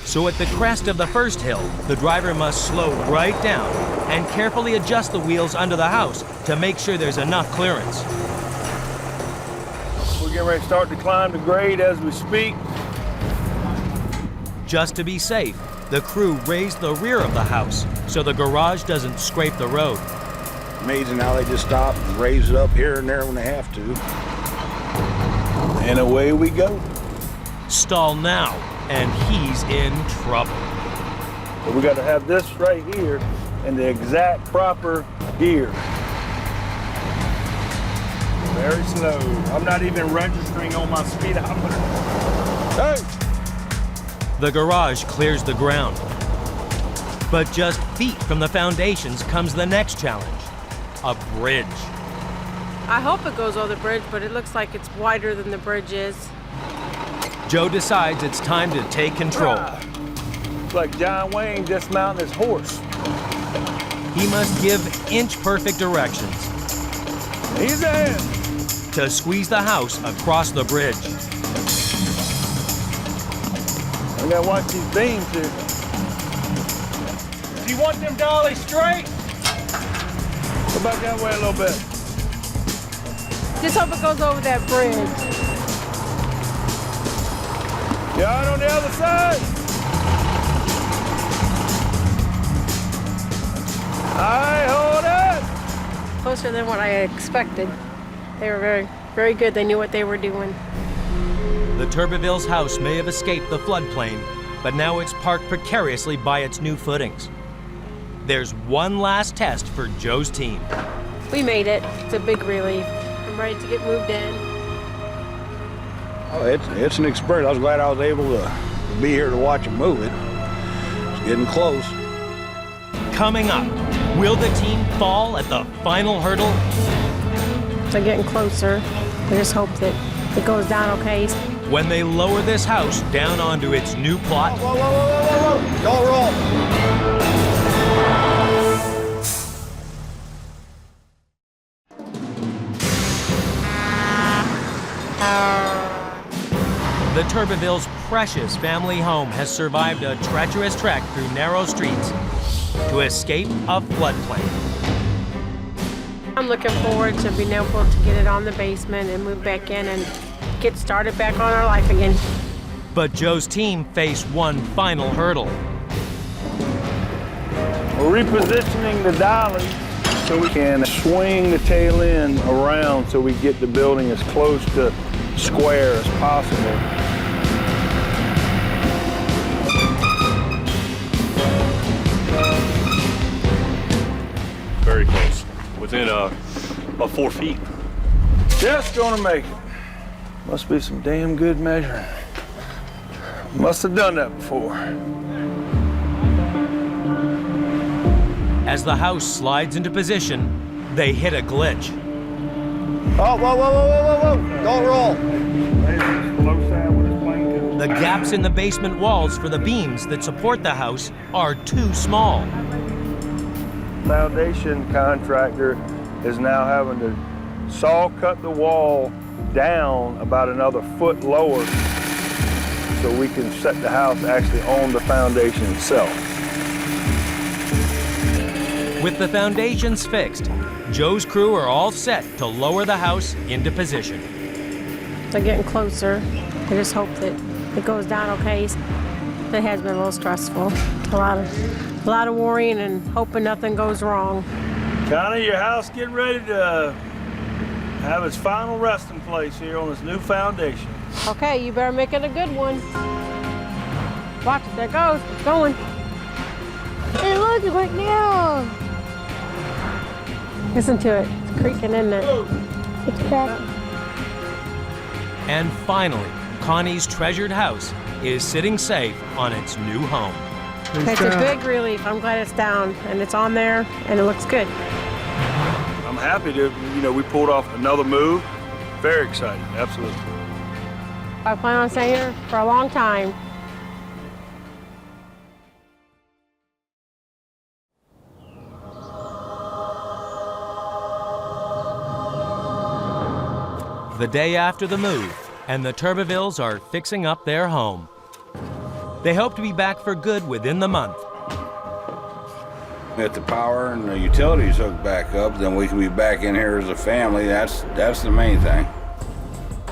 So at the crest of the first hill, the driver must slow right down and carefully adjust the wheels under the house to make sure there's enough clearance.
We're getting ready to start to climb the grade as we speak.
Just to be safe, the crew raised the rear of the house so the garage doesn't scrape the road.
Amazing how they just stop and raise it up here and there when they have to.
And away we go.
Stall now, and he's in trouble.
So we got to have this right here in the exact proper gear. Very slow. I'm not even registering on my speedometer. Hey!
The garage clears the ground. But just feet from the foundations comes the next challenge, a bridge.
I hope it goes over the bridge, but it looks like it's wider than the bridge is.
Joe decides it's time to take control.
It's like John Wayne dismounting his horse.
He must give inch-perfect directions.
He's ahead.
To squeeze the house across the bridge.
I gotta watch these beams here.
Do you want them dollies straight?
Go back that way a little bit.
Just hope it goes over that bridge.
Got on the other side. I hold it.
Closer than what I expected. They were very, very good. They knew what they were doing.
The Turbeville's house may have escaped the floodplain, but now it's parked precariously by its new footings. There's one last test for Joe's team.
We made it. It's a big relief. I'm ready to get moved in.
Oh, it's an experience. I was glad I was able to be here to watch them move it. It's getting close.
Coming up, will the team fall at the final hurdle?
They're getting closer. I just hope that it goes down okay.
When they lower this house down onto its new plot?
Whoa, whoa, whoa, whoa, whoa, don't roll.
The Turberville's precious family home has survived a treacherous trek through narrow streets to escape a floodplain.
I'm looking forward to being able to get it on the basement and move back in and get started back on our life again.
But Joe's team faced one final hurdle.
We're repositioning the dolly so we can swing the tail end around so we get the building as close to square as possible.
Very close, within about 4 feet.
Just gonna make it. Must be some damn good measuring. Must have done that before.
As the house slides into position, they hit a glitch.
Oh, whoa, whoa, whoa, whoa, whoa, whoa. Don't roll.
The gaps in the basement walls for the beams that support the house are too small.
Foundation contractor is now having to saw cut the wall down about another foot lower so we can set the house actually on the foundation itself.
With the foundations fixed, Joe's crew are all set to lower the house into position.
They're getting closer. I just hope that it goes down okay. It has been a little stressful. A lot of worrying and hoping nothing goes wrong.
Connie, your house getting ready to have its final resting place here on its new foundation.
Okay, you better make it a good one. Watch it, there it goes, it's going.
Hey, look, it went down.
Listen to it, it's creaking, isn't it?
It's cracking.
And finally, Connie's treasured house is sitting safe on its new home.
It's a big relief. I'm glad it's down and it's on there and it looks good.
I'm happy to, we pulled off another move. Very excited, absolutely.
I plan on staying here for a long time.
The day after the move, and the Turbervilles are fixing up their home. They hope to be back for good within the month.
If the power and the utilities hook back up, then we can be back in here as a family. That's the main thing.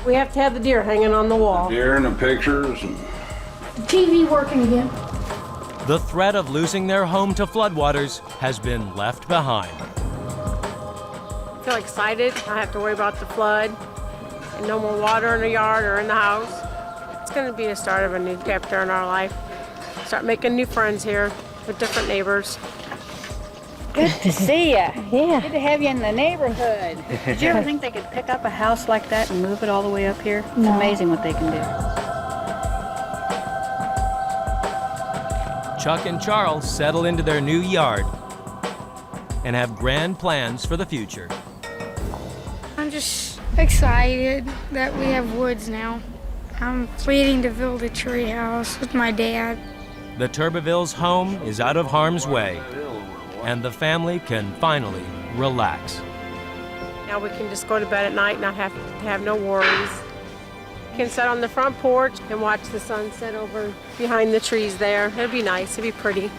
We have to have the deer hanging on the wall.
Deer and the pictures. And
The TV working again.
The threat of losing their home to floodwaters has been left behind.
I feel excited. I have to worry about the flood and no more water in the yard or in the house. It's going to be the start of a new chapter in our life. Start making new friends here with different neighbors.
Good to see you.
Yeah.
Good to have you in the neighborhood. Did you ever think they could pick up a house like that and move it all the way up here? It's amazing what they can do.
Chuck and Charles settle into their new yard and have grand plans for the future.
I'm just excited that we have woods now. I'm planning to build a tree house with my dad.
The Turbervilles' home is out of harm's way, and the family can finally relax.
Now we can just go to bed at night and not have no worries. We can sit on the front porch and watch the sunset over behind the trees there. It'll be nice, it'll be pretty.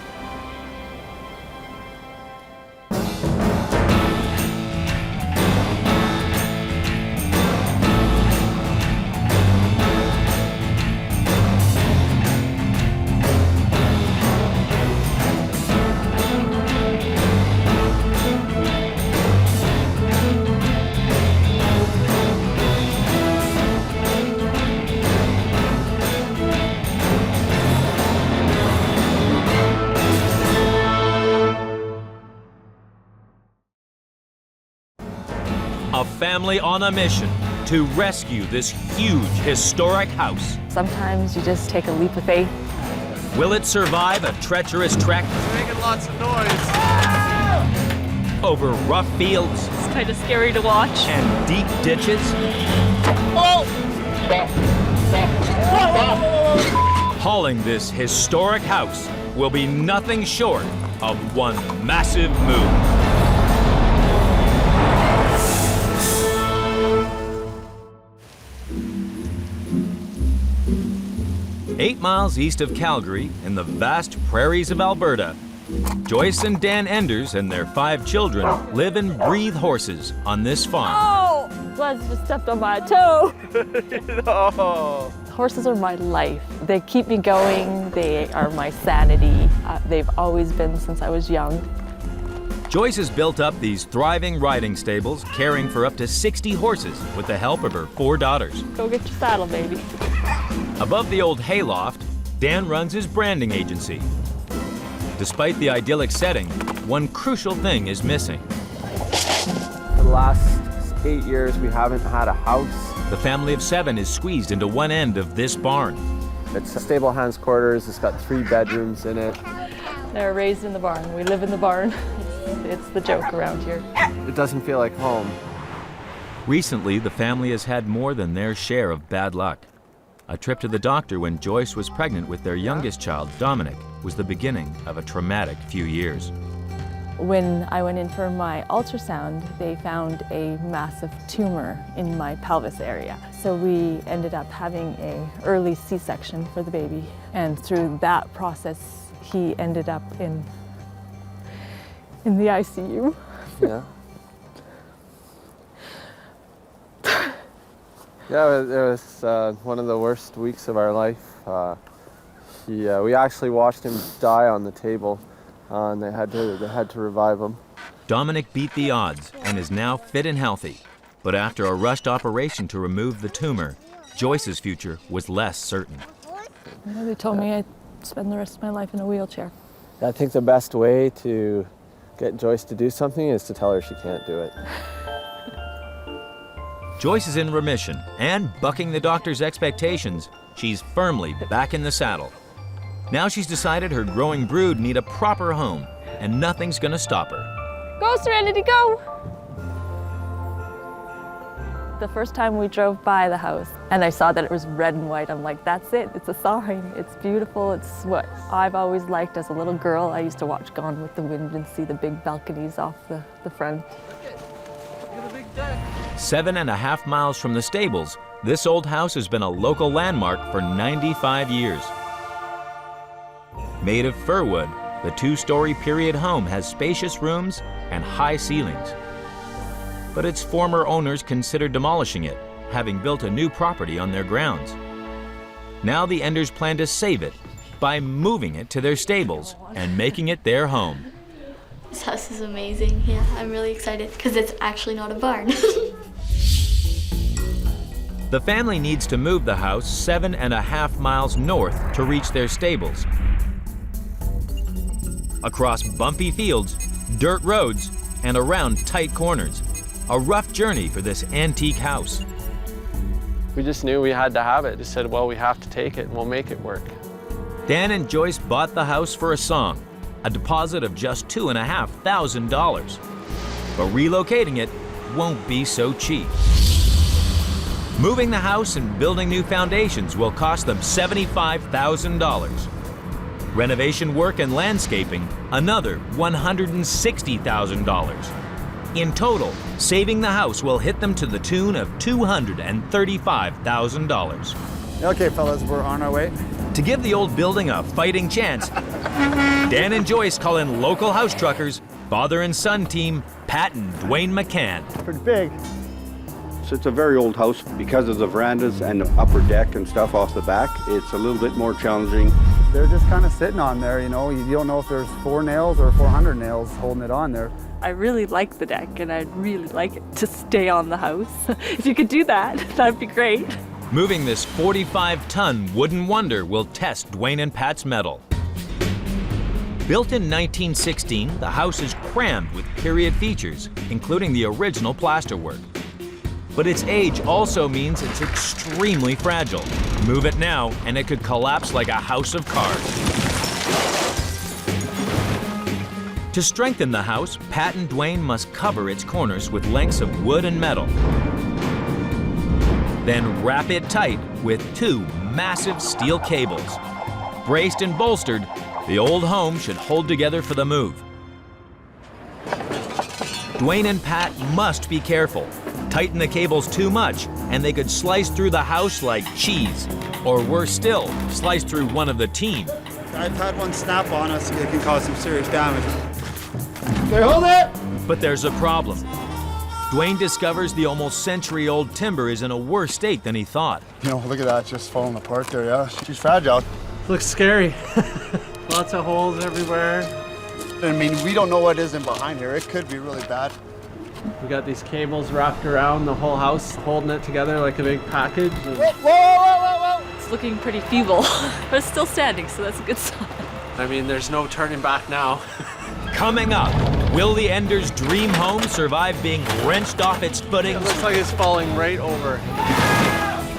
A family on a mission to rescue this huge historic house.
Sometimes you just take a leap of faith.
Will it survive a treacherous trek?
It's making lots of noise.
Over rough fields?
It's kind of scary to watch.
And deep ditches?
Oh!
Hauling this historic house will be nothing short of one massive move. Eight miles east of Calgary, in the vast prairies of Alberta, Joyce and Dan Enders and their 5 children live and breathe horses on this farm.
Oh! Buzz just stepped on my toe.
No.
Horses are my life. They keep me going. They are my sanity. They've always been since I was young.
Joyce has built up these thriving riding stables, caring for up to 60 horses with the help of her 4 daughters.
Go get your saddle, baby.
Above the old hayloft, Dan runs his branding agency. Despite the idyllic setting, one crucial thing is missing.
For the last 8 years, we haven't had a house.
The family of 7 is squeezed into one end of this barn.
It's a stable hands quarters. It's got 3 bedrooms in it.
They're raised in the barn. We live in the barn. It's the joke around here.
It doesn't feel like home.
Recently, the family has had more than their share of bad luck. A trip to the doctor when Joyce was pregnant with their youngest child, Dominic, was the beginning of a traumatic few years.
When I went in for my ultrasound, they found a massive tumor in my pelvis area. So we ended up having an early C-section for the baby. And through that process, he ended up in the ICU.
Yeah. Yeah, it was one of the worst weeks of our life. We actually watched him die on the table, and they had to revive him.
Dominic beat the odds and is now fit and healthy. But after a rushed operation to remove the tumor, Joyce's future was less certain.
They told me I'd spend the rest of my life in a wheelchair.
I think the best way to get Joyce to do something is to tell her she can't do it.
Joyce is in remission, and bucking the doctor's expectations, she's firmly back in the saddle. Now she's decided her growing brood need a proper home, and nothing's gonna stop her.
Go, Serenity, go! The first time we drove by the house, and I saw that it was red and white, I'm like, that's it, it's a sign. It's beautiful, it's what I've always liked as a little girl. I used to watch Gone with the Wind and see the big balconies off the front.
7.5 miles from the stables, this old house has been a local landmark for 95 years. Made of fir wood, the 2-story period home has spacious rooms and high ceilings. But its former owners considered demolishing it, having built a new property on their grounds. Now the Enders plan to save it by moving it to their stables and making it their home.
This house is amazing. Yeah, I'm really excited because it's actually not a barn.
The family needs to move the house 7.5 miles north to reach their stables. Across bumpy fields, dirt roads, and around tight corners. A rough journey for this antique house.
We just knew we had to have it. Just said, well, we have to take it and we'll make it work.
Dan and Joyce bought the house for a song, a deposit of just $2,500. But relocating it won't be so cheap. Moving the house and building new foundations will cost them $75,000. Renovation work and landscaping, another $160,000. In total, saving the house will hit them to the tune of $235,000.
Okay, fellas, we're on our way.
To give the old building a fighting chance, Dan and Joyce call in local house truckers, father and son team, Pat and Dwayne McCann.
Pretty big.
So it's a very old house. Because of the verandas and the upper deck and stuff off the back, it's a little bit more challenging.
They're just kind of sitting on there, you know. You don't know if there's 4 nails or 400 nails holding it on there.
I really like the deck, and I'd really like it to stay on the house. If you could do that, that'd be great.
Moving this 45-ton wooden wonder will test Dwayne and Pat's mettle. Built in 1916, the house is crammed with period features, including the original plasterwork. But its age also means it's extremely fragile. Move it now, and it could collapse like a house of cards. To strengthen the house, Pat and Dwayne must cover its corners with lengths of wood and metal. Then wrap it tight with 2 massive steel cables. Braced and bolstered, the old home should hold together for the move. Dwayne and Pat must be careful. Tighten the cables too much, and they could slice through the house like cheese. Or worse still, slice through one of the team.
I've had one snap on us, it can cause some serious damage.
Okay, hold it!
But there's a problem. Dwayne discovers the almost century-old timber is in a worse state than he thought.
You know, look at that, just falling apart there, yeah. She's fragile.
Looks scary. Lots of holes everywhere.
I mean, we don't know what isn't behind here. It could be really bad.
We got these cables wrapped around the whole house, holding it together like a big package.
Whoa, whoa, whoa, whoa!
It's looking pretty feeble, but it's still standing, so that's a good sign.
I mean, there's no turning back now.
Coming up, will the Enders' dream home survive being wrenched off its footings?
It looks like it's falling right over.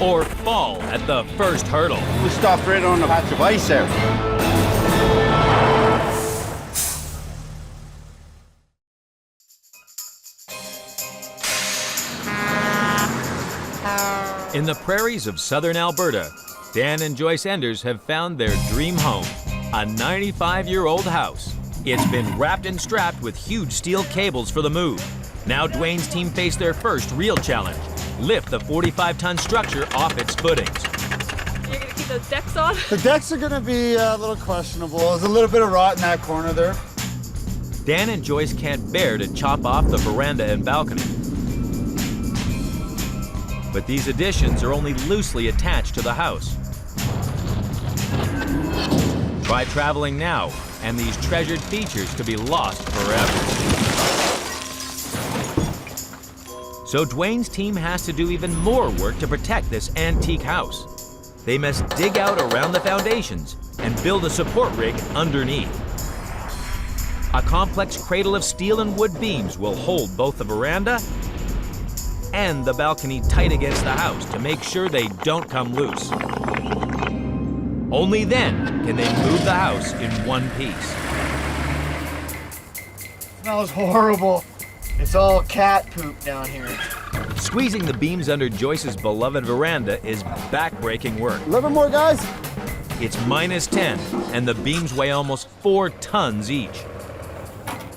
Or fall at the first hurdle?
We stopped right on the patch of ice there.
In the prairies of southern Alberta, Dan and Joyce Enders have found their dream home, a 95-year-old house. It's been wrapped and strapped with huge steel cables for the move. Now Dwayne's team face their first real challenge: lift the 45-ton structure off its footings.
You're gonna keep those decks on?
The decks are gonna be a little questionable. There's a little bit of rot in that corner there.
Dan and Joyce can't bear to chop off the veranda and balcony. But these additions are only loosely attached to the house. Try traveling now, and these treasured features could be lost forever. So Dwayne's team has to do even more work to protect this antique house. They must dig out around the foundations and build a support rig underneath. A complex cradle of steel and wood beams will hold both the veranda and the balcony tight against the house to make sure they don't come loose. Only then can they move the house in one piece.
It smells horrible. It's all cat poop down here.
Squeezing the beams under Joyce's beloved veranda is back-breaking work.
A little bit more, guys.
It's -10, and the beams weigh almost 4 tons each.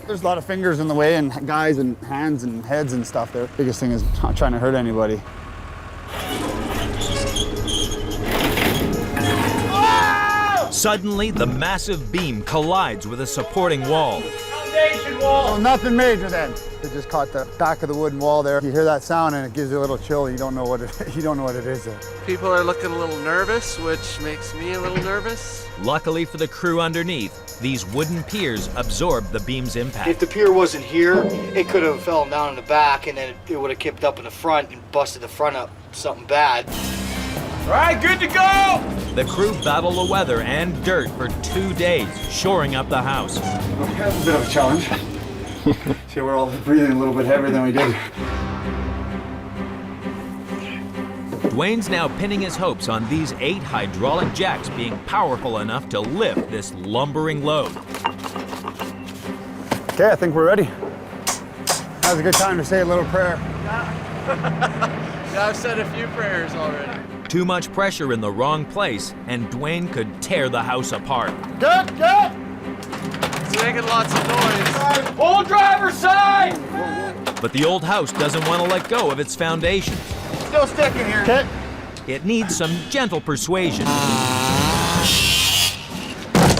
There's a lot of fingers in the way and guys and hands and heads and stuff there. Biggest thing is not trying to hurt anybody.
Suddenly, the massive beam collides with a supporting wall.
Foundation wall!
Oh, nothing major then. It just caught the back of the wooden wall there. You hear that sound and it gives you a little chill. You don't know what it is there.
People are looking a little nervous, which makes me a little nervous.
Luckily for the crew underneath, these wooden piers absorb the beam's impact.
If the pier wasn't here, it could have fallen down in the back and then it would have kipped up in the front and busted the front up something bad. All right, good to go!
The crew battle the weather and dirt for 2 days, shoring up the house.
We have a bit of a challenge. See, we're all breathing a little bit heavier than we did.
Dwayne's now pinning his hopes on these 8 hydraulic jacks being powerful enough to lift this lumbering load.
Okay, I think we're ready. Now's a good time to say a little prayer.
Yeah, I've said a few prayers already.
Too much pressure in the wrong place, and Dwayne could tear the house apart.
Good, good!
It's making lots of noise.
Full driver's side!
But the old house doesn't want to let go of its foundations.
Still sticking here. Okay.
It needs some gentle persuasion.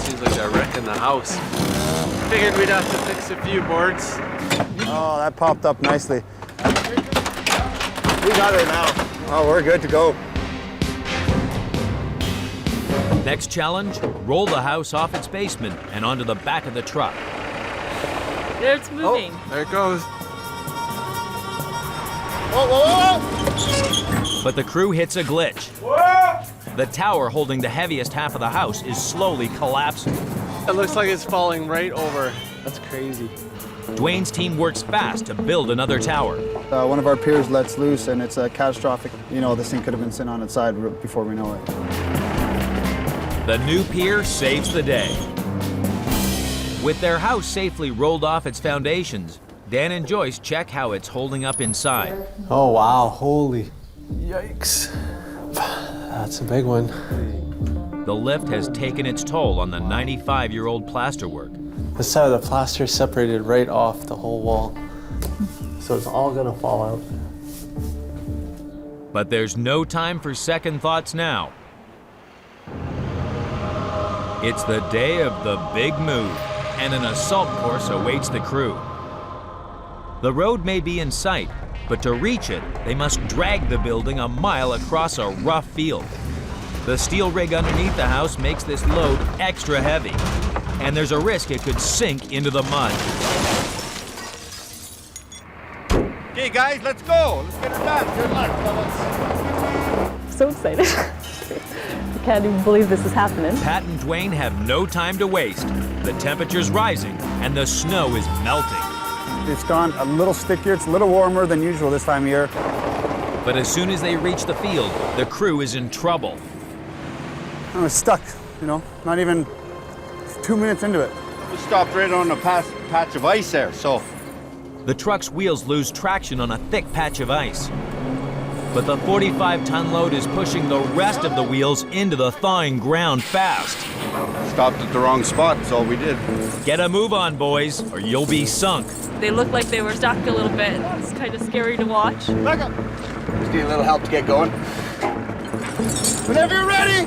Seems like they're wrecking the house. Figured we'd have to fix a few boards.
Oh, that popped up nicely.
We got it now.
Oh, we're good to go.
Next challenge, roll the house off its basement and onto the back of the truck.
There, it's moving.
Oh, there it goes.
Whoa, whoa, whoa!
But the crew hits a glitch.
Whoa!
The tower holding the heaviest half of the house is slowly collapsing.
It looks like it's falling right over. That's crazy.
Dwayne's team works fast to build another tower.
One of our piers lets loose and it's a catastrophic. You know, this thing could have been sitting on its side before we know it.
The new pier saves the day. With their house safely rolled off its foundations, Dan and Joyce check how it's holding up inside.
Oh wow, holy yikes. That's a big one.
The lift has taken its toll on the 95-year-old plasterwork.
This side of the plaster is separated right off the whole wall. So it's all gonna fall out.
But there's no time for second thoughts now. It's the day of the big move, and an assault course awaits the crew. The road may be in sight, but to reach it, they must drag the building a mile across a rough field. The steel rig underneath the house makes this load extra heavy, and there's a risk it could sink into the mud.
Okay, guys, let's go. Let's get it done. Good luck, fellas.
So excited. I can't even believe this is happening.
Pat and Dwayne have no time to waste. The temperature's rising, and the snow is melting.
It's gone a little stickier. It's a little warmer than usual this time of year.
But as soon as they reach the field, the crew is in trouble.
I was stuck, you know, not even 2 minutes into it.
We stopped right on a patch of ice there, so.
The truck's wheels lose traction on a thick patch of ice. But the 45-ton load is pushing the rest of the wheels into the thawing ground fast.
Stopped at the wrong spot, that's all we did.
Get a move on, boys, or you'll be sunk.
They look like they were stuck a little bit. It's kind of scary to watch.
Back up. Just need a little help to get going. Whenever you're ready.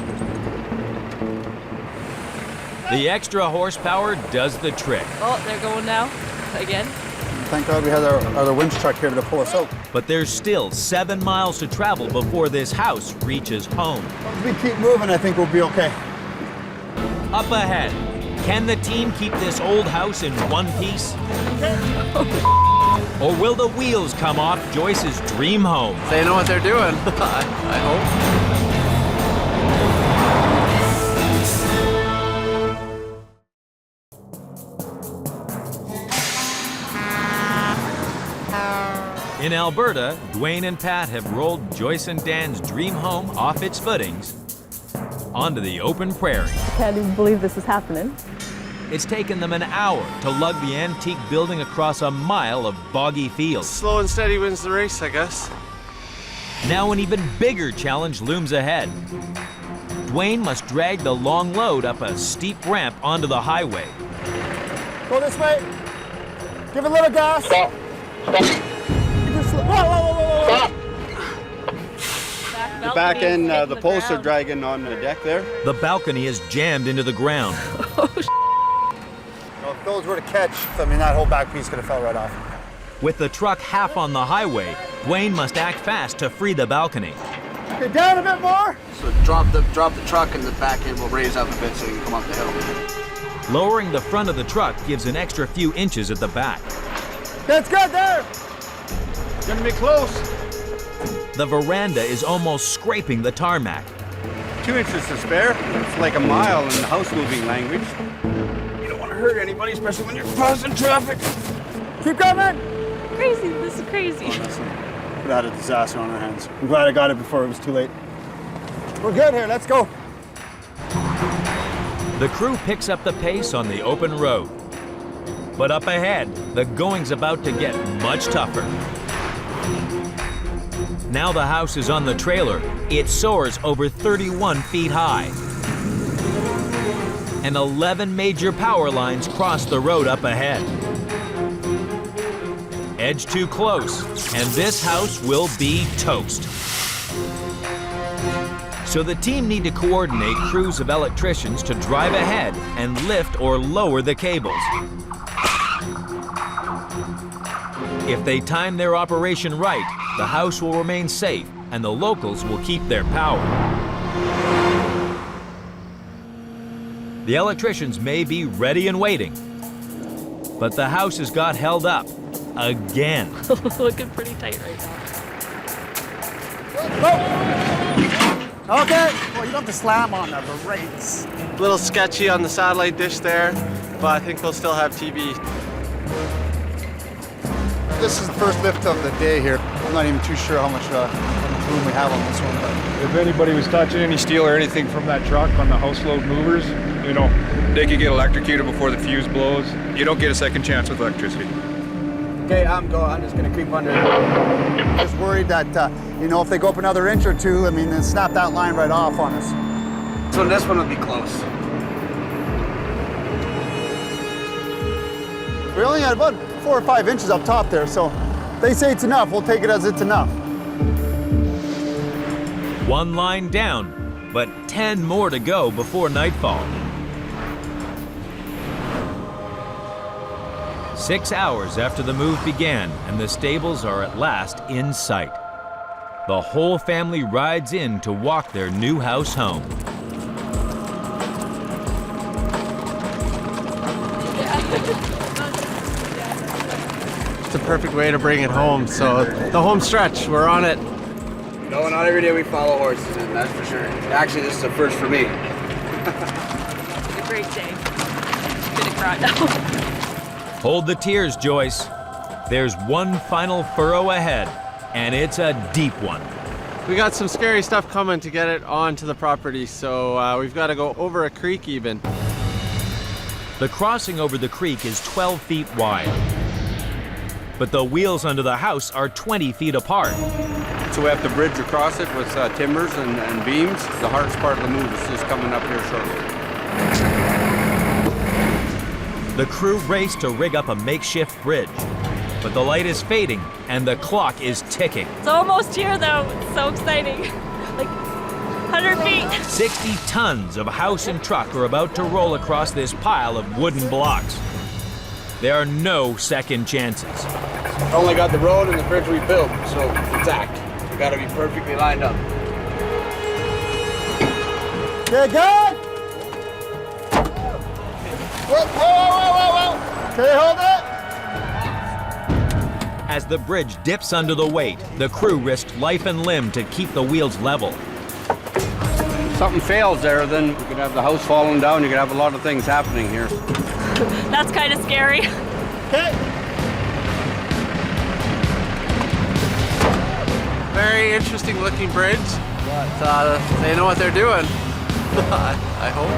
The extra horsepower does the trick.
Oh, they're going now. Again.
Thank God we had our winch truck here to pull us out.
But there's still 7 miles to travel before this house reaches home.
If we keep moving, I think we'll be okay.
Up ahead, can the team keep this old house in one piece? Or will the wheels come off Joyce's dream home?
They know what they're doing, I hope.
In Alberta, Dwayne and Pat have rolled Joyce and Dan's dream home off its footings onto the open prairie.
I can't even believe this is happening.
It's taken them an hour to lug the antique building across a mile of boggy fields.
Slow and steady wins the race, I guess.
Now an even bigger challenge looms ahead. Dwayne must drag the long load up a steep ramp onto the highway.
Go this way. Give it a little gas. Stop. Stop.
Stop. The back end, the posts are dragging on the deck there.
The balcony is jammed into the ground.
Well, if those were to catch, I mean, that whole back piece could have fell right off.
With the truck half on the highway, Dwayne must act fast to free the balcony.
Get down a bit more.
So drop the truck and the back end will raise up a bit so you can come up the hill.
Lowering the front of the truck gives an extra few inches at the back.
That's good there.
Gonna be close.
The veranda is almost scraping the tarmac.
2 inches to spare. It's like a mile in the house moving language.
You don't want to hurt anybody, especially when you're crossing traffic.
Keep coming.
Crazy, this is crazy.
Honestly, we had a disaster on our hands. I'm glad I got it before it was too late. We're good here, let's go.
The crew picks up the pace on the open road. But up ahead, the going's about to get much tougher. Now the house is on the trailer. It soars over 31 feet high. And 11 major power lines cross the road up ahead. Edge too close, and this house will be toast. So the team need to coordinate crews of electricians to drive ahead and lift or lower the cables. If they time their operation right, the house will remain safe and the locals will keep their power. The electricians may be ready and waiting, but the house has got held up again.
Looking pretty tight right
now. Okay. Well, you don't have to slam on the brakes.
A little sketchy on the satellite dish there, but I think they'll still have TV.
This is the first lift of the day here. I'm not even too sure how much room we have on this one. But
If anybody was touching any steel or anything from that truck on the house load movers, you know, they could get electrocuted before the fuse blows. You don't get a second chance with electricity.
okay, I'm just gonna creep under. I was worried that, you know, if they go up another inch or two, I mean, then snap that line right off on us.
So this one will be close.
We only had about 4 or 5 inches up top there, so they say it's enough. We'll take it as it's enough.
One line down, but 10 more to go before nightfall. 6 hours after the move began, and the stables are at last in sight. The whole family rides in to walk their new house home.
It's a perfect way to bring it home. So the home stretch, we're on it.
No, not every day we follow horses in, that's for sure. Actually, this is a first for me.
It's a great day. Gonna cry now.
Hold the tears, Joyce. There's one final furrow ahead, and it's a deep one.
We got some scary stuff coming to get it onto the property, so we've got to go over a creek even.
The crossing over the creek is 12 feet wide, but the wheels under the house are 20 feet apart.
So we have to bridge across it with timbers and beams. The hardest part of the move is just coming up here shortly.
The crew race to rig up a makeshift bridge, but the light is fading and the clock is ticking.
It's almost here though. It's so exciting. Like 100 feet.
60 tons of house and truck are about to roll across this pile of wooden blocks. There are no second chances.
Only got the road and the bridge we built, so exact. We gotta be perfectly lined up.
Okay, good? Whoa, whoa, whoa, whoa, whoa. Okay, hold it.
As the bridge dips under the weight, the crew risked life and limb to keep the wheels level.
If something fails there, then you could have the house falling down. You could have a lot of things happening here.
That's kind of scary.
Okay.
Very interesting looking bridge, but they know what they're doing. I hope.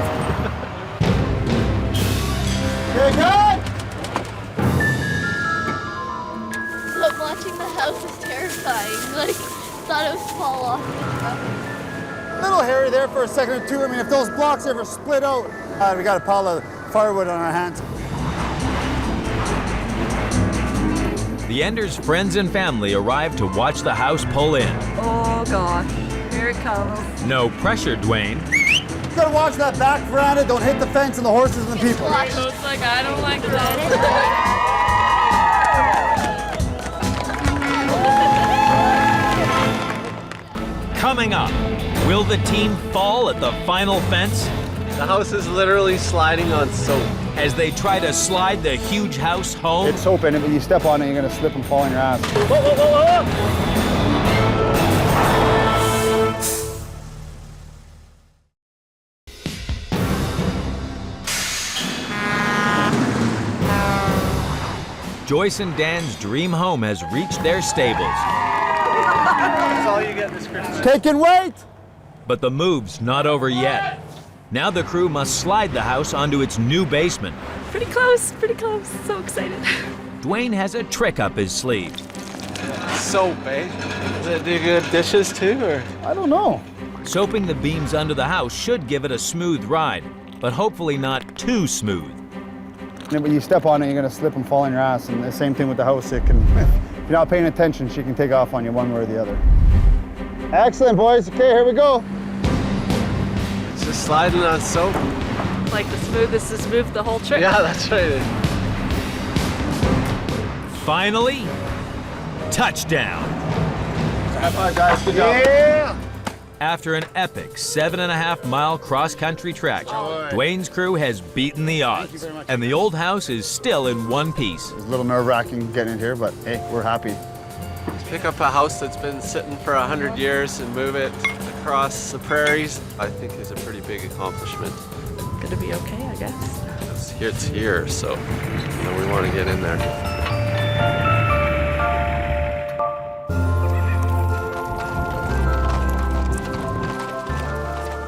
Okay, good?
But watching the house is terrifying. Like, thought it would fall off and stuff.
A little hairy there for a second or two. I mean, if those blocks ever split out, we got a pile of firewood on our hands.
The Enders' friends and family arrive to watch the house pull in.
Oh gosh, here it comes.
No pressure, Dwayne.
You gotta watch that back veranda. Don't hit the fence and the horses and the people.
It's like, I don't like that.
Coming up, will the team fall at the final fence?
The house is literally sliding on soap.
As they try to slide the huge house home?
It's soap in it. When you step on it, you're gonna slip and fall on your ass.
Whoa, whoa, whoa, whoa.
Joyce and Dan's dream home has reached their stables.
That's all you get this Christmas.
Taking weight!
But the move's not over yet. Now the crew must slide the house onto its new basement.
Pretty close, pretty close. So excited.
Dwayne has a trick up his sleeve.
Soap, eh? Does it do good dishes too, or?
I don't know.
Soaping the beams under the house should give it a smooth ride, but hopefully not too smooth.
When you step on it, you're gonna slip and fall on your ass. And the same thing with the house. It can, if you're not paying attention, she can take off on you one way or the other. Excellent, boys. Okay, here we go.
It's just sliding on soap.
Like the smoothest to smooth the whole trip.
Yeah, that's right.
Finally, touchdown.
High five, guys. Good job. Yeah!
After an epic 7.5-mile cross-country trek, Dwayne's crew has beaten the odds, and the old house is still in one piece.
It's a little nerve-wracking getting in here, but hey, we're happy.
Pick up a house that's been sitting for 100 years and move it across the prairies, I think is a pretty big accomplishment.
Gonna be okay, I guess.
It's here, so we want to get in there.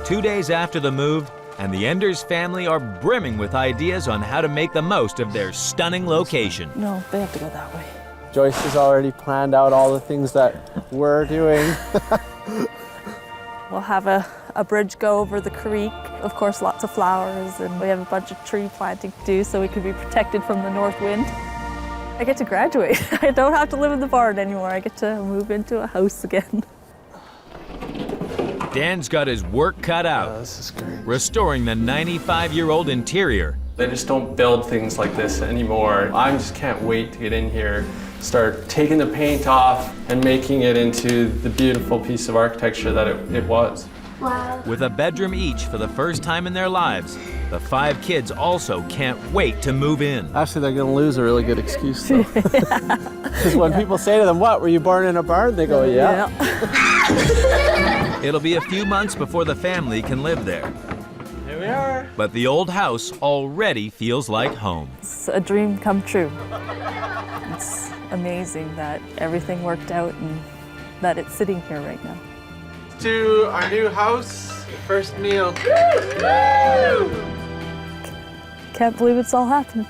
2 days after the move, and the Enders family are brimming with ideas on how to make the most of their stunning location.
No, they have to go that way.
Joyce has already planned out all the things that we're doing.
We'll have a bridge go over the creek. Of course, lots of flowers, and we have a bunch of tree planting to do so we can be protected from the north wind. I get to graduate. I don't have to live in the barn anymore. I get to move into a house again.
Dan's got his work cut out.
This is great.
Restoring the 95-year-old interior.
They just don't build things like this anymore. I just can't wait to get in here, start taking the paint off and making it into the beautiful piece of architecture that it was.
Wow.
With a bedroom each for the first time in their lives, the 5 kids also can't wait to move in.
Actually, they're going to lose a really good excuse, though. Because when people say to them, "What, were you born in a barn?" They go, "Yeah."
It'll be a few months before the family can live there.
Here we are.
But the old house already feels like home.
It's a dream come true. It's amazing that everything worked out and that it's sitting here right now.
To our new house, first meal.
Can't believe it's all happened.